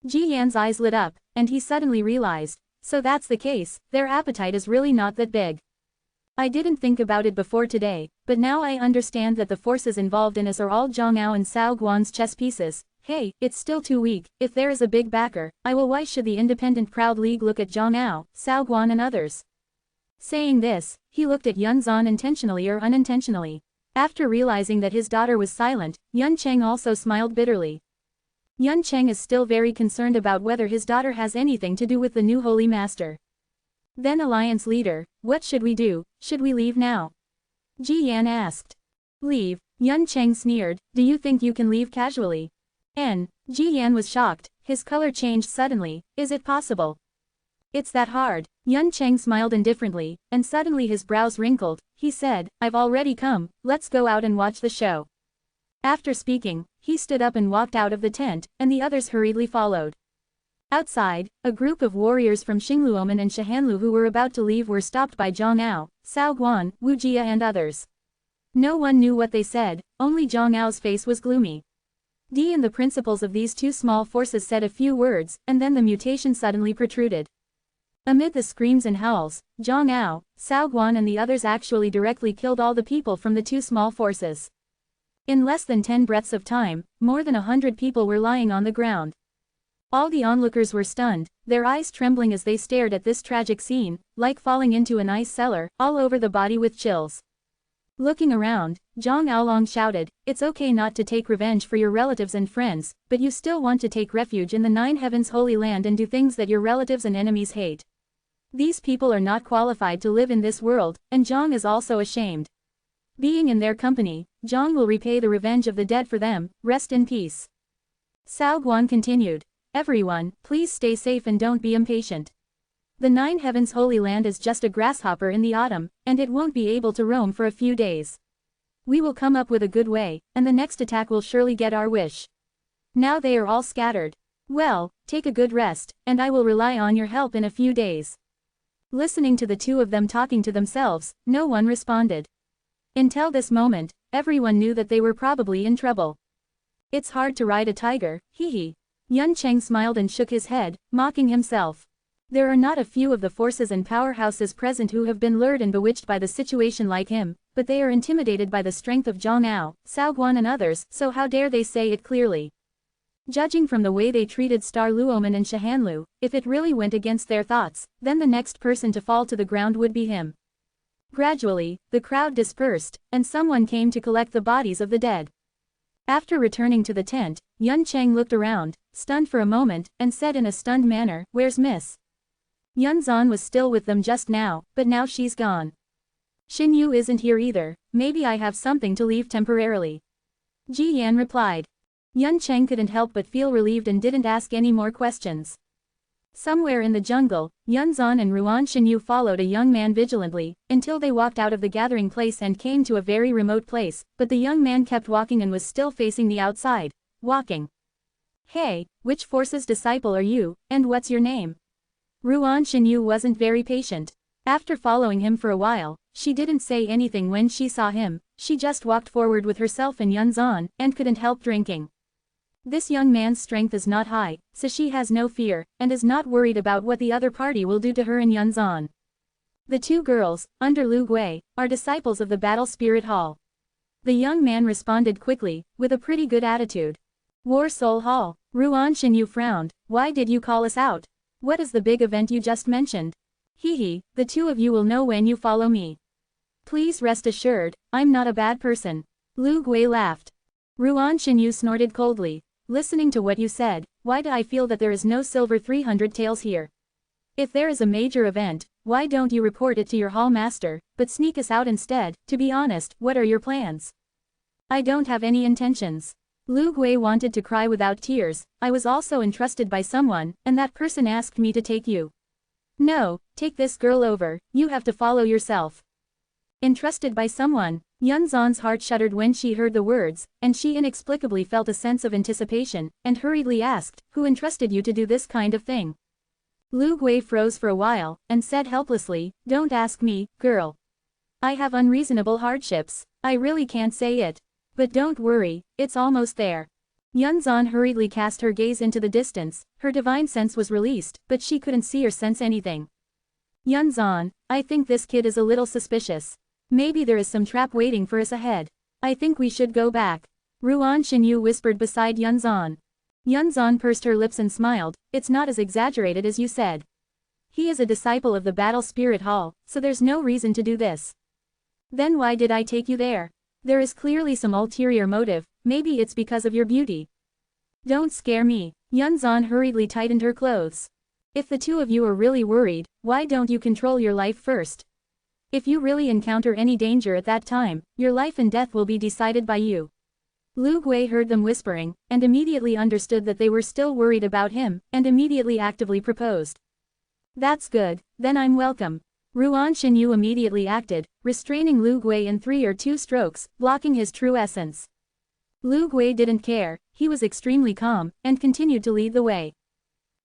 Ji Yan's eyes lit up, and he suddenly realized, so that's the case, their appetite is really not that big. I didn't think about it before today, but now I understand that the forces involved in us are all Zhang Ao and Cao Guan's chess pieces. Hey, it's still too weak, if there is a big backer, why should the Independent Proud League look at Zhang Ao, Cao Guan and others? Saying this, he looked at Yun Zan intentionally or unintentionally. After realizing that his daughter was silent, Yun Cheng also smiled bitterly. Yun Cheng is still very concerned about whether his daughter has anything to do with the new Holy Master. Then Alliance Leader, what should we do, should we leave now? Ji Yan asked. Leave? Yun Cheng sneered, do you think you can leave casually? Ji Yan was shocked, his color changed suddenly, is it possible? It's that hard. Yun Cheng smiled indifferently, and suddenly his brows wrinkled, he said, I've already come, let's go out and watch the show. After speaking, he stood up and walked out of the tent, and the others hurriedly followed. Outside, a group of warriors from Xingluomen and Shahanlu who were about to leave were stopped by Zhang Ao, Cao Guan, Wu Jia and others. No one knew what they said, only Zhang Ao's face was gloomy. Di and the principals of these two small forces said a few words, and then the mutation suddenly protruded. Amid the screams and howls, Zhang Ao, Cao Guan and the others actually directly killed all the people from the two small forces. In less than 10 breaths of time, more than 100 people were lying on the ground. All the onlookers were stunned, their eyes trembling as they stared at this tragic scene, like falling into an ice cellar, all over the body with chills. Looking around, Zhang Aolong shouted, it's okay not to take revenge for your relatives and friends, but you still want to take refuge in the Nine Heavens Holy Land and do things that your relatives and enemies hate. These people are not qualified to live in this world, and Zhang is also ashamed. Being in their company, Zhang will repay the revenge of the dead for them, rest in peace. Cao Guan continued. Everyone, please stay safe and don't be impatient. The Nine Heavens Holy Land is just a grasshopper in the autumn, and it won't be able to roam for a few days. We will come up with a good way, and the next attack will surely get our wish. Now they are all scattered. Well, take a good rest, and I will rely on your help in a few days. Listening to the two of them talking to themselves, no one responded. Until this moment, everyone knew that they were probably in trouble. It's hard to ride a tiger, hee. Yun Cheng smiled and shook his head, mocking himself. There are not a few of the forces and powerhouses present who have been lured and bewitched by the situation like him, but they are intimidated by the strength of Zhang Ao, Cao Guan and others, so how dare they say it clearly? Judging from the way they treated Star Luoman and Shahanlu, if it really went against their thoughts, then the next person to fall to the ground would be him. Gradually, the crowd dispersed, and someone came to collect the bodies of the dead. After returning to the tent, Yun Cheng looked around, stunned for a moment, and said in a stunned manner, "Where's Miss?" Yun Zan was still with them just now, but now she's gone. Xin Yu isn't here either, maybe I have something to leave temporarily. Ji Yan replied. Yun Cheng couldn't help but feel relieved and didn't ask any more questions. Somewhere in the jungle, Yun Zan and Ruan Xinyu followed a young man vigilantly, until they walked out of the gathering place and came to a very remote place, but the young man kept walking and was still facing the outside, walking. Hey, which force's disciple are you, and what's your name? Ruan Xinyu wasn't very patient. After following him for a while, she didn't say anything when she saw him, she just walked forward with herself and Yun Zan, and couldn't help drinking. This young man's strength is not high, so she has no fear, and is not worried about what the other party will do to her and Yun Zan. The two girls, under Lu Gui, are disciples of the Battle Spirit Hall. The young man responded quickly, with a pretty good attitude. War Soul Hall. Ruan Xinyu frowned. Why did you call us out? What is the big event you just mentioned? Hee, the two of you will know when you follow me. Please rest assured, I'm not a bad person. Lu Gui laughed. Ruan Xinyu snorted coldly. Listening to what you said, why do I feel that there is no silver 300 taels here? If there is a major event, why don't you report it to your hall master, but sneak us out instead? To be honest, what are your plans? I don't have any intentions. Lu Gui wanted to cry without tears. I was also entrusted by someone, and that person asked me to take you. No, take this girl over, you have to follow yourself. Entrusted by someone. Yun Zan's heart shuddered when she heard the words, and she inexplicably felt a sense of anticipation, and hurriedly asked, who entrusted you to do this kind of thing? Lu Gui froze for a while, and said helplessly, don't ask me, girl. I have unreasonable hardships, I really can't say it. But don't worry, it's almost there. Yun Zan hurriedly cast her gaze into the distance, her divine sense was released, but she couldn't see or sense anything. Yun Zan, I think this kid is a little suspicious. Maybe there is some trap waiting for us ahead. I think we should go back. Ruan Xinyu whispered beside Yun Zan. Yun Zan pursed her lips and smiled, it's not as exaggerated as you said. He is a disciple of the Battle Spirit Hall, so there's no reason to do this. Then why did I take you there? There is clearly some ulterior motive, maybe it's because of your beauty. Don't scare me. Yun Zan hurriedly tightened her clothes. If the two of you are really worried, why don't you control your life first? If you really encounter any danger at that time, your life and death will be decided by you. Lu Gui heard them whispering, and immediately understood that they were still worried about him, and immediately actively proposed. That's good, then I'm welcome. Ruan Xinyu immediately acted, restraining Lu Gui in 3 or 2 strokes, blocking his true essence. Lu Gui didn't care, he was extremely calm, and continued to lead the way.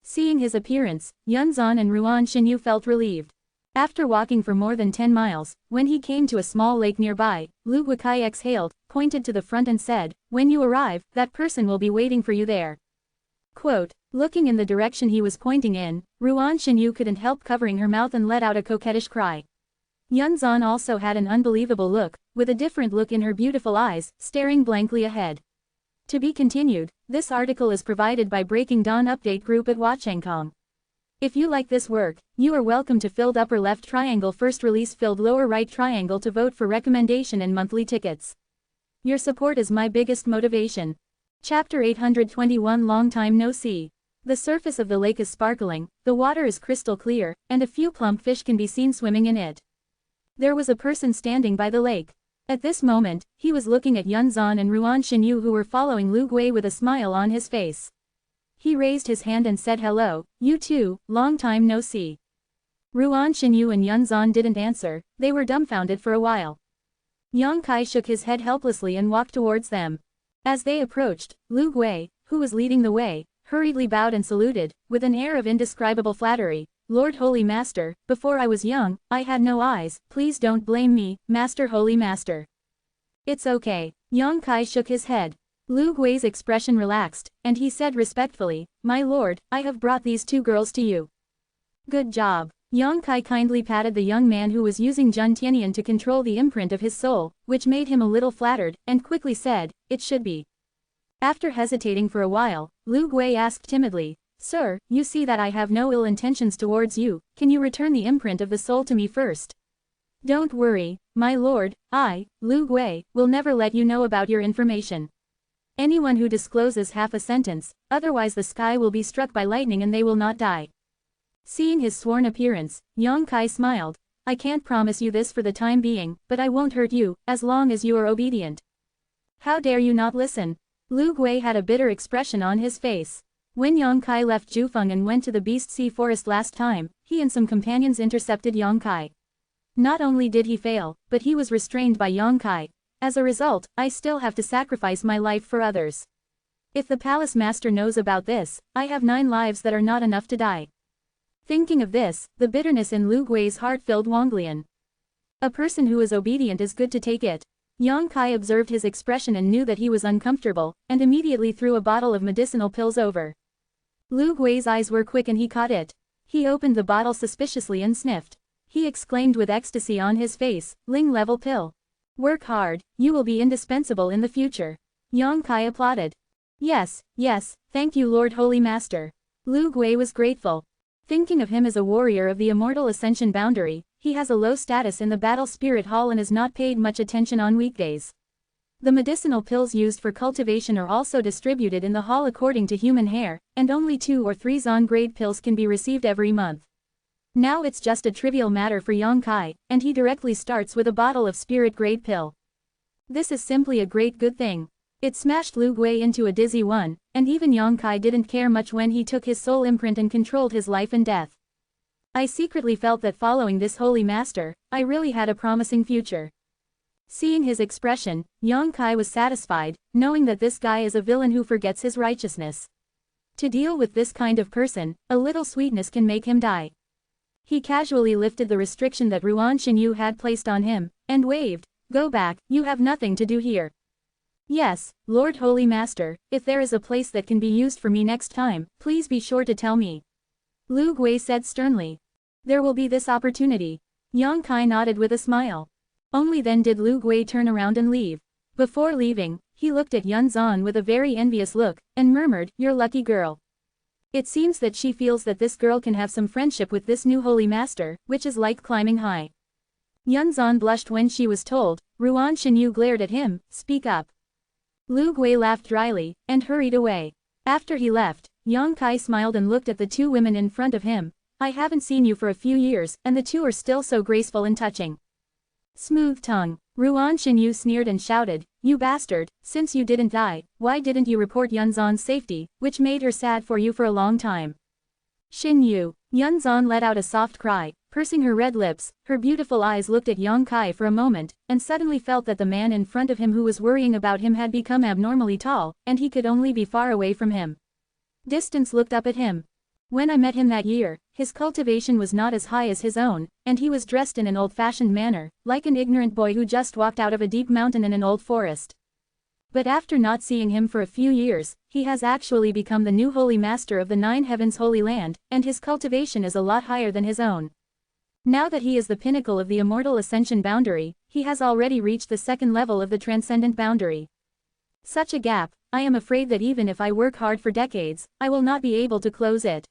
Seeing his appearance, Yun Zan and Ruan Xinyu felt relieved. After walking for more than 10 miles, when he came to a small lake nearby, Lu Guikai exhaled, pointed to the front and said, when you arrive, that person will be waiting for you there. Quote, looking in the direction he was pointing in, Ruan Xinyu couldn't help covering her mouth and let out a coquettish cry. Yun Zan also had an unbelievable look, with a different look in her beautiful eyes, staring blankly ahead. To be continued, this article is provided by Breaking Dawn Update Group at Wachengkong. If you like this work, you are welcome to filled upper left triangle first release filled lower right triangle to vote for recommendation and monthly tickets. Your support is my biggest motivation. Chapter 821 Long time no see. The surface of the lake is sparkling, the water is crystal clear, and a few plump fish can be seen swimming in it. There was a person standing by the lake. At this moment, he was looking at Yun Zan and Ruan Xinyu who were following Lu Gui with a smile on his face. He raised his hand and said hello, you too, long time no see. Ruan Xinyu and Yun Zan didn't answer, they were dumbfounded for a while. Yang Kai shook his head helplessly and walked towards them. As they approached, Lu Gui, who was leading the way, hurriedly bowed and saluted, with an air of indescribable flattery. Lord Holy Master, before I was young, I had no eyes, please don't blame me, Master Holy Master. It's okay. Yang Kai shook his head. Lu Gui's expression relaxed, and he said respectfully, "My lord, I have brought these two girls to you." Good job. Yang Kai kindly patted the young man who was using Jun Tianyan to control the imprint of his soul, which made him a little flattered, and quickly said, "It should be." After hesitating for a while, Lu Gui asked timidly, "Sir, you see that I have no ill intentions towards you, can you return the imprint of the soul to me first?" "Don't worry, my lord, I, Lu Gui, will never let you know about your information. Anyone who discloses half a sentence, otherwise the sky will be struck by lightning and they will not die." Seeing his sworn appearance, Yang Kai smiled. "I can't promise you this for the time being, but I won't hurt you, as long as you are obedient." "How dare you not listen?" Lu Gui had a bitter expression on his face. When Yang Kai left Jufeng and went to the Beast Sea Forest last time, he and some companions intercepted Yang Kai. Not only did he fail, but he was restrained by Yang Kai. As a result, I still have to sacrifice my life for others. If the palace master knows about this, I have 9 lives that are not enough to die. Thinking of this, the bitterness in Lu Gui's heart filled Wang Lian. A person who is obedient is good to take it. Yang Kai observed his expression and knew that he was uncomfortable, and immediately threw a bottle of medicinal pills over. Lu Gui's eyes were quick and he caught it. He opened the bottle suspiciously and sniffed. He exclaimed with ecstasy on his face, "Ling-level pill. Work hard, you will be indispensable in the future." Yang Kai applauded. Yes, thank you Lord Holy Master." Lu Gui was grateful. Thinking of him as a warrior of the Immortal Ascension boundary, he has a low status in the Battle Spirit Hall and is not paid much attention on weekdays. The medicinal pills used for cultivation are also distributed in the hall according to human hair, and only 2 or 3 Zon grade pills can be received every month. Now it's just a trivial matter for Yang Kai, and he directly starts with a bottle of spirit grade pill. This is simply a great good thing. It smashed Lu Gui into a dizzy one, and even Yang Kai didn't care much when he took his soul imprint and controlled his life and death. I secretly felt that following this holy master, I really had a promising future. Seeing his expression, Yang Kai was satisfied, knowing that this guy is a villain who forgets his righteousness. To deal with this kind of person, a little sweetness can make him die. He casually lifted the restriction that Ruan Xinyu had placed on him, and waved, "Go back, you have nothing to do here." "Yes, Lord Holy Master, if there is a place that can be used for me next time, please be sure to tell me," Lu Gui said sternly. "There will be this opportunity." Yang Kai nodded with a smile. Only then did Lu Gui turn around and leave. Before leaving, he looked at Yun Zan with a very envious look, and murmured, "You're lucky girl. It seems that she feels that this girl can have some friendship with this new holy master, which is like climbing high." Yun Zan blushed when she was told. Ruan Xinyu glared at him, "Speak up." Lu Gui laughed dryly, and hurried away. After he left, Yang Kai smiled and looked at the 2 women in front of him. "I haven't seen you for a few years, and the 2 are still so graceful and touching." Smooth tongue. Ruan Xinyu sneered and shouted, "You bastard, since you didn't die, why didn't you report Yun Zan's safety, which made her sad for you for a long time?" Xinyu. Yun Zan let out a soft cry, pursing her red lips. Her beautiful eyes looked at Yang Kai for a moment, and suddenly felt that the man in front of him who was worrying about him had become abnormally tall, and he could only be far away from him. Distance looked up at him. When I met him that year, his cultivation was not as high as his own, and he was dressed in an old-fashioned manner, like an ignorant boy who just walked out of a deep mountain in an old forest. But after not seeing him for a few years, he has actually become the new holy master of the 9 heavens holy land, and his cultivation is a lot higher than his own. Now that he is the pinnacle of the Immortal Ascension boundary, he has already reached the 2nd level of the Transcendent boundary. Such a gap, I am afraid that even if I work hard for decades, I will not be able to close it.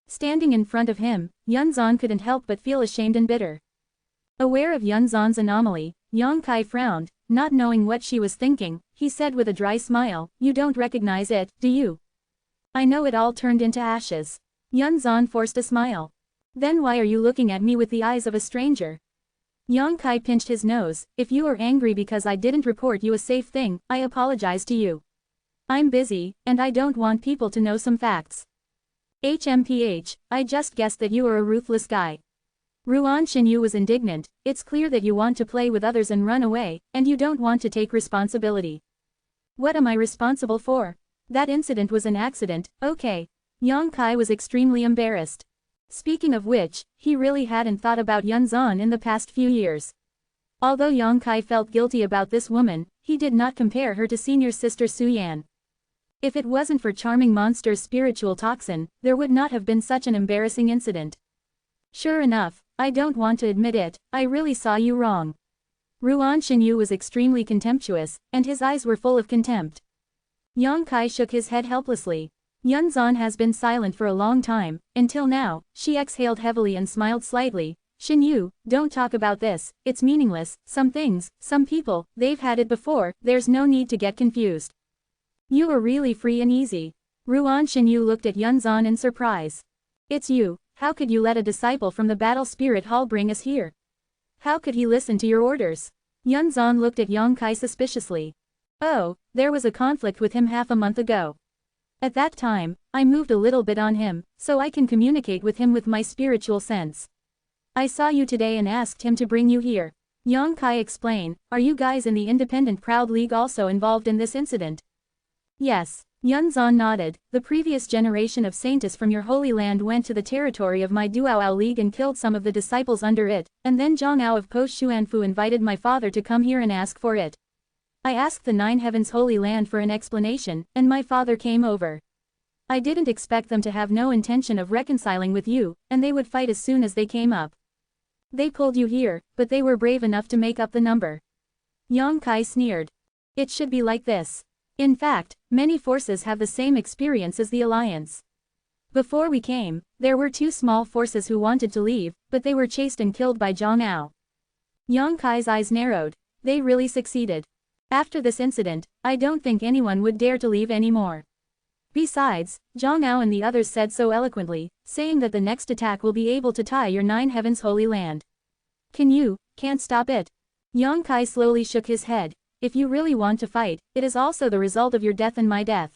Standing in front of him, Yun Zan couldn't help but feel ashamed and bitter. Aware of Yun Zan's anomaly, Yang Kai frowned, not knowing what she was thinking. He said with a dry smile, "You don't recognize it, do you?" "I know it all turned into ashes." Yun Zan forced a smile. "Then why are you looking at me with the eyes of a stranger?" Yang Kai pinched his nose. "If you are angry because I didn't report you a safe thing, I apologize to you. I'm busy, and I don't want people to know some facts. HMPH, I just guessed that you are a ruthless guy." Ruan Xinyu was indignant. "It's clear that you want to play with others and run away, and you don't want to take responsibility." "What am I responsible for? That incident was an accident, okay." Yang Kai was extremely embarrassed. Speaking of which, he really hadn't thought about Yun Zan in the past few years. Although Yang Kai felt guilty about this woman, he did not compare her to senior sister Su Yan. If it wasn't for Charming Monster's spiritual toxin, there would not have been such an embarrassing incident. Sure enough, I don't want to admit it, I really saw you wrong. Ruan Xinyu was extremely contemptuous, and his eyes were full of contempt. Yang Kai shook his head helplessly. Yunzan has been silent for a long time, until now. She exhaled heavily and smiled slightly. Xinyu, don't talk about this, it's meaningless. Some things, some people, they've had it before, there's no need to get confused. You are really free and easy. Ruan Xinyu looked at Yunzan in surprise. It's you, how could you let a disciple from the Battle Spirit Hall bring us here? How could he listen to your orders? Yunzan looked at Yang Kai suspiciously. Oh, there was a conflict with him half a month ago. At that time, I moved a little bit on him, so I can communicate with him with my spiritual sense. I saw you today and asked him to bring you here. Yang Kai explained, are you guys in the Independent Proud League also involved in this incident? Yes. Yunzan nodded. The previous generation of saints from your holy land went to the territory of my Duoao League and killed some of the disciples under it, and then Zhangao of Post Xuanfu invited my father to come here and ask for it. I asked the Nine Heavens Holy Land for an explanation, and my father came over. I didn't expect them to have no intention of reconciling with you, and they would fight as soon as they came up. They pulled you here, but they were brave enough to make up the number. Yang Kai sneered. It should be like this. In fact, many forces have the same experience as the alliance. Before we came, there were two small forces who wanted to leave, but they were chased and killed by Zhang Ao. Yang Kai's eyes narrowed. They really succeeded. After this incident, I don't think anyone would dare to leave anymore. Besides, Zhang Ao and the others said so eloquently, saying that the next attack will be able to tie your Nine Heavens Holy Land. Can't stop it. Yang Kai slowly shook his head. If you really want to fight, it is also the result of your death and my death.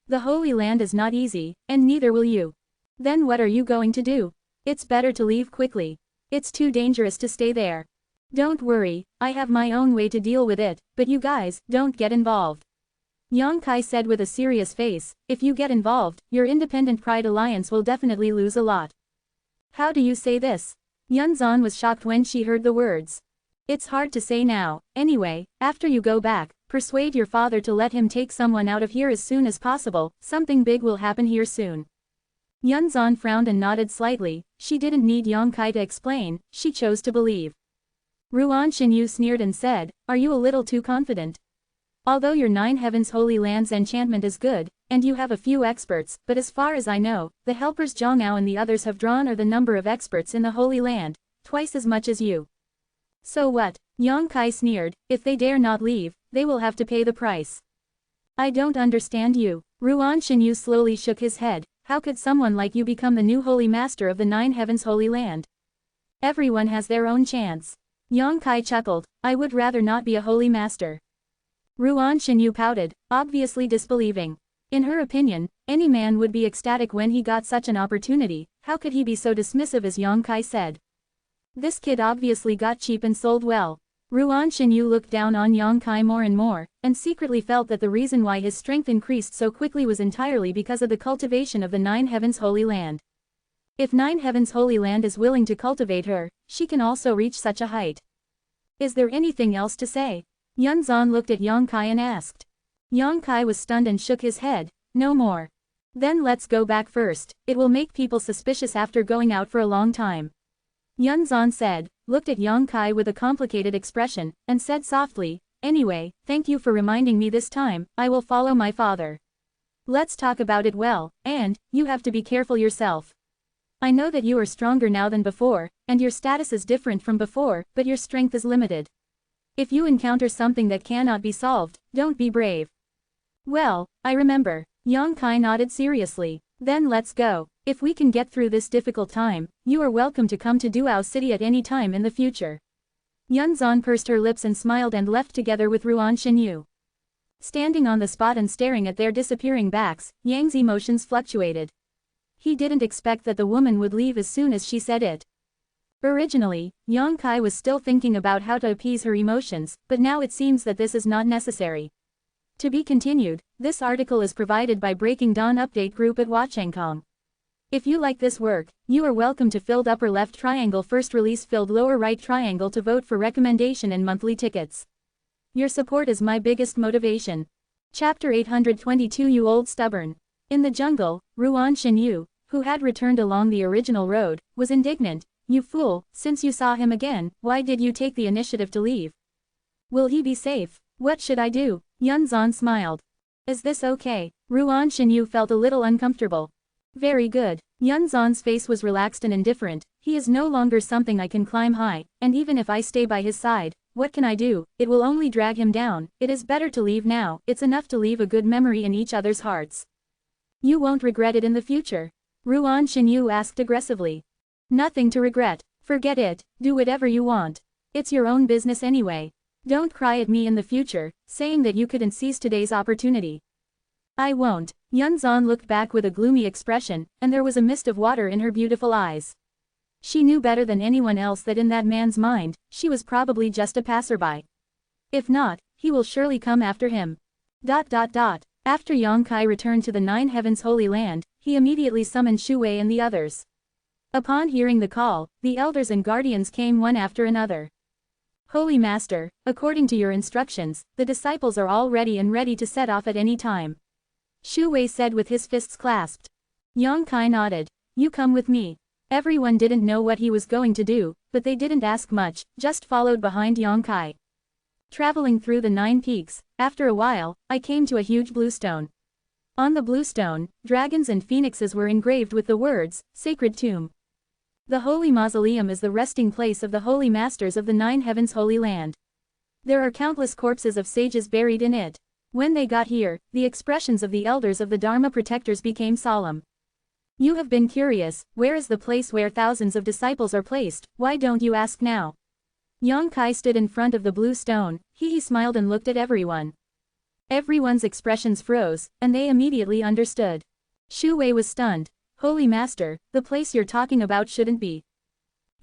The Holy Land is not easy, and neither will you. Then what are you going to do? It's better to leave quickly. It's too dangerous to stay there. Don't worry, I have my own way to deal with it, but you guys, don't get involved. Yang Kai said with a serious face, if you get involved, your Independent Pride Alliance will definitely lose a lot. How do you say this? Yunzan was shocked when she heard the words. It's hard to say now. Anyway, after you go back, persuade your father to let him take someone out of here as soon as possible. Something big will happen here soon. Yunzan frowned and nodded slightly. She didn't need Yang Kai to explain, she chose to believe. Ruan Xinyu sneered and said, are you a little too confident? Although your Nine Heavens Holy Land's enchantment is good, and you have a few experts, but as far as I know, the helpers Zhang Ao and the others have drawn are the number of experts in the Holy Land, twice as much as you. So what? Yang Kai sneered, if they dare not leave, they will have to pay the price. I don't understand you. Ruan Xinyu slowly shook his head. How could someone like you become the new Holy Master of the Nine Heavens Holy Land? Everyone has their own chance. Yang Kai chuckled, I would rather not be a Holy Master. Ruan Xinyu pouted, obviously disbelieving. In her opinion, any man would be ecstatic when he got such an opportunity. How could he be so dismissive as Yang Kai said? This kid obviously got cheap and sold well. Ruan Xinyu looked down on Yang Kai more and more, and secretly felt that the reason why his strength increased so quickly was entirely because of the cultivation of the Nine Heavens Holy Land. If Nine Heavens Holy Land is willing to cultivate her, she can also reach such a height. Is there anything else to say? Yunzan looked at Yang Kai and asked. Yang Kai was stunned and shook his head, no more. Then let's go back first, it will make people suspicious after going out for a long time. Yunzan said, looked at Yang Kai with a complicated expression, and said softly, anyway, thank you for reminding me this time, I will follow my father. Let's talk about it well, and, you have to be careful yourself. I know that you are stronger now than before, and your status is different from before, but your strength is limited. If you encounter something that cannot be solved, don't be brave. Well, I remember. Yang Kai nodded seriously. Then let's go. If we can get through this difficult time, you are welcome to come to Duao City at any time in the future. Yunzan pursed her lips and smiled and left together with Ruan Xinyu. Standing on the spot and staring at their disappearing backs, Yang's emotions fluctuated. He didn't expect that the woman would leave as soon as she said it. Originally, Yang Kai was still thinking about how to appease her emotions, but now it seems that this is not necessary. To be continued, this article is provided by Breaking Dawn Update Group at Wachangkong. If you like this work, you are welcome to filled upper left triangle first release filled lower right triangle to vote for recommendation and monthly tickets. Your support is my biggest motivation. Chapter 822 You Old Stubborn. In the jungle, Ruan Xinyu, who had returned along the original road, was indignant. You fool, since you saw him again, why did you take the initiative to leave? Will he be safe? What should I do? Yunzan smiled. Is this okay? Ruan Xinyu felt a little uncomfortable. Very good. Yunzan's face was relaxed and indifferent. He is no longer something I can climb high, and even if I stay by his side, what can I do? It will only drag him down. It is better to leave now. It's enough to leave a good memory in each other's hearts. You won't regret it in the future? Ruan Xinyu asked aggressively. Nothing to regret. Forget it, do whatever you want. It's your own business anyway. Don't cry at me in the future, saying that you couldn't seize today's opportunity. I won't. Yunzan looked back with a gloomy expression, and there was a mist of water in her beautiful eyes. She knew better than anyone else that in that man's mind, she was probably just a passerby. If not, he will surely come after him. After Yang Kai returned to the Nine Heavens Holy Land, he immediately summoned Shu Wei and the others. Upon hearing the call, the elders and guardians came one after another. Holy Master, according to your instructions, the disciples are all ready and ready to set off at any time. Shu Wei said with his fists clasped. Yang Kai nodded. You come with me. Everyone didn't know what he was going to do, but they didn't ask much, just followed behind Yang Kai. Traveling through the 9 peaks, after a while, I came to a huge blue stone. On the blue stone, dragons and phoenixes were engraved with the words, Sacred Tomb. The Holy Mausoleum is the resting place of the Holy Masters of the Nine Heavens Holy Land. There are countless corpses of sages buried in it. When they got here, the expressions of the elders of the Dharma protectors became solemn. You have been curious, where is the place where thousands of disciples are placed, why don't you ask now? Yang Kai stood in front of the blue stone, he smiled and looked at everyone. Everyone's expressions froze, and they immediately understood. Shu Wei was stunned. Holy Master, the place you're talking about shouldn't be.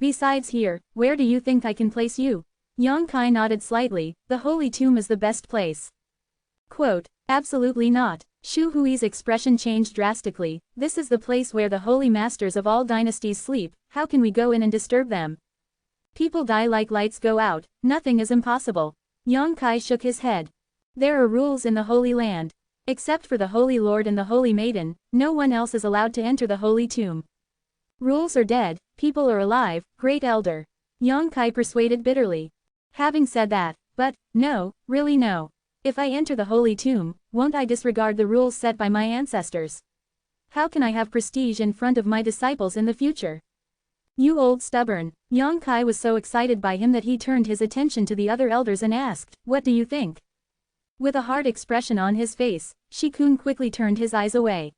Besides here, where do you think I can place you? Yang Kai nodded slightly, the Holy Tomb is the best place. Quote, absolutely not. Shu Hui's expression changed drastically. This is the place where the holy masters of all dynasties sleep, how can we go in and disturb them? People die like lights go out, nothing is impossible. Yang Kai shook his head. There are rules in the Holy Land. Except for the Holy Lord and the Holy Maiden, no one else is allowed to enter the Holy Tomb. Rules are dead, people are alive, great elder. Yang Kai persuaded bitterly. Having said that, but, no, really no. If I enter the Holy Tomb, won't I disregard the rules set by my ancestors? How can I have prestige in front of my disciples in the future? You old stubborn. Yang Kai was so excited by him that he turned his attention to the other elders and asked, what do you think? With a hard expression on his face, Shi Kun quickly turned his eyes away.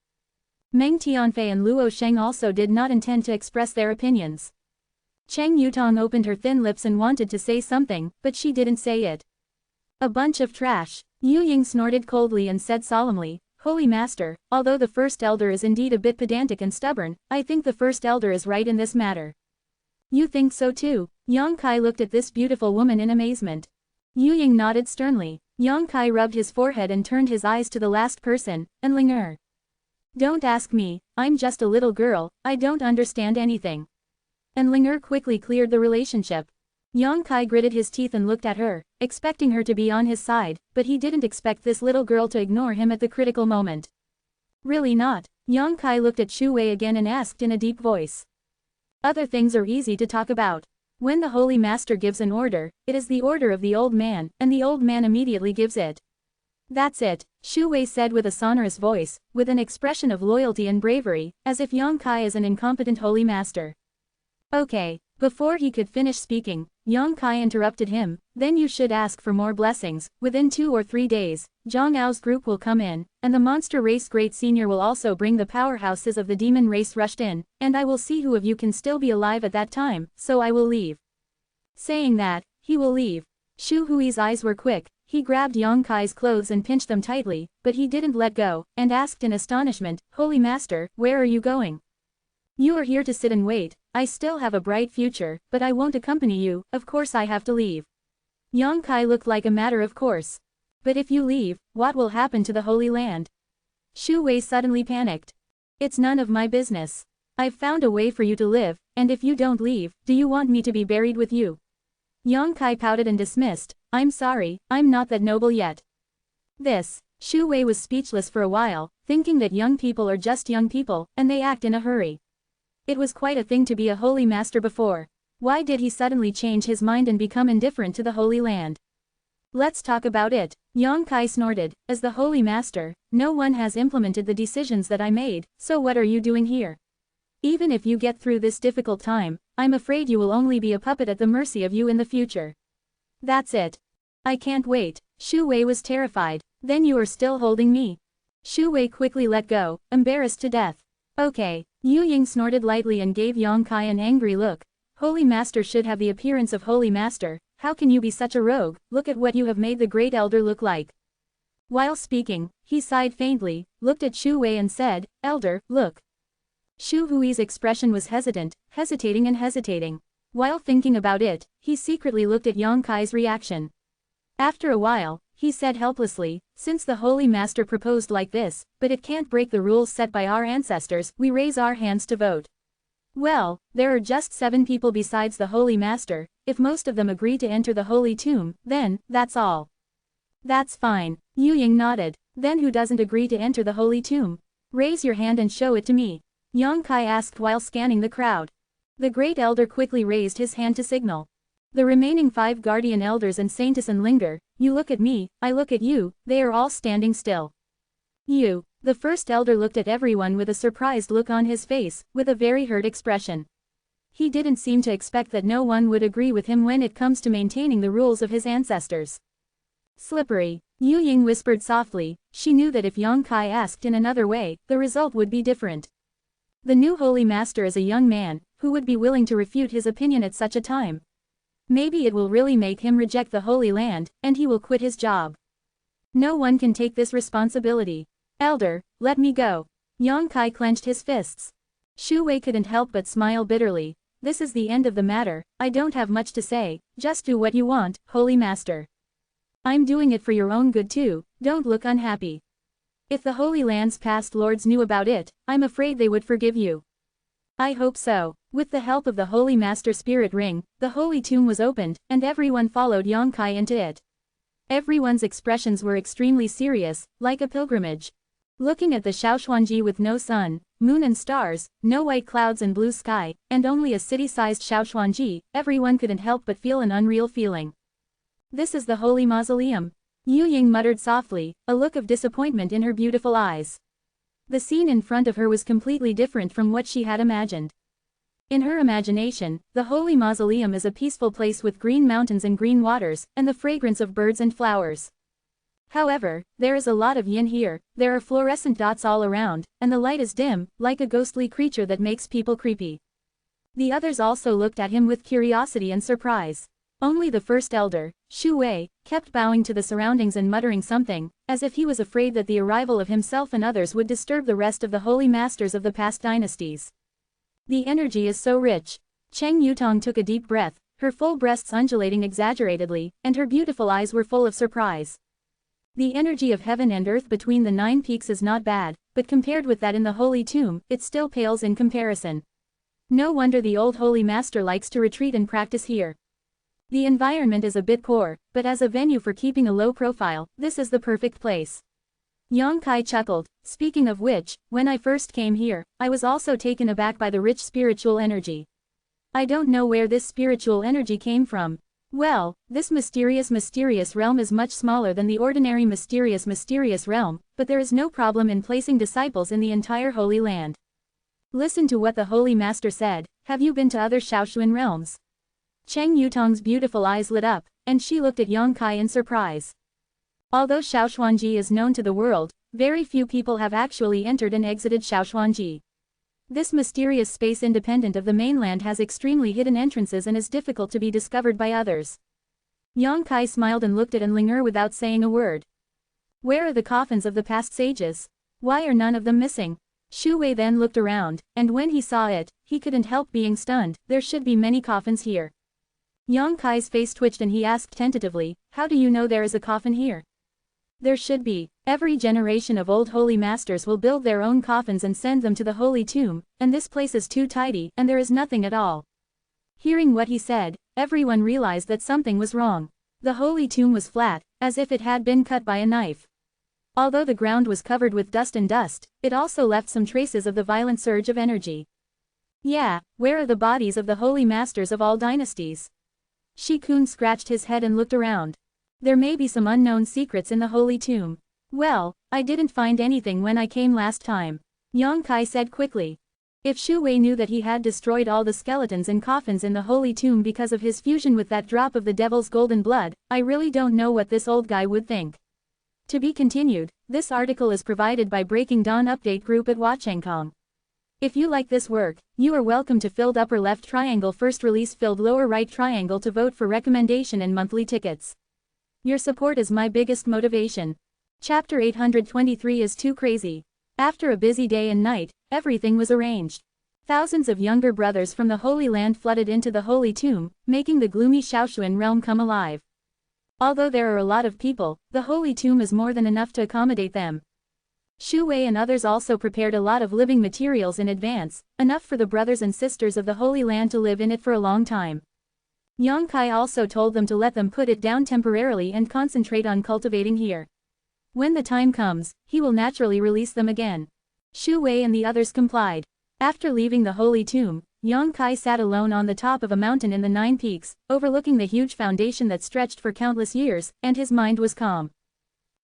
Meng Tianfei and Luo Sheng also did not intend to express their opinions. Cheng Yutong opened her thin lips and wanted to say something, but she didn't say it. A bunch of trash. Yu Ying snorted coldly and said solemnly, Holy Master, although the first elder is indeed a bit pedantic and stubborn, I think the first elder is right in this matter. You think so too? Yang Kai looked at this beautiful woman in amazement. Yu Ying nodded sternly. Yang Kai rubbed his forehead and turned his eyes to the last person, and Linger. Don't ask me, I'm just a little girl, I don't understand anything. And Linger quickly cleared the relationship. Yang Kai gritted his teeth and looked at her, expecting her to be on his side, but he didn't expect this little girl to ignore him at the critical moment. Really not. Yang Kai looked at Shu Wei again and asked in a deep voice. Other things are easy to talk about. When the Holy Master gives an order, it is the order of the old man, and the old man immediately gives it. That's it, Shu Wei said with a sonorous voice, with an expression of loyalty and bravery, as if Yang Kai is an incompetent Holy Master. Okay. Before he could finish speaking, Yang Kai interrupted him, then you should ask for more blessings. Within 2 or 3 days, Zhang Ao's group will come in, and the monster race great senior will also bring the powerhouses of the demon race rushed in, and I will see who of you can still be alive at that time, so I will leave. Saying that, he will leave. Shu Hui's eyes were quick, he grabbed Yang Kai's clothes and pinched them tightly, but he didn't let go, and asked in astonishment, Holy Master, where are you going? You are here to sit and wait. I still have a bright future, but I won't accompany you, of course I have to leave. Yang Kai looked like a matter of course. But if you leave, what will happen to the Holy Land? Shu Wei suddenly panicked. It's none of my business. I've found a way for you to live, and if you don't leave, do you want me to be buried with you? Yang Kai pouted and dismissed, I'm sorry, I'm not that noble yet. Shu Wei was speechless for a while, thinking that young people are just young people, and they act in a hurry. It was quite a thing to be a holy master before. Why did he suddenly change his mind and become indifferent to the Holy Land? Let's talk about it, Yang Kai snorted. As the Holy Master, no one has implemented the decisions that I made, so what are you doing here? Even if you get through this difficult time, I'm afraid you will only be a puppet at the mercy of you in the future. That's it. I can't wait. Shu Wei was terrified. Then you are still holding me. Shu Wei quickly let go, embarrassed to death. Okay. Yu Ying snorted lightly and gave Yang Kai an angry look. Holy Master should have the appearance of Holy Master. How can you be such a rogue? Look at what you have made the Great Elder look like. While speaking, he sighed faintly, looked at Shu Wei and said, Elder, look. Shu Hui's expression was hesitating. While thinking about it, he secretly looked at Yang Kai's reaction. After a while, he said helplessly, since the Holy Master proposed like this, but it can't break the rules set by our ancestors, we raise our hands to vote. Well, there are just 7 people besides the Holy Master, if most of them agree to enter the Holy Tomb, then, that's all. That's fine. Yu Ying nodded. Then who doesn't agree to enter the Holy Tomb? Raise your hand and show it to me. Yang Kai asked while scanning the crowd. The Great Elder quickly raised his hand to signal. The remaining 5 guardian elders and saintessan linger, you look at me, I look at you, they are all standing still. You. The first elder looked at everyone with a surprised look on his face, with a very hurt expression. He didn't seem to expect that no one would agree with him when it comes to maintaining the rules of his ancestors. Slippery. Yu Ying whispered softly, she knew that if Yang Kai asked in another way, the result would be different. The new Holy Master is a young man, who would be willing to refute his opinion at such a time. Maybe it will really make him reject the Holy Land, and he will quit his job. No one can take this responsibility. Elder, let me go. Yang Kai clenched his fists. Shu Wei couldn't help but smile bitterly. This is the end of the matter, I don't have much to say, just do what you want, Holy Master. I'm doing it for your own good too, don't look unhappy. If the Holy Land's past lords knew about it, I'm afraid they would forgive you. I hope so. With the help of the Holy Master Spirit Ring, the Holy Tomb was opened, and everyone followed Yang Kai into it. Everyone's expressions were extremely serious, like a pilgrimage. Looking at the Xiaoshuanji with no sun, moon and stars, no white clouds and blue sky, and only a city-sized Xiaoshuanji, everyone couldn't help but feel an unreal feeling. This is the Holy Mausoleum. Yu Ying muttered softly, a look of disappointment in her beautiful eyes. The scene in front of her was completely different from what she had imagined. In her imagination, the Holy Mausoleum is a peaceful place with green mountains and green waters, and the fragrance of birds and flowers. However, there is a lot of yin here, there are fluorescent dots all around, and the light is dim, like a ghostly creature that makes people creepy. The others also looked at him with curiosity and surprise. Only the first elder, Shu Wei, kept bowing to the surroundings and muttering something, as if he was afraid that the arrival of himself and others would disturb the rest of the holy masters of the past dynasties. The energy is so rich. Cheng Yutong took a deep breath, her full breasts undulating exaggeratedly, and her beautiful eyes were full of surprise. The energy of heaven and earth between the 9 peaks is not bad, but compared with that in the Holy Tomb, it still pales in comparison. No wonder the old Holy Master likes to retreat and practice here. The environment is a bit poor, but as a venue for keeping a low profile, this is the perfect place. Yang Kai chuckled, speaking of which, when I first came here, I was also taken aback by the rich spiritual energy. I don't know where this spiritual energy came from. Well, this mysterious realm is much smaller than the ordinary mysterious realm, but there is no problem in placing disciples in the entire Holy Land. Listen to what the Holy Master said, have you been to other Shaoshuan realms? Cheng Yutong's beautiful eyes lit up, and she looked at Yang Kai in surprise. Although Xiaoshuanji is known to the world, very few people have actually entered and exited Xiaoshuanji. This mysterious space independent of the mainland has extremely hidden entrances and is difficult to be discovered by others. Yang Kai smiled and looked at Enlinger without saying a word. Where are the coffins of the past sages? Why are none of them missing? Shu Wei then looked around, and when he saw it, he couldn't help being stunned. There should be many coffins here. Yang Kai's face twitched and he asked tentatively, how do you know there is a coffin here? There should be. Every generation of old holy masters will build their own coffins and send them to the holy tomb, and this place is too tidy, and there is nothing at all. Hearing what he said, everyone realized that something was wrong. The holy tomb was flat, as if it had been cut by a knife. Although the ground was covered with dust, it also left some traces of the violent surge of energy. Yeah, where are the bodies of the holy masters of all dynasties? Shikun scratched his head and looked around. There may be some unknown secrets in the holy tomb. Well, I didn't find anything when I came last time. Yang Kai said quickly. If Shu Wei knew that he had destroyed all the skeletons and coffins in the holy tomb because of his fusion with that drop of the devil's golden blood, I really don't know what this old guy would think. To be continued, this article is provided by Breaking Dawn Update Group at Wachangkong. If you like this work, you are welcome to filled upper left triangle first release filled lower right triangle to vote for recommendation and monthly tickets. Your support is my biggest motivation. Chapter 823 is too crazy. After a busy day and night, everything was arranged. Thousands of younger brothers from the Holy Land flooded into the Holy Tomb, making the gloomy Shaoshuan realm come alive. Although there are a lot of people, the Holy Tomb is more than enough to accommodate them. Shu Wei and others also prepared a lot of living materials in advance, enough for the brothers and sisters of the Holy Land to live in it for a long time. Yang Kai also told them to let them put it down temporarily and concentrate on cultivating here. When the time comes, he will naturally release them again. Shu Wei and the others complied. After leaving the Holy Tomb, Yang Kai sat alone on the top of a mountain in the 9 peaks, overlooking the huge foundation that stretched for countless years, and his mind was calm.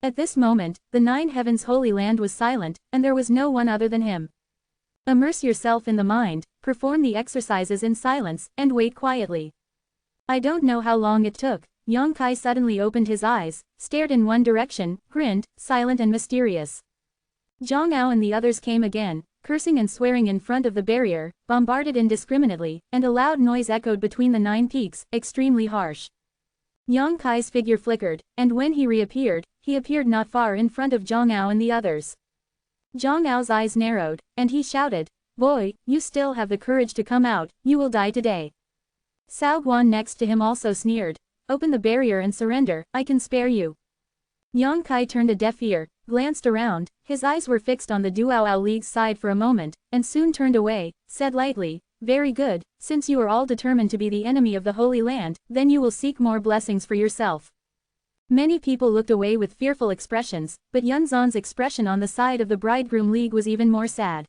At this moment, the 9 heavens Holy Land was silent, and there was no one other than him. Immerse yourself in the mind, perform the exercises in silence, and wait quietly. I don't know how long it took. Yang Kai suddenly opened his eyes, stared in one direction, grinned, silent and mysterious. Zhang Ao and the others came again, cursing and swearing in front of the barrier, bombarded indiscriminately, and a loud noise echoed between the 9 peaks, extremely harsh. Yang Kai's figure flickered, and when he reappeared, he appeared not far in front of Zhang Ao and the others. Zhang Ao's eyes narrowed, and he shouted, "Boy, you still have the courage to come out, you will die today." Cao Guan next to him also sneered. "Open the barrier and surrender, I can spare you." Yang Kai turned a deaf ear, glanced around, his eyes were fixed on the Duoao League's side for a moment, and soon turned away, said lightly, "Very good, since you are all determined to be the enemy of the Holy Land, then you will seek more blessings for yourself." Many people looked away with fearful expressions, but Yun Zan's expression on the side of the Bridegroom League was even more sad.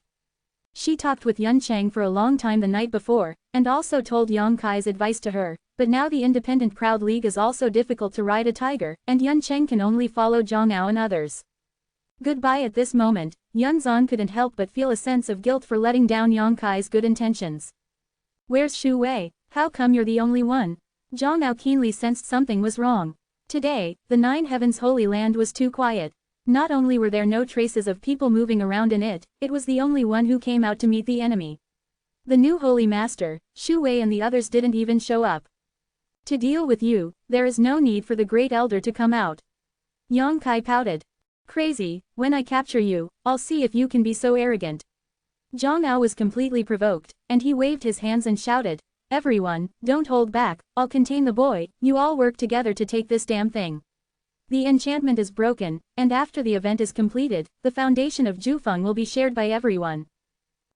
She talked with Yun Cheng for a long time the night before, and also told Yang Kai's advice to her, but now the Independent Proud League is also difficult to ride a tiger, and Yun Cheng can only follow Zhang Ao and others. Goodbye. At this moment, Yun Zan couldn't help but feel a sense of guilt for letting down Yang Kai's good intentions. "Where's Shu Wei? How come you're the only one?" Zhang Ao keenly sensed something was wrong. Today, the 9 heavens Holy Land was too quiet. Not only were there no traces of people moving around in it, it was the only one who came out to meet the enemy. The new Holy Master, Shu Wei and the others didn't even show up. "To deal with you, there is no need for the Great Elder to come out." Yang Kai pouted. "Crazy, when I capture you, I'll see if you can be so arrogant." Zhang Ao was completely provoked, and he waved his hands and shouted, "Everyone, don't hold back, I'll contain the boy, you all work together to take this damn thing. The enchantment is broken, and after the event is completed, the foundation of Jufeng will be shared by everyone."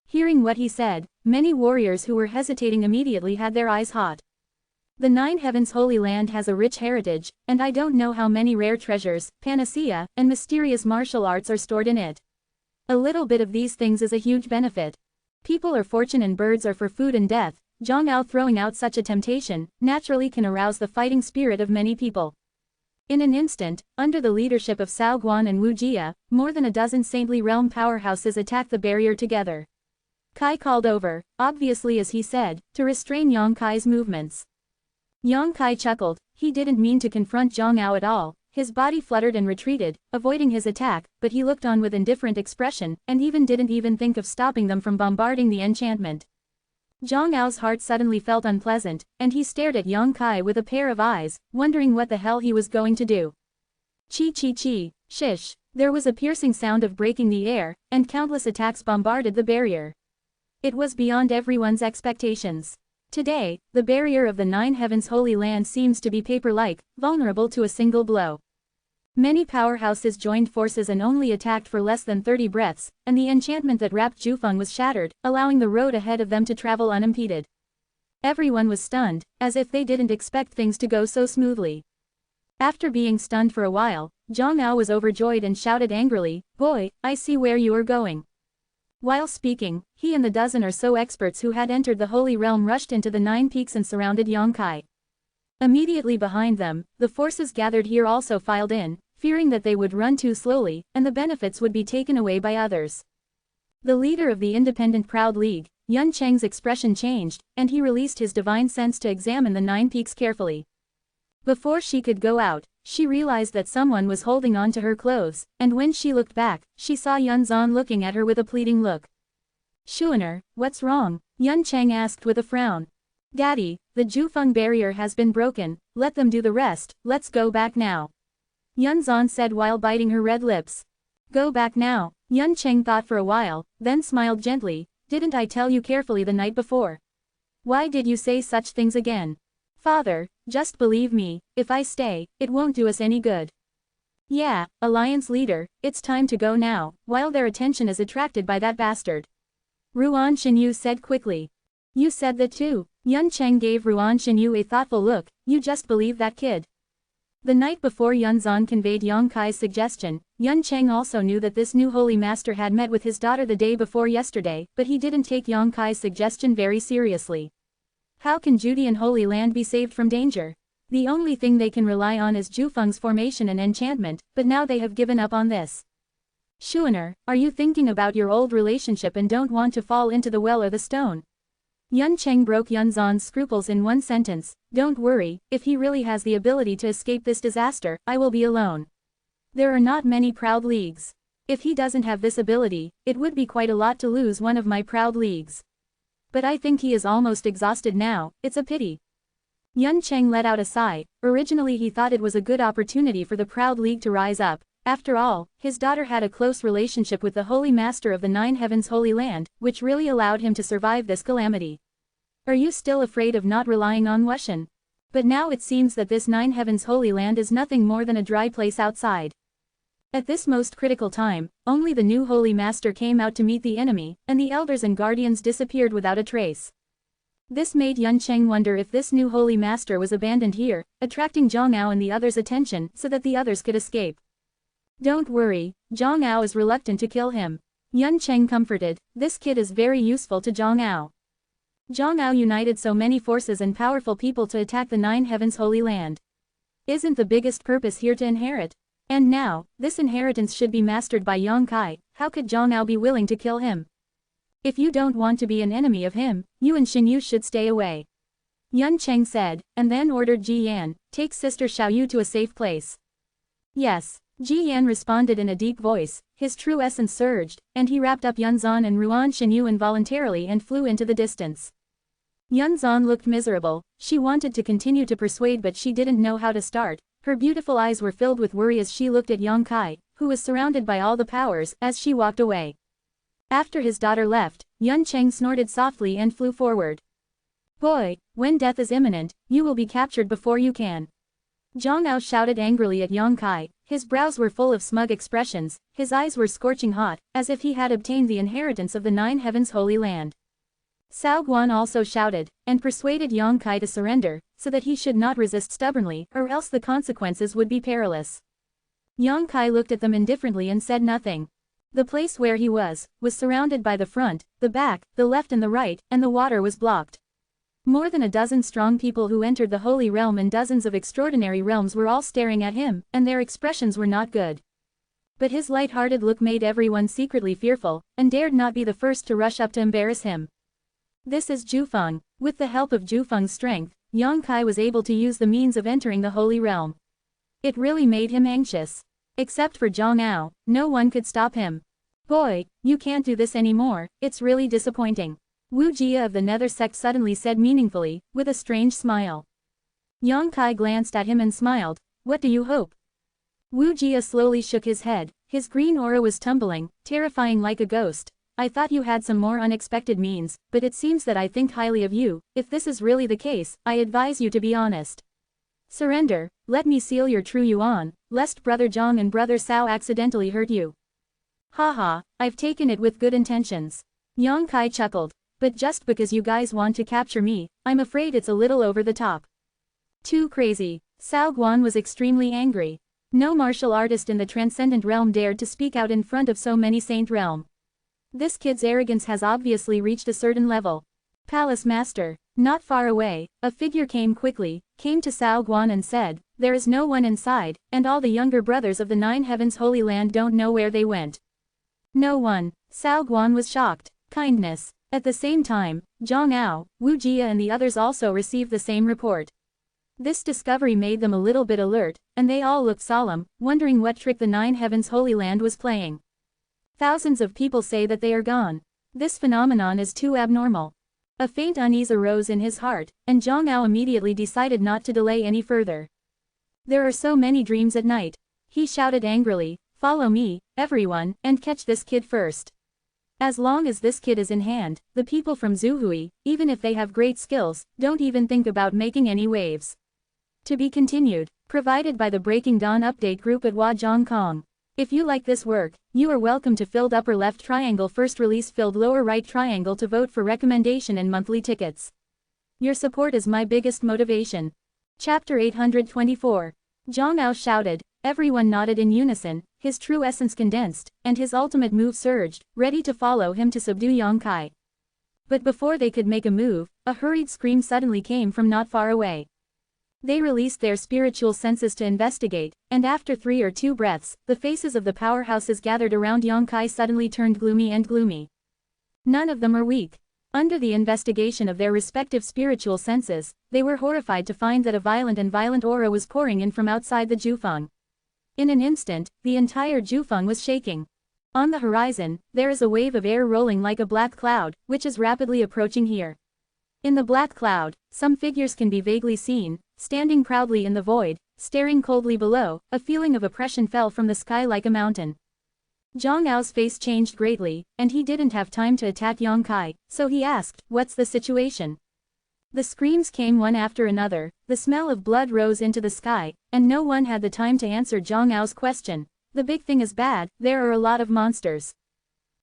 Hearing what he said, many warriors who were hesitating immediately had their eyes hot. The 9 heavens Holy Land has a rich heritage, and I don't know how many rare treasures, panacea, and mysterious martial arts are stored in it. A little bit of these things is a huge benefit. People are fortune and birds are for food and death. Zhang Ao throwing out such a temptation, naturally can arouse the fighting spirit of many people. In an instant, under the leadership of Cao Guan and Wu Jia, more than a dozen saintly realm powerhouses attacked the barrier together. Kai called over, obviously as he said, to restrain Yang Kai's movements. Yang Kai chuckled, he didn't mean to confront Zhang Ao at all, his body fluttered and retreated, avoiding his attack, but he looked on with indifferent expression, and didn't even think of stopping them from bombarding the enchantment. Zhang Ao's heart suddenly felt unpleasant, and he stared at Yang Kai with a pair of eyes, wondering what the hell he was going to do. Chi chi chi, shish, there was a piercing sound of breaking the air, and countless attacks bombarded the barrier. It was beyond everyone's expectations. Today, the barrier of the 9 heavens Holy Land seems to be paper-like, vulnerable to a single blow. Many powerhouses joined forces and only attacked for less than 30 breaths, and the enchantment that wrapped Jufeng was shattered, allowing the road ahead of them to travel unimpeded. Everyone was stunned, as if they didn't expect things to go so smoothly. After being stunned for a while, Zhang Ao was overjoyed and shouted angrily, "Boy, I see where you are going." While speaking, he and the dozen or so experts who had entered the Holy Realm rushed into the 9 peaks and surrounded Yongkai. Immediately behind them, the forces gathered here also filed in, fearing that they would run too slowly, and the benefits would be taken away by others. The leader of the Independent Proud League, Yun Cheng's expression changed, and he released his divine sense to examine the 9 peaks carefully. Before she could go out, she realized that someone was holding on to her clothes, and when she looked back, she saw Yun Zan looking at her with a pleading look. "Shuiner, what's wrong?" Yun Cheng asked with a frown. "Daddy, the Jufeng barrier has been broken, let them do the rest, let's go back now," Yun Zan said while biting her red lips. "Go back now?" Yun Cheng thought for a while, then smiled gently. "Didn't I tell you carefully the night before? Why did you say such things again? Father, just believe me, if I stay, it won't do us any good." "Yeah, Alliance leader, it's time to go now, while their attention is attracted by that bastard," Ruan Xinyu said quickly. "You said that too." Yun Cheng gave Ruan Xinyu a thoughtful look. "You just believe that kid." The night before Yun Zan conveyed Yongkai's suggestion, Yun Cheng also knew that this new holy master had met with his daughter the day before yesterday, but he didn't take Yongkai's suggestion very seriously. How can Judean Holy Land be saved from danger? The only thing they can rely on is Jufeng's formation and enchantment, but now they have given up on this. "Shuiner, are you thinking about your old relationship and don't want to fall into the well or the stone?" Yun Cheng broke Yun Zan's scruples in one sentence. "Don't worry, if he really has the ability to escape this disaster, I will be alone. There are not many proud leagues. If he doesn't have this ability, it would be quite a lot to lose one of my proud leagues. But I think he is almost exhausted now, it's a pity." Yun Cheng let out a sigh. Originally he thought it was a good opportunity for the Proud League to rise up. After all, his daughter had a close relationship with the Holy Master of the 9 Heavens Holy Land, which really allowed him to survive this calamity. "Are you still afraid of not relying on Wushan? But now it seems that this 9 Heavens Holy Land is nothing more than a dry place outside." At this most critical time, only the new Holy Master came out to meet the enemy, and the elders and guardians disappeared without a trace. This made Yun Cheng wonder if this new Holy Master was abandoned here, attracting Zhang Ao and the others' attention so that the others could escape. "Don't worry, Zhang Ao is reluctant to kill him," Yun Cheng comforted. "This kid is very useful to Zhang Ao." Zhang Ao united so many forces and powerful people to attack the 9 Heavens Holy Land. Isn't the biggest purpose here to inherit? And now, this inheritance should be mastered by Yongkai. How could Zhang Ao be willing to kill him? "If you don't want to be an enemy of him, you and Xinyu should stay away," Yun Cheng said, and then ordered Ji Yan, "Take Sister Xiaoyu to a safe place." "Yes," Ji Yan responded in a deep voice. His true essence surged, and he wrapped up Yun Zan and Ruan Xinyu involuntarily and flew into the distance. Yun Zan looked miserable. She wanted to continue to persuade but she didn't know how to start. Her beautiful eyes were filled with worry as she looked at Yongkai, who was surrounded by all the powers, as she walked away. After his daughter left, Yun Cheng snorted softly and flew forward. "Boy, when death is imminent, you will be captured before you can." Zhang Ao shouted angrily at Yongkai. His brows were full of smug expressions, his eyes were scorching hot, as if he had obtained the inheritance of the 9 Heavens Holy Land. Cao Guan also shouted, and persuaded Yongkai to surrender, so that he should not resist stubbornly, or else the consequences would be perilous. Yongkai looked at them indifferently and said nothing. The place where he was surrounded by the front, the back, the left and the right, and the water was blocked. More than a dozen strong people who entered the Holy Realm and dozens of extraordinary realms were all staring at him, and their expressions were not good. But his light-hearted look made everyone secretly fearful, and dared not be the first to rush up to embarrass him. This is Jufeng. With the help of Jufeng's strength, Yongkai was able to use the means of entering the Holy Realm. It really made him anxious. Except for Zhang Ao, no one could stop him. "Boy, you can't do this anymore, it's really disappointing," Wu Jia of the Nether sect suddenly said meaningfully, with a strange smile. Yongkai glanced at him and smiled. "What do you hope?" Wu Jia slowly shook his head. His green aura was tumbling, terrifying like a ghost. "I thought you had some more unexpected means, but it seems that I think highly of you. If this is really the case, I advise you to be honest." Surrender, let me seal your true yuan, lest Brother Zhang and Brother Cao accidentally hurt you. Haha, I've taken it with good intentions. Yang Kai chuckled. But just because you guys want to capture me, I'm afraid it's a little over the top. Too crazy. Cao Guan was extremely angry. No martial artist in the Transcendent Realm dared to speak out in front of so many Saint Realm. This kid's arrogance has obviously reached a certain level. Palace Master. Not far away, a figure came quickly, came to Cao Guan and said, there is no one inside, and all the younger brothers of the Nine Heavens Holy Land don't know where they went. No one. Cao Guan was shocked. Kindness. At the same time, Zhang Ao, Wu Jia and the others also received the same report. This discovery made them a little bit alert, and they all looked solemn, wondering what trick the Nine Heavens Holy Land was playing. Thousands of people say that they are gone. This phenomenon is too abnormal. A faint unease arose in his heart, and Zhang Ao immediately decided not to delay any further. There are so many dreams at night. He shouted angrily, follow me, everyone, and catch this kid first. As long as this kid is in hand, the people from Zhuhui, even if they have great skills, don't even think about making any waves. To be continued, provided by the Breaking Dawn update group at Huazhong. If you like this work, you are welcome to filled upper left triangle first release filled lower right triangle to vote for recommendation and monthly tickets. Your support is my biggest motivation. Chapter 824. Zhang Ao shouted, everyone nodded in unison, his true essence condensed, and his ultimate move surged, ready to follow him to subdue Yang Kai. But before they could make a move, a hurried scream suddenly came from not far away. They released their spiritual senses to investigate, and after 3 or 2 breaths, the faces of the powerhouses gathered around Yang Kai suddenly turned gloomy and gloomy. None of them are weak. Under the investigation of their respective spiritual senses, they were horrified to find that a violent aura was pouring in from outside the Jufeng. In an instant, the entire Jufeng was shaking. On the horizon, there is a wave of air rolling like a black cloud, which is rapidly approaching here. In the black cloud, some figures can be vaguely seen, standing proudly in the void, staring coldly below. A feeling of oppression fell from the sky like a mountain. Zhang Ao's face changed greatly, and he didn't have time to attack Yang Kai, so he asked, what's the situation? The screams came one after another, the smell of blood rose into the sky, and no one had the time to answer Zhang Ao's question. The big thing is bad, there are a lot of monsters.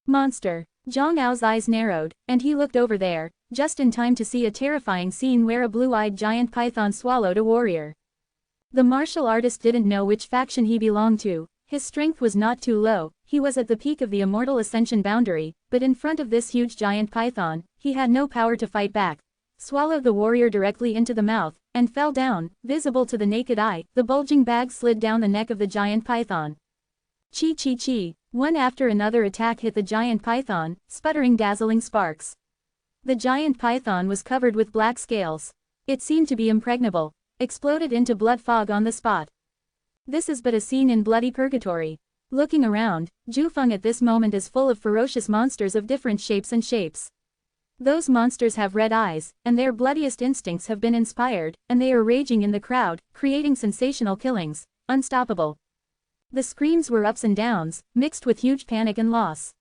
Monster. Zhang Ao's eyes narrowed, and he looked over there, just in time to see a terrifying scene where a blue-eyed giant python swallowed a warrior. The martial artist didn't know which faction he belonged to. His strength was not too low, he was at the peak of the Immortal Ascension boundary, but in front of this huge giant python, he had no power to fight back. Swallowed the warrior directly into the mouth, and fell down, visible to the naked eye. The bulging bag slid down the neck of the giant python. Chi chi chi. One after another attack hit the giant python, sputtering dazzling sparks. The giant python was covered with black scales. It seemed to be impregnable. Exploded into blood fog on the spot. This is but a scene in bloody purgatory. Looking around, Jufeng at this moment is full of ferocious monsters of different shapes and shapes. Those monsters have red eyes, and their bloodiest instincts have been inspired, and they are raging in the crowd, creating sensational killings, unstoppable. The screams were ups and downs, mixed with huge panic and loss.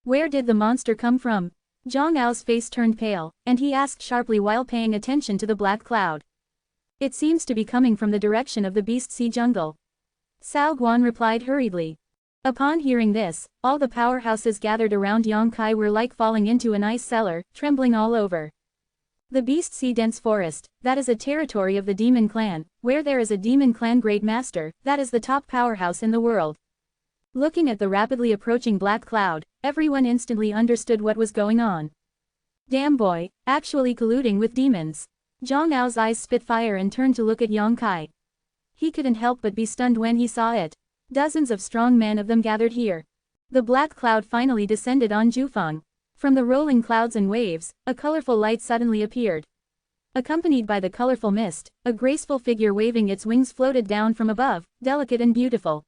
Where did the monster come from? Zhang Ao's face turned pale, and he asked sharply while paying attention to the black cloud. It seems to be coming from the direction of the Beast Sea jungle. Cao Guan replied hurriedly. Upon hearing this, all the powerhouses gathered around Yang Kai were like falling into an ice cellar, trembling all over. The Beast Sea dense forest, that is a territory of the Demon Clan. Where there is a Demon Clan Great Master, that is the top powerhouse in the world. Looking at the rapidly approaching black cloud, everyone instantly understood what was going on. Damn boy, actually colluding with demons. Zhang Ao's eyes spit fire and turned to look at Yang Kai. He couldn't help but be stunned when he saw it. Dozens of strong men of them gathered here. The black cloud finally descended on Jufeng. From the rolling clouds and waves, a colorful light suddenly appeared. Accompanied by the colorful mist, a graceful figure waving its wings floated down from above, delicate and beautiful.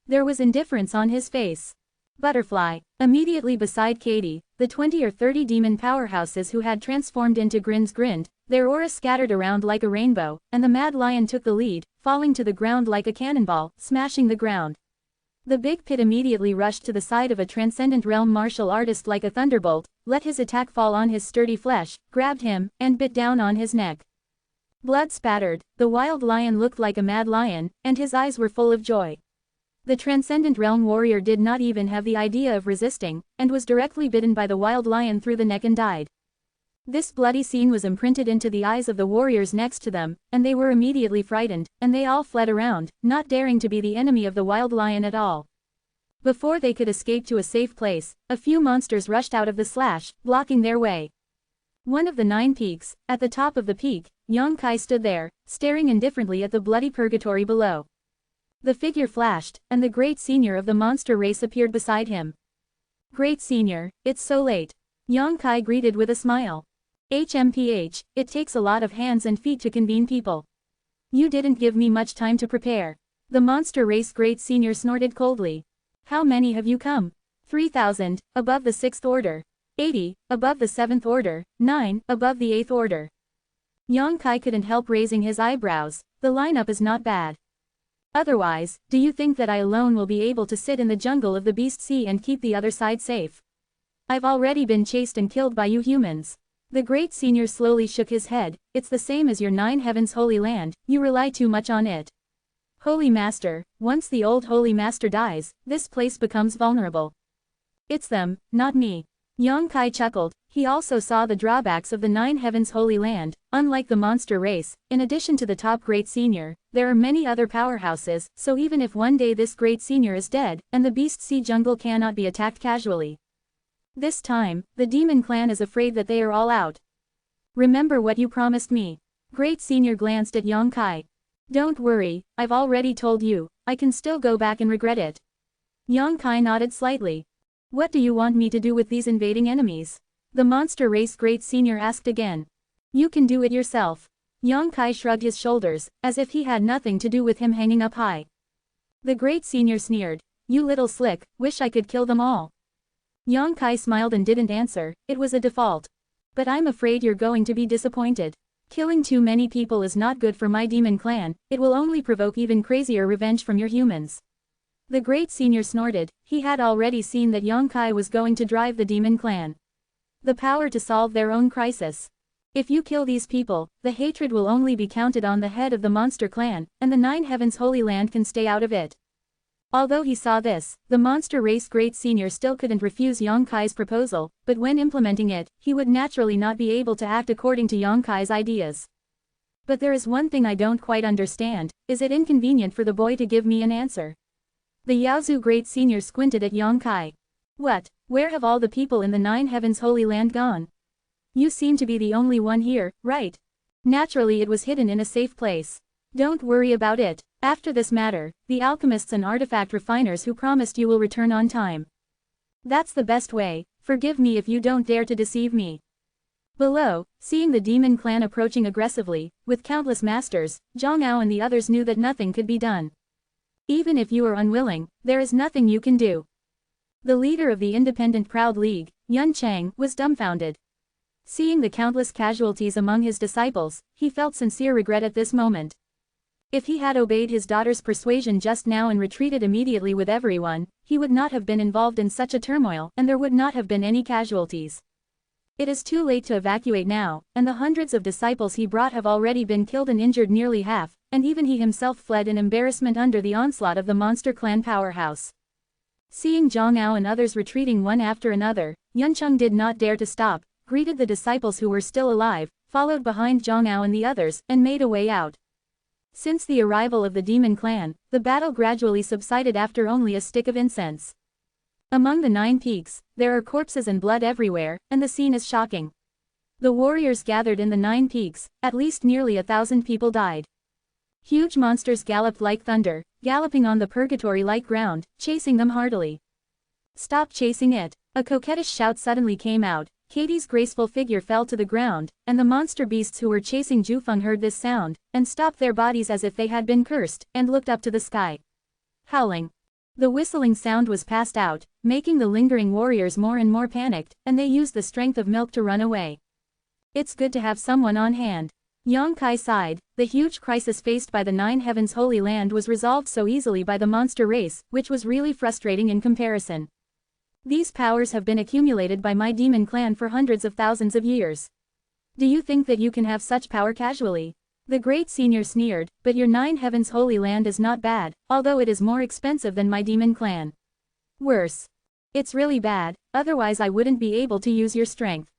There was indifference on his face. Butterfly. Immediately beside Katie, the 20 or 30 demon powerhouses who had transformed into Grins grinned, their auras scattered around like a rainbow, and the Mad Lion took the lead, falling to the ground like a cannonball, smashing the ground. The big pit immediately rushed to the side of a transcendent realm martial artist like a thunderbolt, let his attack fall on his sturdy flesh, grabbed him, and bit down on his neck. Blood spattered, the wild lion looked like a mad lion, and his eyes were full of joy. The Transcendent Realm warrior did not even have the idea of resisting, and was directly bitten by the wild lion through the neck and died. This bloody scene was imprinted into the eyes of the warriors next to them, and they were immediately frightened, and they all fled around, not daring to be the enemy of the wild lion at all. Before they could escape to a safe place, a few monsters rushed out of the slash, blocking their way. One of the 9 peaks, at the top of the peak, Yongkai stood there, staring indifferently at the bloody purgatory below. The figure flashed, and the great senior of the monster race appeared beside him. Great senior, it's so late. Yongkai greeted with a smile. HMPH, it takes a lot of hands and feet to convene people. You didn't give me much time to prepare. The monster race great senior snorted coldly. How many have you come? 3,000, above the 6th order. 80, above the 7th order. 9, above the 8th order. Yongkai couldn't help raising his eyebrows. The lineup is not bad. Otherwise, do you think that I alone will be able to sit in the jungle of the Beast Sea and keep the other side safe? I've already been chased and killed by you humans. The great senior slowly shook his head. It's the same as your 9 heavens holy land, you rely too much on it. Holy Master, once the old Holy Master dies, this place becomes vulnerable. It's them, not me. Yongkai chuckled. He also saw the drawbacks of the 9 heavens holy land. Unlike the monster race, in addition to the top great senior, there are many other powerhouses, so even if one day this great senior is dead, and the Beast Sea jungle cannot be attacked casually. This time, the demon clan is afraid that they are all out. Remember what you promised me. Great senior glanced at Yongkai. Don't worry, I've already told you, I can still go back and regret it. Yongkai nodded slightly. What do you want me to do with these invading enemies? The monster race great senior asked again. You can do it yourself. Yongkai shrugged his shoulders, as if he had nothing to do with him hanging up high. The great senior sneered. You little slick, wish I could kill them all. Yongkai smiled and didn't answer. It was a default. But I'm afraid you're going to be disappointed. Killing too many people is not good for my demon clan, it will only provoke even crazier revenge from your humans. The great senior snorted. He had already seen that Yongkai was going to drive the demon clan. The power to solve their own crisis. If you kill these people, the hatred will only be counted on the head of the monster clan, and the 9 heavens holy land can stay out of it. Although he saw this, the monster race great senior still couldn't refuse Yongkai's proposal, but when implementing it, he would naturally not be able to act according to Yongkai's ideas. But there is one thing I don't quite understand. Is it inconvenient for the boy to give me an answer? The Yaozu great senior squinted at Yongkai. What? Where have all the people in the 9 heavens holy land gone? You seem to be the only one here, right? Naturally it was hidden in a safe place. Don't worry about it. After this matter, the alchemists and artifact refiners who promised you will return on time. That's the best way. Forgive me if you don't dare to deceive me. Below, seeing the demon clan approaching aggressively, with countless masters, Zhang Ao and the others knew that nothing could be done. Even if you are unwilling, there is nothing you can do. The leader of the Independent Proud League, Yun Chang, was dumbfounded. Seeing the countless casualties among his disciples, he felt sincere regret at this moment. If he had obeyed his daughter's persuasion just now and retreated immediately with everyone, he would not have been involved in such a turmoil and there would not have been any casualties. It is too late to evacuate now, and the hundreds of disciples he brought have already been killed and injured nearly half, and even he himself fled in embarrassment under the onslaught of the monster clan powerhouse. Seeing Zhang Ao and others retreating one after another, Yuncheng did not dare to stop, greeted the disciples who were still alive, followed behind Zhang Ao and the others, and made a way out. Since the arrival of the demon clan, the battle gradually subsided after only a stick of incense. Among the 9 peaks, there are corpses and blood everywhere, and the scene is shocking. The warriors gathered in the 9 peaks, at least nearly 1,000 people died. Huge monsters galloped like thunder, galloping on the purgatory-like ground, chasing them heartily. Stop chasing it! A coquettish shout suddenly came out. Katie's graceful figure fell to the ground, and the monster beasts who were chasing Jufeng heard this sound, and stopped their bodies as if they had been cursed, and looked up to the sky. Howling. The whistling sound was passed out, making the lingering warriors more and more panicked, and they used the strength of milk to run away. It's good to have someone on hand. Yongkai sighed. The huge crisis faced by the 9 heavens holy land was resolved so easily by the monster race, which was really frustrating in comparison. These powers have been accumulated by my demon clan for hundreds of thousands of years. Do you think that you can have such power casually? The great senior sneered, but your 9 heavens holy land is not bad, although it is more expensive than my demon clan. Worse. It's really bad, otherwise I wouldn't be able to use your strength.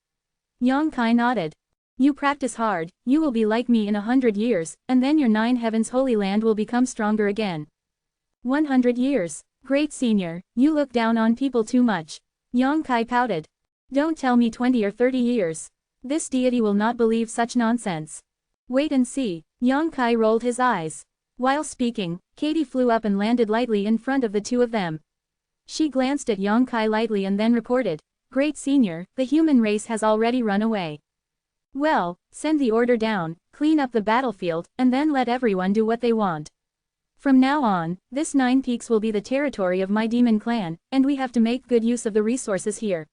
Yongkai nodded. You practice hard, you will be like me in 100 years, and then your 9 heavens holy land will become stronger again. 100 years. Great senior, you look down on people too much. Yongkai pouted. Don't tell me 20 or 30 years. This deity will not believe such nonsense. Wait and see. Yongkai rolled his eyes. While speaking, Katie flew up and landed lightly in front of the two of them. She glanced at Yongkai lightly and then reported, Great senior, the human race has already run away. Well, send the order down, clean up the battlefield, and then let everyone do what they want. From now on, this 9 Peaks will be the territory of my demon clan, and we have to make good use of the resources here.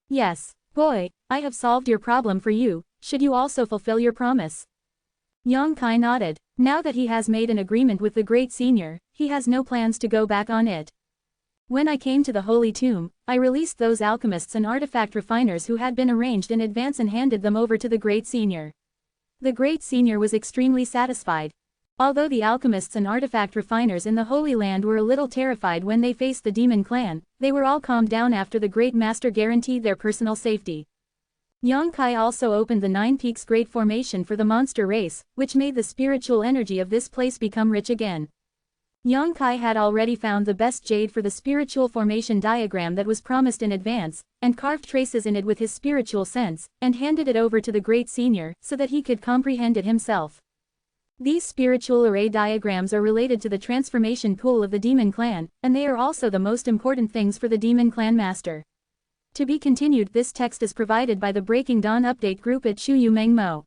Yes, boy, I have solved your problem for you, should you also fulfill your promise? Yongkai nodded. Now that he has made an agreement with the great senior, he has no plans to go back on it. When I came to the holy tomb, I released those alchemists and artifact refiners who had been arranged in advance and handed them over to the great senior. The great senior was extremely satisfied. Although the alchemists and artifact refiners in the Holy Land were a little terrified when they faced the demon clan, they were all calmed down after the great master guaranteed their personal safety. Yongkai also opened the 9 Peaks Great Formation for the monster race, which made the spiritual energy of this place become rich again. Yongkai had already found the best jade for the spiritual formation diagram that was promised in advance, and carved traces in it with his spiritual sense, and handed it over to the great senior, so that he could comprehend it himself. These spiritual array diagrams are related to the transformation pool of the demon clan, and they are also the most important things for the demon clan master. To be continued. This text is provided by the Breaking Dawn update group at Chuyu Mengmo.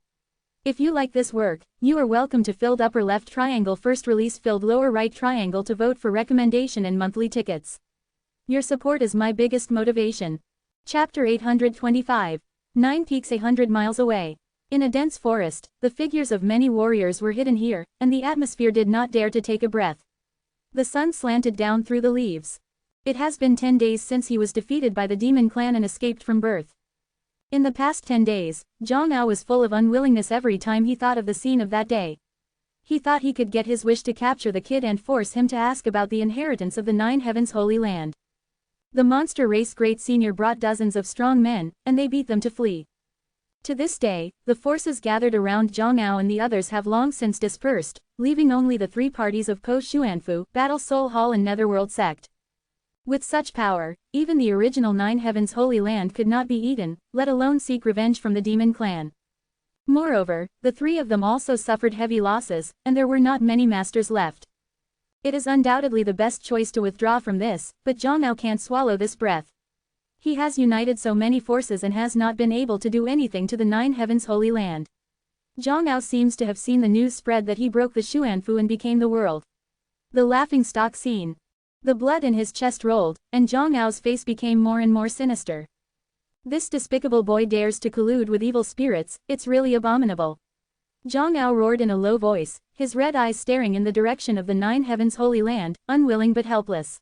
If you like this work, you are welcome to filled upper left triangle first release filled lower right triangle to vote for recommendation and monthly tickets. Your support is my biggest motivation. Chapter 825. 9 Peaks 100 miles away. In a dense forest, the figures of many warriors were hidden here, and the atmosphere did not dare to take a breath. The sun slanted down through the leaves. It has been 10 days since he was defeated by the demon clan and escaped from birth. In the past 10 days, Zhang Ao was full of unwillingness every time he thought of the scene of that day. He thought he could get his wish to capture the kid and force him to ask about the inheritance of the 9 Heavens Holy Land. The monster race great senior brought dozens of strong men, and they beat them to flee. To this day, the forces gathered around Zhang Ao and the others have long since dispersed, leaving only the 3 parties of Po Xuanfu, Battle Soul Hall and Netherworld Sect. With such power, even the original 9 Heavens Holy Land could not be eaten, let alone seek revenge from the demon clan. Moreover, the 3 of them also suffered heavy losses, and there were not many masters left. It is undoubtedly the best choice to withdraw from this, but Zhang Ao can't swallow this breath. He has united so many forces and has not been able to do anything to the 9 Heavens Holy Land. Zhang Ao seems to have seen the news spread that he broke the Xuanfu and became the world. The laughingstock scene. The blood in his chest rolled, and Zhang Ao's face became more and more sinister. This despicable boy dares to collude with evil spirits, it's really abominable. Zhang Ao roared in a low voice, his red eyes staring in the direction of the 9 Heavens Holy Land, unwilling but helpless.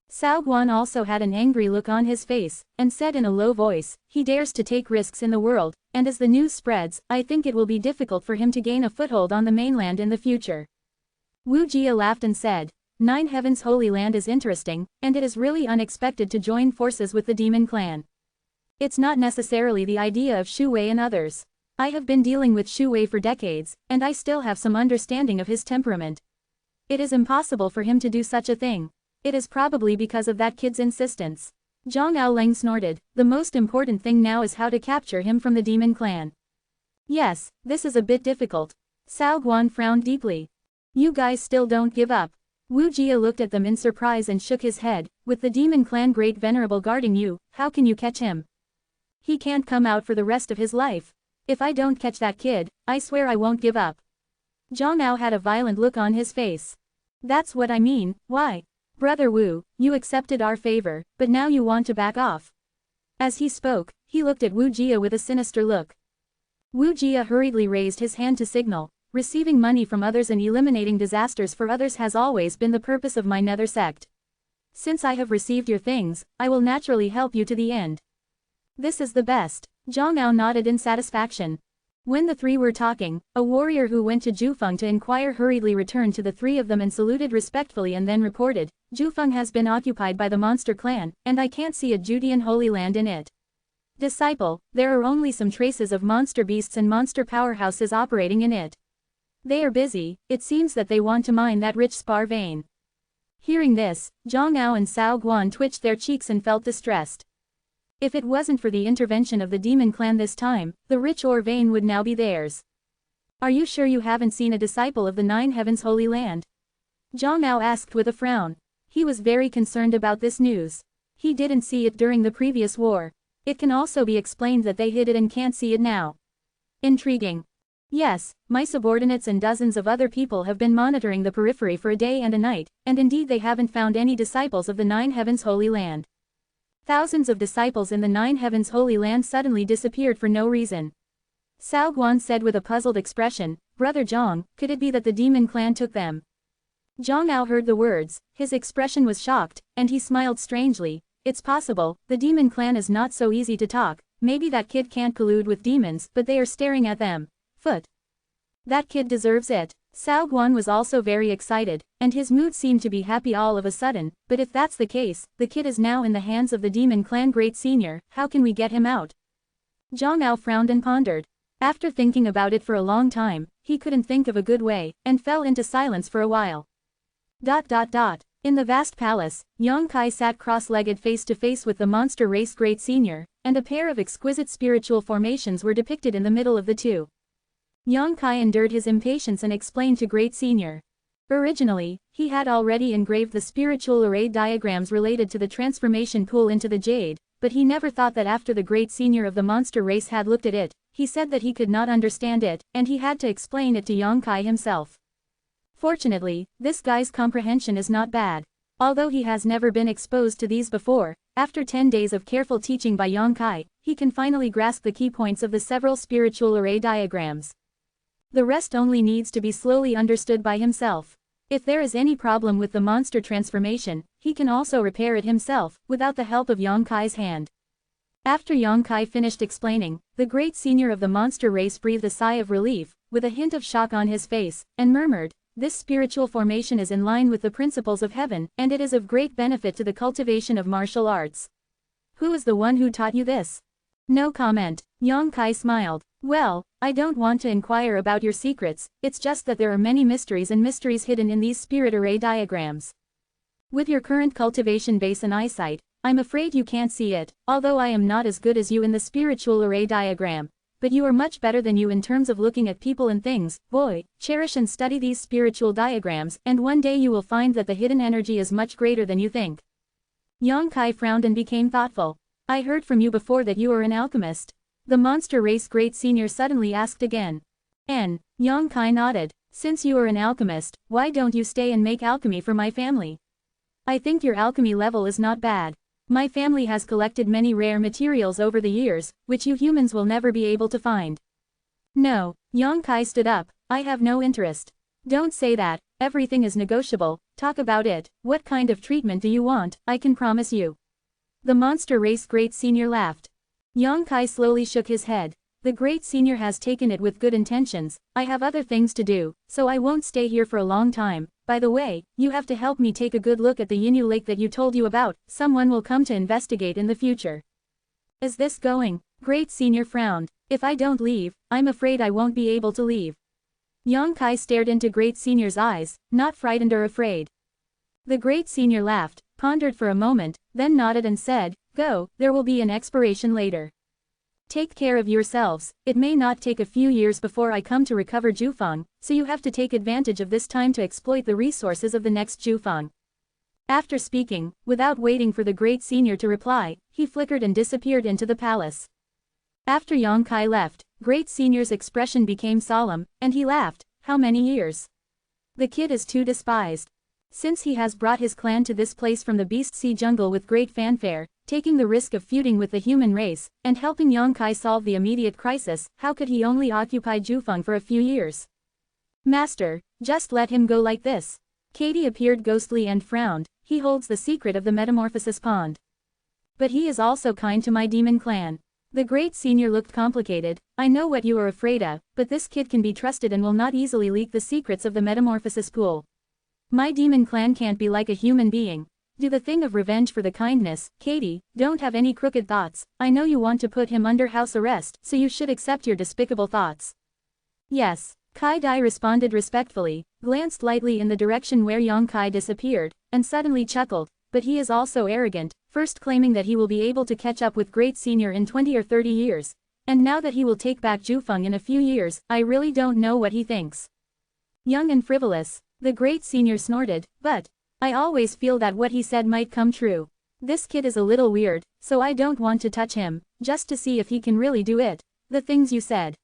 Cao Guan also had an angry look on his face, and said in a low voice, he dares to take risks in the world, and as the news spreads, I think it will be difficult for him to gain a foothold on the mainland in the future. Wu Jia laughed and said, 9 Heavens Holy Land is interesting, and it is really unexpected to join forces with the demon clan. It's not necessarily the idea of Shu Wei and others. I have been dealing with Shu Wei for decades, and I still have some understanding of his temperament. It is impossible for him to do such a thing. It is probably because of that kid's insistence. Zhang Ao Leng snorted, the most important thing now is how to capture him from the demon clan. Yes, this is a bit difficult. Cao Guan frowned deeply. You guys still don't give up. Wu Jia looked at them in surprise and shook his head, with the demon clan great venerable guarding you, how can you catch him? He can't come out for the rest of his life. If I don't catch that kid, I swear I won't give up. Zhang Ao had a violent look on his face. That's what I mean, why? Brother Wu, you accepted our favor, but now you want to back off. As he spoke, he looked at Wu Jia with a sinister look. Wu Jia hurriedly raised his hand to signal. Receiving money from others and eliminating disasters for others has always been the purpose of my nether sect. Since I have received your things, I will naturally help you to the end. This is the best. Zhang Ao nodded in satisfaction. When the three were talking, a warrior who went to Jufeng to inquire hurriedly returned to the three of them and saluted respectfully and then reported, Jufeng has been occupied by the monster clan, and I can't see a Judean holy land in it. Disciple, there are only some traces of monster beasts and monster powerhouses operating in it. They are busy, it seems that they want to mine that rich spar vein. Hearing this, Zhang Ao and Cao Guan twitched their cheeks and felt distressed. If it wasn't for the intervention of the demon clan this time, the rich ore vein would now be theirs. Are you sure you haven't seen a disciple of the Nine Heavens Holy Land? Zhang Ao asked with a frown. He was very concerned about this news. He didn't see it during the previous war. It can also be explained that they hid it and can't see it now. Intriguing. Yes, my subordinates and dozens of other people have been monitoring the periphery for a day and a night, and indeed they haven't found any disciples of the Nine Heavens Holy Land. Thousands of disciples in the Nine Heavens Holy Land suddenly disappeared for no reason. Cao Guan said with a puzzled expression, Brother Zhang, could it be that the demon clan took them? Zhang Ao heard the words, his expression was shocked, and he smiled strangely. It's possible, the demon clan is not so easy to talk, maybe that kid can't collude with demons, but they are staring at them. That kid deserves it. Cao Guan was also very excited, and his mood seemed to be happy all of a sudden, but if that's the case, the kid is now in the hands of the demon clan great senior, how can we get him out? Zhang Ao frowned and pondered. After thinking about it for a long time, he couldn't think of a good way, and fell into silence for a while. In the vast palace, Yang Kai sat cross-legged face to face with the monster race great senior, and a pair of exquisite spiritual formations were depicted in the middle of the two. Yang Kai endured his impatience and explained to Great Senior. Originally, he had already engraved the spiritual array diagrams related to the transformation pool into the jade, but he never thought that after the Great Senior of the monster race had looked at it, he said that he could not understand it, and he had to explain it to Yang Kai himself. Fortunately, this guy's comprehension is not bad. Although he has never been exposed to these before, after 10 days of careful teaching by Yang Kai, he can finally grasp the key points of the several spiritual array diagrams. The rest only needs to be slowly understood by himself. If there is any problem with the monster transformation, he can also repair it himself, without the help of Yang Kai's hand. After Yang Kai finished explaining, the great senior of the monster race breathed a sigh of relief, with a hint of shock on his face, and murmured, "This spiritual formation is in line with the principles of heaven, and it is of great benefit to the cultivation of martial arts. Who is the one who taught you this?" No comment. Yang Kai smiled. Well, I don't want to inquire about your secrets, it's just that there are many mysteries and mysteries hidden in these spirit array diagrams. With your current cultivation base and eyesight, I'm afraid you can't see it, although I am not as good as you in the spiritual array diagram. But you are much better than you in terms of looking at people and things. Boy, cherish and study these spiritual diagrams, and one day you will find that the hidden energy is much greater than you think. Yang Kai frowned and became thoughtful. I heard from you before that you are an alchemist. The monster race great senior suddenly asked again. Yang Kai nodded. Since you are an alchemist, why don't you stay and make alchemy for my family? I think your alchemy level is not bad. My family has collected many rare materials over the years, which you humans will never be able to find. No, Yang Kai stood up, I have no interest. Don't say that, everything is negotiable, talk about it, what kind of treatment do you want, I can promise you. The monster race great senior laughed. Yang Kai slowly shook his head. The great senior has taken it with good intentions, I have other things to do, so I won't stay here for a long time. By the way, you have to help me take a good look at the Yinyu lake that you told you about, someone will come to investigate in the future. Is this going? Great senior frowned. If I don't leave, I'm afraid I won't be able to leave. Yang Kai stared into great senior's eyes, not frightened or afraid. The great senior laughed, pondered for a moment, then nodded and said, Go, there will be an expiration later. Take care of yourselves, it may not take a few years before I come to recover Jufeng, so you have to take advantage of this time to exploit the resources of the next Jufeng. After speaking, without waiting for the great senior to reply, he flickered and disappeared into the palace. After Yang Kai left, great senior's expression became solemn, and he laughed, how many years? The kid is too despised. Since he has brought his clan to this place from the Beast Sea jungle with great fanfare, taking the risk of feuding with the human race, and helping Yang Kai solve the immediate crisis, how could he only occupy Jufeng for a few years? Master, just let him go like this. Katie appeared ghostly and frowned, he holds the secret of the metamorphosis pond. But he is also kind to my demon clan. The great senior looked complicated. I know what you are afraid of, but this kid can be trusted and will not easily leak the secrets of the metamorphosis pool. My demon clan can't be like a human being. Do the thing of revenge for the kindness, Katie, don't have any crooked thoughts. I know you want to put him under house arrest, so you should accept your despicable thoughts. Yes, Kai Dai responded respectfully, glanced lightly in the direction where Yong Kai disappeared, and suddenly chuckled, but he is also arrogant, first claiming that he will be able to catch up with Great Senior in 20 or 30 years, and now that he will take back Jufeng in a few years, I really don't know what he thinks. Young and frivolous, the Great Senior snorted, but I always feel that what he said might come true. This kid is a little weird, so I don't want to touch him, just to see if he can really do it. The things you said.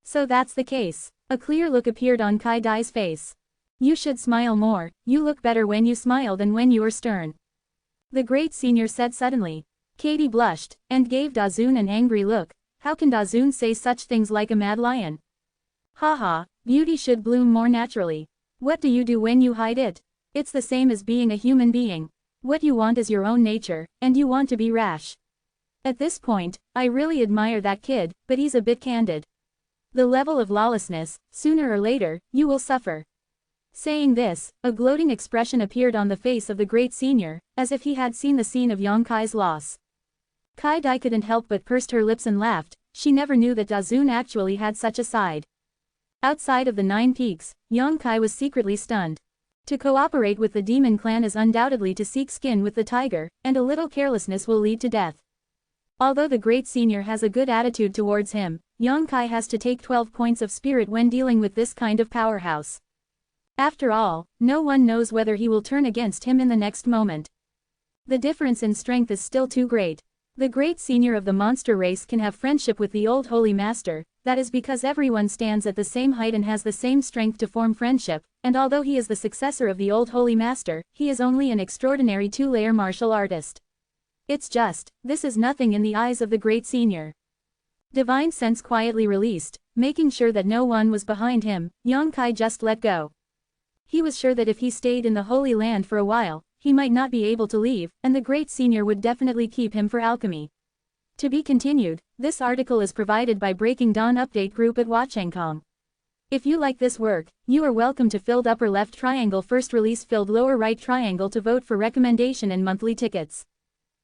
So that's the case. A clear look appeared on Kai Dai's face. You should smile more, you look better when you smile than when you are stern. The Great Senior said suddenly. Katie blushed, and gave Dazun an angry look. How can Dazun say such things like a mad lion? Haha, beauty should bloom more naturally. What do you do when you hide it? It's the same as being a human being. What you want is your own nature, and you want to be rash. At this point, I really admire that kid, but he's a bit candid. The level of lawlessness, sooner or later, you will suffer. Saying this, a gloating expression appeared on the face of the Great Senior, as if he had seen the scene of Yong Kai's loss. Kai Dai couldn't help but pursed her lips and laughed. She never knew that Dazun actually had such a side. Outside of the 9 peaks, Yong Kai was secretly stunned. To cooperate with the demon clan is undoubtedly to seek skin with the tiger, and a little carelessness will lead to death. Although the Great Senior has a good attitude towards him, Yong Kai has to take 12 points of spirit when dealing with this kind of powerhouse. After all, no one knows whether he will turn against him in the next moment. The difference in strength is still too great. The Great Senior of the monster race can have friendship with the old Holy Master. That is because everyone stands at the same height and has the same strength to form friendship, and although he is the successor of the old Holy Master, he is only an extraordinary 2-layer martial artist. It's just, this is nothing in the eyes of the Great Senior. Divine sense quietly released, making sure that no one was behind him, Yong Kai just let go. He was sure that if he stayed in the Holy Land for a while, he might not be able to leave, and the Great Senior would definitely keep him for alchemy. To be continued, this article is provided by Breaking Dawn Update Group at Wachangkong. If you like this work, you are welcome to filled upper left triangle first release filled lower right triangle to vote for recommendation and monthly tickets.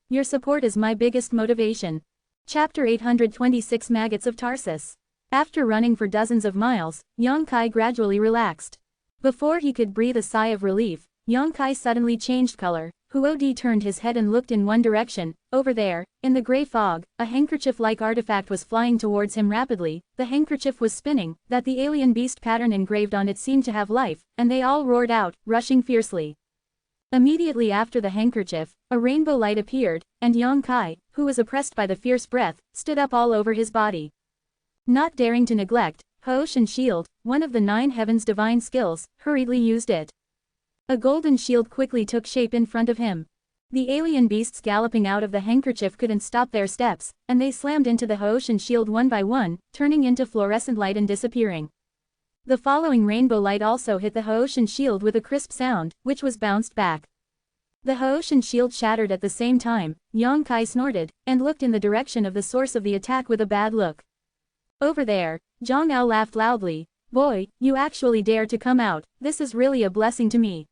Your support is my biggest motivation. Chapter 826 Maggots of Tarsus. After running for dozens of miles, Yong Kai gradually relaxed. Before he could breathe a sigh of relief, Yong Kai suddenly changed color. Huodi turned his head and looked in one direction. Over there, in the gray fog, a handkerchief-like artifact was flying towards him rapidly. The handkerchief was spinning, that the alien beast pattern engraved on it seemed to have life, and they all roared out, rushing fiercely. Immediately after the handkerchief, a rainbow light appeared, and Yong Kai, who was oppressed by the fierce breath, stood up all over his body. Not daring to neglect, Hoshin Shield, one of the 9 heavens' divine skills, hurriedly used it. A golden shield quickly took shape in front of him. The alien beasts galloping out of the handkerchief couldn't stop their steps, and they slammed into the Hoshin shield one by one, turning into fluorescent light and disappearing. The following rainbow light also hit the Hoshin shield with a crisp sound, which was bounced back. The Hoshin shield shattered at the same time. Yong Kai snorted, and looked in the direction of the source of the attack with a bad look. Over there, Zhang Ao laughed loudly. Boy, you actually dare to come out, this is really a blessing to me.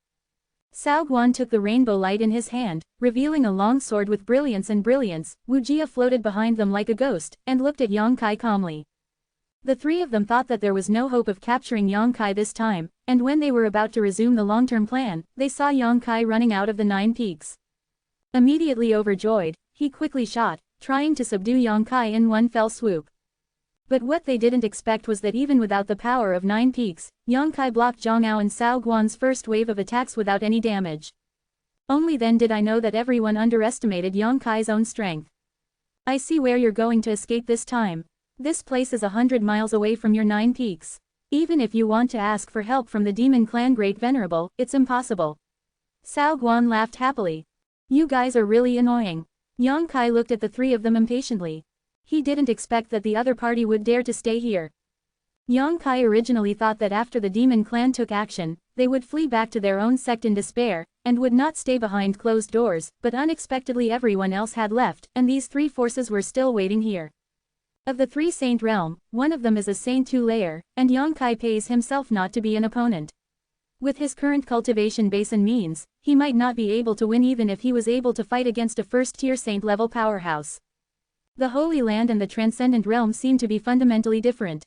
Cao Guan took the rainbow light in his hand, revealing a long sword with brilliance and brilliance. Wu Jia floated behind them like a ghost, and looked at Yong Kai calmly. The 3 of them thought that there was no hope of capturing Yong Kai this time, and when they were about to resume the long-term plan, they saw Yong Kai running out of the 9 peaks. Immediately overjoyed, he quickly shot, trying to subdue Yong Kai in one fell swoop. But what they didn't expect was that even without the power of 9 peaks, Yong Kai blocked Zhang Ao and Cao Guan's first wave of attacks without any damage. Only then did I know that everyone underestimated Yong Kai's own strength. I see where you're going to escape this time. This place is 100 miles away from your 9 peaks. Even if you want to ask for help from the demon clan Great Venerable, it's impossible. Cao Guan laughed happily. You guys are really annoying. Yong Kai looked at the 3 of them impatiently. He didn't expect that the other party would dare to stay here. Yong Kai originally thought that after the demon clan took action, they would flee back to their own sect in despair, and would not stay behind closed doors, but unexpectedly everyone else had left, and these 3 forces were still waiting here. Of the three saint realm, one of them is a saint 2-layer, and Yongkai pays himself not to be an opponent. With his current cultivation base and means, he might not be able to win even if he was able to fight against a first-tier saint-level powerhouse. The Holy Land and the Transcendent Realm seem to be fundamentally different.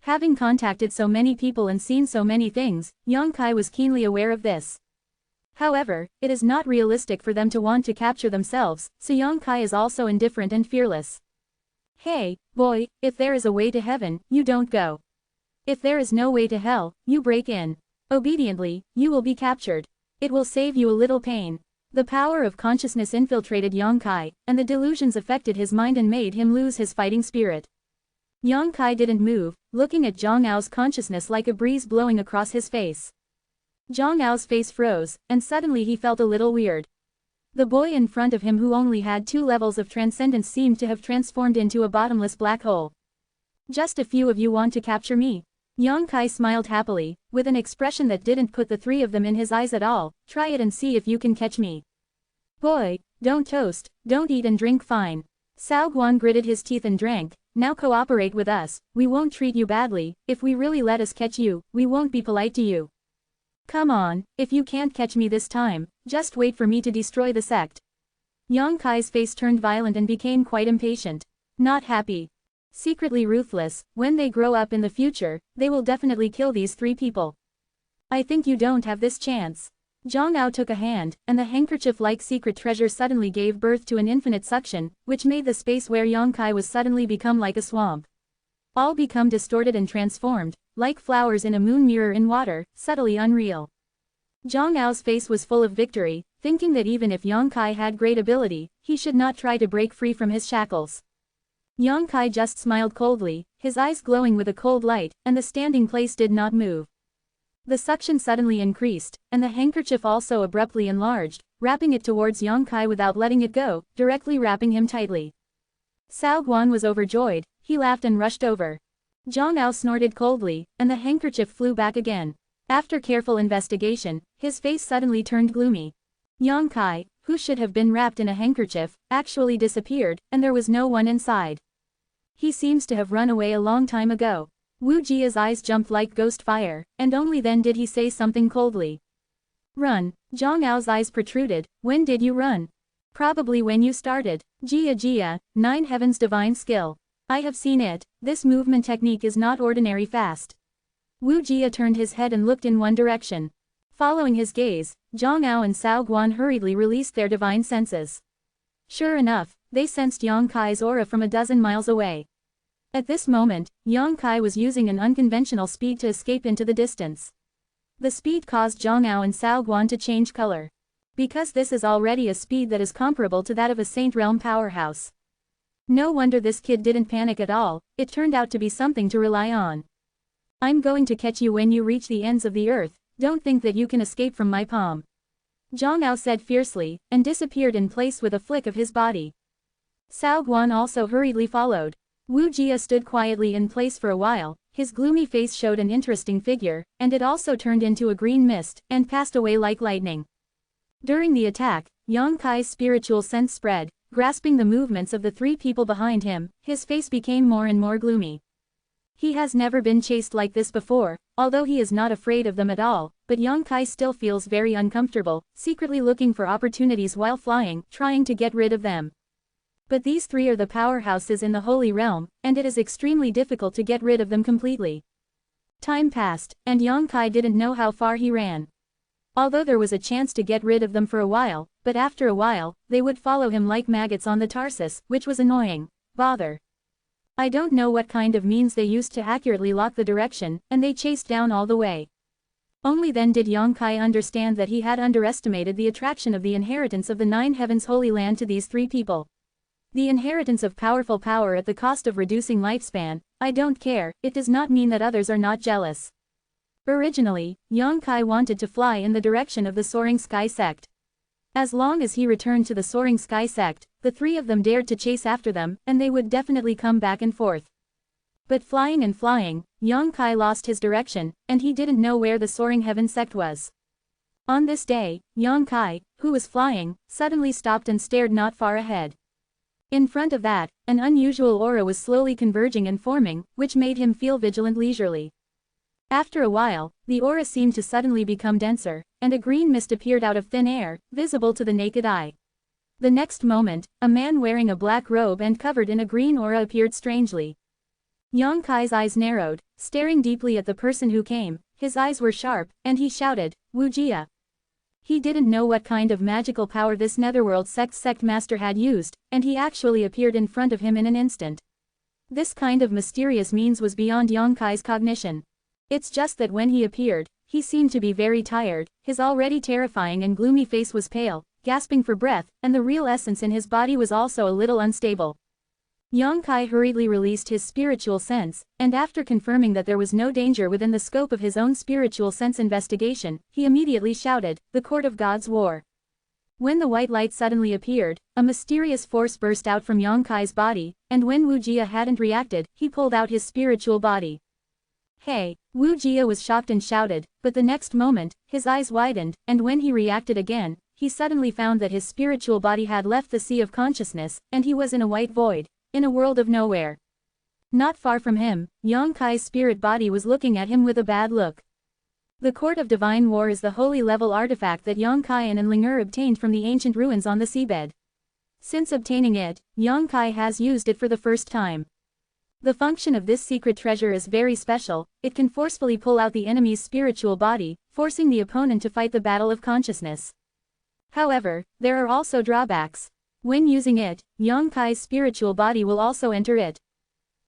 Having contacted so many people and seen so many things, Yongkai was keenly aware of this. However, it is not realistic for them to want to capture themselves, so Yongkai is also indifferent and fearless. Hey, boy, if there is a way to heaven, you don't go. If there is no way to hell, you break in. Obediently, you will be captured. It will save you a little pain. The power of consciousness infiltrated Yongkai, and the delusions affected his mind and made him lose his fighting spirit. Yongkai didn't move, looking at Zhang Ao's consciousness like a breeze blowing across his face. Zhang Ao's face froze, and suddenly he felt a little weird. The boy in front of him who only had 2 levels of transcendence seemed to have transformed into a bottomless black hole. Just a few of you want to capture me? Yongkai smiled happily, with an expression that didn't put the 3 of them in his eyes at all. Try it and see if you can catch me. Boy, don't toast, don't eat and drink fine. Cao Guan gritted his teeth and drank. Now cooperate with us, we won't treat you badly. If we really let us catch you, we won't be polite to you. Come on, if you can't catch me this time, just wait for me to destroy the sect. Yongkai's face turned violent and became quite impatient. Not happy. Secretly ruthless. When they grow up in the future, they will definitely kill these 3 people. I think you don't have this chance. Zhang Ao took a hand, and the handkerchief-like secret treasure suddenly gave birth to an infinite suction, which made the space where Yongkai was suddenly become like a swamp. All become distorted and transformed, like flowers in a moon mirror in water, subtly unreal. Zhang Ao's face was full of victory, thinking that even if Yongkai had great ability, he should not try to break free from his shackles. Yongkai just smiled coldly, his eyes glowing with a cold light, and the standing place did not move. The suction suddenly increased, and the handkerchief also abruptly enlarged, wrapping it towards Yongkai without letting it go, directly wrapping him tightly. Cao Guan was overjoyed, he laughed and rushed over. Zhang Ao snorted coldly, and the handkerchief flew back again. After careful investigation, his face suddenly turned gloomy. Yongkai, who should have been wrapped in a handkerchief, actually disappeared, and there was no one inside. He seems to have run away a long time ago. Wu Jia's eyes jumped like ghost fire, and only then did he say something coldly. Run. Zhang Ao's eyes protruded. When did you run? Probably when you started. Jia, 9 heavens divine skill. I have seen it, this movement technique is not ordinary fast. Wu Jia turned his head and looked in one direction. Following his gaze, Zhang Ao and Cao Guan hurriedly released their divine senses. Sure enough, they sensed Yongkai's aura from a dozen miles away. At this moment, Yongkai was using an unconventional speed to escape into the distance. The speed caused Zhang Ao and Cao Guan to change color. Because this is already a speed that is comparable to that of a Saint Realm powerhouse. No wonder this kid didn't panic at all, it turned out to be something to rely on. I'm going to catch you when you reach the ends of the earth, don't think that you can escape from my palm. Zhang Ao said fiercely, and disappeared in place with a flick of his body. Cao Guan also hurriedly followed. Wu Jia stood quietly in place for a while, his gloomy face showed an interesting figure, and it also turned into a green mist, and passed away like lightning. During the attack, Yongkai's spiritual sense spread, grasping the movements of the 3 people behind him, his face became more and more gloomy. He has never been chased like this before, although he is not afraid of them at all, but Yongkai still feels very uncomfortable, secretly looking for opportunities while flying, trying to get rid of them. But these 3 are the powerhouses in the Holy Realm, and it is extremely difficult to get rid of them completely. Time passed, and Yongkai didn't know how far he ran. Although there was a chance to get rid of them for a while, but after a while, they would follow him like maggots on the Tarsus, which was annoying. Bother. I don't know what kind of means they used to accurately lock the direction, and they chased down all the way. Only then did Yongkai understand that he had underestimated the attraction of the inheritance of the 9 heavens Holy Land to these 3 people. The inheritance of powerful power at the cost of reducing lifespan, I don't care, it does not mean that others are not jealous. Originally, Yongkai wanted to fly in the direction of the Soaring Sky sect. As long as he returned to the Soaring Sky sect, the 3 of them dared to chase after them, and they would definitely come back and forth. But flying and flying, Yongkai lost his direction, and he didn't know where the Soaring Heaven sect was. On this day, Yongkai, who was flying, suddenly stopped and stared not far ahead. In front of that, an unusual aura was slowly converging and forming, which made him feel vigilant leisurely. After a while, the aura seemed to suddenly become denser, and a green mist appeared out of thin air, visible to the naked eye. The next moment, a man wearing a black robe and covered in a green aura appeared strangely. Yang Kai's eyes narrowed, staring deeply at the person who came. His eyes were sharp, and he shouted, "Wu Jia." He didn't know what kind of magical power this netherworld sect master had used, and he actually appeared in front of him in an instant. This kind of mysterious means was beyond Yang Kai's cognition. It's just that when he appeared, he seemed to be very tired, his already terrifying and gloomy face was pale, gasping for breath, and the real essence in his body was also a little unstable. Yang Kai hurriedly released his spiritual sense, and after confirming that there was no danger within the scope of his own spiritual sense investigation, he immediately shouted, "The Court of God's War." When the white light suddenly appeared, a mysterious force burst out from Yang Kai's body, and when Wu Jia hadn't reacted, he pulled out his spiritual body. "Hey!" Wu Jia was shocked and shouted, but the next moment, his eyes widened, and when he reacted again, he suddenly found that his spiritual body had left the sea of consciousness, and he was in a white void. In a world of nowhere. Not far from him, Yang Kai's spirit body was looking at him with a bad look. The Court of Divine War is the holy level artifact that Yang Kai and Linger obtained from the ancient ruins on the seabed. Since obtaining it, Yang Kai has used it for the first time. The function of this secret treasure is very special. It can forcefully pull out the enemy's spiritual body, forcing the opponent to fight the battle of consciousness. However, there are also drawbacks. When using it, Yang Kai's spiritual body will also enter it.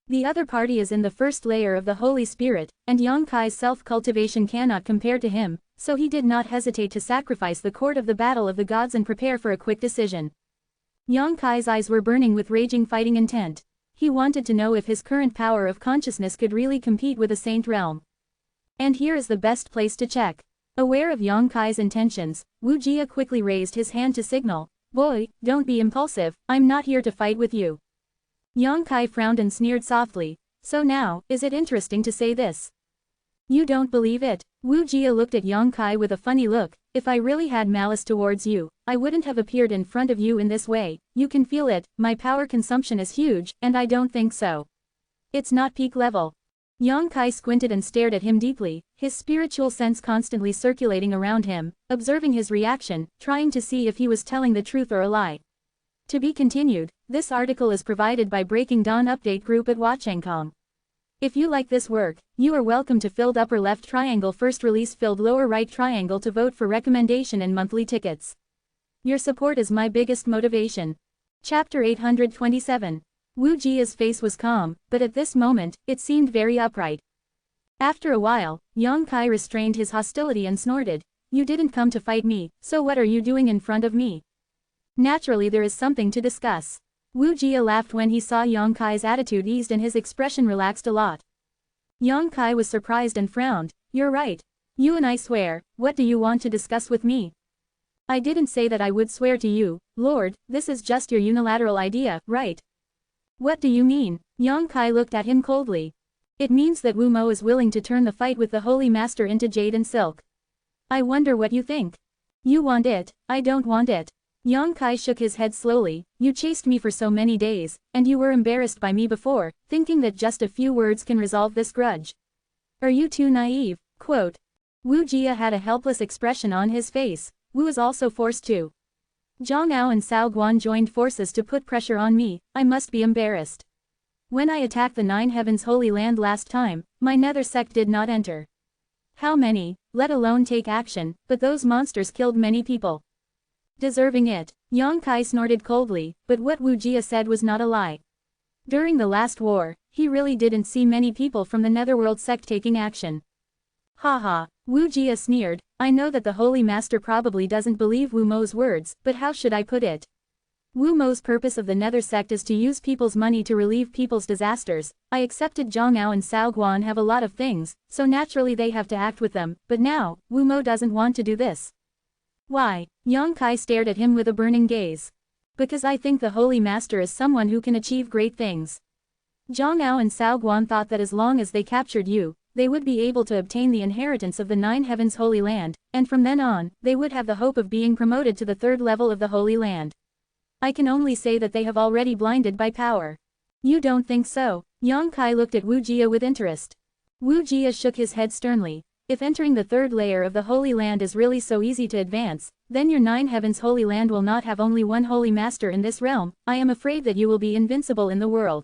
The other party is in the first layer of the Holy Spirit, and Yang Kai's self-cultivation cannot compare to him, so he did not hesitate to sacrifice the court of the battle of the gods and prepare for a quick decision. Yang Kai's eyes were burning with raging fighting intent. He wanted to know if his current power of consciousness could really compete with a saint realm. And here is the best place to check. Aware of Yang Kai's intentions, Wu Jia quickly raised his hand to signal, "Boy, don't be impulsive, I'm not here to fight with you." Yang Kai frowned and sneered softly, "So now, is it interesting to say this? You don't believe it?" Wu Jia looked at Yang Kai with a funny look, "If I really had malice towards you, I wouldn't have appeared in front of you in this way. You can feel it, my power consumption is huge, and I don't think so. It's not peak level." Yang Kai squinted and stared at him deeply, his spiritual sense constantly circulating around him, observing his reaction, trying to see if he was telling the truth or a lie. To be continued, this article is provided by Breaking Dawn Update Group at Wachangkong. If you like this work, you are welcome to filled upper left triangle first release filled lower right triangle to vote for recommendation and monthly tickets. Your support is my biggest motivation. Chapter 827. Wu Jia's face was calm, but at this moment, it seemed very upright. After a while, Yang Kai restrained his hostility and snorted, "You didn't come to fight me, so what are you doing in front of me? Naturally there is something to discuss." Wu Jia laughed when he saw Yang Kai's attitude eased and his expression relaxed a lot. Yang Kai was surprised and frowned, "You're right. You and I swear, what do you want to discuss with me?" "I didn't say that I would swear to you, Lord, this is just your unilateral idea, right?" "What do you mean?" Yang Kai looked at him coldly. "It means that Wu Mo is willing to turn the fight with the Holy Master into jade and silk. I wonder what you think." "You want it, I don't want it." Yang Kai shook his head slowly, "You chased me for so many days, and you were embarrassed by me before, thinking that just a few words can resolve this grudge. Are you too naive?" Quote. Wu Jia had a helpless expression on his face. Wu was also forced to. Zhang Ao and Cao Guan joined forces to put pressure on me, I must be embarrassed. When I attacked the Nine Heavens Holy Land last time, my nether sect did not enter. How many, let alone take action, but those monsters killed many people. Deserving it. Yang Kai snorted coldly, but what Wu Jia said was not a lie. During the last war, he really didn't see many people from the Netherworld sect taking action. Haha, Wu Jia sneered, "I know that the Holy Master probably doesn't believe Wu Mo's words, but how should I put it? Wu Mo's purpose of the Nether sect is to use people's money to relieve people's disasters. I accepted Zhang Ao and Cao Guan have a lot of things, so naturally they have to act with them, but now, Wu Mo doesn't want to do this." "Why?" Yang Kai stared at him with a burning gaze. "Because I think the Holy Master is someone who can achieve great things. Zhang Ao and Cao Guan thought that as long as they captured you, they would be able to obtain the inheritance of the Nine Heavens Holy Land, and from then on, they would have the hope of being promoted to the third level of the Holy Land. I can only say that they have already blinded by power. You don't think so? Yang Kai looked at Wu Jia with interest. Wu Jia shook his head sternly. If entering the third layer of the Holy Land is really so easy to advance, then your 9 heavens Holy Land will not have only one Holy Master in this realm. I am afraid that you will be invincible in the world.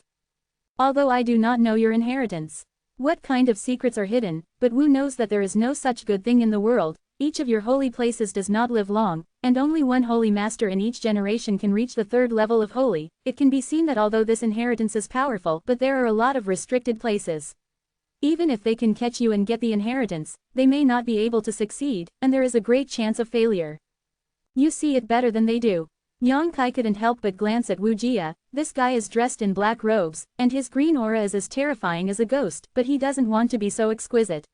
Although I do not know your inheritance. What kind of secrets are hidden, but Wu knows that there is no such good thing in the world. Each of your holy places does not live long, and only one Holy Master in each generation can reach the third level of Holy. It can be seen that although this inheritance is powerful, but there are a lot of restricted places. Even if they can catch you and get the inheritance, they may not be able to succeed, and there is a great chance of failure. You see it better than they do. Yang Kai couldn't help but glance at Wu Jia. This guy is dressed in black robes, and his green aura is as terrifying as a ghost, but he doesn't want to be so exquisite.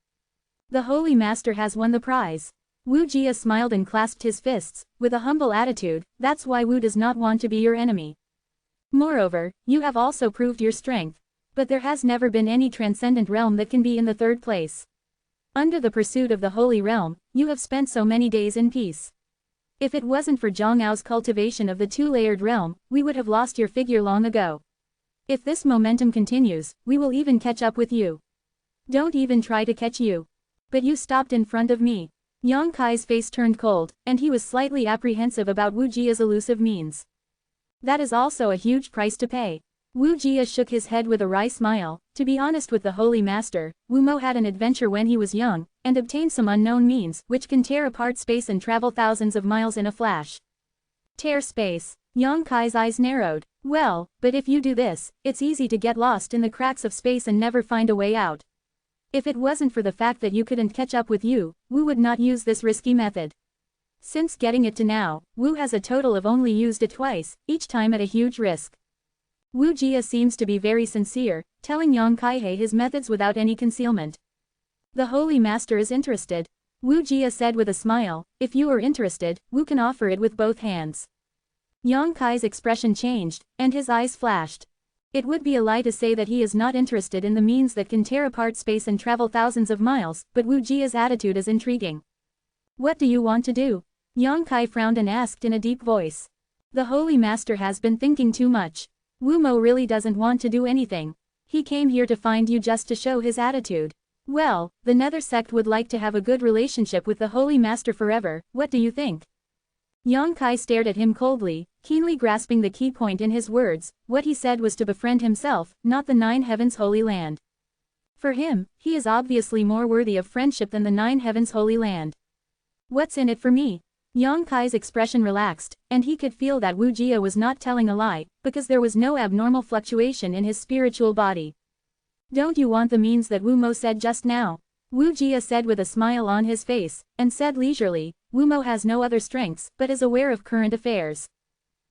The Holy Master has won the prize. Wu Jia smiled and clasped his fists, with a humble attitude. That's why Wu does not want to be your enemy. Moreover, you have also proved your strength. But there has never been any transcendent realm that can be in the third place. Under the pursuit of the Holy Realm, you have spent so many days in peace. If it wasn't for Zhang Ao's cultivation of the 2-layered realm, we would have lost your figure long ago. If this momentum continues, we will even catch up with you. Don't even try to catch you. But you stopped in front of me. Yang Kai's face turned cold, and he was slightly apprehensive about Wu Jia's elusive means. That is also a huge price to pay. Wu Jia shook his head with a wry smile. To be honest with the Holy Master, Wu Mo had an adventure when he was young, and obtained some unknown means which can tear apart space and travel thousands of miles in a flash. Tear space. Yang Kai's eyes narrowed. Well, but if you do this, it's easy to get lost in the cracks of space and never find a way out. If it wasn't for the fact that you couldn't catch up with you, Wu would not use this risky method. Since getting it to now, Wu has a total of only used it twice, each time at a huge risk. Wu Jia seems to be very sincere, telling Yang Kai his methods without any concealment. The Holy Master is interested. Wu Jia said with a smile. If you are interested, Wu can offer it with both hands. Yang Kai's expression changed, and his eyes flashed. It would be a lie to say that he is not interested in the means that can tear apart space and travel thousands of miles, but Wu Jia's attitude is intriguing. What do you want to do? Yang Kai frowned and asked in a deep voice. The Holy Master has been thinking too much. Wu Mo really doesn't want to do anything. He came here to find you just to show his attitude. Well, the Nether sect would like to have a good relationship with the Holy Master forever. What do you think? Yang Kai stared at him coldly, keenly grasping the key point in his words. What he said was to befriend himself, not the 9 heavens Holy Land. For him, he is obviously more worthy of friendship than the 9 heavens Holy Land. What's in it for me? Yang Kai's expression relaxed, and he could feel that Wu Jia was not telling a lie, because there was no abnormal fluctuation in his spiritual body. Don't you want the means that Wu Mo said just now? Wu Jia said with a smile on his face, and said leisurely, Wu Mo has no other strengths, but is aware of current affairs.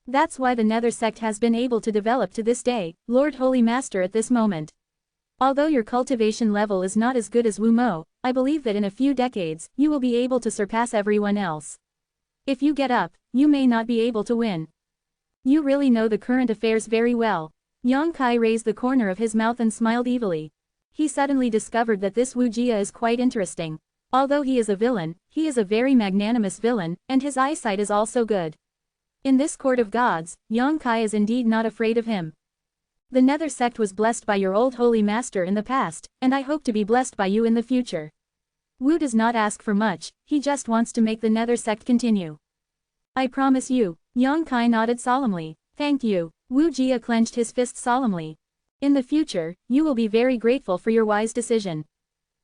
That's why the Nether sect has been able to develop to this day, Lord Holy Master at this moment. Although your cultivation level is not as good as Wu Mo, I believe that in a few decades, you will be able to surpass everyone else. If you get up, you may not be able to win. You really know the current affairs very well. Yang Kai raised the corner of his mouth and smiled evilly. He suddenly discovered that this Wu Jia is quite interesting. Although he is a villain, he is a very magnanimous villain, and his eyesight is also good. In this court of gods, Yang Kai is indeed not afraid of him. The Nether sect was blessed by your old Holy Master in the past, and I hope to be blessed by you in the future. Wu does not ask for much, he just wants to make the Nether sect continue. I promise you. Yang Kai nodded solemnly. Thank you. Wu Jia clenched his fist solemnly. In the future, you will be very grateful for your wise decision.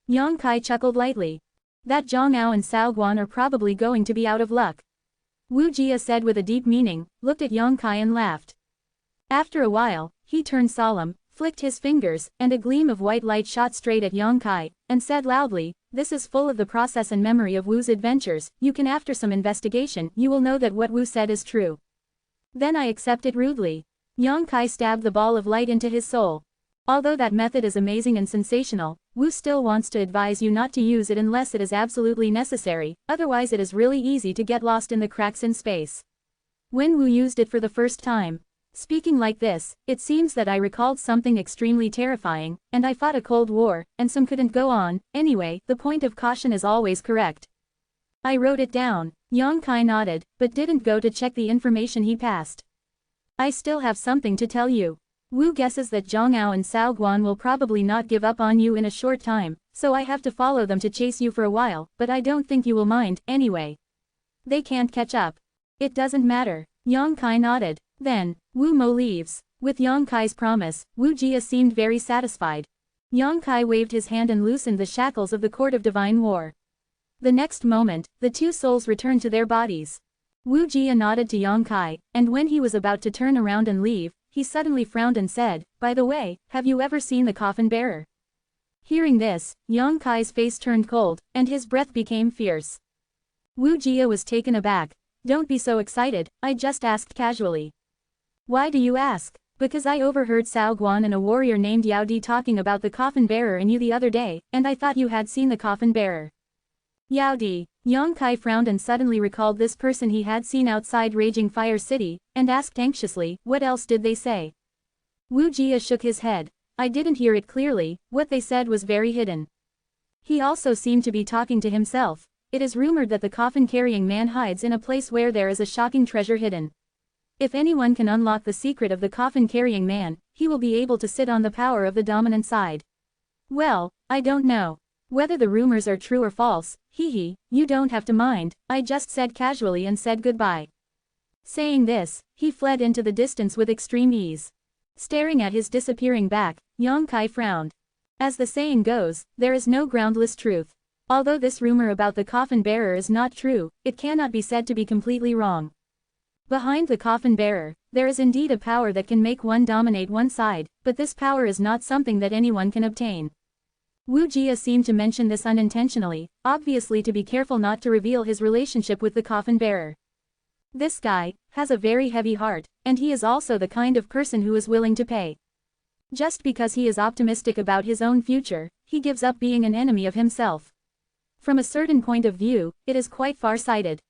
Yang Kai chuckled lightly. That Zhang Ao and Cao Guan are probably going to be out of luck. Wu Jia said with a deep meaning, looked at Yang Kai and laughed. After a while, he turned solemn, flicked his fingers, and a gleam of white light shot straight at Yang Kai, and said loudly, this is full of the process and memory of Wu's adventures. You can after some investigation, you will know that what Wu said is true. Then I accept it rudely. Yang Kai stabbed the ball of light into his soul. Although that method is amazing and sensational, Wu still wants to advise you not to use it unless it is absolutely necessary, otherwise it is really easy to get lost in the cracks in space. When Wu used it for the first time, speaking like this, it seems that I recalled something extremely terrifying, and I fought a cold war, and some couldn't go on. Anyway, the point of caution is always correct. I wrote it down. Yang Kai nodded, but didn't go to check the information he passed. I still have something to tell you. Wu guesses that Zhongao and Cao Guan will probably not give up on you in a short time, so I have to follow them to chase you for a while, but I don't think you will mind, anyway. They can't catch up. It doesn't matter. Yang Kai nodded. Then, Wu Mo leaves. With Yang Kai's promise, Wu Jia seemed very satisfied. Yang Kai waved his hand and loosened the shackles of the Court of Divine War. The next moment, the two souls returned to their bodies. Wu Jia nodded to Yang Kai, and when he was about to turn around and leave, he suddenly frowned and said, "By the way, have you ever seen the coffin bearer?" Hearing this, Yang Kai's face turned cold, and his breath became fierce. Wu Jia was taken aback. "Don't be so excited, I just asked casually." "Why do you ask?" "Because I overheard Cao Guan and a warrior named Yao Di talking about the coffin bearer and you the other day, and I thought you had seen the coffin bearer." Yao Di. Yang Kai frowned and suddenly recalled this person he had seen outside Raging Fire City, and asked anxiously, "What else did they say?" Wu Jia shook his head. "I didn't hear it clearly, what they said was very hidden." He also seemed to be talking to himself. It is rumored that the coffin-carrying man hides in a place where there is a shocking treasure hidden. If anyone can unlock the secret of the coffin-carrying man, he will be able to sit on the power of the dominant side. "Well, I don't know whether the rumors are true or false, you don't have to mind, I just said casually and said goodbye." Saying this, he fled into the distance with extreme ease. Staring at his disappearing back, Yang Kai frowned. As the saying goes, there is no groundless truth. Although this rumor about the coffin bearer is not true, it cannot be said to be completely wrong. Behind the coffin bearer, there is indeed a power that can make one dominate one side, but this power is not something that anyone can obtain. Wu Jia seemed to mention this unintentionally, obviously to be careful not to reveal his relationship with the coffin bearer. This guy has a very heavy heart, and he is also the kind of person who is willing to pay. Just because he is optimistic about his own future, he gives up being an enemy of himself. From a certain point of view, it is quite far-sighted.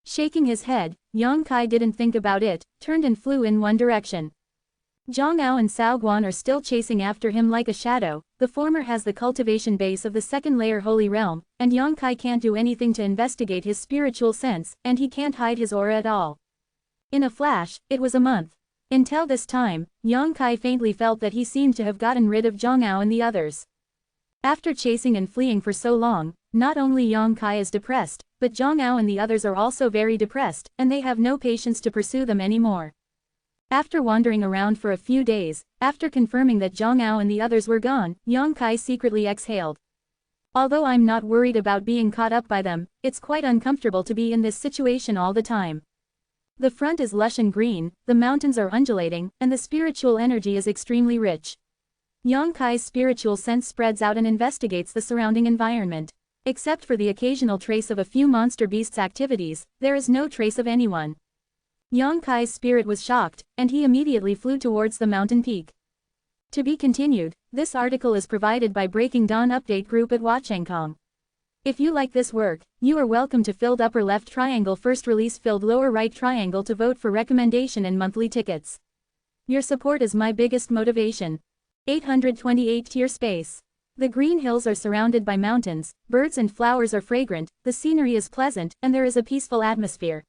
Shaking his head, Yang Kai didn't think about it, turned and flew in one direction. Zhongao and Cao Guan are still chasing after him like a shadow. The former has the cultivation base of the second layer Holy Realm, and Yang Kai can't do anything to investigate his spiritual sense, and he can't hide his aura at all. In a flash, it was a month. Until this time, Yang Kai faintly felt that he seemed to have gotten rid of Zhongao and the others. After chasing and fleeing for so long, not only Yang Kai is depressed, but Zhongao and the others are also very depressed, and they have no patience to pursue them anymore. After wandering around for a few days, after confirming that Zhongao and the others were gone, Yang Kai secretly exhaled. "Although I'm not worried about being caught up by them, it's quite uncomfortable to be in this situation all the time. The front is lush and green, the mountains are undulating, and the spiritual energy is extremely rich." Yang Kai's spiritual sense spreads out and investigates the surrounding environment. Except for the occasional trace of a few monster beasts' activities, there is no trace of anyone. Yang Kai's spirit was shocked, and he immediately flew towards the mountain peak. To be continued, this article is provided by Breaking Dawn Update Group at Huachengkong. If you like this work, you are welcome to filled upper left triangle first release filled lower right triangle to vote for recommendation and monthly tickets. Your support is my biggest motivation. 828 tier space. The green hills are surrounded by mountains, birds and flowers are fragrant, the scenery is pleasant, and there is a peaceful atmosphere.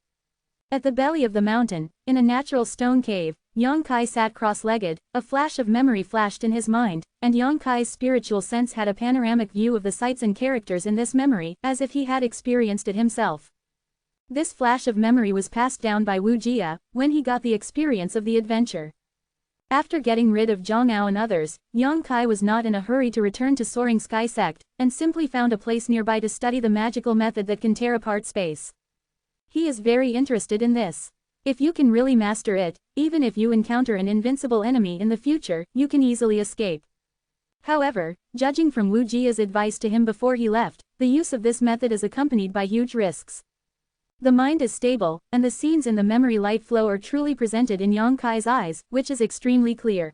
At the belly of the mountain, in a natural stone cave, Yang Kai sat cross-legged. A flash of memory flashed in his mind, and Yang Kai's spiritual sense had a panoramic view of the sights and characters in this memory, as if he had experienced it himself. This flash of memory was passed down by Wu Jia, when he got the experience of the adventure. After getting rid of Zhongao and others, Yang Kai was not in a hurry to return to Soaring Sky Sect, and simply found a place nearby to study the magical method that can tear apart space. He is very interested in this. If you can really master it, even if you encounter an invincible enemy in the future, you can easily escape. However, judging from Wu Jia's advice to him before he left, the use of this method is accompanied by huge risks. The mind is stable, and the scenes in the memory light flow are truly presented in Yang Kai's eyes, which is extremely clear.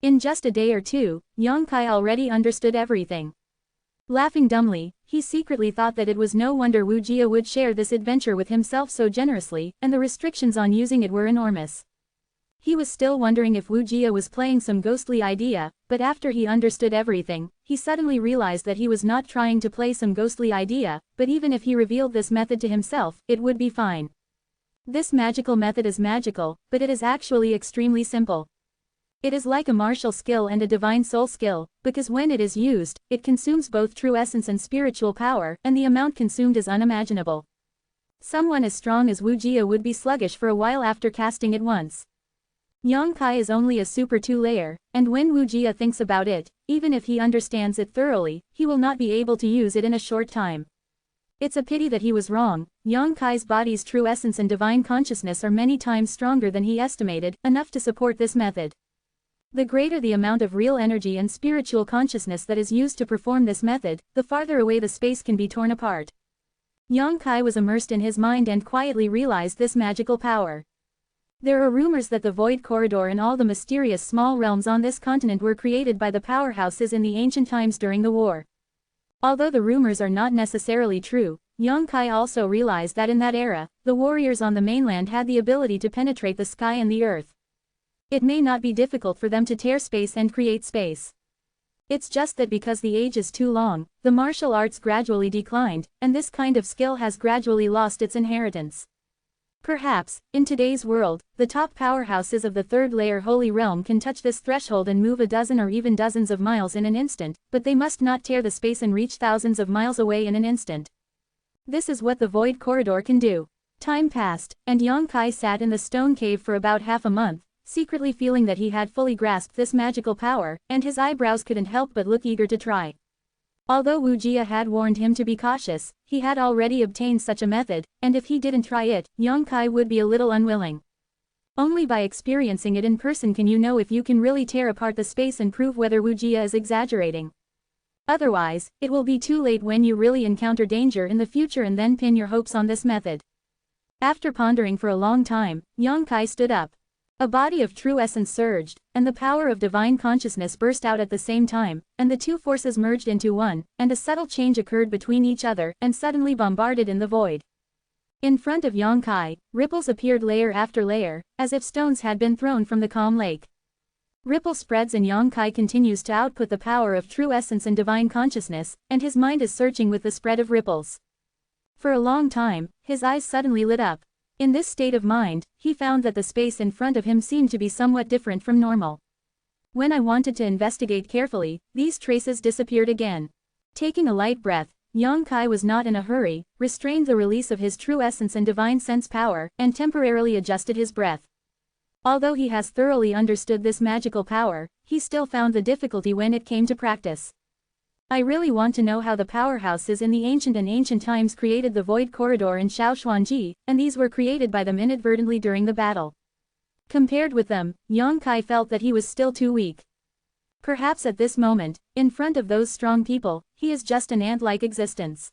In just a day or two, Yang Kai already understood everything. Laughing dumbly, he secretly thought that it was no wonder Wu Jia would share this adventure with himself so generously, and the restrictions on using it were enormous. He was still wondering if Wu Jia was playing some ghostly idea, but after he understood everything, he suddenly realized that he was not trying to play some ghostly idea, but even if he revealed this method to himself, it would be fine. This magical method is magical, but it is actually extremely simple. It is like a martial skill and a divine soul skill, because when it is used, it consumes both true essence and spiritual power, and the amount consumed is unimaginable. Someone as strong as Wu Jia would be sluggish for a while after casting it once. Yang Kai is only a super 2-layer, and when Wu Jia thinks about it, even if he understands it thoroughly, he will not be able to use it in a short time. It's a pity that he was wrong. Yang Kai's body's true essence and divine consciousness are many times stronger than he estimated, enough to support this method. The greater the amount of real energy and spiritual consciousness that is used to perform this method, the farther away the space can be torn apart. Yang Kai was immersed in his mind and quietly realized this magical power. There are rumors that the Void Corridor and all the mysterious small realms on this continent were created by the powerhouses in the ancient times during the war. Although the rumors are not necessarily true, Yang Kai also realized that in that era, the warriors on the mainland had the ability to penetrate the sky and the earth. It may not be difficult for them to tear space and create space. It's just that because the age is too long, the martial arts gradually declined, and this kind of skill has gradually lost its inheritance. Perhaps, in today's world, the top powerhouses of the third-layer Holy Realm can touch this threshold and move a dozen or even dozens of miles in an instant, but they must not tear the space and reach thousands of miles away in an instant. This is what the Void Corridor can do. Time passed, and Yang Kai sat in the stone cave for about half a month, secretly feeling that he had fully grasped this magical power, and his eyebrows couldn't help but look eager to try. Although Wu Jia had warned him to be cautious, he had already obtained such a method, and if he didn't try it, Yang Kai would be a little unwilling. Only by experiencing it in person can you know if you can really tear apart the space and prove whether Wu Jia is exaggerating. Otherwise, it will be too late when you really encounter danger in the future and then pin your hopes on this method. After pondering for a long time, Yang Kai stood up. A body of true essence surged, and the power of divine consciousness burst out at the same time, and the two forces merged into one, and a subtle change occurred between each other and suddenly bombarded in the void. In front of Yang Kai, ripples appeared layer after layer, as if stones had been thrown from the calm lake. Ripple spreads and Yang Kai continues to output the power of true essence and divine consciousness, and his mind is searching with the spread of ripples. For a long time, his eyes suddenly lit up. In this state of mind, he found that the space in front of him seemed to be somewhat different from normal. When I wanted to investigate carefully, these traces disappeared again. Taking a light breath, Yang Kai was not in a hurry, restrained the release of his true essence and divine sense power, and temporarily adjusted his breath. Although he has thoroughly understood this magical power, he still found the difficulty when it came to practice. I really want to know how the powerhouses in the ancient times created the Void Corridor in Shaoxuanji, and these were created by them inadvertently during the battle. Compared with them, Yang Kai felt that he was still too weak. Perhaps at this moment, in front of those strong people, he is just an ant-like existence.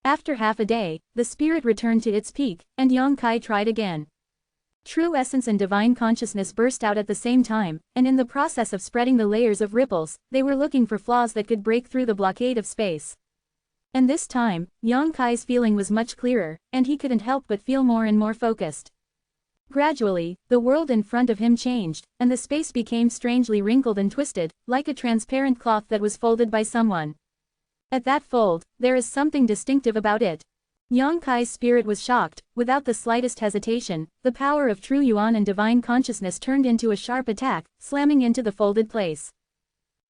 After half a day, the spirit returned to its peak, and Yang Kai tried again. True essence and divine consciousness burst out at the same time, and in the process of spreading the layers of ripples, they were looking for flaws that could break through the blockade of space. And this time, Yang Kai's feeling was much clearer, and he couldn't help but feel more and more focused. Gradually, the world in front of him changed, and the space became strangely wrinkled and twisted, like a transparent cloth that was folded by someone. At that fold, there is something distinctive about it. Yang Kai's spirit was shocked. Without the slightest hesitation, the power of true yuan and divine consciousness turned into a sharp attack, slamming into the folded place.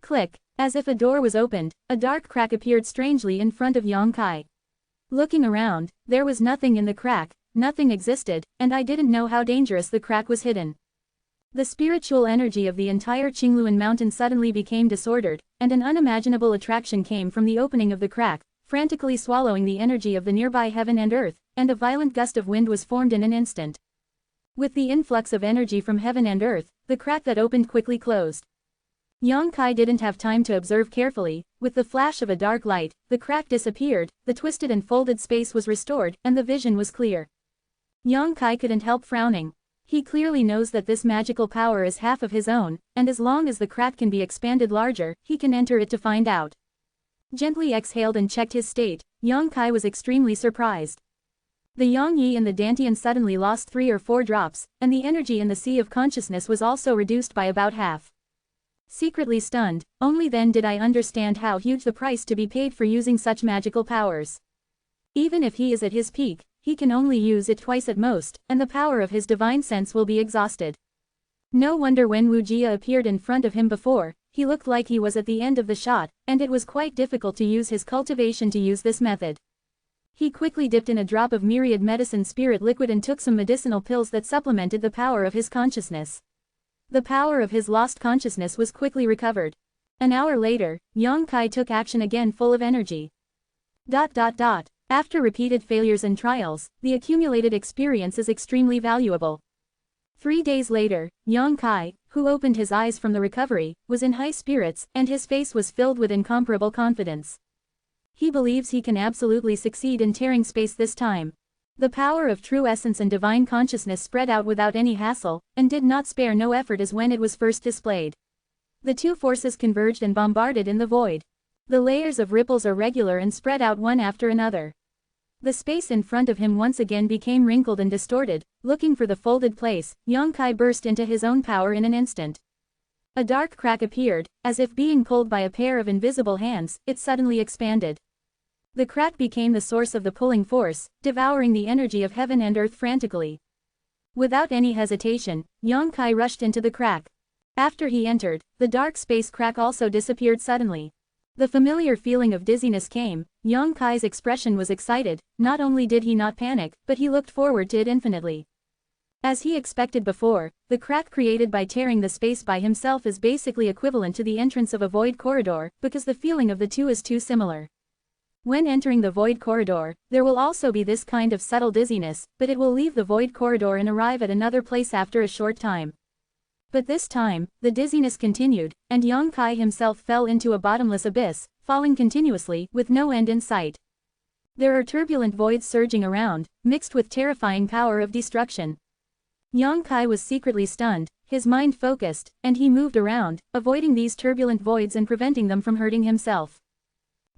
Click! As if a door was opened, a dark crack appeared strangely in front of Yang Kai. Looking around, there was nothing in the crack, nothing existed, and I didn't know how dangerous the crack was hidden. The spiritual energy of the entire Qingluan mountain suddenly became disordered, and an unimaginable attraction came from the opening of the crack, frantically swallowing the energy of the nearby heaven and earth, and a violent gust of wind was formed in an instant. With the influx of energy from heaven and earth, the crack that opened quickly closed. Yang Kai didn't have time to observe carefully. With the flash of a dark light, the crack disappeared, the twisted and folded space was restored, and the vision was clear. Yang Kai couldn't help frowning. He clearly knows that this magical power is half of his own, and as long as the crack can be expanded larger, he can enter it to find out. Gently exhaled and checked his state, Yang Kai was extremely surprised. The Yang Yi and the Dantian suddenly lost 3 or 4 drops, and the energy in the sea of consciousness was also reduced by about half. Secretly stunned, only then did I understand how huge the price to be paid for using such magical powers. Even if he is at his peak, he can only use it twice at most, and the power of his divine sense will be exhausted. No wonder when Wu Jia appeared in front of him before, he looked like he was at the end of the shot, and it was quite difficult to use his cultivation to use this method. He quickly dipped in a drop of myriad medicine spirit liquid and took some medicinal pills that supplemented the power of his consciousness. The power of his lost consciousness was quickly recovered. An hour later, Yang Kai took action again full of energy. After repeated failures and trials, the accumulated experience is extremely valuable. 3 days later, Yang Kai, who opened his eyes from the recovery, was in high spirits, and his face was filled with incomparable confidence. He believes he can absolutely succeed in tearing space this time. The power of true essence and divine consciousness spread out without any hassle, and did not spare no effort as when it was first displayed. The two forces converged and bombarded in the void. The layers of ripples are regular and spread out one after another. The space in front of him once again became wrinkled and distorted. Looking for the folded place, Yang Kai burst into his own power in an instant. A dark crack appeared, as if being pulled by a pair of invisible hands, it suddenly expanded. The crack became the source of the pulling force, devouring the energy of heaven and earth frantically. Without any hesitation, Yang Kai rushed into the crack. After he entered, the dark space crack also disappeared suddenly. The familiar feeling of dizziness came. Yang Kai's expression was excited. Not only did he not panic, but he looked forward to it infinitely. As he expected before, the crack created by tearing the space by himself is basically equivalent to the entrance of a void corridor, because the feeling of the two is too similar. When entering the void corridor, there will also be this kind of subtle dizziness, but it will leave the void corridor and arrive at another place after a short time. But this time, the dizziness continued, and Yang Kai himself fell into a bottomless abyss, falling continuously, with no end in sight. There are turbulent voids surging around, mixed with terrifying power of destruction. Yang Kai was secretly stunned, his mind focused, and he moved around, avoiding these turbulent voids and preventing them from hurting himself.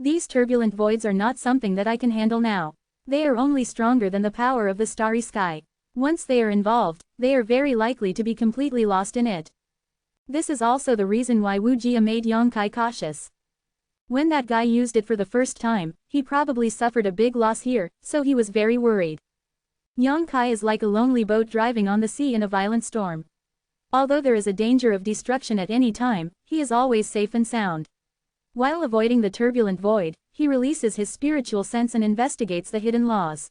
These turbulent voids are not something that I can handle now. They are only stronger than the power of the starry sky. Once they are involved, they are very likely to be completely lost in it. This is also the reason why Wu Jia made Yang Kai cautious. When that guy used it for the first time, he probably suffered a big loss here, so he was very worried. Yang Kai is like a lonely boat driving on the sea in a violent storm. Although there is a danger of destruction at any time, he is always safe and sound. While avoiding the turbulent void, he releases his spiritual sense and investigates the hidden laws.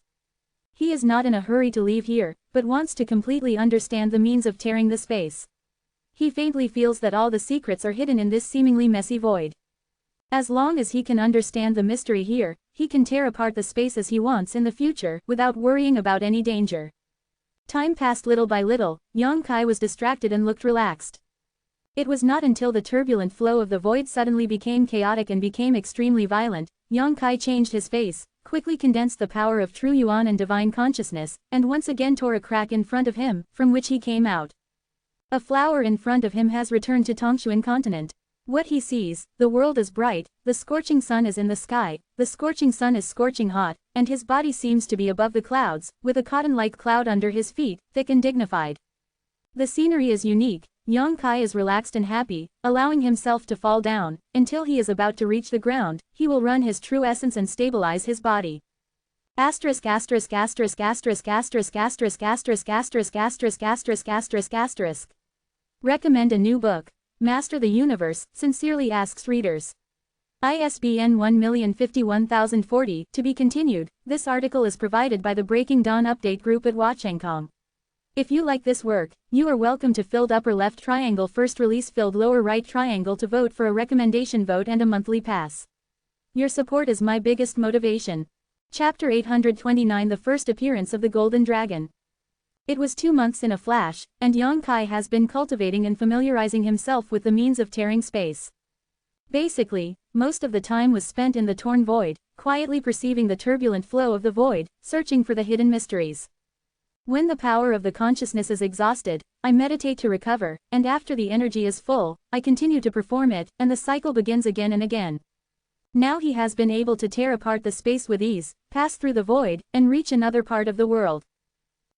He is not in a hurry to leave here, but wants to completely understand the means of tearing the space. He faintly feels that all the secrets are hidden in this seemingly messy void. As long as he can understand the mystery here, he can tear apart the space as he wants in the future, without worrying about any danger. Time passed little by little. Yang Kai was distracted and looked relaxed. It was not until the turbulent flow of the void suddenly became chaotic and became extremely violent, Yang Kai changed his face, quickly condensed the power of true yuan and divine consciousness, and once again tore a crack in front of him, from which he came out. A flower in front of him has returned to Tongshuan continent. What he sees, the world is bright, the scorching sun is in the sky, the scorching sun is scorching hot, and his body seems to be above the clouds, with a cotton-like cloud under his feet, thick and dignified. The scenery is unique. Yang Kai is relaxed and happy, allowing himself to fall down. Until he is about to reach the ground, he will run his true essence and stabilize his body. Asterisk asterisk asterisk asterisk asterisk asterisk asterisk asterisk asterisk asterisk asterisk asterisk. Recommend a new book. Master the Universe, sincerely asks readers. ISBN 1051040, to be continued. This article is provided by the Breaking Dawn Update Group at Wachengkong. If you like this work, you are welcome to filled upper left triangle first release filled lower right triangle to vote for a recommendation vote and a monthly pass. Your support is my biggest motivation. Chapter 829 The First Appearance of the Golden Dragon. It was 2 months in a flash, and Yang Kai has been cultivating and familiarizing himself with the means of tearing space. Basically, most of the time was spent in the torn void, quietly perceiving the turbulent flow of the void, searching for the hidden mysteries. When the power of the consciousness is exhausted, I meditate to recover, and after the energy is full, I continue to perform it, and the cycle begins again and again. Now he has been able to tear apart the space with ease, pass through the void, and reach another part of the world.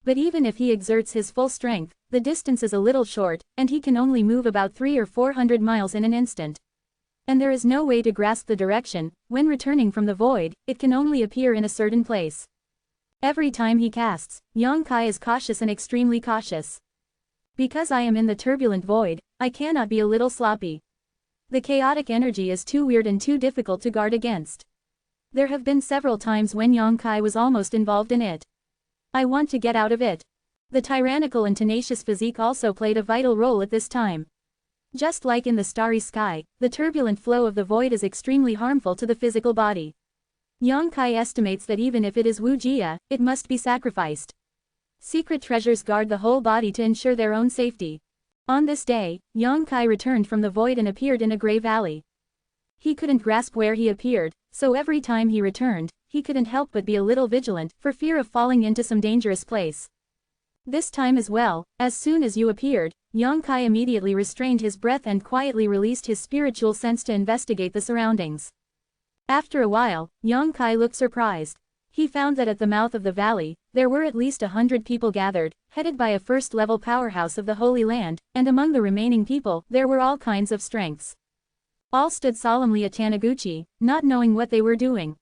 But even if he exerts his full strength, the distance is a little short, and he can only move about 300 or 400 miles in an instant. And there is no way to grasp the direction. When returning from the void, it can only appear in a certain place. Every time he casts, Yongkai is cautious and extremely cautious. Because I am in the turbulent void, I cannot be a little sloppy. The chaotic energy is too weird and too difficult to guard against. There have been several times when Yongkai was almost involved in it. I want to get out of it. The tyrannical and tenacious physique also played a vital role at this time. Just like in the starry sky, the turbulent flow of the void is extremely harmful to the physical body. Yongkai estimates that even if it is Wu Jia, it must be sacrificed. Secret treasures guard the whole body to ensure their own safety. On this day, Yongkai returned from the void and appeared in a gray valley. He couldn't grasp where he appeared, so every time he returned, he couldn't help but be a little vigilant, for fear of falling into some dangerous place. This time as well, as soon as you appeared, Yongkai immediately restrained his breath and quietly released his spiritual sense to investigate the surroundings. After a while, Yongkai looked surprised. He found that at the mouth of the valley, there were at least 100 people gathered, headed by a first-level powerhouse of the Holy Land, and among the remaining people, there were all kinds of strengths. All stood solemnly at Taniguchi, not knowing what they were doing.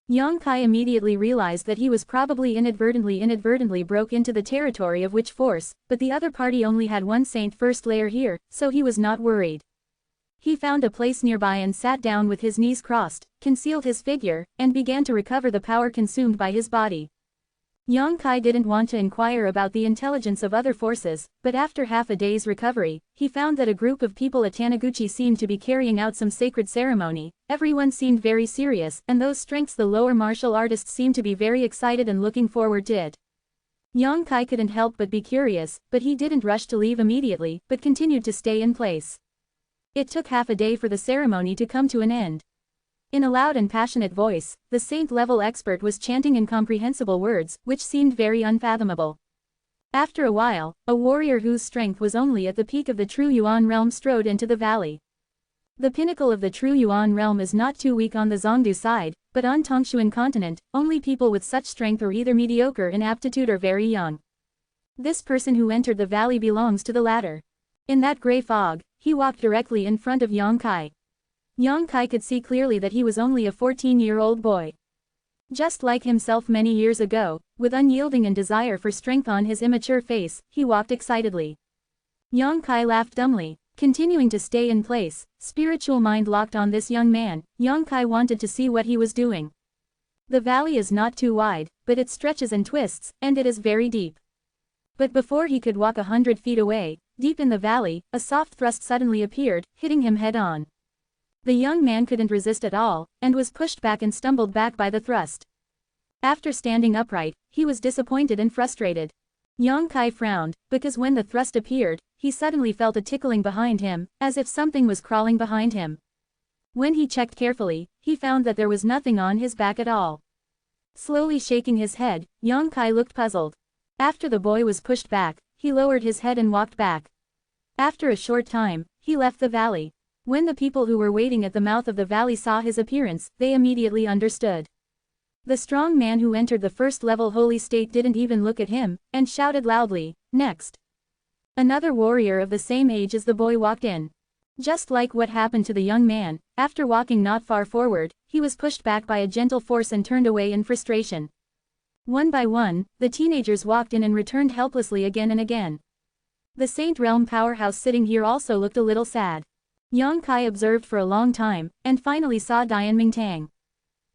Yongkai immediately realized that he was probably inadvertently broke into the territory of which force, but the other party only had one saint first layer here, so he was not worried. He found a place nearby and sat down with his knees crossed, concealed his figure, and began to recover the power consumed by his body. Yongkai didn't want to inquire about the intelligence of other forces, but after half a day's recovery, he found that a group of people at Taniguchi seemed to be carrying out some sacred ceremony. Everyone seemed very serious, and those strengths the lower martial artists seemed to be very excited and looking forward to it. Yongkai couldn't help but be curious, but he didn't rush to leave immediately, but continued to stay in place. It took half a day for the ceremony to come to an end. In a loud and passionate voice, the saint-level expert was chanting incomprehensible words, which seemed very unfathomable. After a while, a warrior whose strength was only at the peak of the true Yuan realm strode into the valley. The pinnacle of the true Yuan realm is not too weak on the Zhongdu side, but on Tongshuan continent, only people with such strength are either mediocre in aptitude or very young. This person who entered the valley belongs to the latter. In that gray fog, he walked directly in front of Yongkai. Yongkai could see clearly that he was only a 14-year-old boy. Just like himself many years ago, with unyielding and desire for strength on his immature face, he walked excitedly. Yongkai laughed dumbly, continuing to stay in place, spiritual mind locked on this young man. Yongkai wanted to see what he was doing. The valley is not too wide, but it stretches and twists, and it is very deep. But before he could walk 100 feet away, deep in the valley, a soft thrust suddenly appeared, hitting him head-on. The young man couldn't resist at all, and was pushed back and stumbled back by the thrust. After standing upright, he was disappointed and frustrated. Yongkai frowned, because when the thrust appeared, he suddenly felt a tickling behind him, as if something was crawling behind him. When he checked carefully, he found that there was nothing on his back at all. Slowly shaking his head, Yongkai looked puzzled. After the boy was pushed back, he lowered his head and walked back. After a short time, he left the valley. When the people who were waiting at the mouth of the valley saw his appearance, they immediately understood. The strong man who entered the first-level holy state didn't even look at him, and shouted loudly, "Next!" Another warrior of the same age as the boy walked in. Just like what happened to the young man, after walking not far forward, he was pushed back by a gentle force and turned away in frustration. One by one, the teenagers walked in and returned helplessly again and again. The Saint Realm powerhouse sitting here also looked a little sad. Yongkai observed for a long time, and finally saw Dianfeng.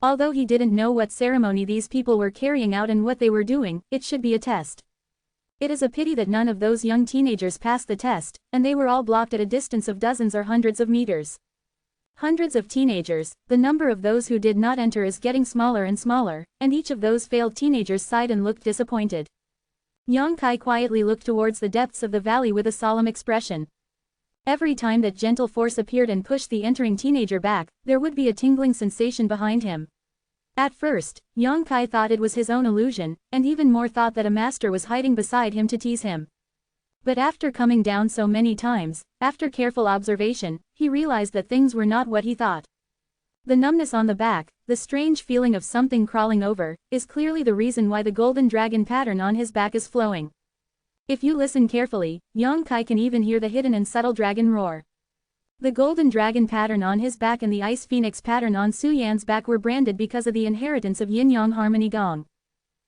Although he didn't know what ceremony these people were carrying out and what they were doing, it should be a test. It is a pity that none of those young teenagers passed the test, and they were all blocked at a distance of dozens or hundreds of meters. Hundreds of teenagers, the number of those who did not enter is getting smaller and smaller, and each of those failed teenagers sighed and looked disappointed. Yongkai quietly looked towards the depths of the valley with a solemn expression. Every time that gentle force appeared and pushed the entering teenager back, there would be a tingling sensation behind him. At first, Yongkai thought it was his own illusion, and even more thought that a master was hiding beside him to tease him. But after coming down so many times, after careful observation, he realized that things were not what he thought. The numbness on the back, the strange feeling of something crawling over, is clearly the reason why the golden dragon pattern on his back is flowing. If you listen carefully, Yongkai can even hear the hidden and subtle dragon roar. The golden dragon pattern on his back and the ice phoenix pattern on Su Yan's back were branded because of the inheritance of yin-yang harmony gong.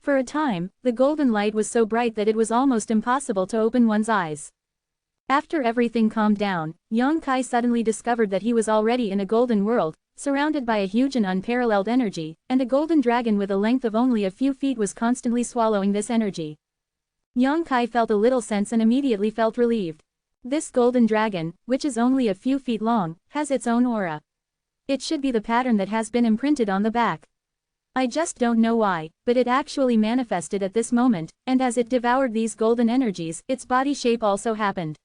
For a time, the golden light was so bright that it was almost impossible to open one's eyes. After everything calmed down, Yang Kai suddenly discovered that he was already in a golden world, surrounded by a huge and unparalleled energy, and a golden dragon with a length of only a few feet was constantly swallowing this energy. Yang Kai felt a little sense and immediately felt relieved. This golden dragon, which is only a few feet long, has its own aura. It should be the pattern that has been imprinted on the back. I just don't know why, but it actually manifested at this moment, and as it devoured these golden energies, its body shape also happened.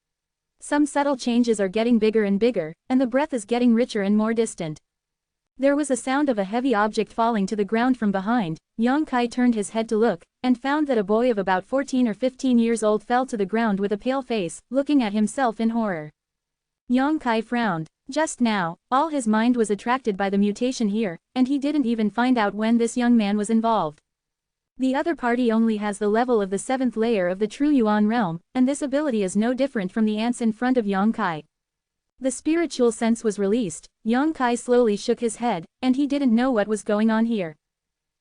Some subtle changes are getting bigger and bigger, and the breath is getting richer and more distant. There was a sound of a heavy object falling to the ground from behind. Yang Kai turned his head to look, and found that a boy of about 14 or 15 years old fell to the ground with a pale face, looking at himself in horror. Yang Kai frowned. Just now, all his mind was attracted by the mutation here, and he didn't even find out when this young man was involved. The other party only has the level of the 7th layer of the true Yuan realm, and this ability is no different from the ants in front of Yang Kai. The spiritual sense was released. Yang Kai slowly shook his head, and he didn't know what was going on here.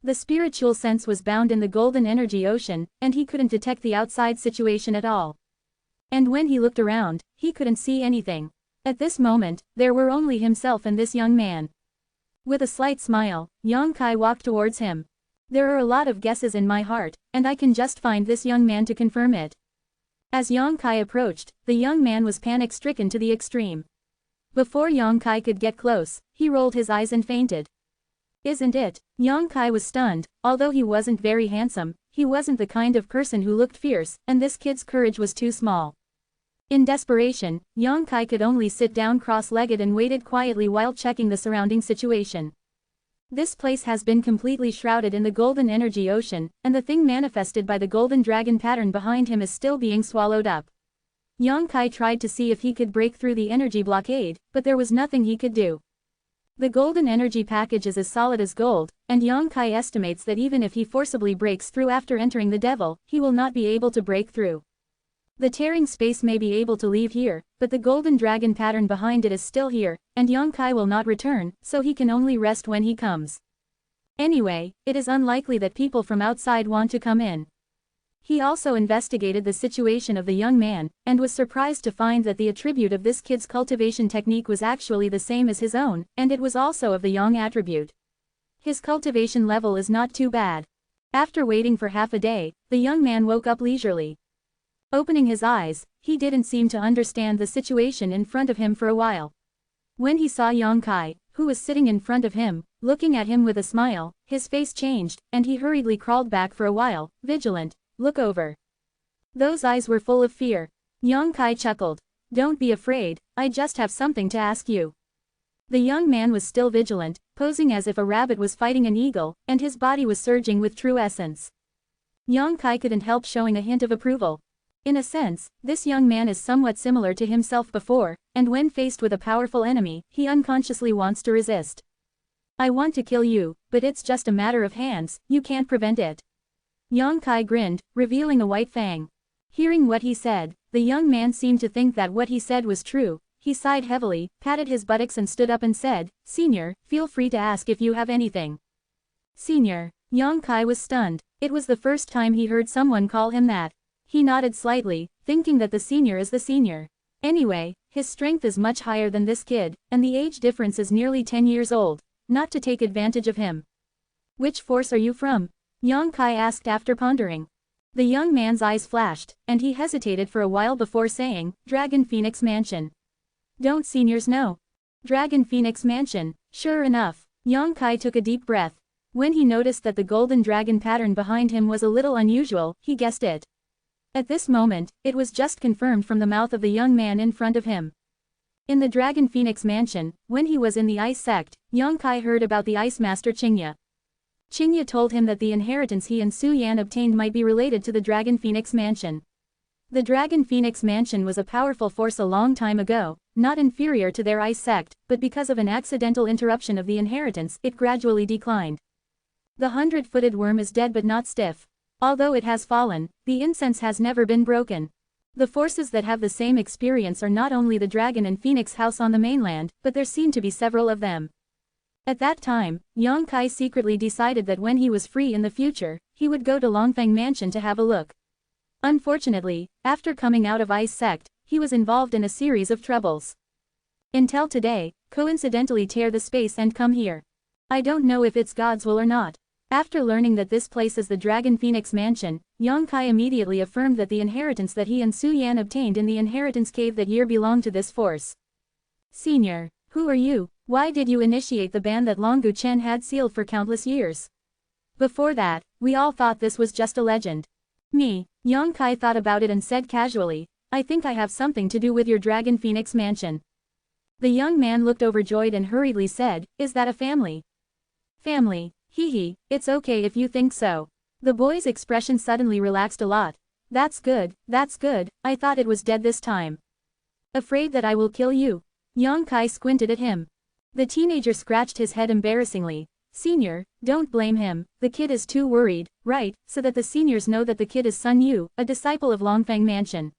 The spiritual sense was bound in the golden energy ocean, and he couldn't detect the outside situation at all. And when he looked around, he couldn't see anything. At this moment, there were only himself and this young man. With a slight smile, Yang Kai walked towards him. There are a lot of guesses in my heart, and I can just find this young man to confirm it. As Yang Kai approached, the young man was panic-stricken to the extreme. Before Yang Kai could get close, he rolled his eyes and fainted. Isn't it? Yang Kai was stunned. Although he wasn't very handsome, he wasn't the kind of person who looked fierce, and this kid's courage was too small. In desperation, Yang Kai could only sit down cross-legged and waited quietly while checking the surrounding situation. This place has been completely shrouded in the golden energy ocean, and the thing manifested by the golden dragon pattern behind him is still being swallowed up. Yang Kai tried to see if he could break through the energy blockade, but there was nothing he could do. The golden energy package is as solid as gold, and Yang Kai estimates that even if he forcibly breaks through after entering the devil, he will not be able to break through. The tearing space may be able to leave here, but the golden dragon pattern behind it is still here, and Yang Kai will not return, so he can only rest when he comes. Anyway, it is unlikely that people from outside want to come in. He also investigated the situation of the young man, and was surprised to find that the attribute of this kid's cultivation technique was actually the same as his own, and it was also of the yang attribute. His cultivation level is not too bad. After waiting for half a day, the young man woke up leisurely. Opening his eyes, he didn't seem to understand the situation in front of him for a while. When he saw Yang Kai, who was sitting in front of him, looking at him with a smile, his face changed, and he hurriedly crawled back for a while, vigilant. Look over. Those eyes were full of fear. Yang Kai chuckled. Don't be afraid, I just have something to ask you. The young man was still vigilant, posing as if a rabbit was fighting an eagle, and his body was surging with true essence. Yang Kai couldn't help showing a hint of approval. In a sense, this young man is somewhat similar to himself before, and when faced with a powerful enemy, he unconsciously wants to resist. I want to kill you, but it's just a matter of hands, you can't prevent it. Yang Kai grinned, revealing a white fang. Hearing what he said, the young man seemed to think that what he said was true. He sighed heavily, patted his buttocks and stood up and said, Senior, feel free to ask if you have anything. Senior. Yang Kai was stunned. It was the first time he heard someone call him that. He nodded slightly, thinking that the senior is the senior. Anyway, his strength is much higher than this kid, and the age difference is nearly 10 years old. Not to take advantage of him. Which force are you from? Yang Kai asked after pondering. The young man's eyes flashed, and he hesitated for a while before saying, Dragon Phoenix Mansion. Don't seniors know? Dragon Phoenix Mansion, sure enough. Yang Kai took a deep breath. When he noticed that the golden dragon pattern behind him was a little unusual, he guessed it. At this moment, it was just confirmed from the mouth of the young man in front of him. In the Dragon Phoenix Mansion, when he was in the Ice Sect, Yang Kai heard about the Ice Master Qingya. Qingya told him that the inheritance he and Su Yan obtained might be related to the Dragon Phoenix Mansion. The Dragon Phoenix Mansion was a powerful force a long time ago, not inferior to their Ice Sect, but because of an accidental interruption of the inheritance, it gradually declined. The 100-footed worm is dead but not stiff. Although it has fallen, the incense has never been broken. The forces that have the same experience are not only the Dragon and Phoenix House on the mainland, but there seem to be several of them. At that time, Yang Kai secretly decided that when he was free in the future, he would go to Longfeng Mansion to have a look. Unfortunately, after coming out of Ice Sect, he was involved in a series of troubles. Until today, coincidentally tear the space and come here. I don't know if it's God's will or not. After learning that this place is the Dragon Phoenix Mansion, Yang Kai immediately affirmed that the inheritance that he and Su Yan obtained in the inheritance cave that year belonged to this force. Senior, who are you? Why did you initiate the ban that Longu Chen had sealed for countless years? Before that, we all thought this was just a legend. Me, Yang Kai thought about it and said casually, I think I have something to do with your Dragon Phoenix Mansion. The young man looked overjoyed and hurriedly said, is that a family? Family, hee, it's okay if you think so. The boy's expression suddenly relaxed a lot. That's good, I thought it was dead this time. Afraid that I will kill you? Yang Kai squinted at him. The teenager scratched his head embarrassingly. Senior, don't blame him, the kid is too worried, right, so that the seniors know that the kid is Sun Yu, a disciple of Longfeng Mansion.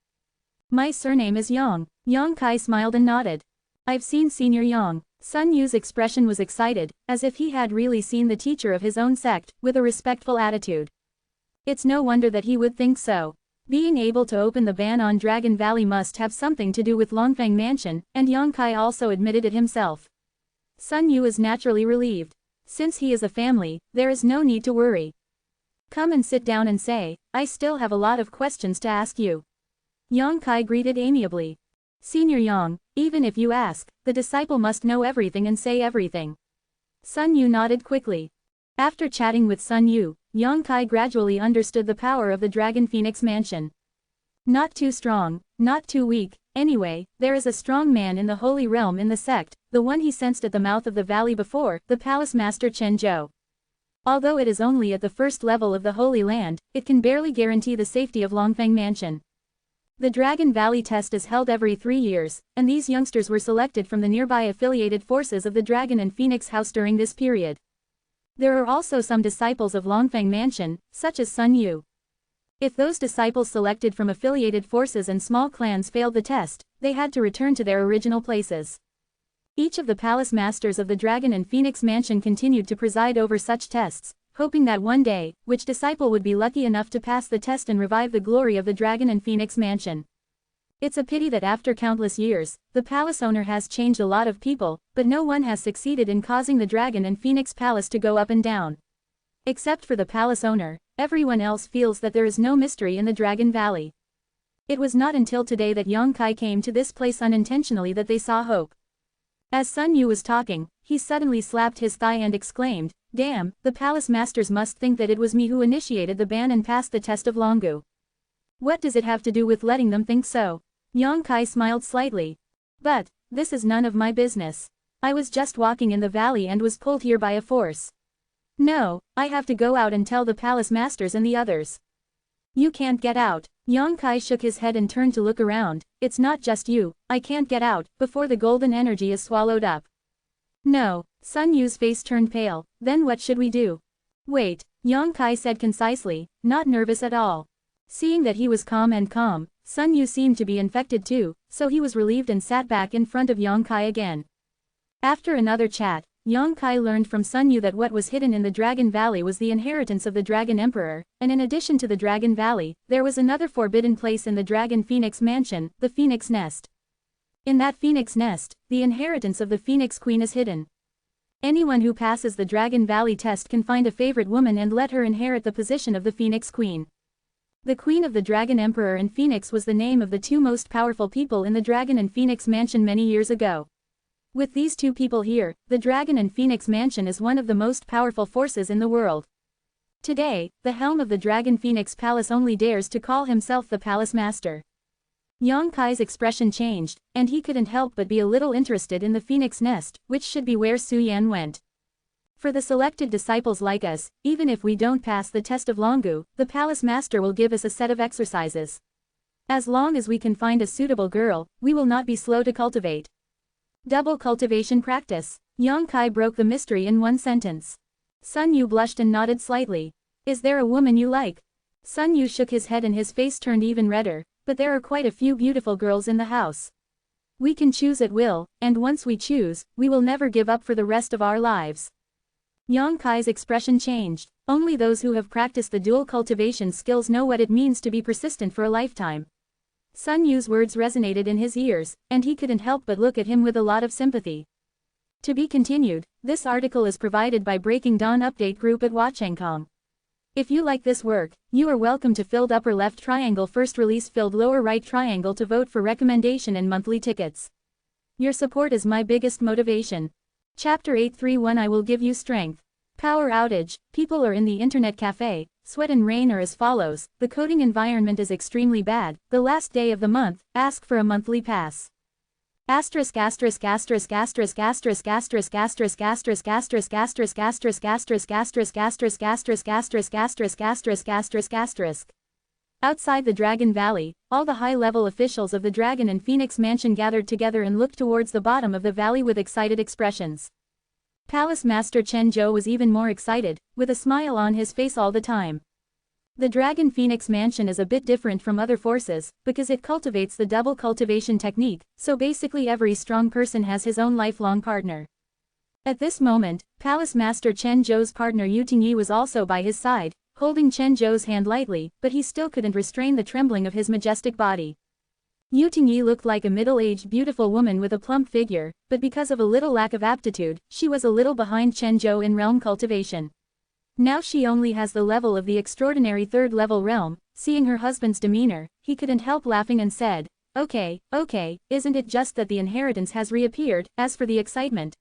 My surname is Yang. Yang Kai smiled and nodded. I've seen Senior Yang. Sun Yu's expression was excited, as if he had really seen the teacher of his own sect, with a respectful attitude. It's no wonder that he would think so. Being able to open the ban on Dragon Valley must have something to do with Longfeng Mansion, and Yang Kai also admitted it himself. Sun Yu is naturally relieved. Since he is a family, there is no need to worry. Come and sit down and say, I still have a lot of questions to ask you. Yang Kai greeted amiably. Senior Yang, even if you ask, the disciple must know everything and say everything. Sun Yu nodded quickly. After chatting with Sun Yu, Yang Kai gradually understood the power of the Dragon Phoenix Mansion. Not too strong, not too weak, anyway, there is a strong man in the Holy Realm in the sect, the one he sensed at the mouth of the valley before, the Palace Master Chen Zhou. Although it is only at the first level of the Holy Land, it can barely guarantee the safety of Longfeng Mansion. The Dragon Valley test is held every 3 years, and these youngsters were selected from the nearby affiliated forces of the Dragon and Phoenix House during this period. There are also some disciples of Longfeng Mansion, such as Sun Yu. If those disciples selected from affiliated forces and small clans failed the test, they had to return to their original places. Each of the palace masters of the Dragon and Phoenix Mansion continued to preside over such tests, hoping that one day, which disciple would be lucky enough to pass the test and revive the glory of the Dragon and Phoenix Mansion. It's a pity that after countless years, the palace owner has changed a lot of people, but no one has succeeded in causing the Dragon and Phoenix Palace to go up and down. Except for the palace owner, everyone else feels that there is no mystery in the Dragon Valley. It was not until today that Yang Kai came to this place unintentionally that they saw hope. As Sun Yu was talking, he suddenly slapped his thigh and exclaimed, damn, the palace masters must think that it was me who initiated the ban and passed the test of Longu. What does it have to do with letting them think so? Yang Kai smiled slightly. But, this is none of my business. I was just walking in the valley and was pulled here by a force. No, I have to go out and tell the palace masters and the others. You can't get out. Yang Kai shook his head and turned to look around. It's not just you, I can't get out, before the golden energy is swallowed up. No, Sun Yu's face turned pale, then what should we do? Wait, Yang Kai said concisely, not nervous at all. Seeing that he was calm, Sun Yu seemed to be infected too, so he was relieved and sat back in front of Yang Kai again. After another chat, Yang Kai learned from Sun Yu that what was hidden in the Dragon Valley was the inheritance of the Dragon Emperor, and in addition to the Dragon Valley, there was another forbidden place in the Dragon Phoenix Mansion, the Phoenix Nest. In that Phoenix Nest, the inheritance of the Phoenix Queen is hidden. Anyone who passes the Dragon Valley test can find a favorite woman and let her inherit the position of the Phoenix Queen. The Queen of the Dragon Emperor and Phoenix was the name of the two most powerful people in the Dragon and Phoenix Mansion many years ago. With these two people here, the Dragon and Phoenix Mansion is one of the most powerful forces in the world. Today, the helm of the Dragon Phoenix Palace only dares to call himself the Palace Master. Yang Kai's expression changed, and he couldn't help but be a little interested in the Phoenix Nest, which should be where Su Yan went. For the selected disciples like us, even if we don't pass the test of Longu, the Palace Master will give us a set of exercises. As long as we can find a suitable girl, we will not be slow to cultivate. Double cultivation practice. Yang Kai broke the mystery in one sentence. Sun Yu blushed and nodded slightly. Is there a woman you like? Sun Yu shook his head and his face turned even redder, but there are quite a few beautiful girls in the house. We can choose at will, and once we choose, we will never give up for the rest of our lives. Yang Kai's expression changed. Only those who have practiced the dual cultivation skills know what it means to be persistent for a lifetime. Sun Yu's words resonated in his ears, and he couldn't help but look at him with a lot of sympathy. To be continued, this article is provided by Breaking Dawn Update Group at Watchangkong. If you like this work, you are welcome to filled upper left triangle first release filled lower right triangle to vote for recommendation and monthly tickets. Your support is my biggest motivation. Chapter 831 I will give you strength. Power outage, people are in the internet cafe, sweat and rain are as follows, the coding environment is extremely bad, the last day of the month, ask for a monthly pass. Asterisk asterisk asterisk asterisk asterisk asterisk asterisk asterisk asterisk asterisk asterisk asterisk asterisk asterisk asterisk asterisk asterisk asterisk asterisk asterisk. Outside the Dragon Valley, all the high-level officials of the Dragon and Phoenix Mansion gathered together and looked towards the bottom of the valley with excited expressions. Palace Master Chen Zhou was even more excited, with a smile on his face all the time. The Dragon Phoenix Mansion is a bit different from other forces, because it cultivates the double cultivation technique, so basically every strong person has his own lifelong partner. At this moment, Palace Master Chen Zhou's partner Yu Tingyi was also by his side, holding Chen Zhou's hand lightly, but he still couldn't restrain the trembling of his majestic body. Yu Tingyi looked like a middle-aged beautiful woman with a plump figure, but because of a little lack of aptitude, she was a little behind Chen Zhou in realm cultivation. Now she only has the level of the extraordinary third-level realm. Seeing her husband's demeanor, he couldn't help laughing and said, okay, isn't it just that the inheritance has reappeared? As for the excitement.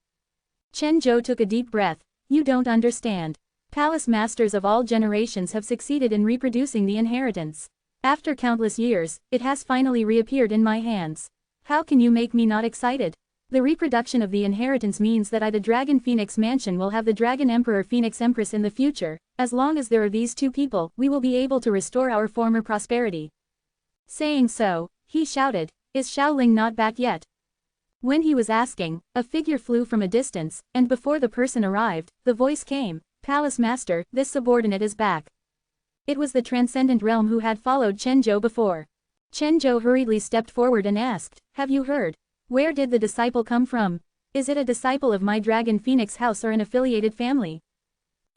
Chen Zhou took a deep breath. You don't understand. Palace masters of all generations have succeeded in reproducing the inheritance. After countless years, it has finally reappeared in my hands. How can you make me not excited? The reproduction of the inheritance means that the Dragon Phoenix Mansion will have the Dragon Emperor Phoenix Empress in the future. As long as there are these two people, we will be able to restore our former prosperity. Saying so, he shouted, is Xiaoling not back yet? When he was asking, a figure flew from a distance, and before the person arrived, the voice came, Palace Master, this subordinate is back. It was the Transcendent Realm who had followed Chen Zhou before. Chen Zhou hurriedly stepped forward and asked, have you heard? Where did the disciple come from? Is it a disciple of my Dragon Phoenix house or an affiliated family?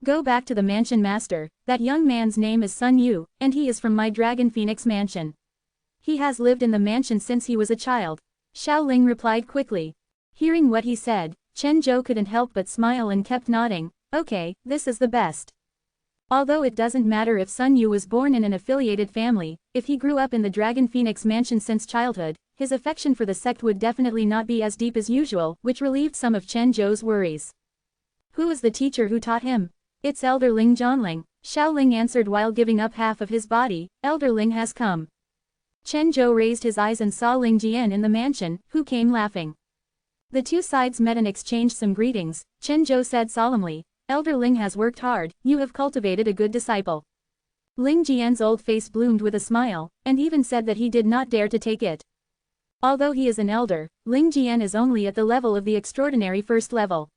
Go back to the mansion master, that young man's name is Sun Yu, and he is from my Dragon Phoenix Mansion. He has lived in the mansion since he was a child. Xiaoling replied quickly. Hearing what he said, Chen Zhou couldn't help but smile and kept nodding, okay, this is the best. Although it doesn't matter if Sun Yu was born in an affiliated family, if he grew up in the Dragon Phoenix Mansion since childhood, his affection for the sect would definitely not be as deep as usual, which relieved some of Chen Zhou's worries. Who is the teacher who taught him? It's Elder Ling Zhanling, Xiaoling answered while giving up half of his body. Elder Ling has come. Chen Zhou raised his eyes and saw Ling Jian in the mansion, who came laughing. The two sides met and exchanged some greetings. Chen Zhou said solemnly, Elder Ling has worked hard, you have cultivated a good disciple. Ling Jian's old face bloomed with a smile, and even said that he did not dare to take it. Although he is an elder, Ling Jian is only at the level of the extraordinary first level.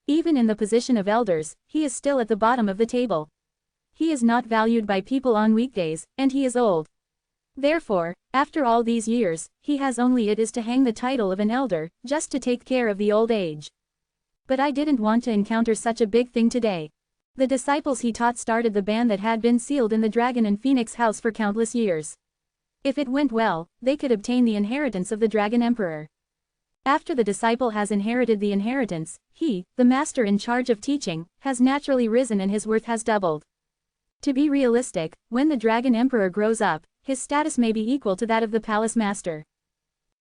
Even in the position of elders, he is still at the bottom of the table. He is not valued by people on weekdays, and he is old. Therefore, after all these years, he has only it is to hang the title of an elder, just to take care of the old age. But I didn't want to encounter such a big thing today. The disciples he taught started the band that had been sealed in the Dragon and Phoenix house for countless years. If it went well, they could obtain the inheritance of the Dragon Emperor. After the disciple has inherited the inheritance, he, the master in charge of teaching, has naturally risen and his worth has doubled. To be realistic, when the Dragon Emperor grows up, his status may be equal to that of the Palace Master.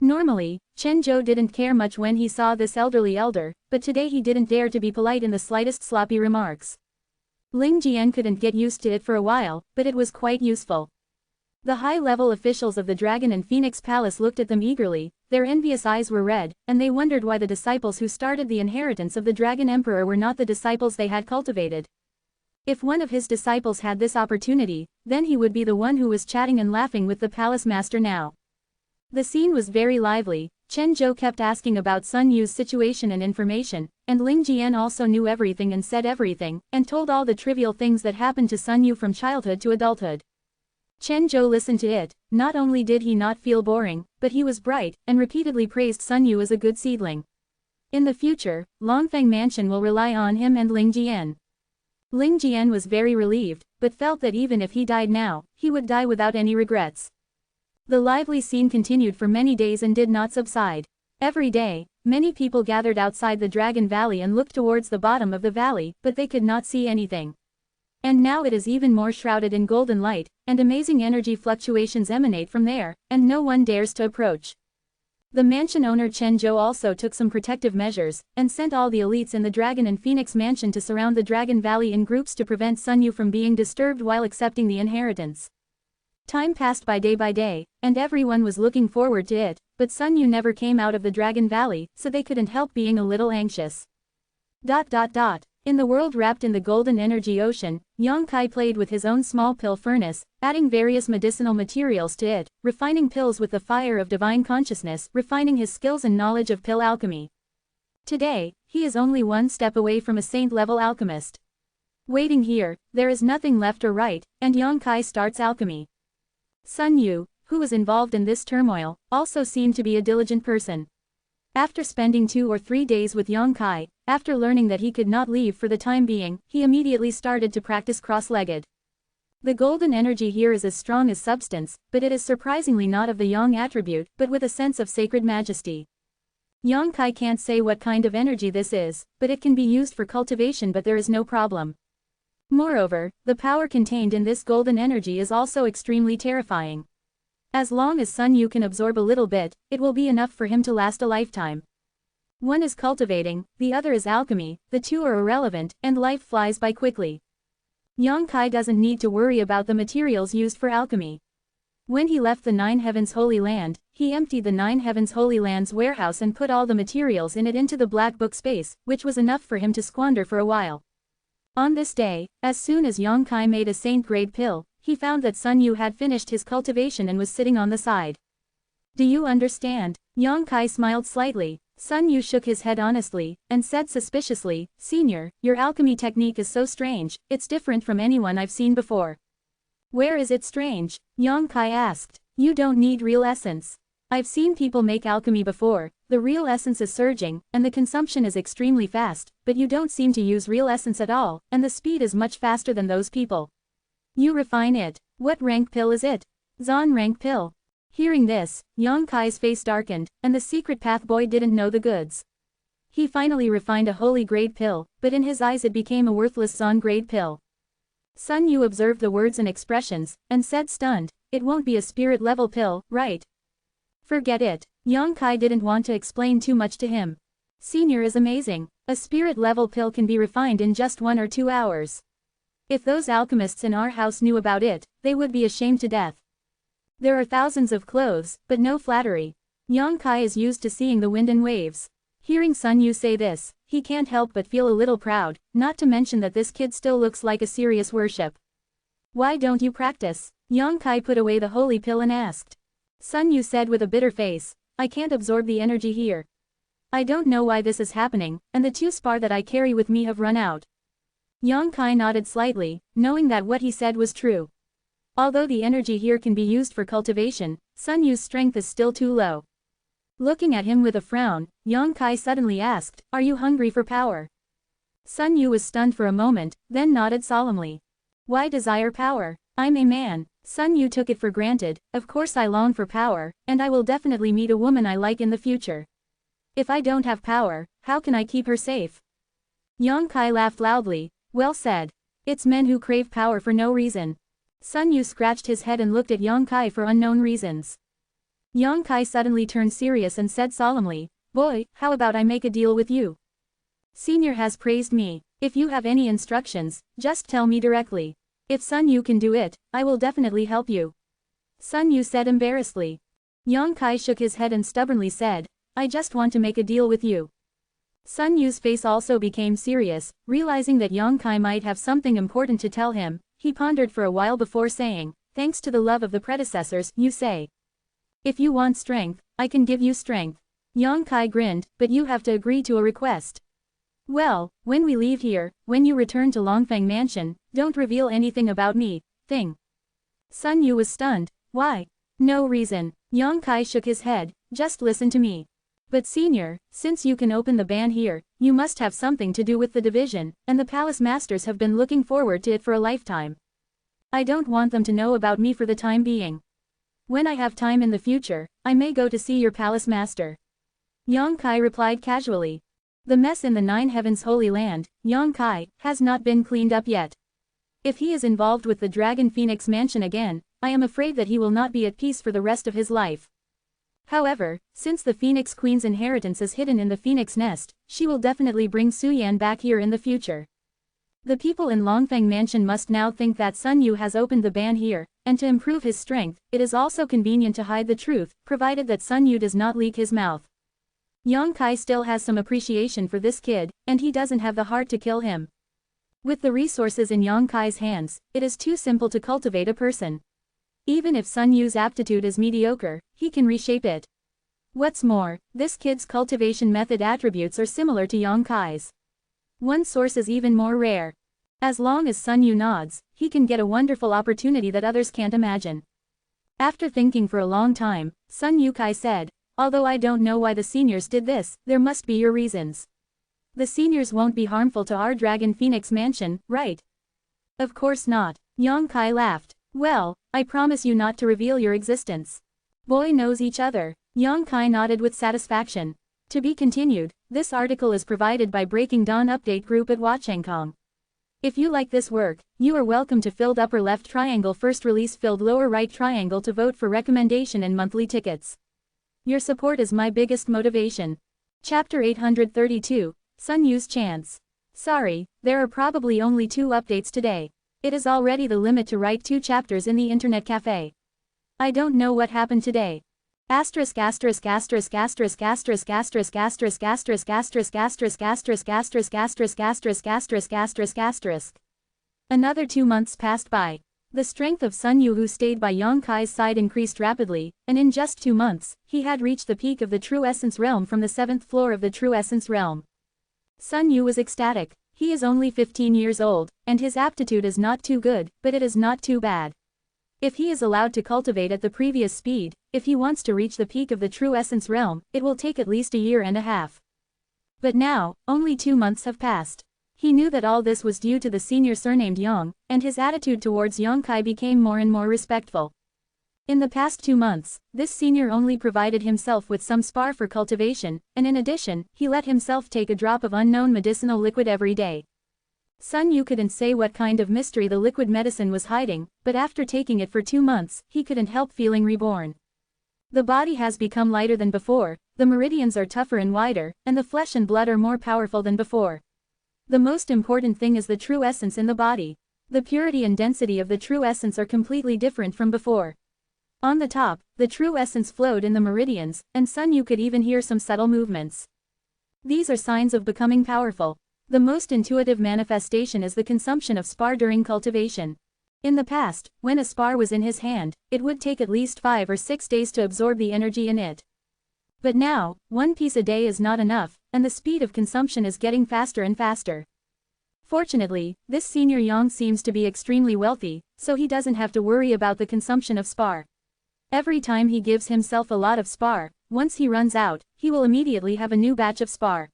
Normally, Chen Zhou didn't care much when he saw this elderly elder, but today he didn't dare to be polite in the slightest sloppy remarks. Ling Jian couldn't get used to it for a while, but it was quite useful. The high-level officials of the Dragon and Phoenix Palace looked at them eagerly, their envious eyes were red, and they wondered why the disciples who started the inheritance of the Dragon Emperor were not the disciples they had cultivated. If one of his disciples had this opportunity, then he would be the one who was chatting and laughing with the Palace Master now. The scene was very lively. Chen Zhou kept asking about Sun Yu's situation and information, and Ling Jian also knew everything and said everything, and told all the trivial things that happened to Sun Yu from childhood to adulthood. Chen Zhou listened to it. Not only did he not feel boring, but he was bright, and repeatedly praised Sun Yu as a good seedling. In the future, Longfeng Mansion will rely on him and Ling Jian. Ling Jian was very relieved, but felt that even if he died now, he would die without any regrets. The lively scene continued for many days and did not subside. Every day, many people gathered outside the Dragon Valley and looked towards the bottom of the valley, but they could not see anything. And now it is even more shrouded in golden light, and amazing energy fluctuations emanate from there, and no one dares to approach. The mansion owner Chen Zhou also took some protective measures, and sent all the elites in the Dragon and Phoenix Mansion to surround the Dragon Valley in groups to prevent Sun Yu from being disturbed while accepting the inheritance. Time passed by day, and everyone was looking forward to it, but Sun Yu never came out of the Dragon Valley, so they couldn't help being a little anxious. In the world wrapped in the golden energy ocean, Yang Kai played with his own small pill furnace, adding various medicinal materials to it, refining pills with the fire of divine consciousness, refining his skills and knowledge of pill alchemy. Today, he is only one step away from a saint-level alchemist. Waiting here, there is nothing left or right, and Yang Kai starts alchemy. Sun Yu, who was involved in this turmoil, also seemed to be a diligent person. After spending 2 or 3 days with Yang Kai, after learning that he could not leave for the time being, he immediately started to practice cross-legged. The golden energy here is as strong as substance, but it is surprisingly not of the yang attribute, but with a sense of sacred majesty. Yang Kai can't say what kind of energy this is, but it can be used for cultivation, but there is no problem. Moreover, the power contained in this golden energy is also extremely terrifying. As long as Sun Yu can absorb a little bit, it will be enough for him to last a lifetime. One is cultivating, the other is alchemy, the two are irrelevant, and life flies by quickly. Yang Kai doesn't need to worry about the materials used for alchemy. When he left the Nine Heavens Holy Land, he emptied the Nine Heavens Holy Land's warehouse and put all the materials in it into the Black Book space, which was enough for him to squander for a while. On this day, as soon as Yang Kai made a saint-grade pill, he found that Sun Yu had finished his cultivation and was sitting on the side. Do you understand? Yang Kai smiled slightly. Sun Yu shook his head honestly, and said suspiciously, Senior, your alchemy technique is so strange, it's different from anyone I've seen before. Where is it strange? Yang Kai asked. You don't need real essence. I've seen people make alchemy before, the real essence is surging, and the consumption is extremely fast, but you don't seem to use real essence at all, and the speed is much faster than those people. You refine it. What rank pill is it? Zhan rank pill. Hearing this, Yang Kai's face darkened, and the secret path boy didn't know the goods. He finally refined a holy grade pill, but in his eyes it became a worthless Zhan grade pill. Sun Yu observed the words and expressions, and said stunned, it won't be a spirit level pill, right? Forget it. Yang Kai didn't want to explain too much to him. Senior is amazing. A spirit level pill can be refined in just 1 or 2 hours. If those alchemists in our house knew about it, they would be ashamed to death. There are thousands of clothes, but no flattery. Yang Kai is used to seeing the wind and waves. Hearing Sun Yu say this, he can't help but feel a little proud, not to mention that this kid still looks like a serious worship. Why don't you practice? Yang Kai put away the holy pill and asked. Sun Yu said with a bitter face, I can't absorb the energy here. I don't know why this is happening, and the 2 spar that I carry with me have run out. Yang Kai nodded slightly, knowing that what he said was true. Although the energy here can be used for cultivation, Sun Yu's strength is still too low. Looking at him with a frown, Yang Kai suddenly asked, Are you hungry for power? Sun Yu was stunned for a moment, then nodded solemnly. Why desire power? I'm a man. Sun Yu took it for granted, of course I long for power, and I will definitely meet a woman I like in the future. If I don't have power, how can I keep her safe? Yang Kai laughed loudly. Well said. It's men who crave power for no reason. Sun Yu scratched his head and looked at Yang Kai for unknown reasons. Yang Kai suddenly turned serious and said solemnly, Boy, how about I make a deal with you? Senior has praised me. If you have any instructions, just tell me directly. If Sun Yu can do it, I will definitely help you. Sun Yu said embarrassedly. Yang Kai shook his head and stubbornly said, I just want to make a deal with you. Sun Yu's face also became serious, realizing that Yang Kai might have something important to tell him. He pondered for a while before saying, Thanks to the love of the predecessors, you say. If you want strength, I can give you strength. Yang Kai grinned, but you have to agree to a request. Well, when we leave here, when you return to Longfeng Mansion, don't reveal anything about me, thing. Sun Yu was stunned. Why? No reason. Yang Kai shook his head, just listen to me. But senior, since you can open the ban here, you must have something to do with the division, and the palace masters have been looking forward to it for a lifetime. I don't want them to know about me for the time being. When I have time in the future, I may go to see your palace master. Yang Kai replied casually. The mess in the Nine Heavens Holy Land, Yang Kai, has not been cleaned up yet. If he is involved with the Dragon Phoenix Mansion again, I am afraid that he will not be at peace for the rest of his life. However, since the Phoenix Queen's inheritance is hidden in the Phoenix Nest, she will definitely bring Su Yan back here in the future. The people in Longfeng Mansion must now think that Sun Yu has opened the ban here, and to improve his strength, it is also convenient to hide the truth, provided that Sun Yu does not leak his mouth. Yang Kai still has some appreciation for this kid, and he doesn't have the heart to kill him. With the resources in Yang Kai's hands, it is too simple to cultivate a person. Even if Sun Yu's aptitude is mediocre, he can reshape it. What's more, this kid's cultivation method attributes are similar to Yang Kai's. One source is even more rare. As long as Sun Yu nods, he can get a wonderful opportunity that others can't imagine. After thinking for a long time, Sun Yu Kai said, although I don't know why the seniors did this, there must be your reasons. The seniors won't be harmful to our Dragon Phoenix Mansion, right? Of course not. Yang Kai laughed. Well, I promise you not to reveal your existence. Boy knows each other. Yang Kai nodded with satisfaction. To be continued, this article is provided by Breaking Dawn Update Group at Wachengkong. If you like this work, you are welcome to filled upper left triangle first release filled lower right triangle to vote for recommendation and monthly tickets. Your support is my biggest motivation. Chapter 832, Sun Yu's Chance. Sorry, there are probably only 2 updates today. It is already the limit to write 2 chapters in the internet cafe. I don't know what happened today. Asterisk asterisk asterisk asterisk asterisk asterisk asterisk asterisk asterisk asterisk asterisk asterisk asterisk asterisk asterisk asterisk asterisk. Another 2 months passed by. The strength of Sun Yu, who stayed by Yang Kai's side, increased rapidly, and in just 2 months, he had reached the peak of the True Essence Realm from the 7th floor of the True Essence Realm. Sun Yu was ecstatic. He is only 15 years old, and his aptitude is not too good, but it is not too bad. If he is allowed to cultivate at the previous speed, if he wants to reach the peak of the True Essence Realm, it will take at least a year and a half. But now, only 2 months have passed. He knew that all this was due to the senior surnamed Yang, and his attitude towards Yang Kai became more and more respectful. In the past 2 months, this senior only provided himself with some spar for cultivation, and in addition, he let himself take a drop of unknown medicinal liquid every day. Sun Yu couldn't say what kind of mystery the liquid medicine was hiding, but after taking it for 2 months, he couldn't help feeling reborn. The body has become lighter than before, the meridians are tougher and wider, and the flesh and blood are more powerful than before. The most important thing is the true essence in the body. The purity and density of the true essence are completely different from before. On the top, the true essence flowed in the meridians, and Sun Yu could even hear some subtle movements. These are signs of becoming powerful. The most intuitive manifestation is the consumption of spar during cultivation. In the past, when a spar was in his hand, it would take at least 5 or 6 days to absorb the energy in it. But now, 1 piece a day is not enough, and the speed of consumption is getting faster and faster. Fortunately, this senior Yang seems to be extremely wealthy, so he doesn't have to worry about the consumption of spar. Every time he gives himself a lot of spar, once he runs out, he will immediately have a new batch of spar.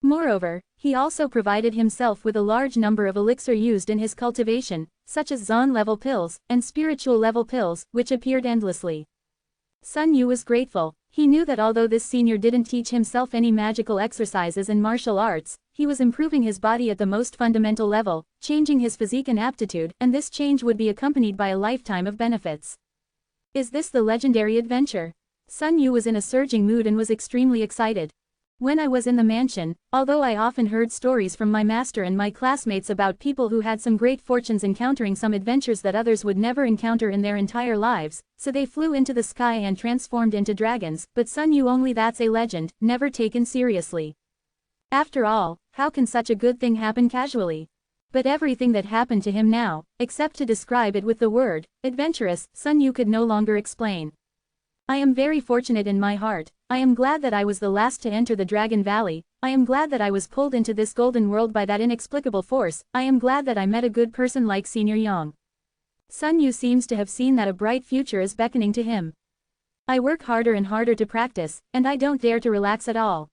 Moreover, he also provided himself with a large number of elixir used in his cultivation, such as Zon level pills, and spiritual level pills, which appeared endlessly. Sun Yu was grateful. He knew that although this senior didn't teach himself any magical exercises and martial arts, he was improving his body at the most fundamental level, changing his physique and aptitude, and this change would be accompanied by a lifetime of benefits. Is this the legendary adventure? Sun Yu was in a surging mood and was extremely excited. When I was in the mansion, although I often heard stories from my master and my classmates about people who had some great fortunes encountering some adventures that others would never encounter in their entire lives, so they flew into the sky and transformed into dragons, but Sun Yu only that's a legend, never taken seriously. After all, how can such a good thing happen casually? But everything that happened to him now, except to describe it with the word, adventurous, Sun Yu could no longer explain. I am very fortunate in my heart. I am glad that I was the last to enter the Dragon Valley. I am glad that I was pulled into this golden world by that inexplicable force. I am glad that I met a good person like Senior Yang. Sun Yu seems to have seen that a bright future is beckoning to him. I work harder and harder to practice, and I don't dare to relax at all.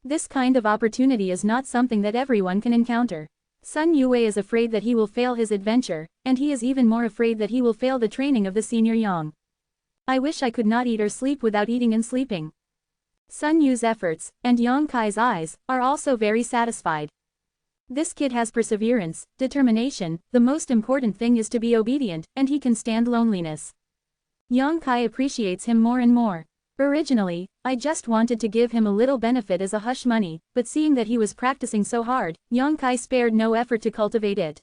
This kind of opportunity is not something that everyone can encounter. Sun Yue is afraid that he will fail his adventure, and he is even more afraid that he will fail the training of the senior Yang. I wish I could not eat or sleep without eating and sleeping. Sun Yu's efforts, and Yang Kai's eyes, are also very satisfied. This kid has perseverance, determination, the most important thing is to be obedient, and he can stand loneliness. Yang Kai appreciates him more and more. Originally, I just wanted to give him a little benefit as a hush money, but seeing that he was practicing so hard, Yang Kai spared no effort to cultivate it.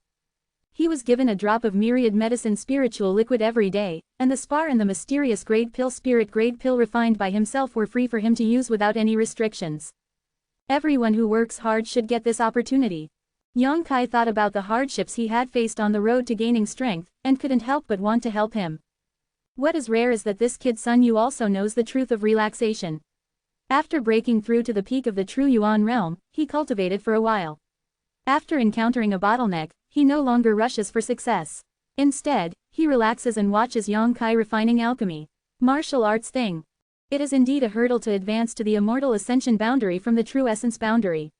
He was given a drop of myriad medicine spiritual liquid every day, and the spar and the mysterious grade pill spirit grade pill refined by himself were free for him to use without any restrictions. Everyone who works hard should get this opportunity. Yang Kai thought about the hardships he had faced on the road to gaining strength, and couldn't help but want to help him. What is rare is that this kid Sun Yu also knows the truth of relaxation. After breaking through to the peak of the true Yuan realm, he cultivated for a while. After encountering a bottleneck, he no longer rushes for success. Instead, he relaxes and watches Yang Kai refining alchemy. Martial arts thing. It is indeed a hurdle to advance to the immortal ascension boundary from the true essence boundary.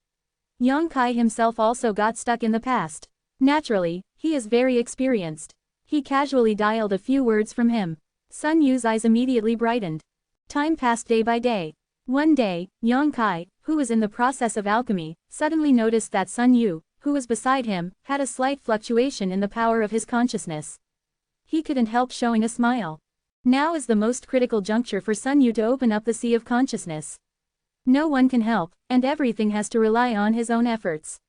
Yang Kai himself also got stuck in the past. Naturally, he is very experienced. He casually dialed a few words from him. Sun Yu's eyes immediately brightened. Time passed day by day. One day, Yang Kai, who was in the process of alchemy, suddenly noticed that Sun Yu, who was beside him, had a slight fluctuation in the power of his consciousness. He couldn't help showing a smile. Now is the most critical juncture for Sun Yu to open up the sea of consciousness. No one can help, and everything has to rely on his own efforts.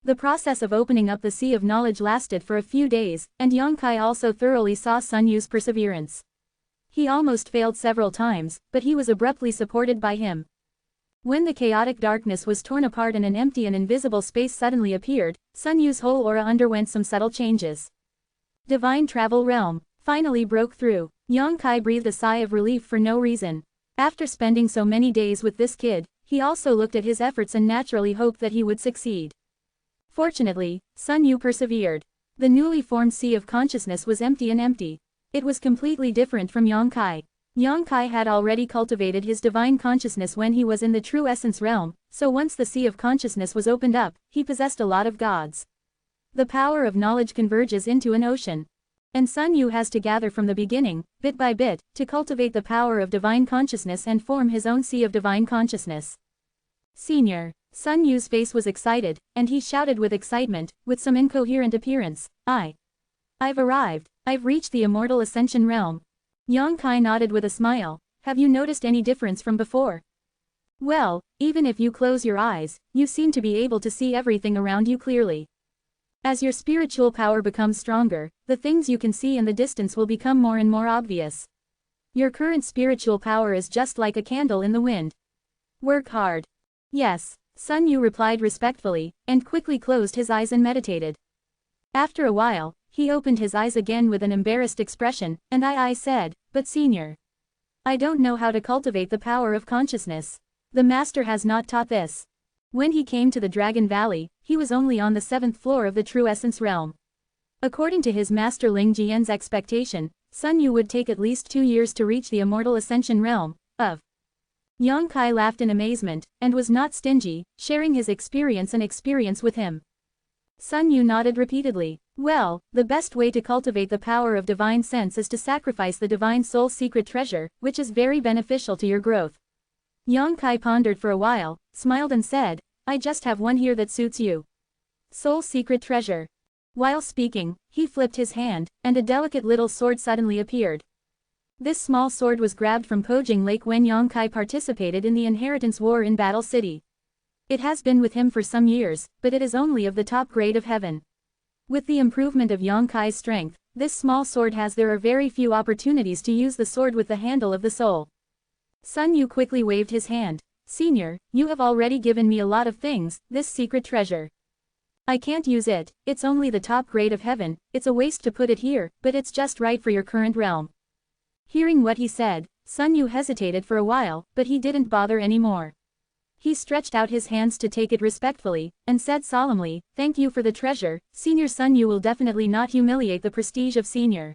The process of opening up the sea of knowledge lasted for a few days, and Yang Kai also thoroughly saw Sun Yu's perseverance. He almost failed several times, but he was abruptly supported by him. When the chaotic darkness was torn apart and an empty and invisible space suddenly appeared, Sun Yu's whole aura underwent some subtle changes. Divine Travel Realm finally broke through. Yang Kai breathed a sigh of relief for no reason. After spending so many days with this kid, he also looked at his efforts and naturally hoped that he would succeed. Fortunately, Sun Yu persevered. The newly formed sea of consciousness was empty and empty. It was completely different from Yang Kai. Yang Kai had already cultivated his divine consciousness when he was in the true essence realm, so once the sea of consciousness was opened up, he possessed a lot of gods. The power of knowledge converges into an ocean. And Sun Yu has to gather from the beginning, bit by bit, to cultivate the power of divine consciousness and form his own sea of divine consciousness. Senior. Sun Yu's face was excited, and he shouted with excitement, with some incoherent appearance, I've arrived. I've reached the immortal ascension realm. Yang Kai nodded with a smile. Have you noticed any difference from before? Well, even if you close your eyes, you seem to be able to see everything around you clearly. As your spiritual power becomes stronger, the things you can see in the distance will become more and more obvious. Your current spiritual power is just like a candle in the wind. Work hard. Yes, Sun Yu replied respectfully, and quickly closed his eyes and meditated. After a while, he opened his eyes again with an embarrassed expression, and I said, but senior, I don't know how to cultivate the power of consciousness. The master has not taught this. When he came to the Dragon Valley, he was only on the 7th floor of the True Essence realm. According to his master Ling Jian's expectation, Sun Yu would take at least 2 years to reach the Immortal Ascension realm, of. Yang Kai laughed in amazement, and was not stingy, sharing his experience with him. Sun Yu nodded repeatedly. Well, the best way to cultivate the power of divine sense is to sacrifice the divine soul secret treasure, which is very beneficial to your growth. Yang Kai pondered for a while, smiled and said, I just have one here that suits you. Soul secret treasure. While speaking, he flipped his hand, and a delicate little sword suddenly appeared. This small sword was grabbed from Pojing Lake when Yang Kai participated in the inheritance war in Battle City. It has been with him for some years, but it is only of the top grade of heaven. With the improvement of Yang Kai's strength, this small sword there are very few opportunities to use the sword with the handle of the soul. Sun Yu quickly waved his hand. Senior, you have already given me a lot of things, this secret treasure. I can't use it, it's only the top grade of heaven, it's a waste to put it here, but it's just right for your current realm. Hearing what he said, Sun Yu hesitated for a while, but he didn't bother anymore. He stretched out his hands to take it respectfully, and said solemnly, thank you for the treasure, Senior. Sun Yu will definitely not humiliate the prestige of senior.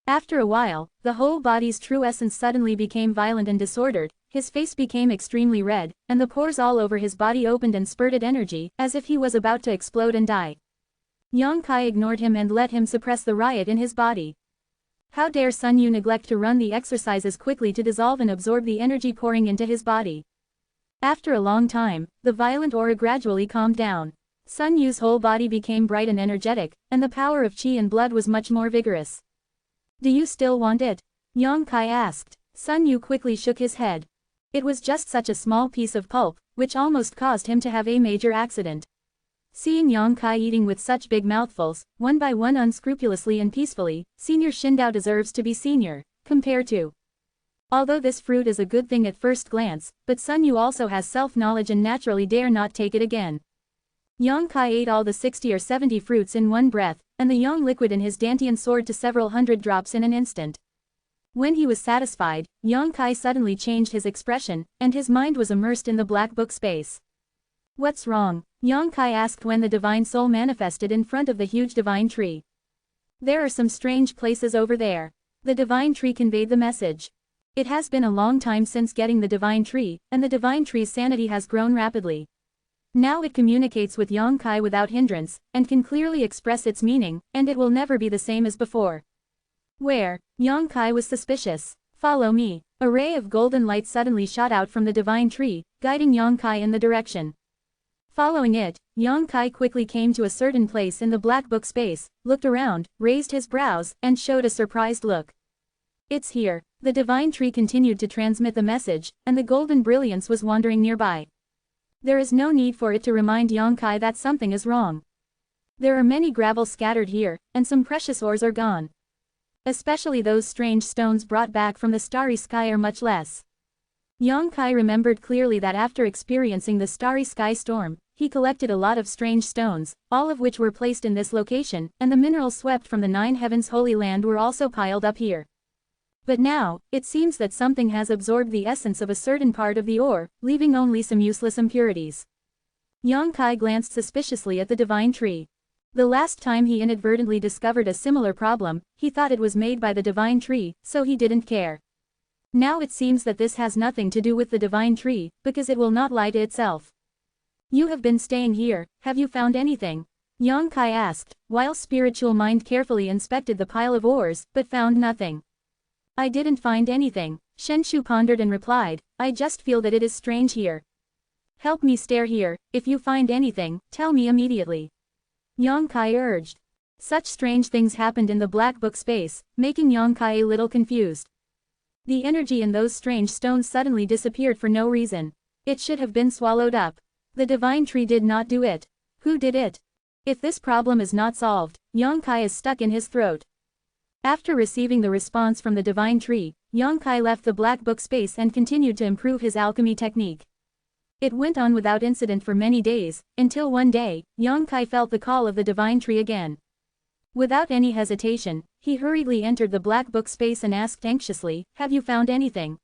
After a while, the whole body's true essence suddenly became violent and disordered, his face became extremely red, and the pores all over his body opened and spurted energy, as if he was about to explode and die. Yang Kai ignored him and let him suppress the riot in his body. How dare Sun Yu neglect to run the exercises quickly to dissolve and absorb the energy pouring into his body. After a long time, the violent aura gradually calmed down. Sun Yu's whole body became bright and energetic, and the power of qi and blood was much more vigorous. Do you still want it? Yang Kai asked. Sun Yu quickly shook his head. It was just such a small piece of pulp, which almost caused him to have a major accident. Seeing Yang Kai eating with such big mouthfuls, one by one unscrupulously and peacefully, Senior Shindao deserves to be senior, compared to. Although this fruit is a good thing at first glance, but Sun Yu also has self-knowledge and naturally dare not take it again. Yang Kai ate all the 60 or 70 fruits in one breath, and the yang liquid in his dantian soared to several hundred drops in an instant. When he was satisfied, Yang Kai suddenly changed his expression, and his mind was immersed in the black book space. What's wrong? Yang Kai asked when the divine soul manifested in front of the huge divine tree. There are some strange places over there. The divine tree conveyed the message. It has been a long time since getting the divine tree, and the divine tree's sanity has grown rapidly. Now it communicates with Yang Kai without hindrance, and can clearly express its meaning, and it will never be the same as before. Where? Yang Kai was suspicious. Follow me. A ray of golden light suddenly shot out from the divine tree, guiding Yang Kai in the direction. Following it, Yang Kai quickly came to a certain place in the black book space, looked around, raised his brows, and showed a surprised look. It's here. The divine tree continued to transmit the message, and the golden brilliance was wandering nearby. There is no need for it to remind Yang Kai that something is wrong. There are many gravels scattered here, and some precious ores are gone. Especially those strange stones brought back from the starry sky are much less. Yang Kai remembered clearly that after experiencing the starry sky storm, he collected a lot of strange stones, all of which were placed in this location, and the minerals swept from the 9 heavens holy land were also piled up here. But now, it seems that something has absorbed the essence of a certain part of the ore, leaving only some useless impurities. Yang Kai glanced suspiciously at the divine tree. The last time he inadvertently discovered a similar problem, he thought it was made by the divine tree, so he didn't care. Now it seems that this has nothing to do with the divine tree, because it will not lie to itself. You have been staying here, have you found anything? Yang Kai asked, while spiritual mind carefully inspected the pile of ores, but found nothing. I didn't find anything, Shenshu pondered and replied, I just feel that it is strange here. Help me stare here, if you find anything, tell me immediately. Yang Kai urged. Such strange things happened in the black book space, making Yang Kai a little confused. The energy in those strange stones suddenly disappeared for no reason. It should have been swallowed up. The divine tree did not do it. Who did it? If this problem is not solved, Yang Kai is stuck in his throat. After receiving the response from the divine tree, Yang Kai left the black book space and continued to improve his alchemy technique. It went on without incident for many days, until one day, Yang Kai felt the call of the divine tree again. Without any hesitation, he hurriedly entered the black book space and asked anxiously, have you found anything?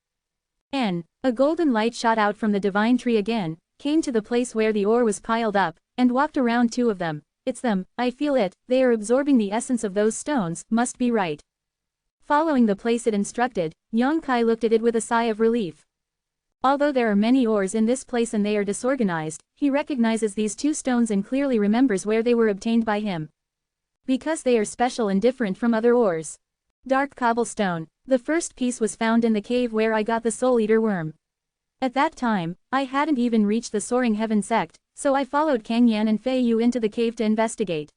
A golden light shot out from the divine tree again, came to the place where the ore was piled up, and walked around 2 of them. It's them, I feel it, they are absorbing the essence of those stones, must be right. Following the place it instructed, Yang Kai looked at it with a sigh of relief. Although there are many ores in this place and they are disorganized, he recognizes these 2 stones and clearly remembers where they were obtained by him. Because they are special and different from other ores. Dark cobblestone. The first piece was found in the cave where I got the Soul Eater worm. At that time, I hadn't even reached the Soaring Heaven sect, so I followed Kang Yan and Fei Yu into the cave to investigate.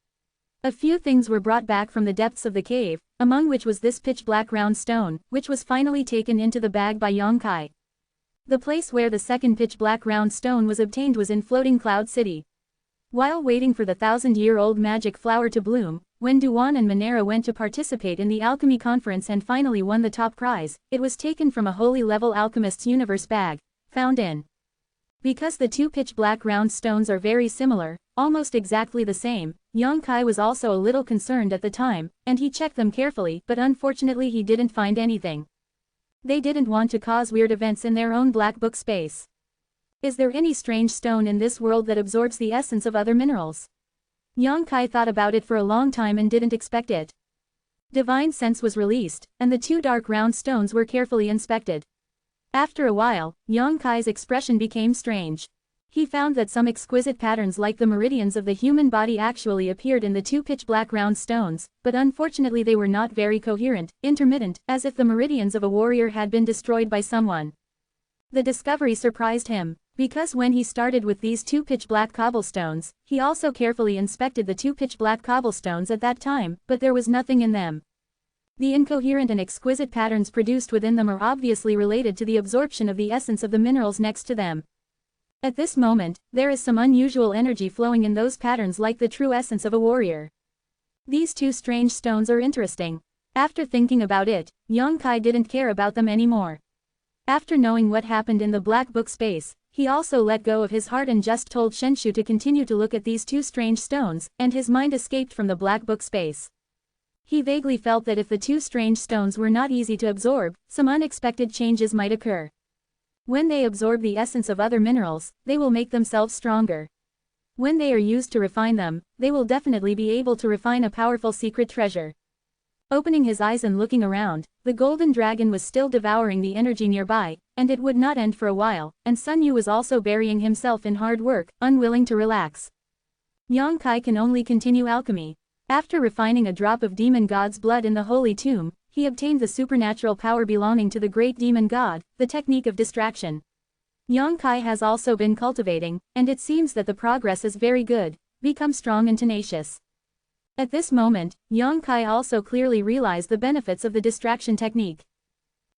A few things were brought back from the depths of the cave, among which was this pitch-black round stone, which was finally taken into the bag by Yang Kai. The place where the second pitch-black round stone was obtained was in Floating Cloud City. While waiting for the 1,000-year-old magic flower to bloom, when Duan and Monera went to participate in the alchemy conference and finally won the top prize, it was taken from a holy level alchemist's universe bag, found in. Because the 2 pitch-black round stones are very similar, almost exactly the same, Yang Kai was also a little concerned at the time, and he checked them carefully, but unfortunately he didn't find anything. They didn't want to cause weird events in their own black book space. Is there any strange stone in this world that absorbs the essence of other minerals? Yang Kai thought about it for a long time and didn't expect it. Divine sense was released, and the two dark round stones were carefully inspected. After a while, Yang Kai's expression became strange. He found that some exquisite patterns like the meridians of the human body actually appeared in the two pitch-black round stones, but unfortunately they were not very coherent, intermittent, as if the meridians of a warrior had been destroyed by someone. The discovery surprised him, because when he started with these two pitch-black cobblestones, he also carefully inspected the two pitch-black cobblestones at that time, but there was nothing in them. The incoherent and exquisite patterns produced within them are obviously related to the absorption of the essence of the minerals next to them. At this moment, there is some unusual energy flowing in those patterns like the true essence of a warrior. These two strange stones are interesting. After thinking about it, Yang Kai didn't care about them anymore. After knowing what happened in the black book space, he also let go of his heart and just told Shenshu to continue to look at these two strange stones, and his mind escaped from the black book space. He vaguely felt that if the two strange stones were not easy to absorb, some unexpected changes might occur. When they absorb the essence of other minerals, they will make themselves stronger. When they are used to refine them, they will definitely be able to refine a powerful secret treasure. Opening his eyes and looking around, the golden dragon was still devouring the energy nearby, and it would not end for a while, and Sun Yu was also burying himself in hard work, unwilling to relax. Yang Kai can only continue alchemy. After refining a drop of demon god's blood in the holy tomb, he obtained the supernatural power belonging to the great demon god, the technique of distraction. Yang Kai has also been cultivating, and it seems that the progress is very good. Become strong and tenacious. At this moment, Yang Kai also clearly realized the benefits of the distraction technique.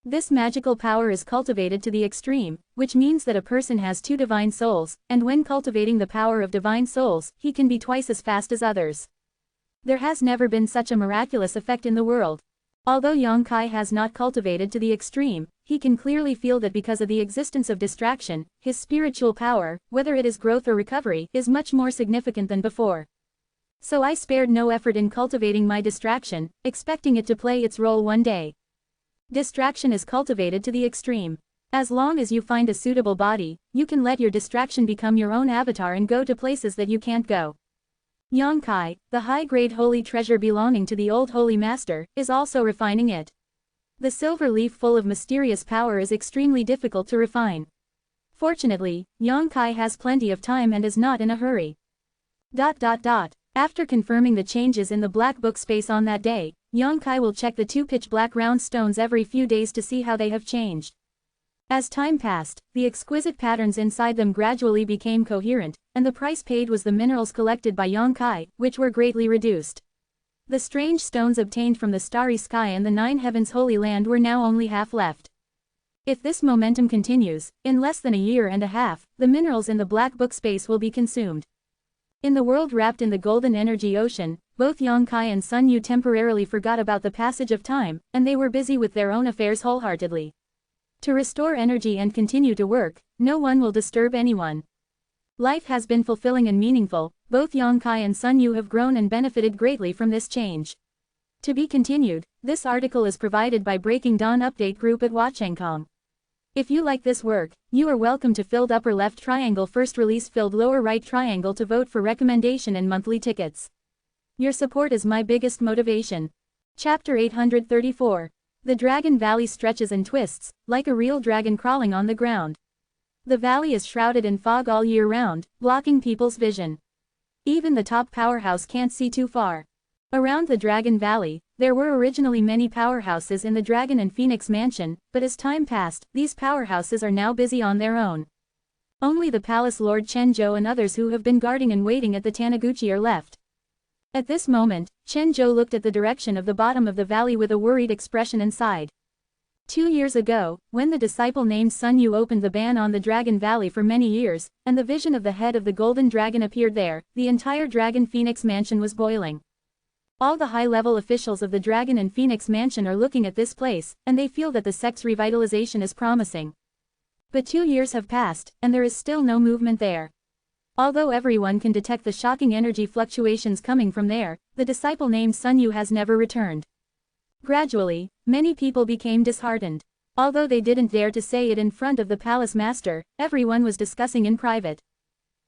This magical power is cultivated to the extreme, which means that a person has two divine souls, and when cultivating the power of divine souls, he can be twice as fast as others. There has never been such a miraculous effect in the world. Although Yang Kai has not cultivated to the extreme, he can clearly feel that because of the existence of distraction, his spiritual power, whether it is growth or recovery, is much more significant than before. So I spared no effort in cultivating my distraction, expecting it to play its role one day. Distraction is cultivated to the extreme. As long as you find a suitable body, you can let your distraction become your own avatar and go to places that you can't go. Yang Kai, the high-grade holy treasure belonging to the old holy master, is also refining it. The silver leaf full of mysterious power is extremely difficult to refine. Fortunately, Yang Kai has plenty of time and is not in a hurry. After confirming the changes in the black book space on that day, Yang Kai will check the two pitch-black round stones every few days to see how they have changed. As time passed, the exquisite patterns inside them gradually became coherent, and the price paid was the minerals collected by Yang Kai, which were greatly reduced. The strange stones obtained from the starry sky and the nine heavens holy land were now only half left. If this momentum continues, in less than a year and a half, the minerals in the black book space will be consumed. In the world wrapped in the golden energy ocean, both Yang Kai and Sun Yu temporarily forgot about the passage of time, and they were busy with their own affairs wholeheartedly. To restore energy and continue to work, no one will disturb anyone. Life has been fulfilling and meaningful. Both Yang Kai and Sun Yu have grown and benefited greatly from this change. To be continued, this article is provided by Breaking Dawn Update Group at Wachengkong. If you like this work, you are welcome to filled upper left triangle first release filled lower right triangle to vote for recommendation and monthly tickets. Your support is my biggest motivation. Chapter 834. The Dragon Valley stretches and twists, like a real dragon crawling on the ground. The valley is shrouded in fog all year round, blocking people's vision. Even the top powerhouse can't see too far. Around the Dragon Valley, there were originally many powerhouses in the Dragon and Phoenix Mansion, but as time passed, these powerhouses are now busy on their own. Only the Palace Lord Chenjo and others who have been guarding and waiting at the Taniguchi are left. At this moment, Chenjo looked at the direction of the bottom of the valley with a worried expression and sighed. 2 years ago, when the disciple named Sun Yu opened the ban on the Dragon Valley for many years, and the vision of the head of the golden dragon appeared there, the entire Dragon Phoenix Mansion was boiling. All the high-level officials of the Dragon and Phoenix Mansion are looking at this place, and they feel that the sect's revitalization is promising. But 2 years have passed, and there is still no movement there. Although everyone can detect the shocking energy fluctuations coming from there, the disciple named Sun Yu has never returned. Gradually, many people became disheartened. Although they didn't dare to say it in front of the palace master, everyone was discussing in private.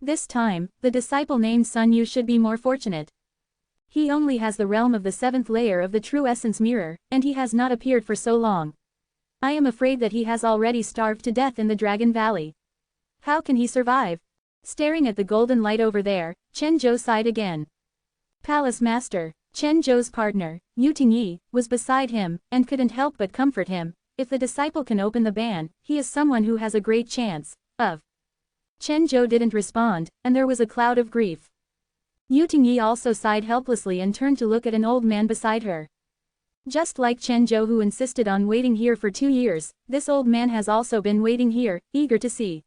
This time, the disciple named Sun Yu should be more fortunate. He only has the realm of the 7th layer of the true essence mirror, and he has not appeared for so long. I am afraid that he has already starved to death in the Dragon Valley. How can he survive? Staring at the golden light over there, Chen Zhou sighed again. Palace Master, Chen Zhou's partner, Yu Tingyi, was beside him, and couldn't help but comfort him. If the disciple can open the ban, he is someone who has a great chance of. Chen Zhou didn't respond, and there was a cloud of grief. Yu Tingyi also sighed helplessly and turned to look at an old man beside her. Just like Chen Zhou, who insisted on waiting here for 2 years, this old man has also been waiting here, eager to see.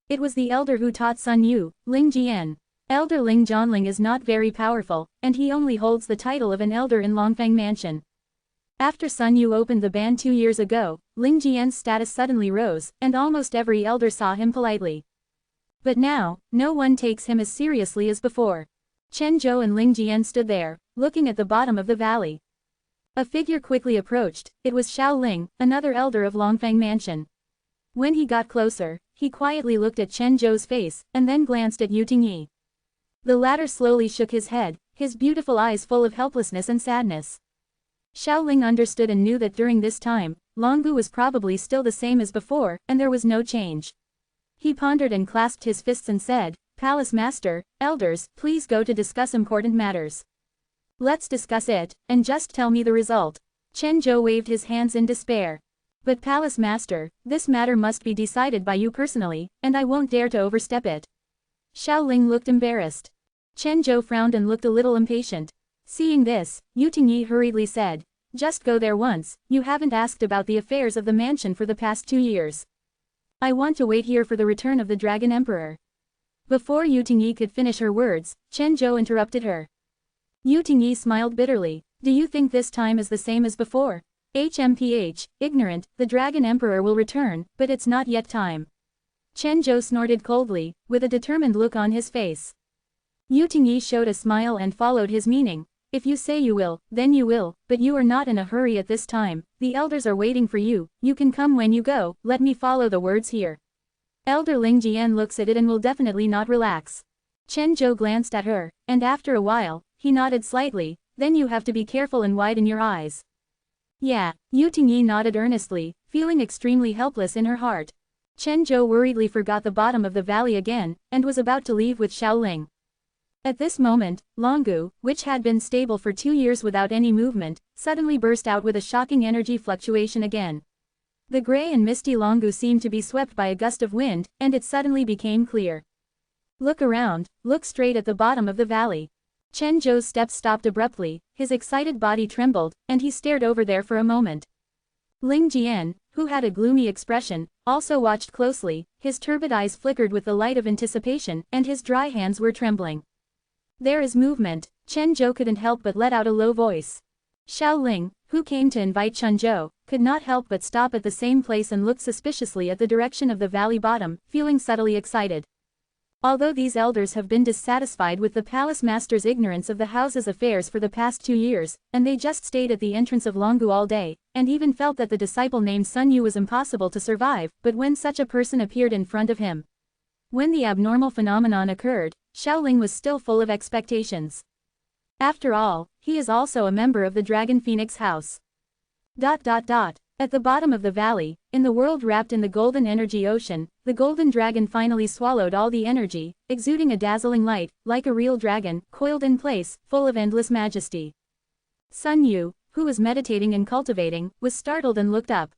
It was the elder who taught Sun Yu, Ling Jian. Elder Ling Jianling is not very powerful, and he only holds the title of an elder in Longfeng Mansion. After Sun Yu opened the ban 2 years ago, Ling Jian's status suddenly rose, and almost every elder saw him politely. But now, no one takes him as seriously as before. Chen Zhou and Ling Jian stood there, looking at the bottom of the valley. A figure quickly approached. It was Xiao Ling, another elder of Longfeng Mansion. When he got closer, he quietly looked at Chen Zhou's face, and then glanced at Yu Tingyi. The latter slowly shook his head, his beautiful eyes full of helplessness and sadness. Xiao Ling understood and knew that during this time, Longgu was probably still the same as before, and there was no change. He pondered and clasped his fists and said, "Palace Master, elders, please go to discuss important matters. Let's discuss it, and just tell me the result." Chen Zhou waved his hands in despair. "But Palace Master, this matter must be decided by you personally, and I won't dare to overstep it." Xiao Ling looked embarrassed. Chen Zhou frowned and looked a little impatient. Seeing this, Yu Tingyi hurriedly said, "Just go there once, you haven't asked about the affairs of the mansion for the past 2 years. I want to wait here for the return of the Dragon Emperor." Before Yu Tingyi could finish her words, Chen Zhou interrupted her. Yu Tingyi smiled bitterly. "Do you think this time is the same as before? HMPH, ignorant, the Dragon Emperor will return, but it's not yet time." Chen Zhou snorted coldly, with a determined look on his face. Yu Tingyi showed a smile and followed his meaning. "If you say you will, then you will, but you are not in a hurry at this time, the elders are waiting for you, you can come when you go, let me follow the words here." Elder Ling Jian looks at it and will definitely not relax. Chen Zhou glanced at her, and after a while, he nodded slightly, "Then you have to be careful and widen your eyes." "Yeah," Yu Tingyi nodded earnestly, feeling extremely helpless in her heart. Chen Zhou worriedly forgot the bottom of the valley again, and was about to leave with Xiao Ling. At this moment, Longgu, which had been stable for 2 years without any movement, suddenly burst out with a shocking energy fluctuation again. The grey and misty Longgu seemed to be swept by a gust of wind, and it suddenly became clear. "Look around, look straight at the bottom of the valley." Chen Zhou's steps stopped abruptly, his excited body trembled, and he stared over there for a moment. Ling Jian, who had a gloomy expression, also watched closely, his turbid eyes flickered with the light of anticipation, and his dry hands were trembling. "There is movement," Chen Zhou couldn't help but let out a low voice. Xiao Ling, who came to invite Chen Zhou, could not help but stop at the same place and look suspiciously at the direction of the valley bottom, feeling subtly excited. Although these elders have been dissatisfied with the palace master's ignorance of the house's affairs for the past 2 years, and they just stayed at the entrance of Longgu all day, and even felt that the disciple named Sun Yu was impossible to survive, but when such a person appeared in front of him. When the abnormal phenomenon occurred, Xiao Ling was still full of expectations. After all, he is also a member of the Dragon Phoenix House. At the bottom of the valley, in the world wrapped in the golden energy ocean, the golden dragon finally swallowed all the energy, exuding a dazzling light, like a real dragon, coiled in place, full of endless majesty. Sun Yu, who was meditating and cultivating, was startled and looked up.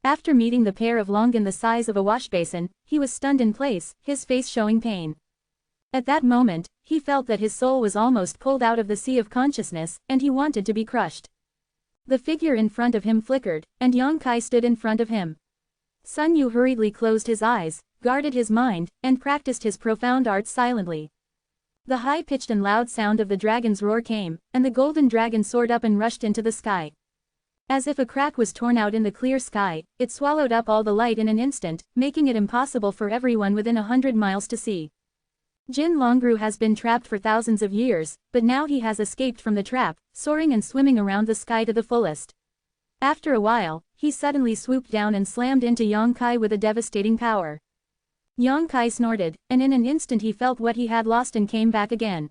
After meeting the pair of Longan the size of a washbasin, he was stunned in place, his face showing pain. At that moment, he felt that his soul was almost pulled out of the sea of consciousness, and he wanted to be crushed. The figure in front of him flickered, and Yang Kai stood in front of him. Sun Yu hurriedly closed his eyes, guarded his mind, and practiced his profound arts silently. The high-pitched and loud sound of the dragon's roar came, and the golden dragon soared up and rushed into the sky. As if a crack was torn out in the clear sky, it swallowed up all the light in an instant, making it impossible for everyone within 100 miles to see. Jin Longru has been trapped for thousands of years, but now he has escaped from the trap, soaring and swimming around the sky to the fullest. After a while, he suddenly swooped down and slammed into Yang Kai with a devastating power. Yang Kai snorted, and in an instant he felt what he had lost and came back again.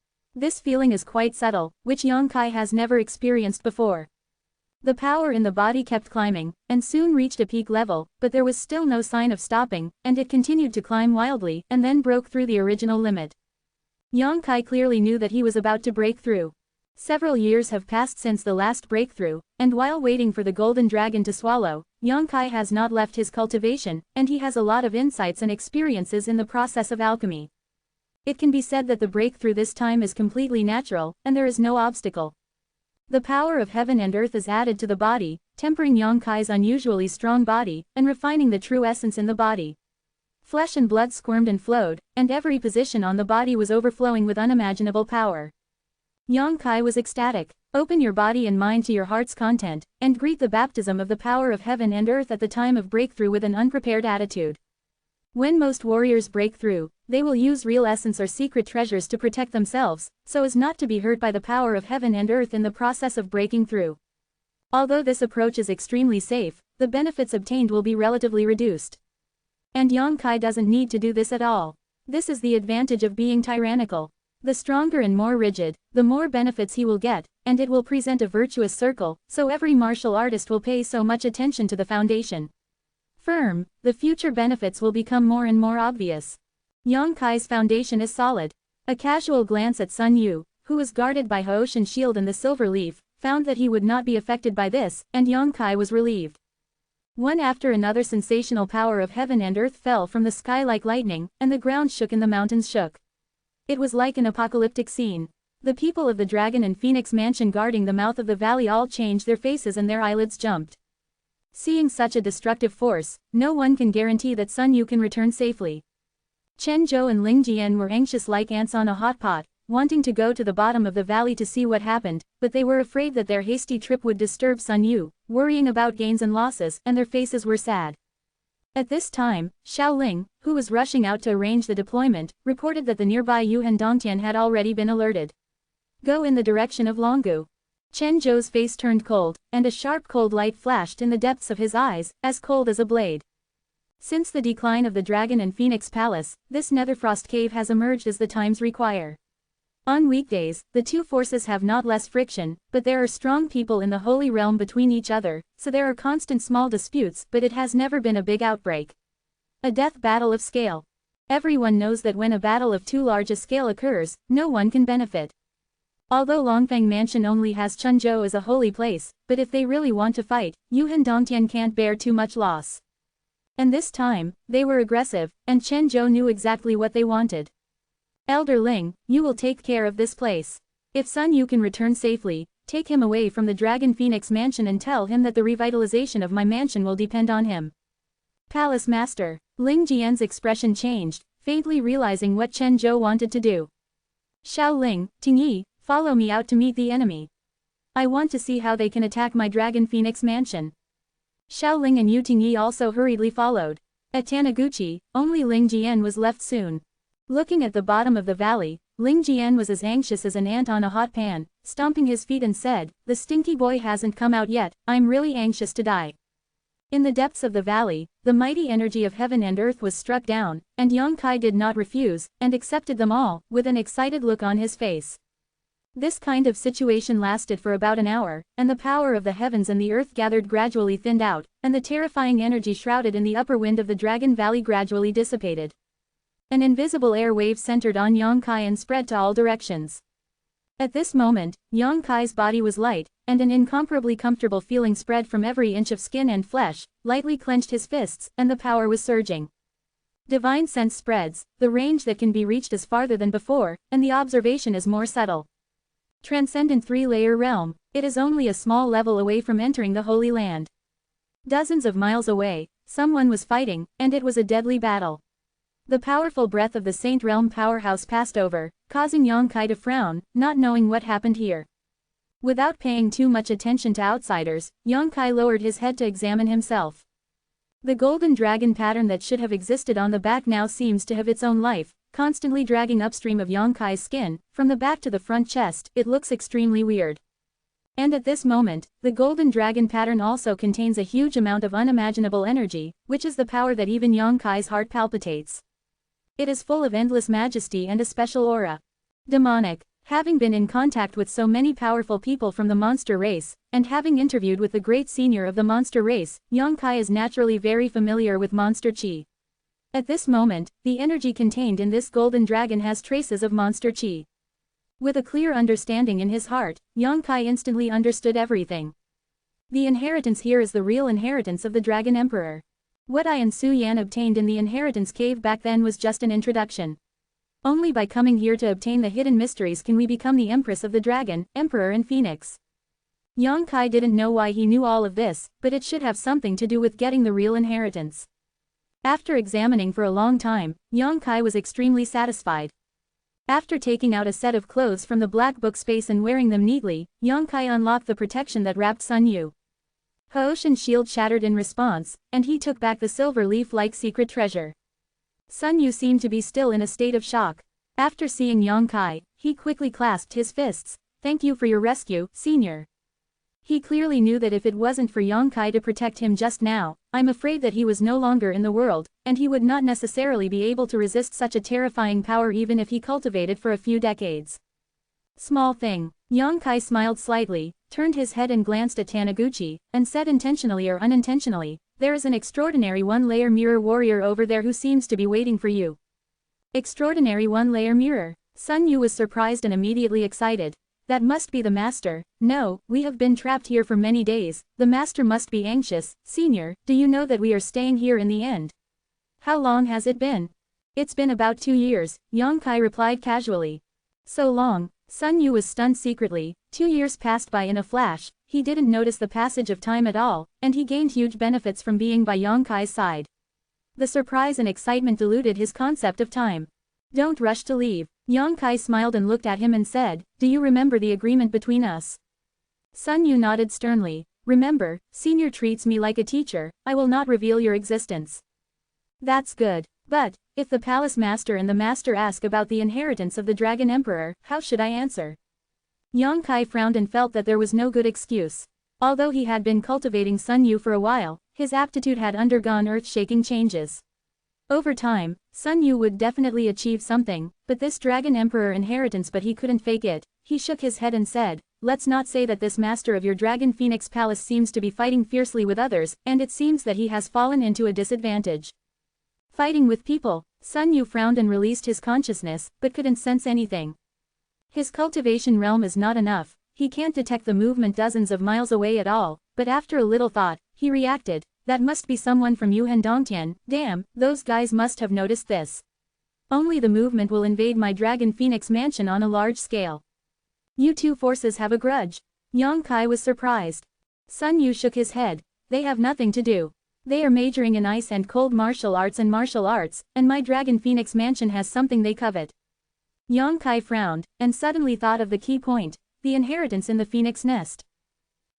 This feeling is quite subtle, which Yang Kai has never experienced before. The power in the body kept climbing, and soon reached a peak level, but there was still no sign of stopping, and it continued to climb wildly, and then broke through the original limit. Yang Kai clearly knew that he was about to break through. Several years have passed since the last breakthrough, and while waiting for the golden dragon to swallow, Yang Kai has not left his cultivation, and he has a lot of insights and experiences in the process of alchemy. It can be said that the breakthrough this time is completely natural, and there is no obstacle. The power of heaven and earth is added to the body, tempering Yang Kai's unusually strong body, and refining the true essence in the body. Flesh and blood squirmed and flowed, and every position on the body was overflowing with unimaginable power. Yang Kai was ecstatic. Open your body and mind to your heart's content, and greet the baptism of the power of heaven and earth at the time of breakthrough with an unprepared attitude. When most warriors break through, they will use real essence or secret treasures to protect themselves, so as not to be hurt by the power of heaven and earth in the process of breaking through. Although this approach is extremely safe, the benefits obtained will be relatively reduced. And Yang Kai doesn't need to do this at all. This is the advantage of being tyrannical. The stronger and more rigid, the more benefits he will get, and it will present a virtuous circle, so every martial artist will pay so much attention to the foundation. Firm, the future benefits will become more and more obvious. Yang Kai's foundation is solid. A casual glance at Sun Yu, who was guarded by Haoshan shield and the silver leaf, found that he would not be affected by this, and Yang Kai was relieved. One after another sensational power of heaven and earth fell from the sky like lightning, and the ground shook and the mountains shook. It was like an apocalyptic scene. The people of the Dragon and Phoenix Mansion guarding the mouth of the valley all changed their faces and their eyelids jumped. Seeing such a destructive force, no one can guarantee that Sun Yu can return safely. Chen Zhou and Ling Jian were anxious like ants on a hot pot, wanting to go to the bottom of the valley to see what happened, but they were afraid that their hasty trip would disturb Sun Yu, worrying about gains and losses, and their faces were sad. At this time, Xiao Ling, who was rushing out to arrange the deployment, reported that the nearby Yuhan Dongtian had already been alerted. Go in the direction of Longgu. Chen Zhou's face turned cold, and a sharp cold light flashed in the depths of his eyes, as cold as a blade. Since the decline of the Dragon and Phoenix Palace, this Netherfrost cave has emerged as the times require. On weekdays, the two forces have not less friction, but there are strong people in the Holy Realm between each other, so there are constant small disputes, but it has never been a big outbreak. A death battle of scale. Everyone knows that when a battle of too large a scale occurs, no one can benefit. Although Longfeng Mansion only has Chenzhou as a holy place, but if they really want to fight, Yuhan Dongtian can't bear too much loss. And this time, they were aggressive, and Chenzhou knew exactly what they wanted. Elder Ling, you will take care of this place. If Sun Yu can return safely, take him away from the Dragon Phoenix Mansion and tell him that the revitalization of my mansion will depend on him. Palace Master. Ling Jian's expression changed, faintly realizing what Chenzhou wanted to do. Xiao Ling, Tingyi, follow me out to meet the enemy. I want to see how they can attack my Dragon Phoenix Mansion. Xiao Ling and Yu Tingyi also hurriedly followed. At Taniguchi, only Ling Jian was left soon. Looking at the bottom of the valley, Ling Jian was as anxious as an ant on a hot pan, stomping his feet and said, "The stinky boy hasn't come out yet, I'm really anxious to die." In the depths of the valley, the mighty energy of heaven and earth was struck down, and Yang Kai did not refuse, and accepted them all, with an excited look on his face. This kind of situation lasted for about an hour, and the power of the heavens and the earth gathered gradually thinned out, and the terrifying energy shrouded in the upper wind of the Dragon Valley gradually dissipated. An invisible air wave centered on Yang Kai and spread to all directions. At this moment, Yang Kai's body was light, and an incomparably comfortable feeling spread from every inch of skin and flesh, lightly clenched his fists, and the power was surging. Divine sense spreads, the range that can be reached is farther than before, and the observation is more subtle. Transcendent three-layer realm, it is only a small level away from entering the Holy Land. Dozens of miles away, someone was fighting, and it was a deadly battle. The powerful breath of the Saint Realm powerhouse passed over, causing Yang Kai to frown, not knowing what happened here. Without paying too much attention to outsiders, Yang Kai lowered his head to examine himself. The golden dragon pattern that should have existed on the back now seems to have its own life, constantly dragging upstream of Yang Kai's skin, from the back to the front chest. It looks extremely weird. And at this moment, the golden dragon pattern also contains a huge amount of unimaginable energy, which is the power that even Yang Kai's heart palpitates. It is full of endless majesty and a special aura. Demonic. Having been in contact with so many powerful people from the monster race, and having interviewed with the great senior of the monster race, Yang Kai is naturally very familiar with monster chi. At this moment, the energy contained in this golden dragon has traces of monster chi. With a clear understanding in his heart, Yang Kai instantly understood everything. The inheritance here is the real inheritance of the Dragon Emperor. What I and Su Yan obtained in the inheritance cave back then was just an introduction. Only by coming here to obtain the hidden mysteries can we become the Empress of the Dragon, Emperor and Phoenix. Yang Kai didn't know why he knew all of this, but it should have something to do with getting the real inheritance. After examining for a long time, Yang Kai was extremely satisfied. After taking out a set of clothes from the black book space and wearing them neatly, Yang Kai unlocked the protection that wrapped Sun Yu. Hoshin's shield shattered in response, and he took back the silver leaf-like secret treasure. Sun Yu seemed to be still in a state of shock. After seeing Yang Kai, he quickly clasped his fists. "Thank you for your rescue, senior." He clearly knew that if it wasn't for Yang Kai to protect him just now, I'm afraid that he was no longer in the world, and he would not necessarily be able to resist such a terrifying power even if he cultivated for a few decades. Small thing. Yang Kai smiled slightly, turned his head and glanced at Taniguchi, and said intentionally or unintentionally, "There is an extraordinary one-layer mirror warrior over there who seems to be waiting for you." Extraordinary one-layer mirror. Sun Yu was surprised and immediately excited. That must be the master. No, we have been trapped here for many days, the master must be anxious. Senior, do you know that we are staying here in the end? How long has it been? It's been about 2 years, Yang Kai replied casually. So long. Sun Yu was stunned secretly. 2 years passed by in a flash, he didn't notice the passage of time at all, and he gained huge benefits from being by Yang Kai's side. The surprise and excitement diluted his concept of time. Don't rush to leave. Yang Kai smiled and looked at him and said, "Do you remember the agreement between us?" Sun Yu nodded sternly. "Remember, senior treats me like a teacher, I will not reveal your existence." That's good. But, if the palace master and the master ask about the inheritance of the Dragon Emperor, how should I answer? Yang Kai frowned and felt that there was no good excuse. Although he had been cultivating Sun Yu for a while, his aptitude had undergone earth-shaking changes. Over time, Sun Yu would definitely achieve something, but this Dragon Emperor inheritance, but he couldn't fake it. He shook his head and said, "Let's not say that this master of your Dragon Phoenix Palace seems to be fighting fiercely with others, and it seems that he has fallen into a disadvantage." Fighting with people. Sun Yu frowned and released his consciousness, but couldn't sense anything. His cultivation realm is not enough, he can't detect the movement dozens of miles away at all, but after a little thought, he reacted, "That must be someone from Yuhan Dongtian, damn, those guys must have noticed this. Only the movement will invade my Dragon Phoenix mansion on a large scale. You two forces have a grudge." Yang Kai was surprised. Sun Yu shook his head. "They have nothing to do. They are majoring in ice and cold martial arts, and my Dragon Phoenix mansion has something they covet." Yang Kai frowned, and suddenly thought of the key point, the inheritance in the Phoenix Nest.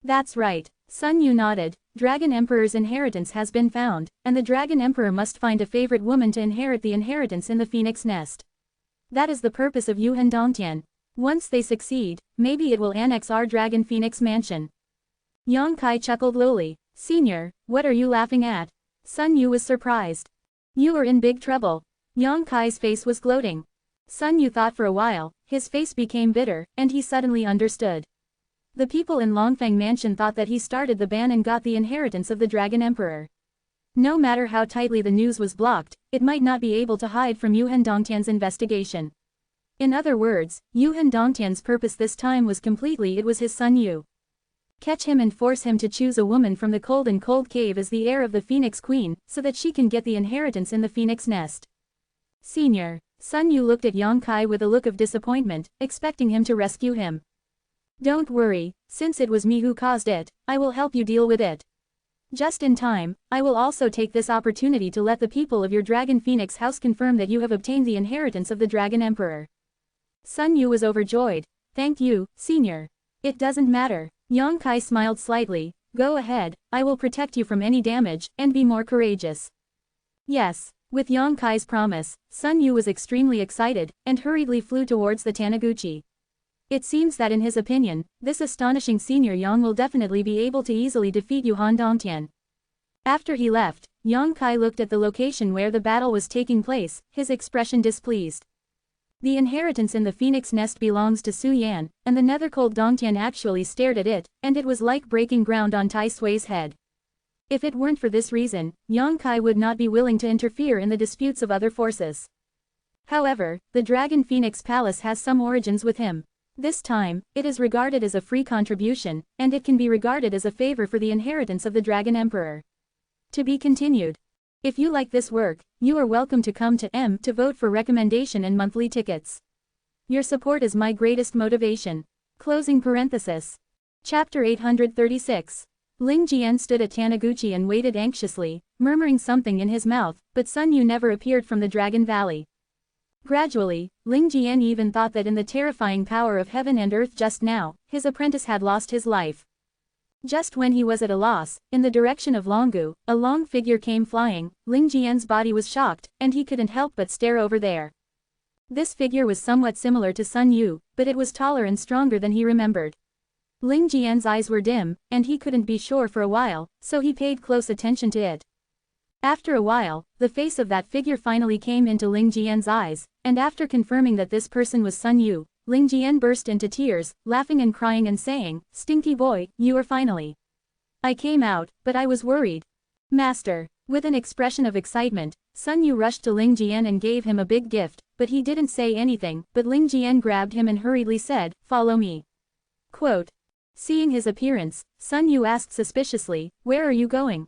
That's right. Sun Yu nodded. Dragon Emperor's inheritance has been found, and the Dragon Emperor must find a favorite woman to inherit the inheritance in the Phoenix Nest. That is the purpose of Yuhan Dongtian. Once they succeed, maybe it will annex our Dragon Phoenix mansion. Yang Kai chuckled lowly. "Senior, what are you laughing at?" Sun Yu was surprised. "You are in big trouble." Yang Kai's face was gloating. Sun Yu thought for a while, his face became bitter, and he suddenly understood. The people in Longfeng Mansion thought that he started the ban and got the inheritance of the Dragon Emperor. No matter how tightly the news was blocked, it might not be able to hide from Yuhan Dongtian's investigation. In other words, Yuhan Dongtian's purpose this time was completely it was his Sun Yu. Catch him and force him to choose a woman from the cold cave as the heir of the Phoenix Queen, so that she can get the inheritance in the Phoenix Nest. Senior. Sun Yu looked at Yang Kai with a look of disappointment, expecting him to rescue him. "Don't worry, since it was me who caused it, I will help you deal with it. Just in time, I will also take this opportunity to let the people of your Dragon Phoenix house confirm that you have obtained the inheritance of the Dragon Emperor." Sun Yu was overjoyed. "Thank you, senior. It doesn't matter." Yang Kai smiled slightly. "Go ahead, I will protect you from any damage, and be more courageous." Yes. With Yang Kai's promise, Sun Yu was extremely excited, and hurriedly flew towards the Taniguchi. It seems that in his opinion, this astonishing senior Yang will definitely be able to easily defeat Yuhan Dongtian. After he left, Yang Kai looked at the location where the battle was taking place, his expression displeased. The inheritance in the phoenix nest belongs to Su Yan, and the nethercold Dongtian actually stared at it, and it was like breaking ground on Tai Sui's head. If it weren't for this reason, Yang Kai would not be willing to interfere in the disputes of other forces. However, the Dragon Phoenix Palace has some origins with him. This time, it is regarded as a free contribution, and it can be regarded as a favor for the inheritance of the Dragon Emperor. To be continued. If you like this work, you are welcome to come to M to vote for recommendation and monthly tickets. Your support is my greatest motivation. Closing parenthesis. Chapter 836. Ling Jian stood at Taniguchi and waited anxiously, murmuring something in his mouth, but Sun Yu never appeared from the Dragon Valley. Gradually, Ling Jian even thought that in the terrifying power of heaven and earth just now, his apprentice had lost his life. Just when he was at a loss, in the direction of Longgu, a long figure came flying. Ling Jian's body was shocked, and he couldn't help but stare over there. This figure was somewhat similar to Sun Yu, but it was taller and stronger than he remembered. Ling Jian's eyes were dim, and he couldn't be sure for a while, so he paid close attention to it. After a while, the face of that figure finally came into Ling Jian's eyes, and after confirming that this person was Sun Yu, Ling Jian burst into tears, laughing and crying and saying, "Stinky boy, you are finally." "I came out, but I was worried." "Master." With an expression of excitement, Sun Yu rushed to Ling Jian and gave him a big gift, but he didn't say anything, but Ling Jian grabbed him and hurriedly said, "Follow me." Quote. Seeing his appearance, Sun Yu asked suspiciously, "Where are you going?"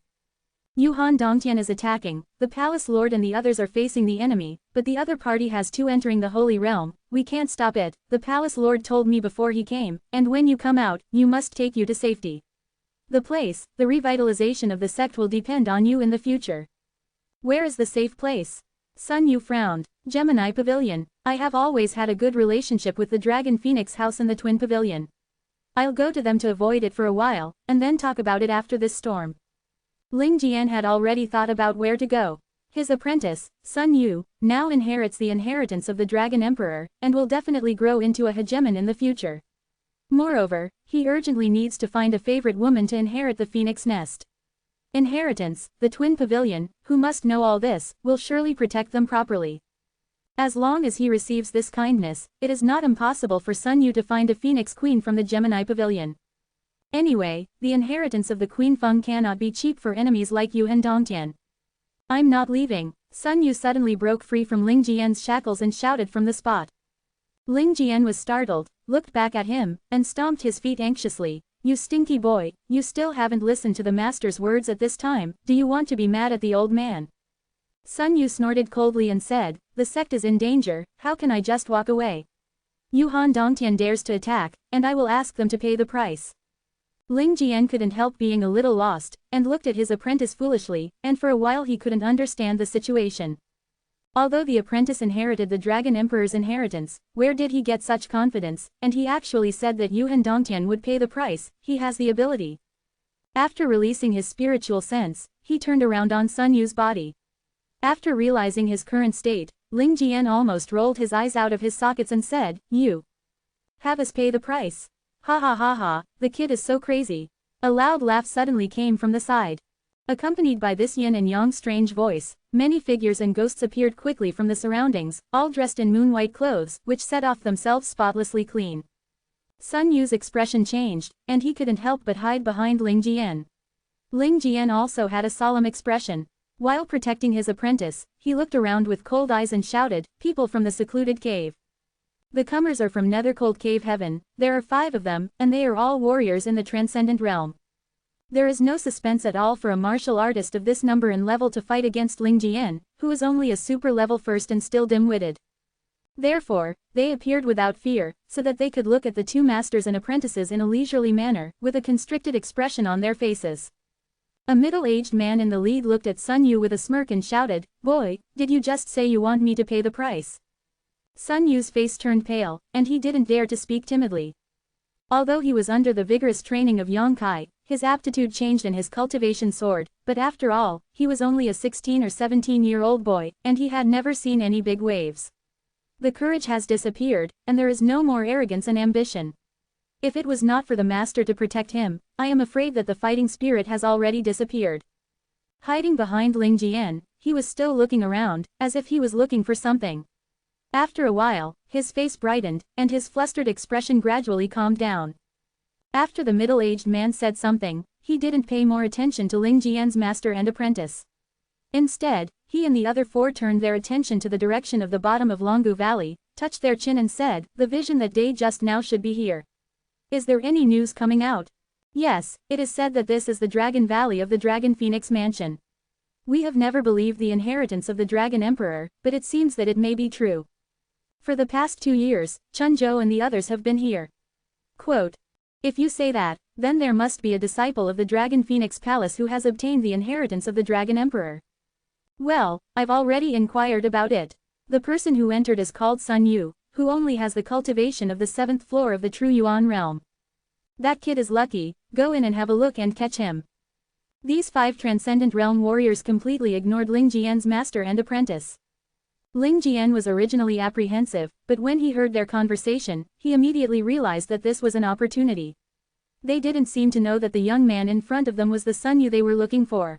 "Yuhan Dongtian is attacking, the palace lord and the others are facing the enemy, but the other party has two entering the holy realm. We can't stop it, the palace lord told me before he came, and when you come out, you must take you to safety. The place, the revitalization of the sect will depend on you in the future." "Where is the safe place?" Sun Yu frowned. "Gemini Pavilion. I have always had a good relationship with the Dragon Phoenix House in the Twin Pavilion. I'll go to them to avoid it for a while, and then talk about it after this storm." Ling Jian had already thought about where to go. His apprentice, Sun Yu, now inherits the inheritance of the Dragon Emperor, and will definitely grow into a hegemon in the future. Moreover, he urgently needs to find a favorite woman to inherit the phoenix nest. Inheritance, the Twin Pavilion, who must know all this, will surely protect them properly. As long as he receives this kindness, it is not impossible for Sun Yu to find a phoenix queen from the Gemini Pavilion. Anyway, the inheritance of the Queen Feng cannot be cheap for enemies like Yuhan Dongtian. "I'm not leaving." Sun Yu suddenly broke free from Ling Jian's shackles and shouted from the spot. Ling Jian was startled, looked back at him, and stomped his feet anxiously. "You stinky boy, you still haven't listened to the master's words at this time, do you want to be mad at the old man?" Sun Yu snorted coldly and said, "The sect is in danger, how can I just walk away? Yuhan Dongtian dares to attack, and I will ask them to pay the price." Ling Jian couldn't help being a little lost, and looked at his apprentice foolishly, and for a while he couldn't understand the situation. Although the apprentice inherited the Dragon Emperor's inheritance, where did he get such confidence, and he actually said that Yuhan Dongtian would pay the price, he has the ability. After releasing his spiritual sense, he turned around on Sun Yu's body. After realizing his current state, Ling Jian almost rolled his eyes out of his sockets and said, "You have us pay the price. Ha ha ha ha, the kid is so crazy." A loud laugh suddenly came from the side. Accompanied by this yin and yang strange voice, many figures and ghosts appeared quickly from the surroundings, all dressed in moon-white clothes, which set off themselves spotlessly clean. Sun Yu's expression changed, and he couldn't help but hide behind Ling Jian. Ling Jian also had a solemn expression. While protecting his apprentice, he looked around with cold eyes and shouted, "People from the secluded cave. The comers are from Nethercold Cave Heaven, there are 5 of them, and they are all warriors in the transcendent realm." There is no suspense at all for a martial artist of this number and level to fight against Ling Jian, who is only a super level first and still dim-witted. Therefore, they appeared without fear, so that they could look at the two masters and apprentices in a leisurely manner, with a constricted expression on their faces. A middle-aged man in the lead looked at Sun Yu with a smirk and shouted, "Boy, did you just say you want me to pay the price?" Sun Yu's face turned pale, and he didn't dare to speak timidly. Although he was under the vigorous training of Yang Kai, his aptitude changed and his cultivation soared, but after all, he was only a 16 or 17-year-old boy, and he had never seen any big waves. The courage has disappeared, and there is no more arrogance and ambition. If it was not for the master to protect him, I am afraid that the fighting spirit has already disappeared. Hiding behind Ling Jian, he was still looking around, as if he was looking for something. After a while, his face brightened, and his flustered expression gradually calmed down. After the middle-aged man said something, he didn't pay more attention to Ling Jian's master and apprentice. Instead, he and the other four turned their attention to the direction of the bottom of Longgu Valley, touched their chin and said, "The vision that day just now should be here. Is there any news coming out?" "Yes, it is said that this is the Dragon Valley of the Dragon Phoenix Mansion. We have never believed the inheritance of the Dragon Emperor, but it seems that it may be true. For the past 2 years, Chunzhou and the others have been here." Quote, "If you say that, then there must be a disciple of the Dragon Phoenix Palace who has obtained the inheritance of the Dragon Emperor. Well, I've already inquired about it. The person who entered is called Sun Yu, who only has the cultivation of the 7th floor of the True Yuan realm. That kid is lucky, go in and have a look and catch him." These 5 Transcendent Realm warriors completely ignored Ling Jian's master and apprentice. Ling Jian was originally apprehensive, but when he heard their conversation, he immediately realized that this was an opportunity. They didn't seem to know that the young man in front of them was the Sun Yu they were looking for.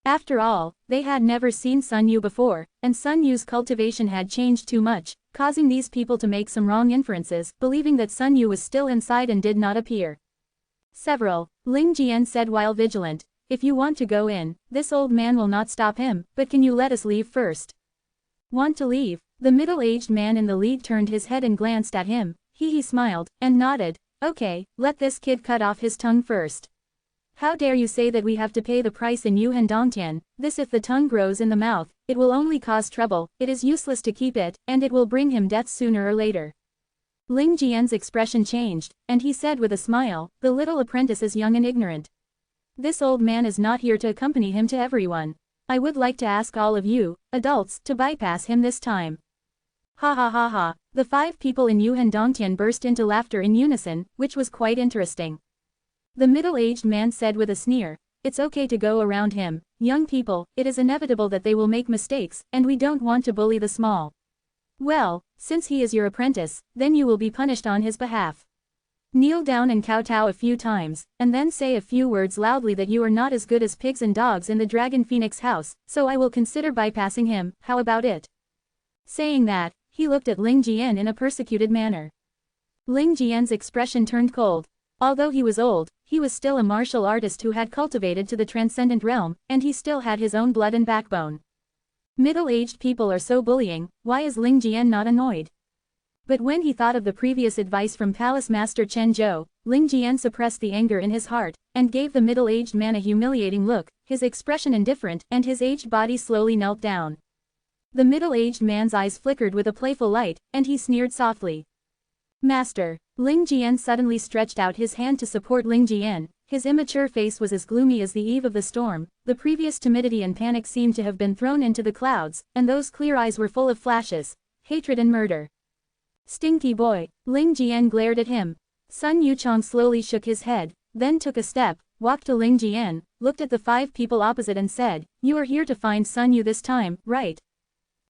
After all, they had never seen Sun Yu before, and Sun Yu's cultivation had changed too much, causing these people to make some wrong inferences, believing that Sun Yu was still inside and did not appear. Several, Ling Jian said while vigilant, "If you want to go in, this old man will not stop him, but can you let us leave first?" "Want to leave?" The middle-aged man in the lead turned his head and glanced at him. He smiled, and nodded. "Okay, let this kid cut off his tongue first. How dare you say that we have to pay the price in Yuhan Dongtian? This if the tongue grows in the mouth, it will only cause trouble, it is useless to keep it, and it will bring him death sooner or later." Ling Jian's expression changed, and he said with a smile, "The little apprentice is young and ignorant. This old man is not here to accompany him to everyone. I would like to ask all of you, adults, to bypass him this time." Ha ha ha ha. The 5 people in Yuhan Dongtian burst into laughter in unison, which was quite interesting. The middle-aged man said with a sneer, "It's okay to go around him, young people, it is inevitable that they will make mistakes, and we don't want to bully the small. Well, since he is your apprentice, then you will be punished on his behalf. Kneel down and kowtow a few times, and then say a few words loudly that you are not as good as pigs and dogs in the Dragon Phoenix house, so I will consider bypassing him, how about it?" Saying that, he looked at Ling Jian in a persecuted manner. Ling Jian's expression turned cold. Although he was old, he was still a martial artist who had cultivated to the transcendent realm, and he still had his own blood and backbone. Middle-aged people are so bullying, why is Ling Jian not annoyed? But when he thought of the previous advice from Palace Master Chen Zhou, Ling Jian suppressed the anger in his heart, and gave the middle-aged man a humiliating look, his expression indifferent, and his aged body slowly knelt down. The middle-aged man's eyes flickered with a playful light, and he sneered softly. "Master." Ling Jian suddenly stretched out his hand to support Ling Jian. His immature face was as gloomy as the eve of the storm, the previous timidity and panic seemed to have been thrown into the clouds, and those clear eyes were full of flashes, hatred and murder. "Stinky boy." Ling Jian glared at him. Sun Yuchong slowly shook his head, then took a step, walked to Ling Jian, looked at the 5 people opposite and said, "You are here to find Sun Yu this time, right?"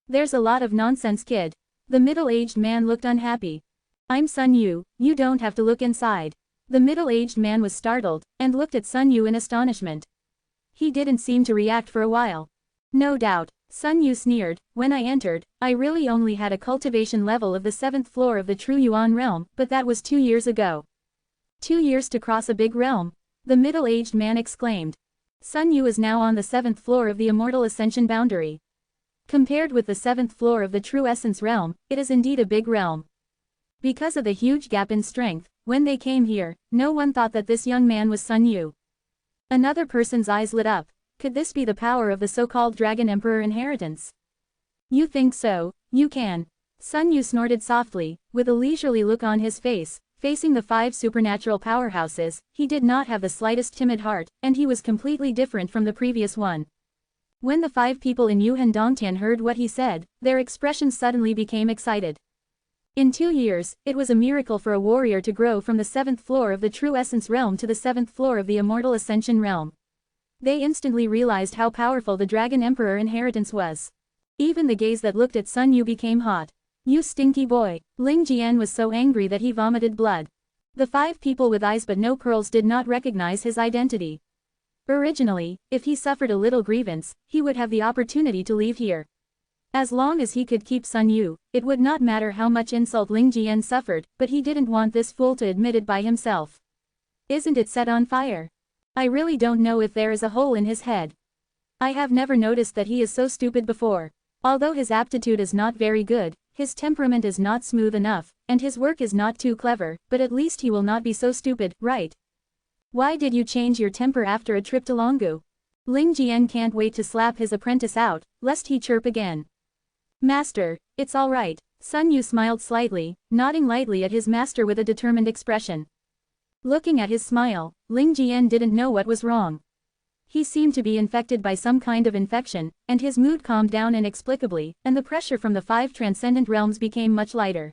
"There's a lot of nonsense, kid." The middle-aged man looked unhappy. "I'm Sun Yu, you don't have to look inside." The middle-aged man was startled, and looked at Sun Yu in astonishment. He didn't seem to react for a while. "No doubt." Sun Yu sneered, "When I entered, I really only had a cultivation level of the 7th floor of the True Yuan realm, but that was 2 years ago." 2 years to cross a big realm? The middle-aged man exclaimed. Sun Yu is now on the 7th floor of the Immortal Ascension boundary. Compared with the 7th floor of the True Essence realm, it is indeed a big realm. Because of the huge gap in strength, when they came here, no one thought that this young man was Sun Yu. Another person's eyes lit up. Could this be the power of the so-called Dragon Emperor inheritance? "You think so? You can." Sun Yu snorted softly, with a leisurely look on his face. Facing the 5 supernatural powerhouses, he did not have the slightest timid heart, and he was completely different from the previous one. When the 5 people in Yuhan Dongtian heard what he said, their expressions suddenly became excited. In 2 years, it was a miracle for a warrior to grow from the 7th floor of the True Essence realm to the 7th floor of the Immortal Ascension realm. They instantly realized how powerful the Dragon Emperor inheritance was. Even the gaze that looked at Sun Yu became hot. "You stinky boy." Ling Jian was so angry that he vomited blood. The 5 people with eyes but no pearls did not recognize his identity. Originally, if he suffered a little grievance, he would have the opportunity to leave here. As long as he could keep Sun Yu, it would not matter how much insult Ling Jian suffered, but he didn't want this fool to admit it by himself. Isn't it set on fire? I really don't know if there is a hole in his head. I have never noticed that he is so stupid before. Although his aptitude is not very good, his temperament is not smooth enough, and his work is not too clever, but at least he will not be so stupid, right? Why did you change your temper after a trip to Longgu? Ling Jian can't wait to slap his apprentice out, lest he chirp again. Master, it's all right. Sun Yu smiled slightly, nodding lightly at his master with a determined expression. Looking at his smile, Ling Jian didn't know what was wrong. He seemed to be infected by some kind of infection, and his mood calmed down inexplicably, and the pressure from the 5 transcendent realms became much lighter.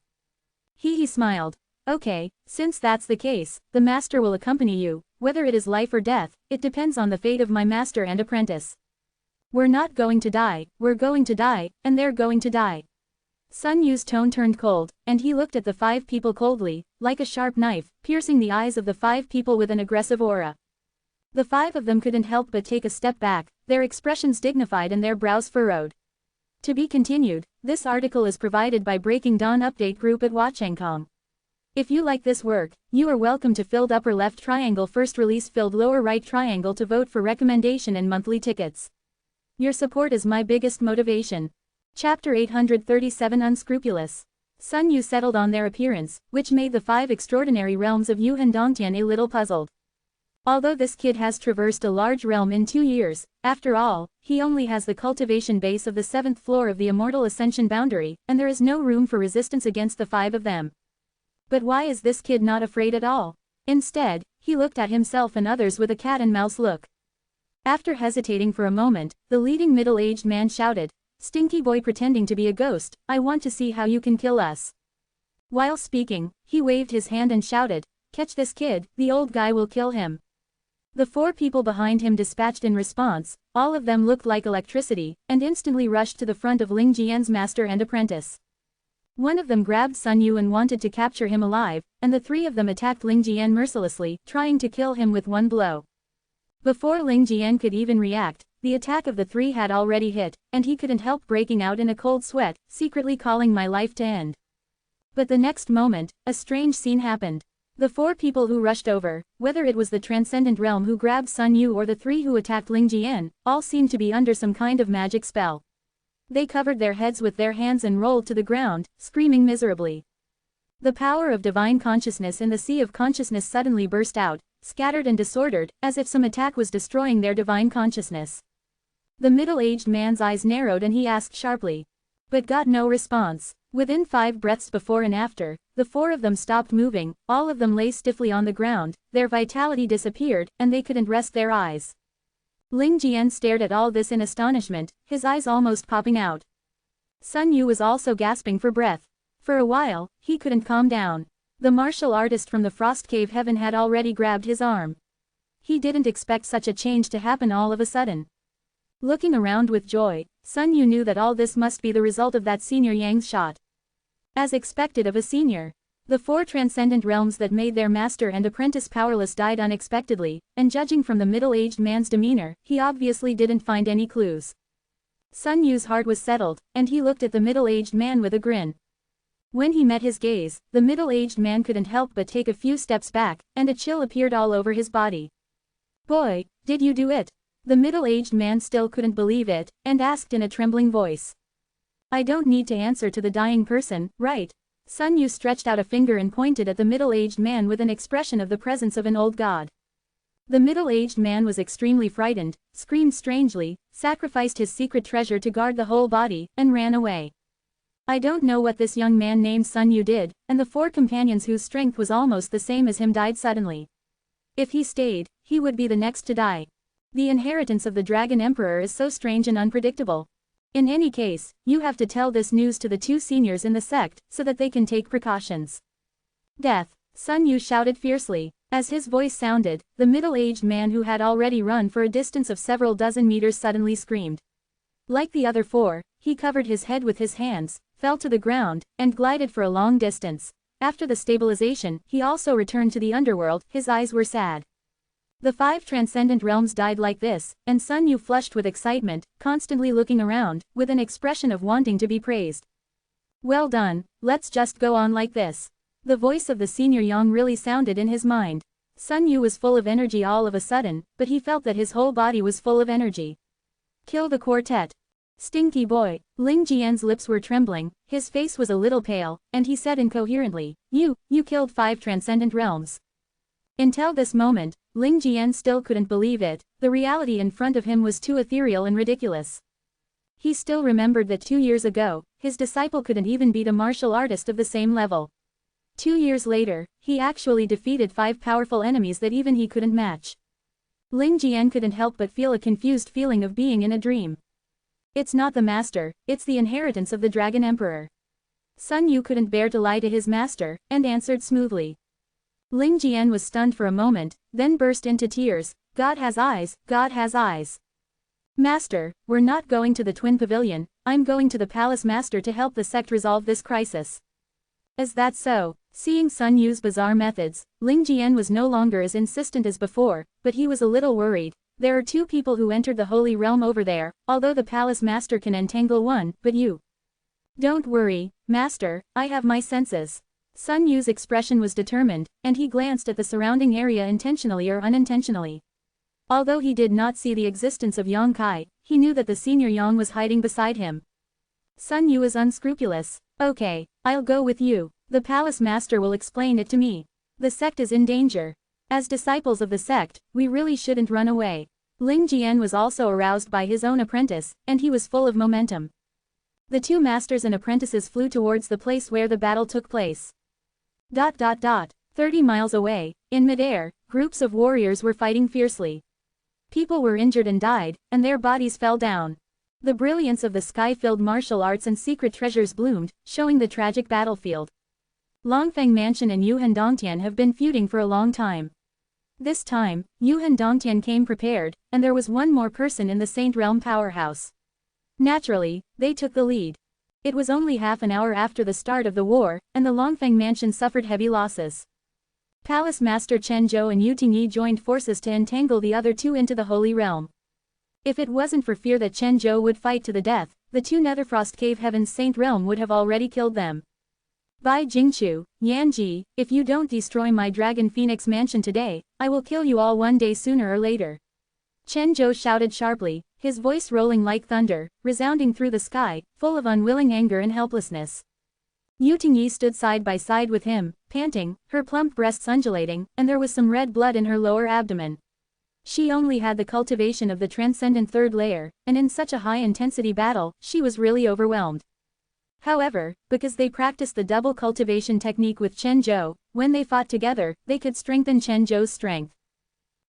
He smiled. Okay, since that's the case, the master will accompany you, whether it is life or death, it depends on the fate of my master and apprentice. We're not going to die, we're going to die, and they're going to die. Sun Yu's tone turned cold, and he looked at the 5 people coldly, like a sharp knife, piercing the eyes of the 5 people with an aggressive aura. The 5 of them couldn't help but take a step back, their expressions dignified and their brows furrowed. To be continued, this article is provided by Breaking Dawn Update Group at Wachangkong. If you like this work, you are welcome to filled upper left triangle first release filled lower right triangle to vote for recommendation and monthly tickets. Your support is my biggest motivation. Chapter 837 Unscrupulous. Sun Yu settled on their appearance, which made the 5 extraordinary realms of Yuhan Dongtian a little puzzled. Although this kid has traversed a large realm in 2 years, after all, he only has the cultivation base of the 7th floor of the Immortal Ascension boundary, and there is no room for resistance against the 5 of them. But why is this kid not afraid at all? Instead, he looked at himself and others with a cat-and-mouse look. After hesitating for a moment, the leading middle-aged man shouted, "Stinky boy pretending to be a ghost, I want to see how you can kill us." While speaking, he waved his hand and shouted, "Catch this kid, the old guy will kill him." The 4 people behind him dispatched in response, all of them looked like electricity, and instantly rushed to the front of Ling Jian's master and apprentice. One of them grabbed Sun Yu and wanted to capture him alive, and the 3 of them attacked Ling Jian mercilessly, trying to kill him with one blow. Before Ling Jian could even react, the attack of the 3 had already hit, and he couldn't help breaking out in a cold sweat, secretly calling my life to end. But the next moment, a strange scene happened. The 4 people who rushed over, whether it was the Transcendent Realm who grabbed Sun Yu or the 3 who attacked Ling Jian, all seemed to be under some kind of magic spell. They covered their heads with their hands and rolled to the ground, screaming miserably. The power of divine consciousness in the sea of consciousness suddenly burst out, scattered and disordered, as if some attack was destroying their divine consciousness. The middle-aged man's eyes narrowed and he asked sharply. But got no response. Within 5 breaths before and after, the 4 of them stopped moving, all of them lay stiffly on the ground, their vitality disappeared, and they couldn't rest their eyes. Ling Jian stared at all this in astonishment, his eyes almost popping out. Sun Yu was also gasping for breath. For a while, he couldn't calm down. The martial artist from the Frost Cave Heaven had already grabbed his arm. He didn't expect such a change to happen all of a sudden. Looking around with joy, Sun Yu knew that all this must be the result of that senior Yang's shot. As expected of a senior, the 4 transcendent realms that made their master and apprentice powerless died unexpectedly, and judging from the middle-aged man's demeanor, he obviously didn't find any clues. Sun Yu's heart was settled, and he looked at the middle-aged man with a grin. When he met his gaze, the middle-aged man couldn't help but take a few steps back, and a chill appeared all over his body. "Boy, did you do it?" The middle-aged man still couldn't believe it, and asked in a trembling voice. "I don't need to answer to the dying person, right?" Sun Yu stretched out a finger and pointed at the middle-aged man with an expression of the presence of an old god. The middle-aged man was extremely frightened, screamed strangely, sacrificed his secret treasure to guard the whole body, and ran away. I don't know what this young man named Sun Yu did, and the 4 companions whose strength was almost the same as him died suddenly. If he stayed, he would be the next to die. The inheritance of the Dragon Emperor is so strange and unpredictable. In any case, you have to tell this news to the 2 seniors in the sect, so that they can take precautions. Death! Sun Yu shouted fiercely. As his voice sounded, the middle-aged man who had already run for a distance of several dozen meters suddenly screamed. Like the other 4, he covered his head with his hands, fell to the ground, and glided for a long distance. After the stabilization, he also returned to the underworld, his eyes were sad. The 5 transcendent realms died like this, and Sun Yu flushed with excitement, constantly looking around, with an expression of wanting to be praised. Well done, let's just go on like this. The voice of the senior Yang really sounded in his mind. Sun Yu was full of energy all of a sudden, but he felt that his whole body was full of energy. Kill the quartet. Stinky boy. Ling Jian's lips were trembling, his face was a little pale, and he said incoherently, You killed 5 transcendent realms. Until this moment, Ling Jian still couldn't believe it, the reality in front of him was too ethereal and ridiculous. He still remembered that 2 years ago, his disciple couldn't even beat a martial artist of the same level. 2 years later, he actually defeated 5 powerful enemies that even he couldn't match. Ling Jian couldn't help but feel a confused feeling of being in a dream. It's not the master, it's the inheritance of the Dragon Emperor. Sun Yu couldn't bear to lie to his master, and answered smoothly. Ling Jian was stunned for a moment, then burst into tears. God has eyes, God has eyes. Master, we're not going to the Twin Pavilion, I'm going to the Palace Master to help the sect resolve this crisis. Is that so? Seeing Sun Yu's bizarre methods, Ling Jian was no longer as insistent as before, but he was a little worried. There are 2 people who entered the Holy Realm over there, although the Palace Master can entangle one, but you. Don't worry, Master, I have my senses. Sun Yu's expression was determined, and he glanced at the surrounding area intentionally or unintentionally. Although he did not see the existence of Yang Kai, he knew that the senior Yang was hiding beside him. Sun Yu is unscrupulous. Okay, I'll go with you. The Palace Master will explain it to me. The sect is in danger. As disciples of the sect, we really shouldn't run away. Ling Jian was also aroused by his own apprentice, and he was full of momentum. The 2 masters and apprentices flew towards the place where the battle took place. 30 miles away, in midair, groups of warriors were fighting fiercely. People were injured and died, and their bodies fell down. The brilliance of the sky-filled martial arts and secret treasures bloomed, showing the tragic battlefield. Longfeng Mansion and Yuhan Dongtian have been feuding for a long time. This time, Yuhan Dongtian came prepared, and there was one more person in the Saint Realm powerhouse. Naturally, they took the lead. It was only half an hour after the start of the war, and the Longfeng Mansion suffered heavy losses. Palace Master Chen Zhou and Yu Tingyi joined forces to entangle the other 2 into the Holy Realm. If it wasn't for fear that Chen Zhou would fight to the death, the 2 Netherfrost Cave Heaven's Saint Realm would have already killed them. Bai Jingchu, Yanji, if you don't destroy my Dragon Phoenix Mansion today, I will kill you all one day sooner or later. Chen Zhou shouted sharply, his voice rolling like thunder, resounding through the sky, full of unwilling anger and helplessness. Yu Tingyi stood side by side with him, panting, her plump breasts undulating, and there was some red blood in her lower abdomen. She only had the cultivation of the transcendent 3rd layer, and in such a high-intensity battle, she was really overwhelmed. However, because they practiced the double cultivation technique with Chen Zhou, when they fought together, they could strengthen Chen Zhou's strength.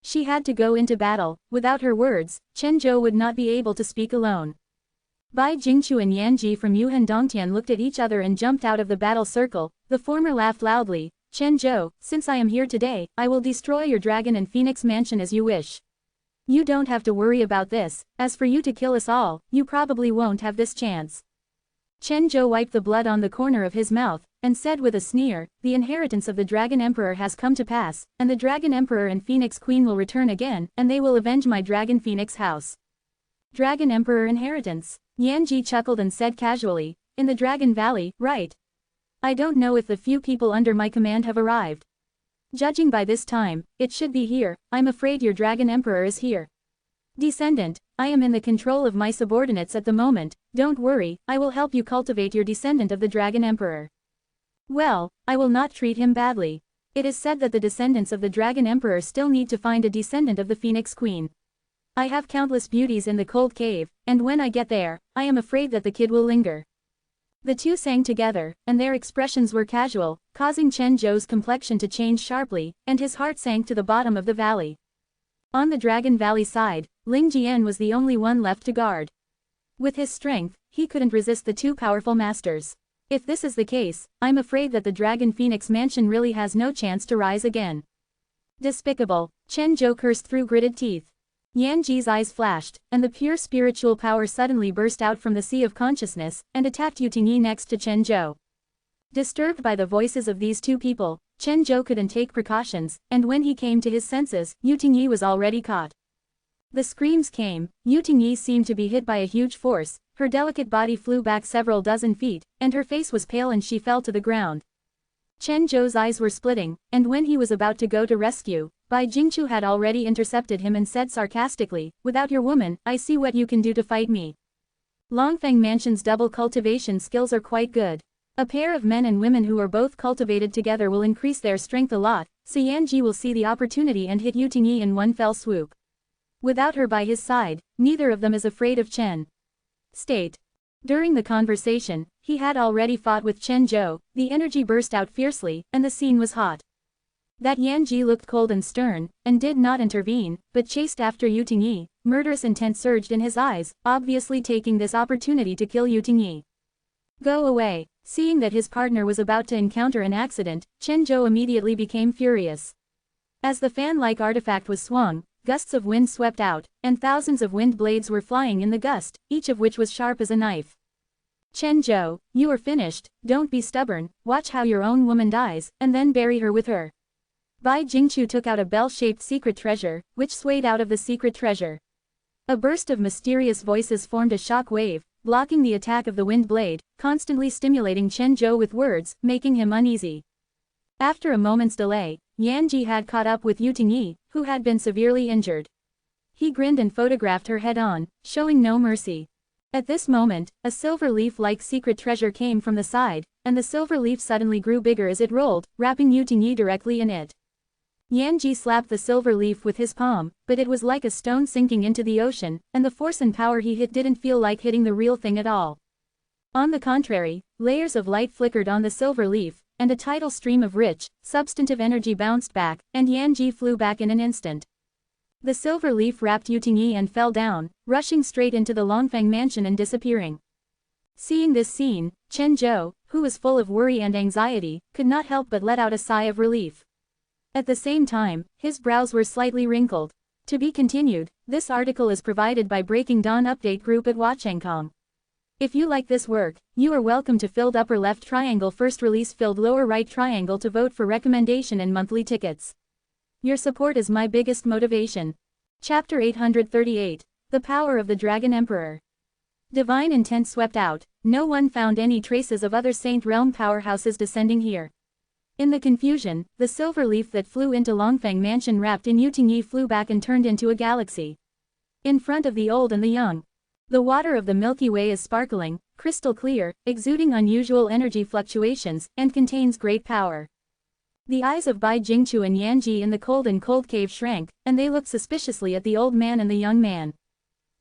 She had to go into battle. Without her words, Chen Zhou would not be able to speak alone. Bai Jingchu and Yanji from Yuhan Dongtian looked at each other and jumped out of the battle circle. The former laughed loudly. Chen Zhou, since I am here today, I will destroy your Dragon and Phoenix Mansion as you wish. You don't have to worry about this. As for you to kill us all, you probably won't have this chance. Chen Zhou wiped the blood on the corner of his mouth, and said with a sneer, the inheritance of the Dragon Emperor has come to pass, and the Dragon Emperor and Phoenix Queen will return again, and they will avenge my Dragon Phoenix house. Dragon Emperor inheritance. Yanji chuckled and said casually, in the Dragon Valley, right? I don't know if the few people under my command have arrived. Judging by this time, it should be here. I'm afraid your Dragon Emperor is here. Descendant, I am in the control of my subordinates at the moment. Don't worry, I will help you cultivate your descendant of the Dragon Emperor. Well, I will not treat him badly. It is said that the descendants of the Dragon Emperor still need to find a descendant of the Phoenix Queen. I have countless beauties in the cold cave, and when I get there, I am afraid that the kid will linger. The 2 sang together, and their expressions were casual, causing Chen Zhou's complexion to change sharply, and his heart sank to the bottom of the valley. On the Dragon Valley side, Ling Jian was the only one left to guard. With his strength, he couldn't resist the 2 powerful masters. If this is the case, I'm afraid that the Dragon Phoenix Mansion really has no chance to rise again. Despicable, Chen Zhou cursed through gritted teeth. Yanji's eyes flashed, and the pure spiritual power suddenly burst out from the sea of consciousness, and attacked Yu Tingyi next to Chen Zhou. Disturbed by the voices of these 2 people, Chen Zhou couldn't take precautions, and when he came to his senses, Yu Tingyi was already caught. The screams came. Yu Tingyi seemed to be hit by a huge force, her delicate body flew back several dozen feet, and her face was pale and she fell to the ground. Chen Zhou's eyes were splitting, and when he was about to go to rescue, Bai Jingchu had already intercepted him and said sarcastically, "Without your woman, I see what you can do to fight me." Longfeng Mansion's double cultivation skills are quite good. A pair of men and women who are both cultivated together will increase their strength a lot, so Yanji will see the opportunity and hit Yu Tingyi in one fell swoop. Without her by his side, neither of them is afraid of Chen. State. During the conversation, he had already fought with Chen Zhou, the energy burst out fiercely, and the scene was hot. That Yanji looked cold and stern, and did not intervene, but chased after Yu Tingyi. Murderous intent surged in his eyes, obviously taking this opportunity to kill Yu Tingyi. Go away. Seeing that his partner was about to encounter an accident, Chen Zhou immediately became furious. As the fan-like artifact was swung, gusts of wind swept out, and thousands of wind blades were flying in the gust, each of which was sharp as a knife. Chen Zhou, you are finished, don't be stubborn, watch how your own woman dies, and then bury her with her. Bai Jingchu took out a bell-shaped secret treasure, which swayed out of the secret treasure. A burst of mysterious voices formed a shock wave, blocking the attack of the wind blade, constantly stimulating Chen Zhou with words, making him uneasy. After a moment's delay, Yanji had caught up with Yu Tingyi, who had been severely injured. He grinned and photographed her head-on, showing no mercy. At this moment, a silver leaf-like secret treasure came from the side, and the silver leaf suddenly grew bigger as it rolled, wrapping Yu Tingyi directly in it. Yanji slapped the silver leaf with his palm, but it was like a stone sinking into the ocean, and the force and power he hit didn't feel like hitting the real thing at all. On the contrary, layers of light flickered on the silver leaf, and a tidal stream of rich, substantive energy bounced back, and Yanji flew back in an instant. The silver leaf wrapped Yu Tingyi and fell down, rushing straight into the Longfeng mansion and disappearing. Seeing this scene, Chen Zhou, who was full of worry and anxiety, could not help but let out a sigh of relief. At the same time, his brows were slightly wrinkled. To be continued, this article is provided by Breaking Dawn Update Group at Huachengkong. If you like this work, you are welcome to filled upper left triangle first release filled lower right triangle to vote for recommendation and monthly tickets. Your support is my biggest motivation. Chapter 838. The Power of the Dragon Emperor. Divine intent swept out, no one found any traces of other Saint Realm powerhouses descending here. In the confusion, the silver leaf that flew into Longfeng Mansion wrapped in Yu Tingyi flew back and turned into a galaxy. In front of the old and the young. The water of the Milky Way is sparkling, crystal clear, exuding unusual energy fluctuations, and contains great power. The eyes of Bai Jingchu and Yanji in the cold cave shrank, and they looked suspiciously at the old man and the young man.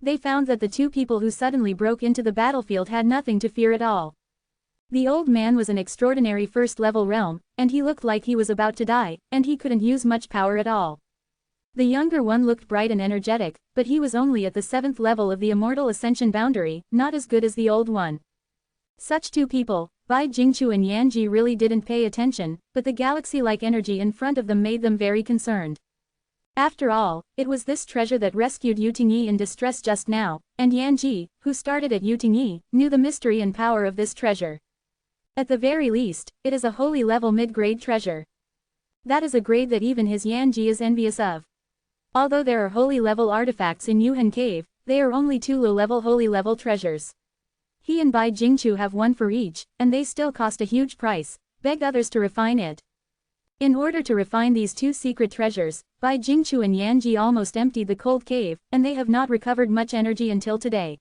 They found that the two people who suddenly broke into the battlefield had nothing to fear at all. The old man was an extraordinary first-level realm, and he looked like he was about to die, and he couldn't use much power at all. The younger one looked bright and energetic, but he was only at the 7th level of the Immortal Ascension boundary, not as good as the old one. Such two people, Bai Jingchu and Yanji really didn't pay attention, but the galaxy-like energy in front of them made them very concerned. After all, it was this treasure that rescued Yu Tingyi in distress just now, and Yanji, who started at Yu Tingyi, knew the mystery and power of this treasure. At the very least, it is a holy level mid-grade treasure. That is a grade that even his Yanji is envious of. Although there are holy level artifacts in Yuhan Cave, they are only two low-level holy level treasures. He and Bai Jingchu have one for each, and they still cost a huge price, begged others to refine it. In order to refine these two secret treasures, Bai Jingchu and Yanji almost emptied the cold cave, and they have not recovered much energy until today.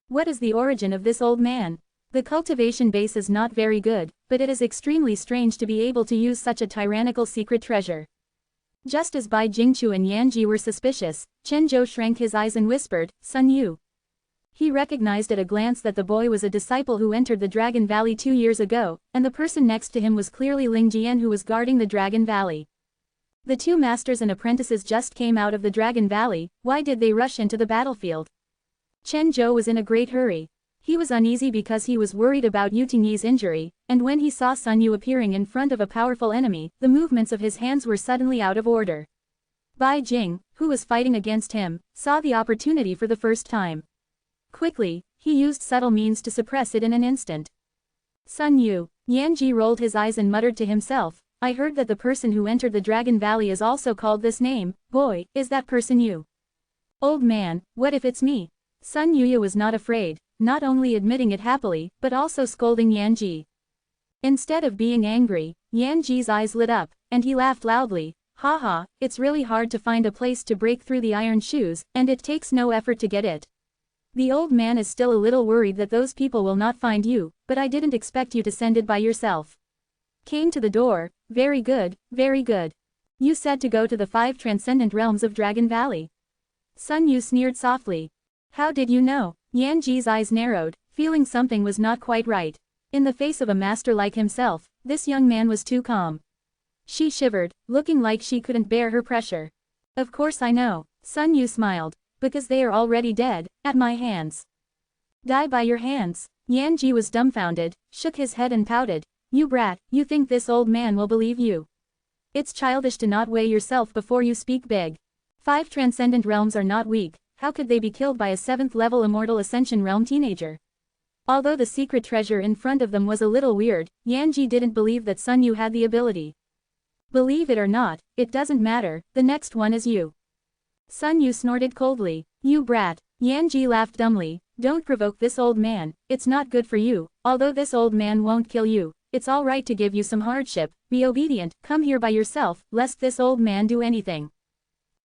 What is the origin of this old man? The cultivation base is not very good, but it is extremely strange to be able to use such a tyrannical secret treasure. Just as Bai Jingchu and Yanji were suspicious, Chen Zhou shrank his eyes and whispered, "Sun Yu." He recognized at a glance that the boy was a disciple who entered the Dragon Valley 2 years ago, and the person next to him was clearly Ling Jian who was guarding the Dragon Valley. The two masters and apprentices just came out of the Dragon Valley, why did they rush into the battlefield? Chen Zhou was in a great hurry. He was uneasy because he was worried about Yu Tingyi's injury, and when he saw Sun Yu appearing in front of a powerful enemy, the movements of his hands were suddenly out of order. Bai Jing, who was fighting against him, saw the opportunity for the first time. Quickly, he used subtle means to suppress it in an instant. Sun Yu. Yanji rolled his eyes and muttered to himself, I heard that the person who entered the Dragon Valley is also called this name. Boy, is that person you? Old man, what if it's me? Sun Yuya was not afraid, not only admitting it happily, but also scolding Yanji. Instead of being angry, Yanji's eyes lit up, and he laughed loudly. Haha, it's really hard to find a place to break through the iron shoes, and it takes no effort to get it. The old man is still a little worried that those people will not find you, but I didn't expect you to send it by yourself. Came to the door, very good, very good. You said to go to the 5 transcendent realms of Dragon Valley. Sun Yu sneered softly. How did you know? Yanji's eyes narrowed, feeling something was not quite right. In the face of a master like himself, this young man was too calm. She shivered, looking like she couldn't bear her pressure. Of course I know, Sun Yu smiled, because they are already dead, at my hands. Die by your hands. Yanji was dumbfounded, shook his head and pouted. You brat, you think this old man will believe you? It's childish to not weigh yourself before you speak big. 5 transcendent realms are not weak, how could they be killed by a 7th level Immortal Ascension realm teenager? Although the secret treasure in front of them was a little weird, Yanji didn't believe that Sun Yu had the ability. Believe it or not, it doesn't matter, the next one is you. Sun Yu snorted coldly. You brat. Yanji laughed dumbly. Don't provoke this old man, it's not good for you, although this old man won't kill you. It's all right to give you some hardship, be obedient, come here by yourself, lest this old man do anything.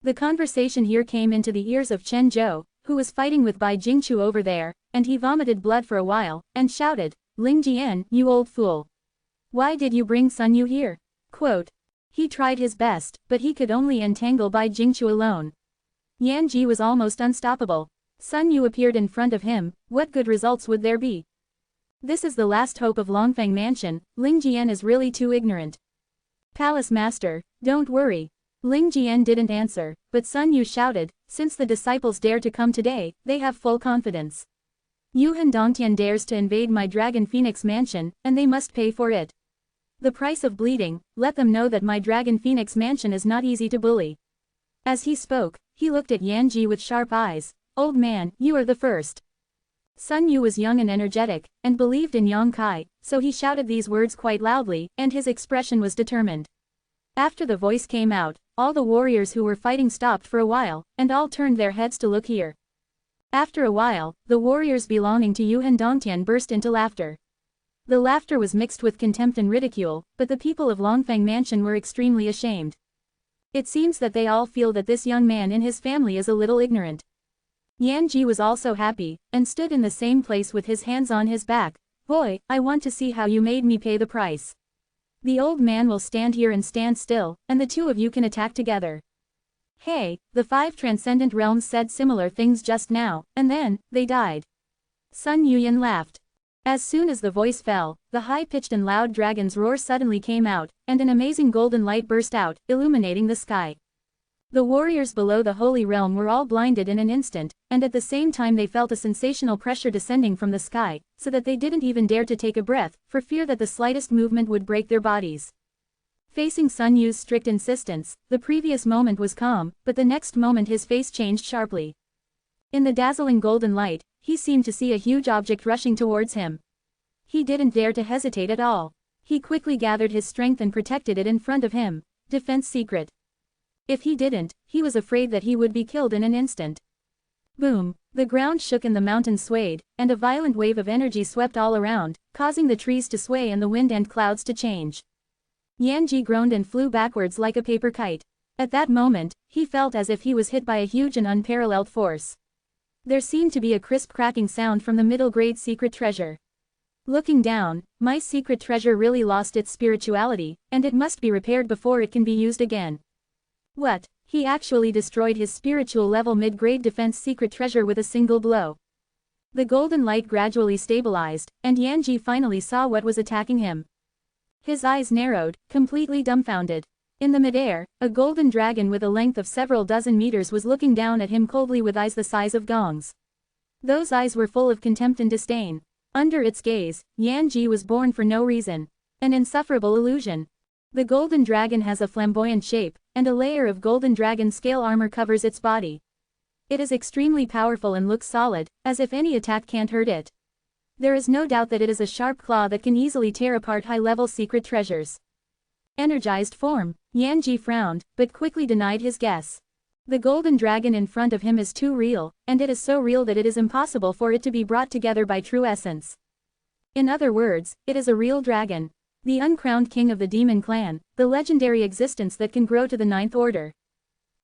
The conversation here came into the ears of Chen Zhou, who was fighting with Bai Jingchu over there, and he vomited blood for a while, and shouted, Ling Jian, you old fool. Why did you bring Sun Yu here? Quote. He tried his best, but he could only entangle Bai Jingchu alone. Yanji was almost unstoppable. Sun Yu appeared in front of him, what good results would there be? This is the last hope of Longfeng Mansion, Ling Jian is really too ignorant. Palace Master, don't worry. Ling Jian didn't answer, but Sun Yu shouted, since the disciples dare to come today, they have full confidence. Yuhan Dongtian dares to invade my Dragon Phoenix Mansion, and they must pay for it. The price of bleeding, let them know that my Dragon Phoenix Mansion is not easy to bully. As he spoke, he looked at Yanji with sharp eyes. Old man, you are the first. Sun Yu was young and energetic, and believed in Yang Kai, so he shouted these words quite loudly, and his expression was determined. After the voice came out, all the warriors who were fighting stopped for a while, and all turned their heads to look here. After a while, the warriors belonging to Yuhan Dongtian burst into laughter. The laughter was mixed with contempt and ridicule, but the people of Longfeng Mansion were extremely ashamed. It seems that they all feel that this young man in his family is a little ignorant. Yanji was also happy, and stood in the same place with his hands on his back. Boy, I want to see how you made me pay the price. The old man will stand here and stand still, and the two of you can attack together. Hey, the 5 transcendent realms said similar things just now, and then, they died. Sun Yuyan laughed. As soon as the voice fell, the high-pitched and loud dragon's roar suddenly came out, and an amazing golden light burst out, illuminating the sky. The warriors below the holy realm were all blinded in an instant, and at the same time they felt a sensational pressure descending from the sky, so that they didn't even dare to take a breath, for fear that the slightest movement would break their bodies. Facing Sun Yu's strict insistence, the previous moment was calm, but the next moment his face changed sharply. In the dazzling golden light, he seemed to see a huge object rushing towards him. He didn't dare to hesitate at all. He quickly gathered his strength and protected it in front of him. Defense secret. If he didn't, he was afraid that he would be killed in an instant. Boom! The ground shook and the mountains swayed, and a violent wave of energy swept all around, causing the trees to sway and the wind and clouds to change. Yanji groaned and flew backwards like a paper kite. At that moment, he felt as if he was hit by a huge and unparalleled force. There seemed to be a crisp cracking sound from the middle-grade secret treasure. Looking down, my secret treasure really lost its spirituality, and it must be repaired before it can be used again. What? He actually destroyed his spiritual level mid-grade defense secret treasure with a single blow. The golden light gradually stabilized, and Yanji finally saw what was attacking him. His eyes narrowed, completely dumbfounded. In the midair, a golden dragon with a length of several dozen meters was looking down at him coldly with eyes the size of gongs. Those eyes were full of contempt and disdain. Under its gaze, Yanji was born for no reason. An insufferable illusion. The golden dragon has a flamboyant shape, and a layer of golden dragon scale armor covers its body. It is extremely powerful and looks solid, as if any attack can't hurt it. There is no doubt that it is a sharp claw that can easily tear apart high-level secret treasures. energized form. Yanji frowned, but quickly denied his guess. The golden dragon in front of him is too real, and it is so real that it is impossible for it to be brought together by true essence. In other words, it is a real dragon. The uncrowned king of the demon clan, the legendary existence that can grow to the 9th order.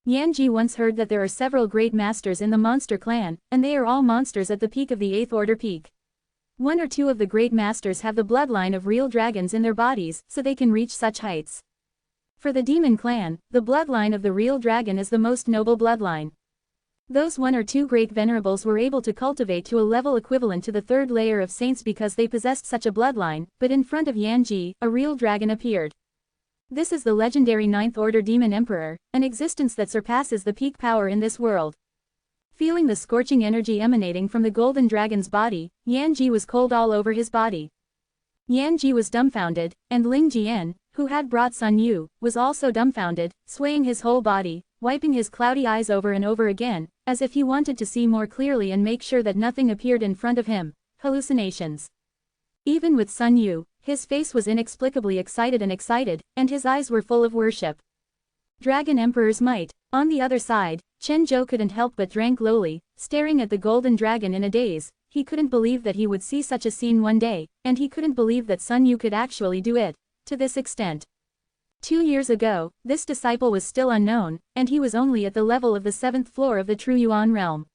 Yanji once heard that there are several great masters in the monster clan, and they are all monsters at the peak of the 8th order peak. One or two of the great masters have the bloodline of real dragons in their bodies, so they can reach such heights. For the demon clan, the bloodline of the real dragon is the most noble bloodline. Those one or two great venerables were able to cultivate to a level equivalent to the 3rd layer of saints because they possessed such a bloodline, but in front of Yanji, a real dragon appeared. This is the legendary 9th order demon emperor, an existence that surpasses the peak power in this world. Feeling the scorching energy emanating from the golden dragon's body, Yanji was cold all over his body. Yanji was dumbfounded, and Ling Jian, who had brought Sun Yu, was also dumbfounded, swaying his whole body, wiping his cloudy eyes over and over again, as if he wanted to see more clearly and make sure that nothing appeared in front of him. Hallucinations. Even with Sun Yu, his face was inexplicably excited, and his eyes were full of worship. Dragon Emperor's might. On the other side, Chen Zhou couldn't help but drank lowly, staring at the golden dragon in a daze. He couldn't believe that he would see such a scene one day, and he couldn't believe that Sun Yu could actually do it, to this extent. 2 years ago, this disciple was still unknown, and he was only at the level of the 7th floor of the True Yuan realm.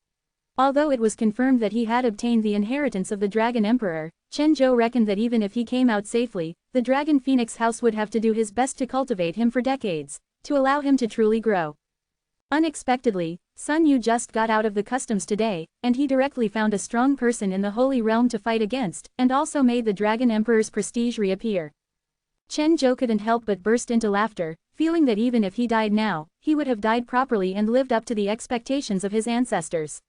Although it was confirmed that he had obtained the inheritance of the Dragon Emperor, Chen Zhou reckoned that even if he came out safely, the Dragon Phoenix House would have to do his best to cultivate him for decades, to allow him to truly grow. Unexpectedly, Sun Yu just got out of the customs today, and he directly found a strong person in the Holy Realm to fight against, and also made the Dragon Emperor's prestige reappear. Chen Zhou couldn't help but burst into laughter, feeling that even if he died now, he would have died properly and lived up to the expectations of his ancestors.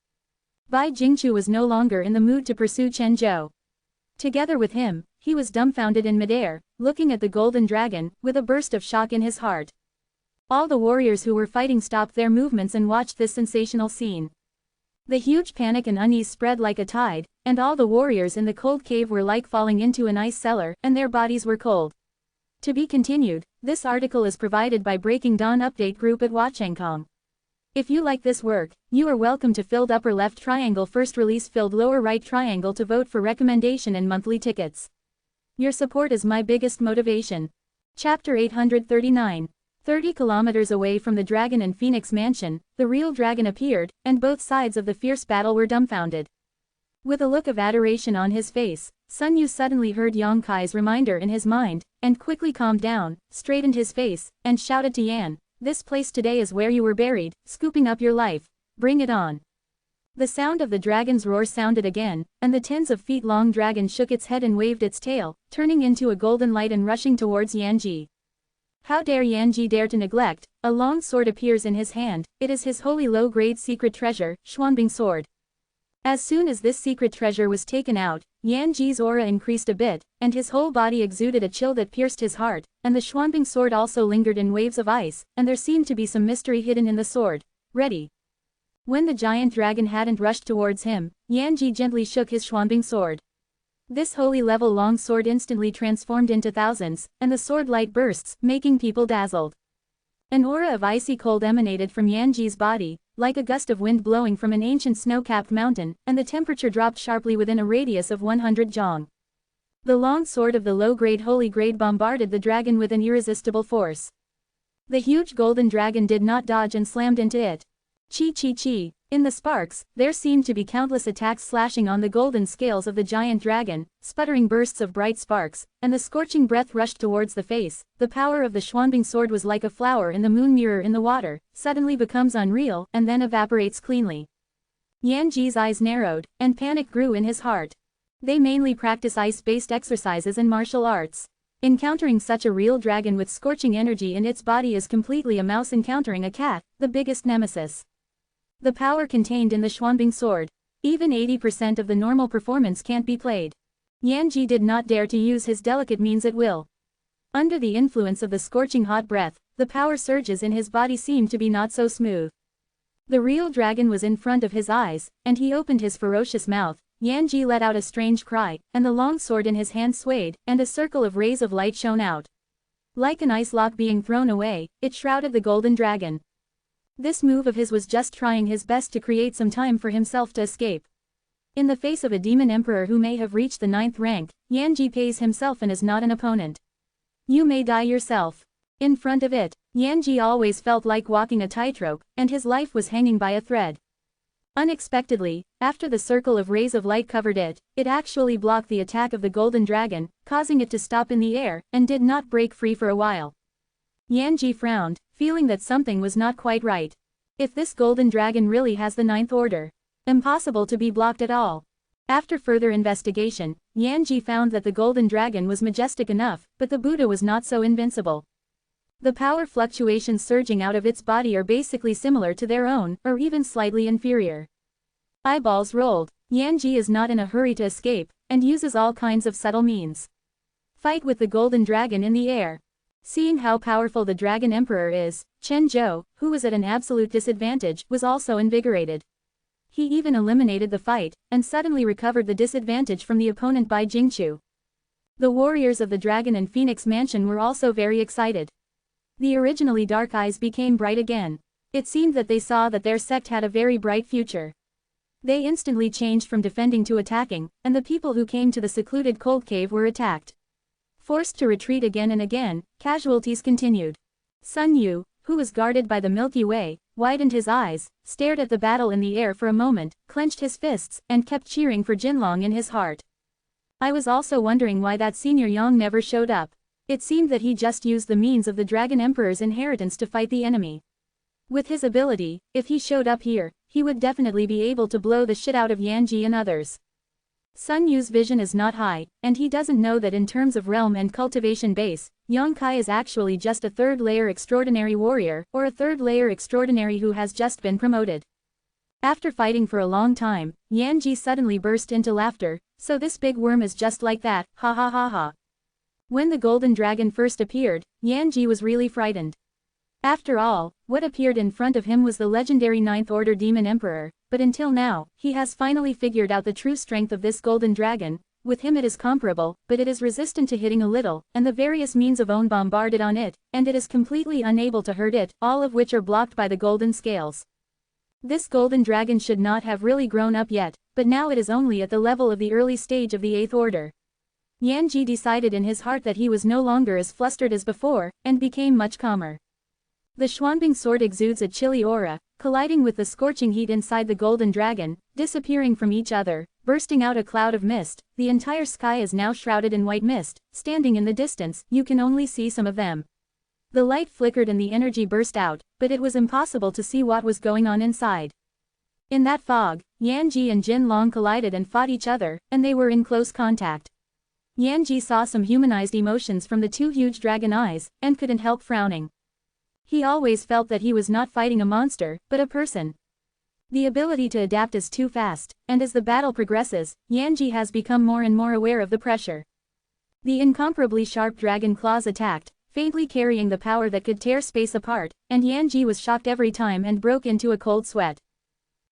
Bai Jingchu was no longer in the mood to pursue Chen Zhou. Together with him, he was dumbfounded in midair, looking at the golden dragon, with a burst of shock in his heart. All the warriors who were fighting stopped their movements and watched this sensational scene. The huge panic and unease spread like a tide, and all the warriors in the cold cave were like falling into an ice cellar, and their bodies were cold. To be continued, this article is provided by Breaking Dawn Update Group at Wachengkong. If you like this work, you are welcome to filled upper left triangle first release filled lower right triangle to vote for recommendation and monthly tickets. Your support is my biggest motivation. Chapter 839. 30 kilometers away from the Dragon and Phoenix Mansion, the real dragon appeared, and both sides of the fierce battle were dumbfounded. With a look of adoration on his face, Sun Yu suddenly heard Yang Kai's reminder in his mind, and quickly calmed down, straightened his face, and shouted to Yan, "This place today is where you were buried, scooping up your life. Bring it on." The sound of the dragon's roar sounded again, and the tens of feet long dragon shook its head and waved its tail, turning into a golden light and rushing towards Yanji. How dare Yanji dare to neglect? A long sword appears in his hand. It is his holy low-grade secret treasure, Xuanbing sword. As soon as this secret treasure was taken out, Yanji's aura increased a bit, and his whole body exuded a chill that pierced his heart, and the Xuanbing sword also lingered in waves of ice, and there seemed to be some mystery hidden in the sword. Ready. When the giant dragon hadn't rushed towards him, Yanji gently shook his Xuanbing sword. This holy level long sword instantly transformed into thousands, and the sword light bursts, making people dazzled. An aura of icy cold emanated from Yanji's body, like a gust of wind blowing from an ancient snow-capped mountain, and the temperature dropped sharply within a radius of 100 zhong. The long sword of the low-grade holy grade bombarded the dragon with an irresistible force. The huge golden dragon did not dodge and slammed into it. Chi. In the sparks, there seemed to be countless attacks slashing on the golden scales of the giant dragon, sputtering bursts of bright sparks, and the scorching breath rushed towards the face. The power of the Xuanbing sword was like a flower in the moon mirror in the water, suddenly becomes unreal, and then evaporates cleanly. Yanji's eyes narrowed, and panic grew in his heart. They mainly practice ice-based exercises and martial arts. Encountering such a real dragon with scorching energy in its body is completely a mouse encountering a cat, the biggest nemesis. The power contained in the Xuanbing sword. Even 80% of the normal performance can't be played. Yanji did not dare to use his delicate means at will. Under the influence of the scorching hot breath, the power surges in his body seemed to be not so smooth. The real dragon was in front of his eyes, and he opened his ferocious mouth. Yanji let out a strange cry, and the long sword in his hand swayed, and a circle of rays of light shone out. Like an ice lock being thrown away, it shrouded the golden dragon. This move of his was just trying his best to create some time for himself to escape. In the face of a demon emperor who may have reached the 9th rank, Yanji pays himself and is not an opponent. You may die yourself. In front of it, Yanji always felt like walking a tightrope, and his life was hanging by a thread. Unexpectedly, after the circle of rays of light covered it, it actually blocked the attack of the golden dragon, causing it to stop in the air, and did not break free for a while. Yanji frowned, feeling that something was not quite right. If this golden dragon really has the 9th order, impossible to be blocked at all. After further investigation, Yanji found that the golden dragon was majestic enough, but the Buddha was not so invincible. The power fluctuations surging out of its body are basically similar to their own, or even slightly inferior. Eyeballs rolled, Yanji is not in a hurry to escape, and uses all kinds of subtle means. Fight with the golden dragon in the air. Seeing how powerful the dragon emperor is, Chen Zhou, who was at an absolute disadvantage, was also invigorated. He even eliminated the fight, and suddenly recovered the disadvantage from the opponent by Jingchu. The warriors of the Dragon and Phoenix Mansion were also very excited. The originally dark eyes became bright again. It seemed that they saw that their sect had a very bright future. They instantly changed from defending to attacking, and the people who came to the secluded cold cave were attacked. Forced to retreat again and again, casualties continued. Sun Yu, who was guarded by the Milky Way, widened his eyes, stared at the battle in the air for a moment, clenched his fists, and kept cheering for Jinlong in his heart. I was also wondering why that senior Yang never showed up. It seemed that he just used the means of the Dragon Emperor's inheritance to fight the enemy. With his ability, if he showed up here, he would definitely be able to blow the shit out of Yanji and others. Sun Yu's vision is not high, and he doesn't know that in terms of realm and cultivation base, Yang Kai is actually just a 3rd layer extraordinary warrior, or a 3rd layer extraordinary who has just been promoted. After fighting for a long time, Yanji suddenly burst into laughter, so this big worm is just like that, ha ha ha ha. When the golden dragon first appeared, Yanji was really frightened. After all, what appeared in front of him was the legendary 9th Order Demon Emperor, but until now, he has finally figured out the true strength of this golden dragon. With him it is comparable, but it is resistant to hitting a little, and the various means of own bombarded on it, and it is completely unable to hurt it, all of which are blocked by the golden scales. This golden dragon should not have really grown up yet, but now it is only at the level of the early stage of the 8th Order. Yanji decided in his heart that he was no longer as flustered as before, and became much calmer. The Xuanbing sword exudes a chilly aura, colliding with the scorching heat inside the golden dragon, disappearing from each other, bursting out a cloud of mist. The entire sky is now shrouded in white mist. Standing in the distance, you can only see some of them. The light flickered and the energy burst out, but it was impossible to see what was going on inside. In that fog, Yanji and Jinlong collided and fought each other, and they were in close contact. Yanji saw some humanized emotions from the 2 huge dragon eyes, and couldn't help frowning. He always felt that he was not fighting a monster, but a person. The ability to adapt is too fast, and as the battle progresses, Yanji has become more and more aware of the pressure. The incomparably sharp dragon claws attacked, faintly carrying the power that could tear space apart, and Yanji was shocked every time and broke into a cold sweat.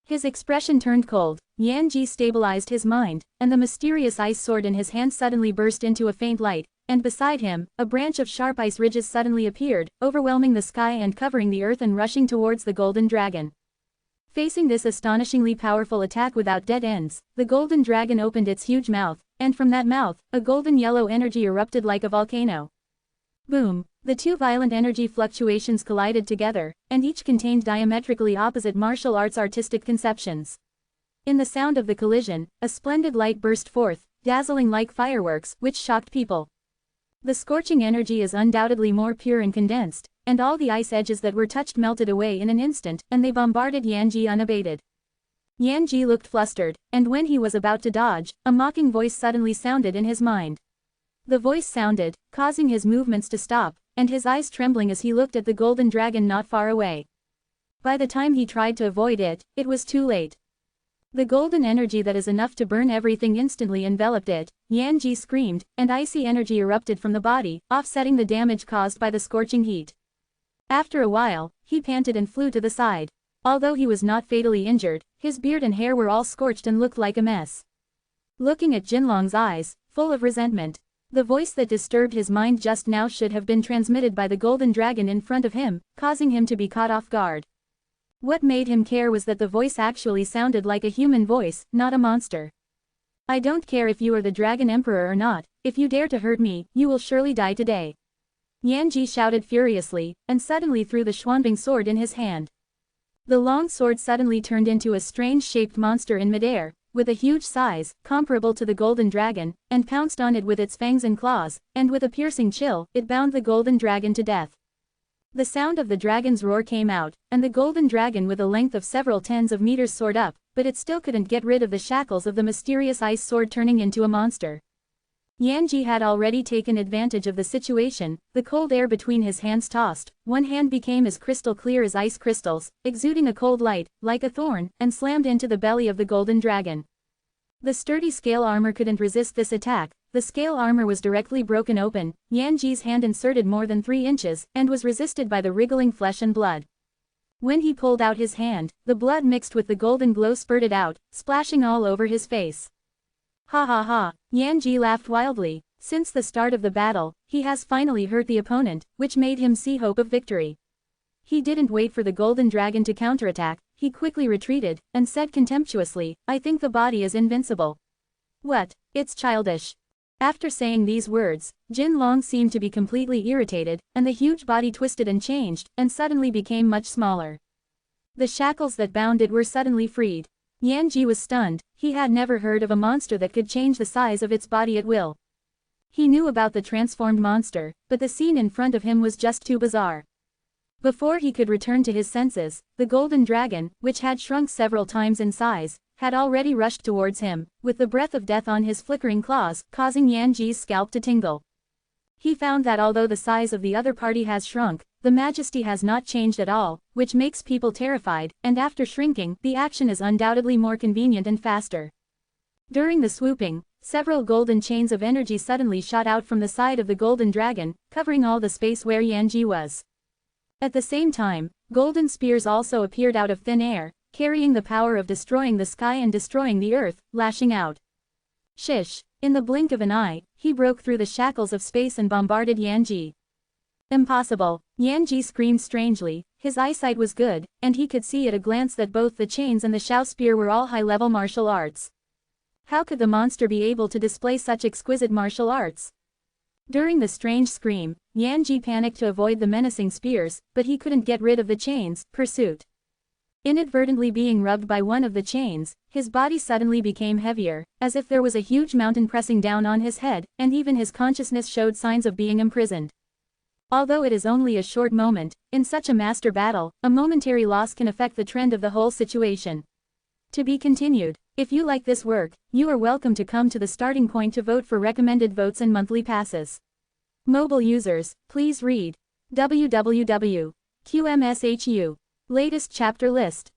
His expression turned cold. Yanji stabilized his mind, and the mysterious ice sword in his hand suddenly burst into a faint light, and beside him, a branch of sharp ice ridges suddenly appeared, overwhelming the sky and covering the earth and rushing towards the golden dragon. Facing this astonishingly powerful attack without dead ends, the golden dragon opened its huge mouth, and from that mouth, a golden yellow energy erupted like a volcano. Boom! The 2 violent energy fluctuations collided together, and each contained diametrically opposite martial arts artistic conceptions. In the sound of the collision, a splendid light burst forth, dazzling like fireworks, which shocked people. The scorching energy is undoubtedly more pure and condensed, and all the ice edges that were touched melted away in an instant, and they bombarded Yanji unabated. Yanji looked flustered, and when he was about to dodge, a mocking voice suddenly sounded in his mind. The voice sounded, causing his movements to stop, and his eyes trembling as he looked at the golden dragon not far away. By the time he tried to avoid it, it was too late. The golden energy that is enough to burn everything instantly enveloped it. Yanji screamed, and icy energy erupted from the body, offsetting the damage caused by the scorching heat. After a while, he panted and flew to the side. Although he was not fatally injured, his beard and hair were all scorched and looked like a mess. Looking at Jinlong's eyes, full of resentment, The voice that disturbed his mind just now should have been transmitted by the golden dragon in front of him, causing him to be caught off guard. What made him care was that the voice actually sounded like a human voice, not a monster. I don't care if you are the Dragon Emperor or not, if you dare to hurt me, you will surely die today. Yanji shouted furiously, and suddenly threw the Xuanbing sword in his hand. The long sword suddenly turned into a strange-shaped monster in midair, with a huge size, comparable to the golden dragon, and pounced on it with its fangs and claws, and with a piercing chill, it bound the golden dragon to death. The sound of the dragon's roar came out, and the golden dragon with a length of several tens of meters soared up, but it still couldn't get rid of the shackles of the mysterious ice sword turning into a monster. Yanji had already taken advantage of the situation, the cold air between his hands tossed, one hand became as crystal clear as ice crystals, exuding a cold light, like a thorn, and slammed into the belly of the golden dragon. The sturdy scale armor couldn't resist this attack, the scale armor was directly broken open, Yanji's hand inserted more than 3 inches, and was resisted by the wriggling flesh and blood. When he pulled out his hand, the blood mixed with the golden glow spurted out, splashing all over his face. Ha ha ha, Yanji laughed wildly. Since the start of the battle, he has finally hurt the opponent, which made him see hope of victory. He didn't wait for the golden dragon to counterattack, he quickly retreated, and said contemptuously, I think the body is invincible. What? It's childish. After saying these words, Jin Long seemed to be completely irritated, and the huge body twisted and changed, and suddenly became much smaller. The shackles that bound it were suddenly freed. Yanji was stunned, he had never heard of a monster that could change the size of its body at will. He knew about the transformed monster, but the scene in front of him was just too bizarre. Before he could return to his senses, the golden dragon, which had shrunk several times in size, had already rushed towards him, with the breath of death on his flickering claws, causing Yanji's scalp to tingle. He found that although the size of the other party has shrunk, the majesty has not changed at all, which makes people terrified, and after shrinking, the action is undoubtedly more convenient and faster. During the swooping, several golden chains of energy suddenly shot out from the side of the golden dragon, covering all the space where Yanji was. At the same time, golden spears also appeared out of thin air, carrying the power of destroying the sky and destroying the earth, lashing out. Shish! In the blink of an eye, he broke through the shackles of space and bombarded Yanji. Impossible! Yanji screamed strangely, his eyesight was good, and he could see at a glance that both the chains and the Shao spear were all high-level martial arts. How could the monster be able to display such exquisite martial arts? During the strange scream, Yanji panicked to avoid the menacing spears, but he couldn't get rid of the chains, pursuit. Inadvertently being rubbed by one of the chains, his body suddenly became heavier, as if there was a huge mountain pressing down on his head, and even his consciousness showed signs of being imprisoned. Although it is only a short moment, in such a master battle, a momentary loss can affect the trend of the whole situation. To be continued. If you like this work, you are welcome to come to the starting point to vote for recommended votes and monthly passes. Mobile users, please read www.qmshu. Latest chapter list.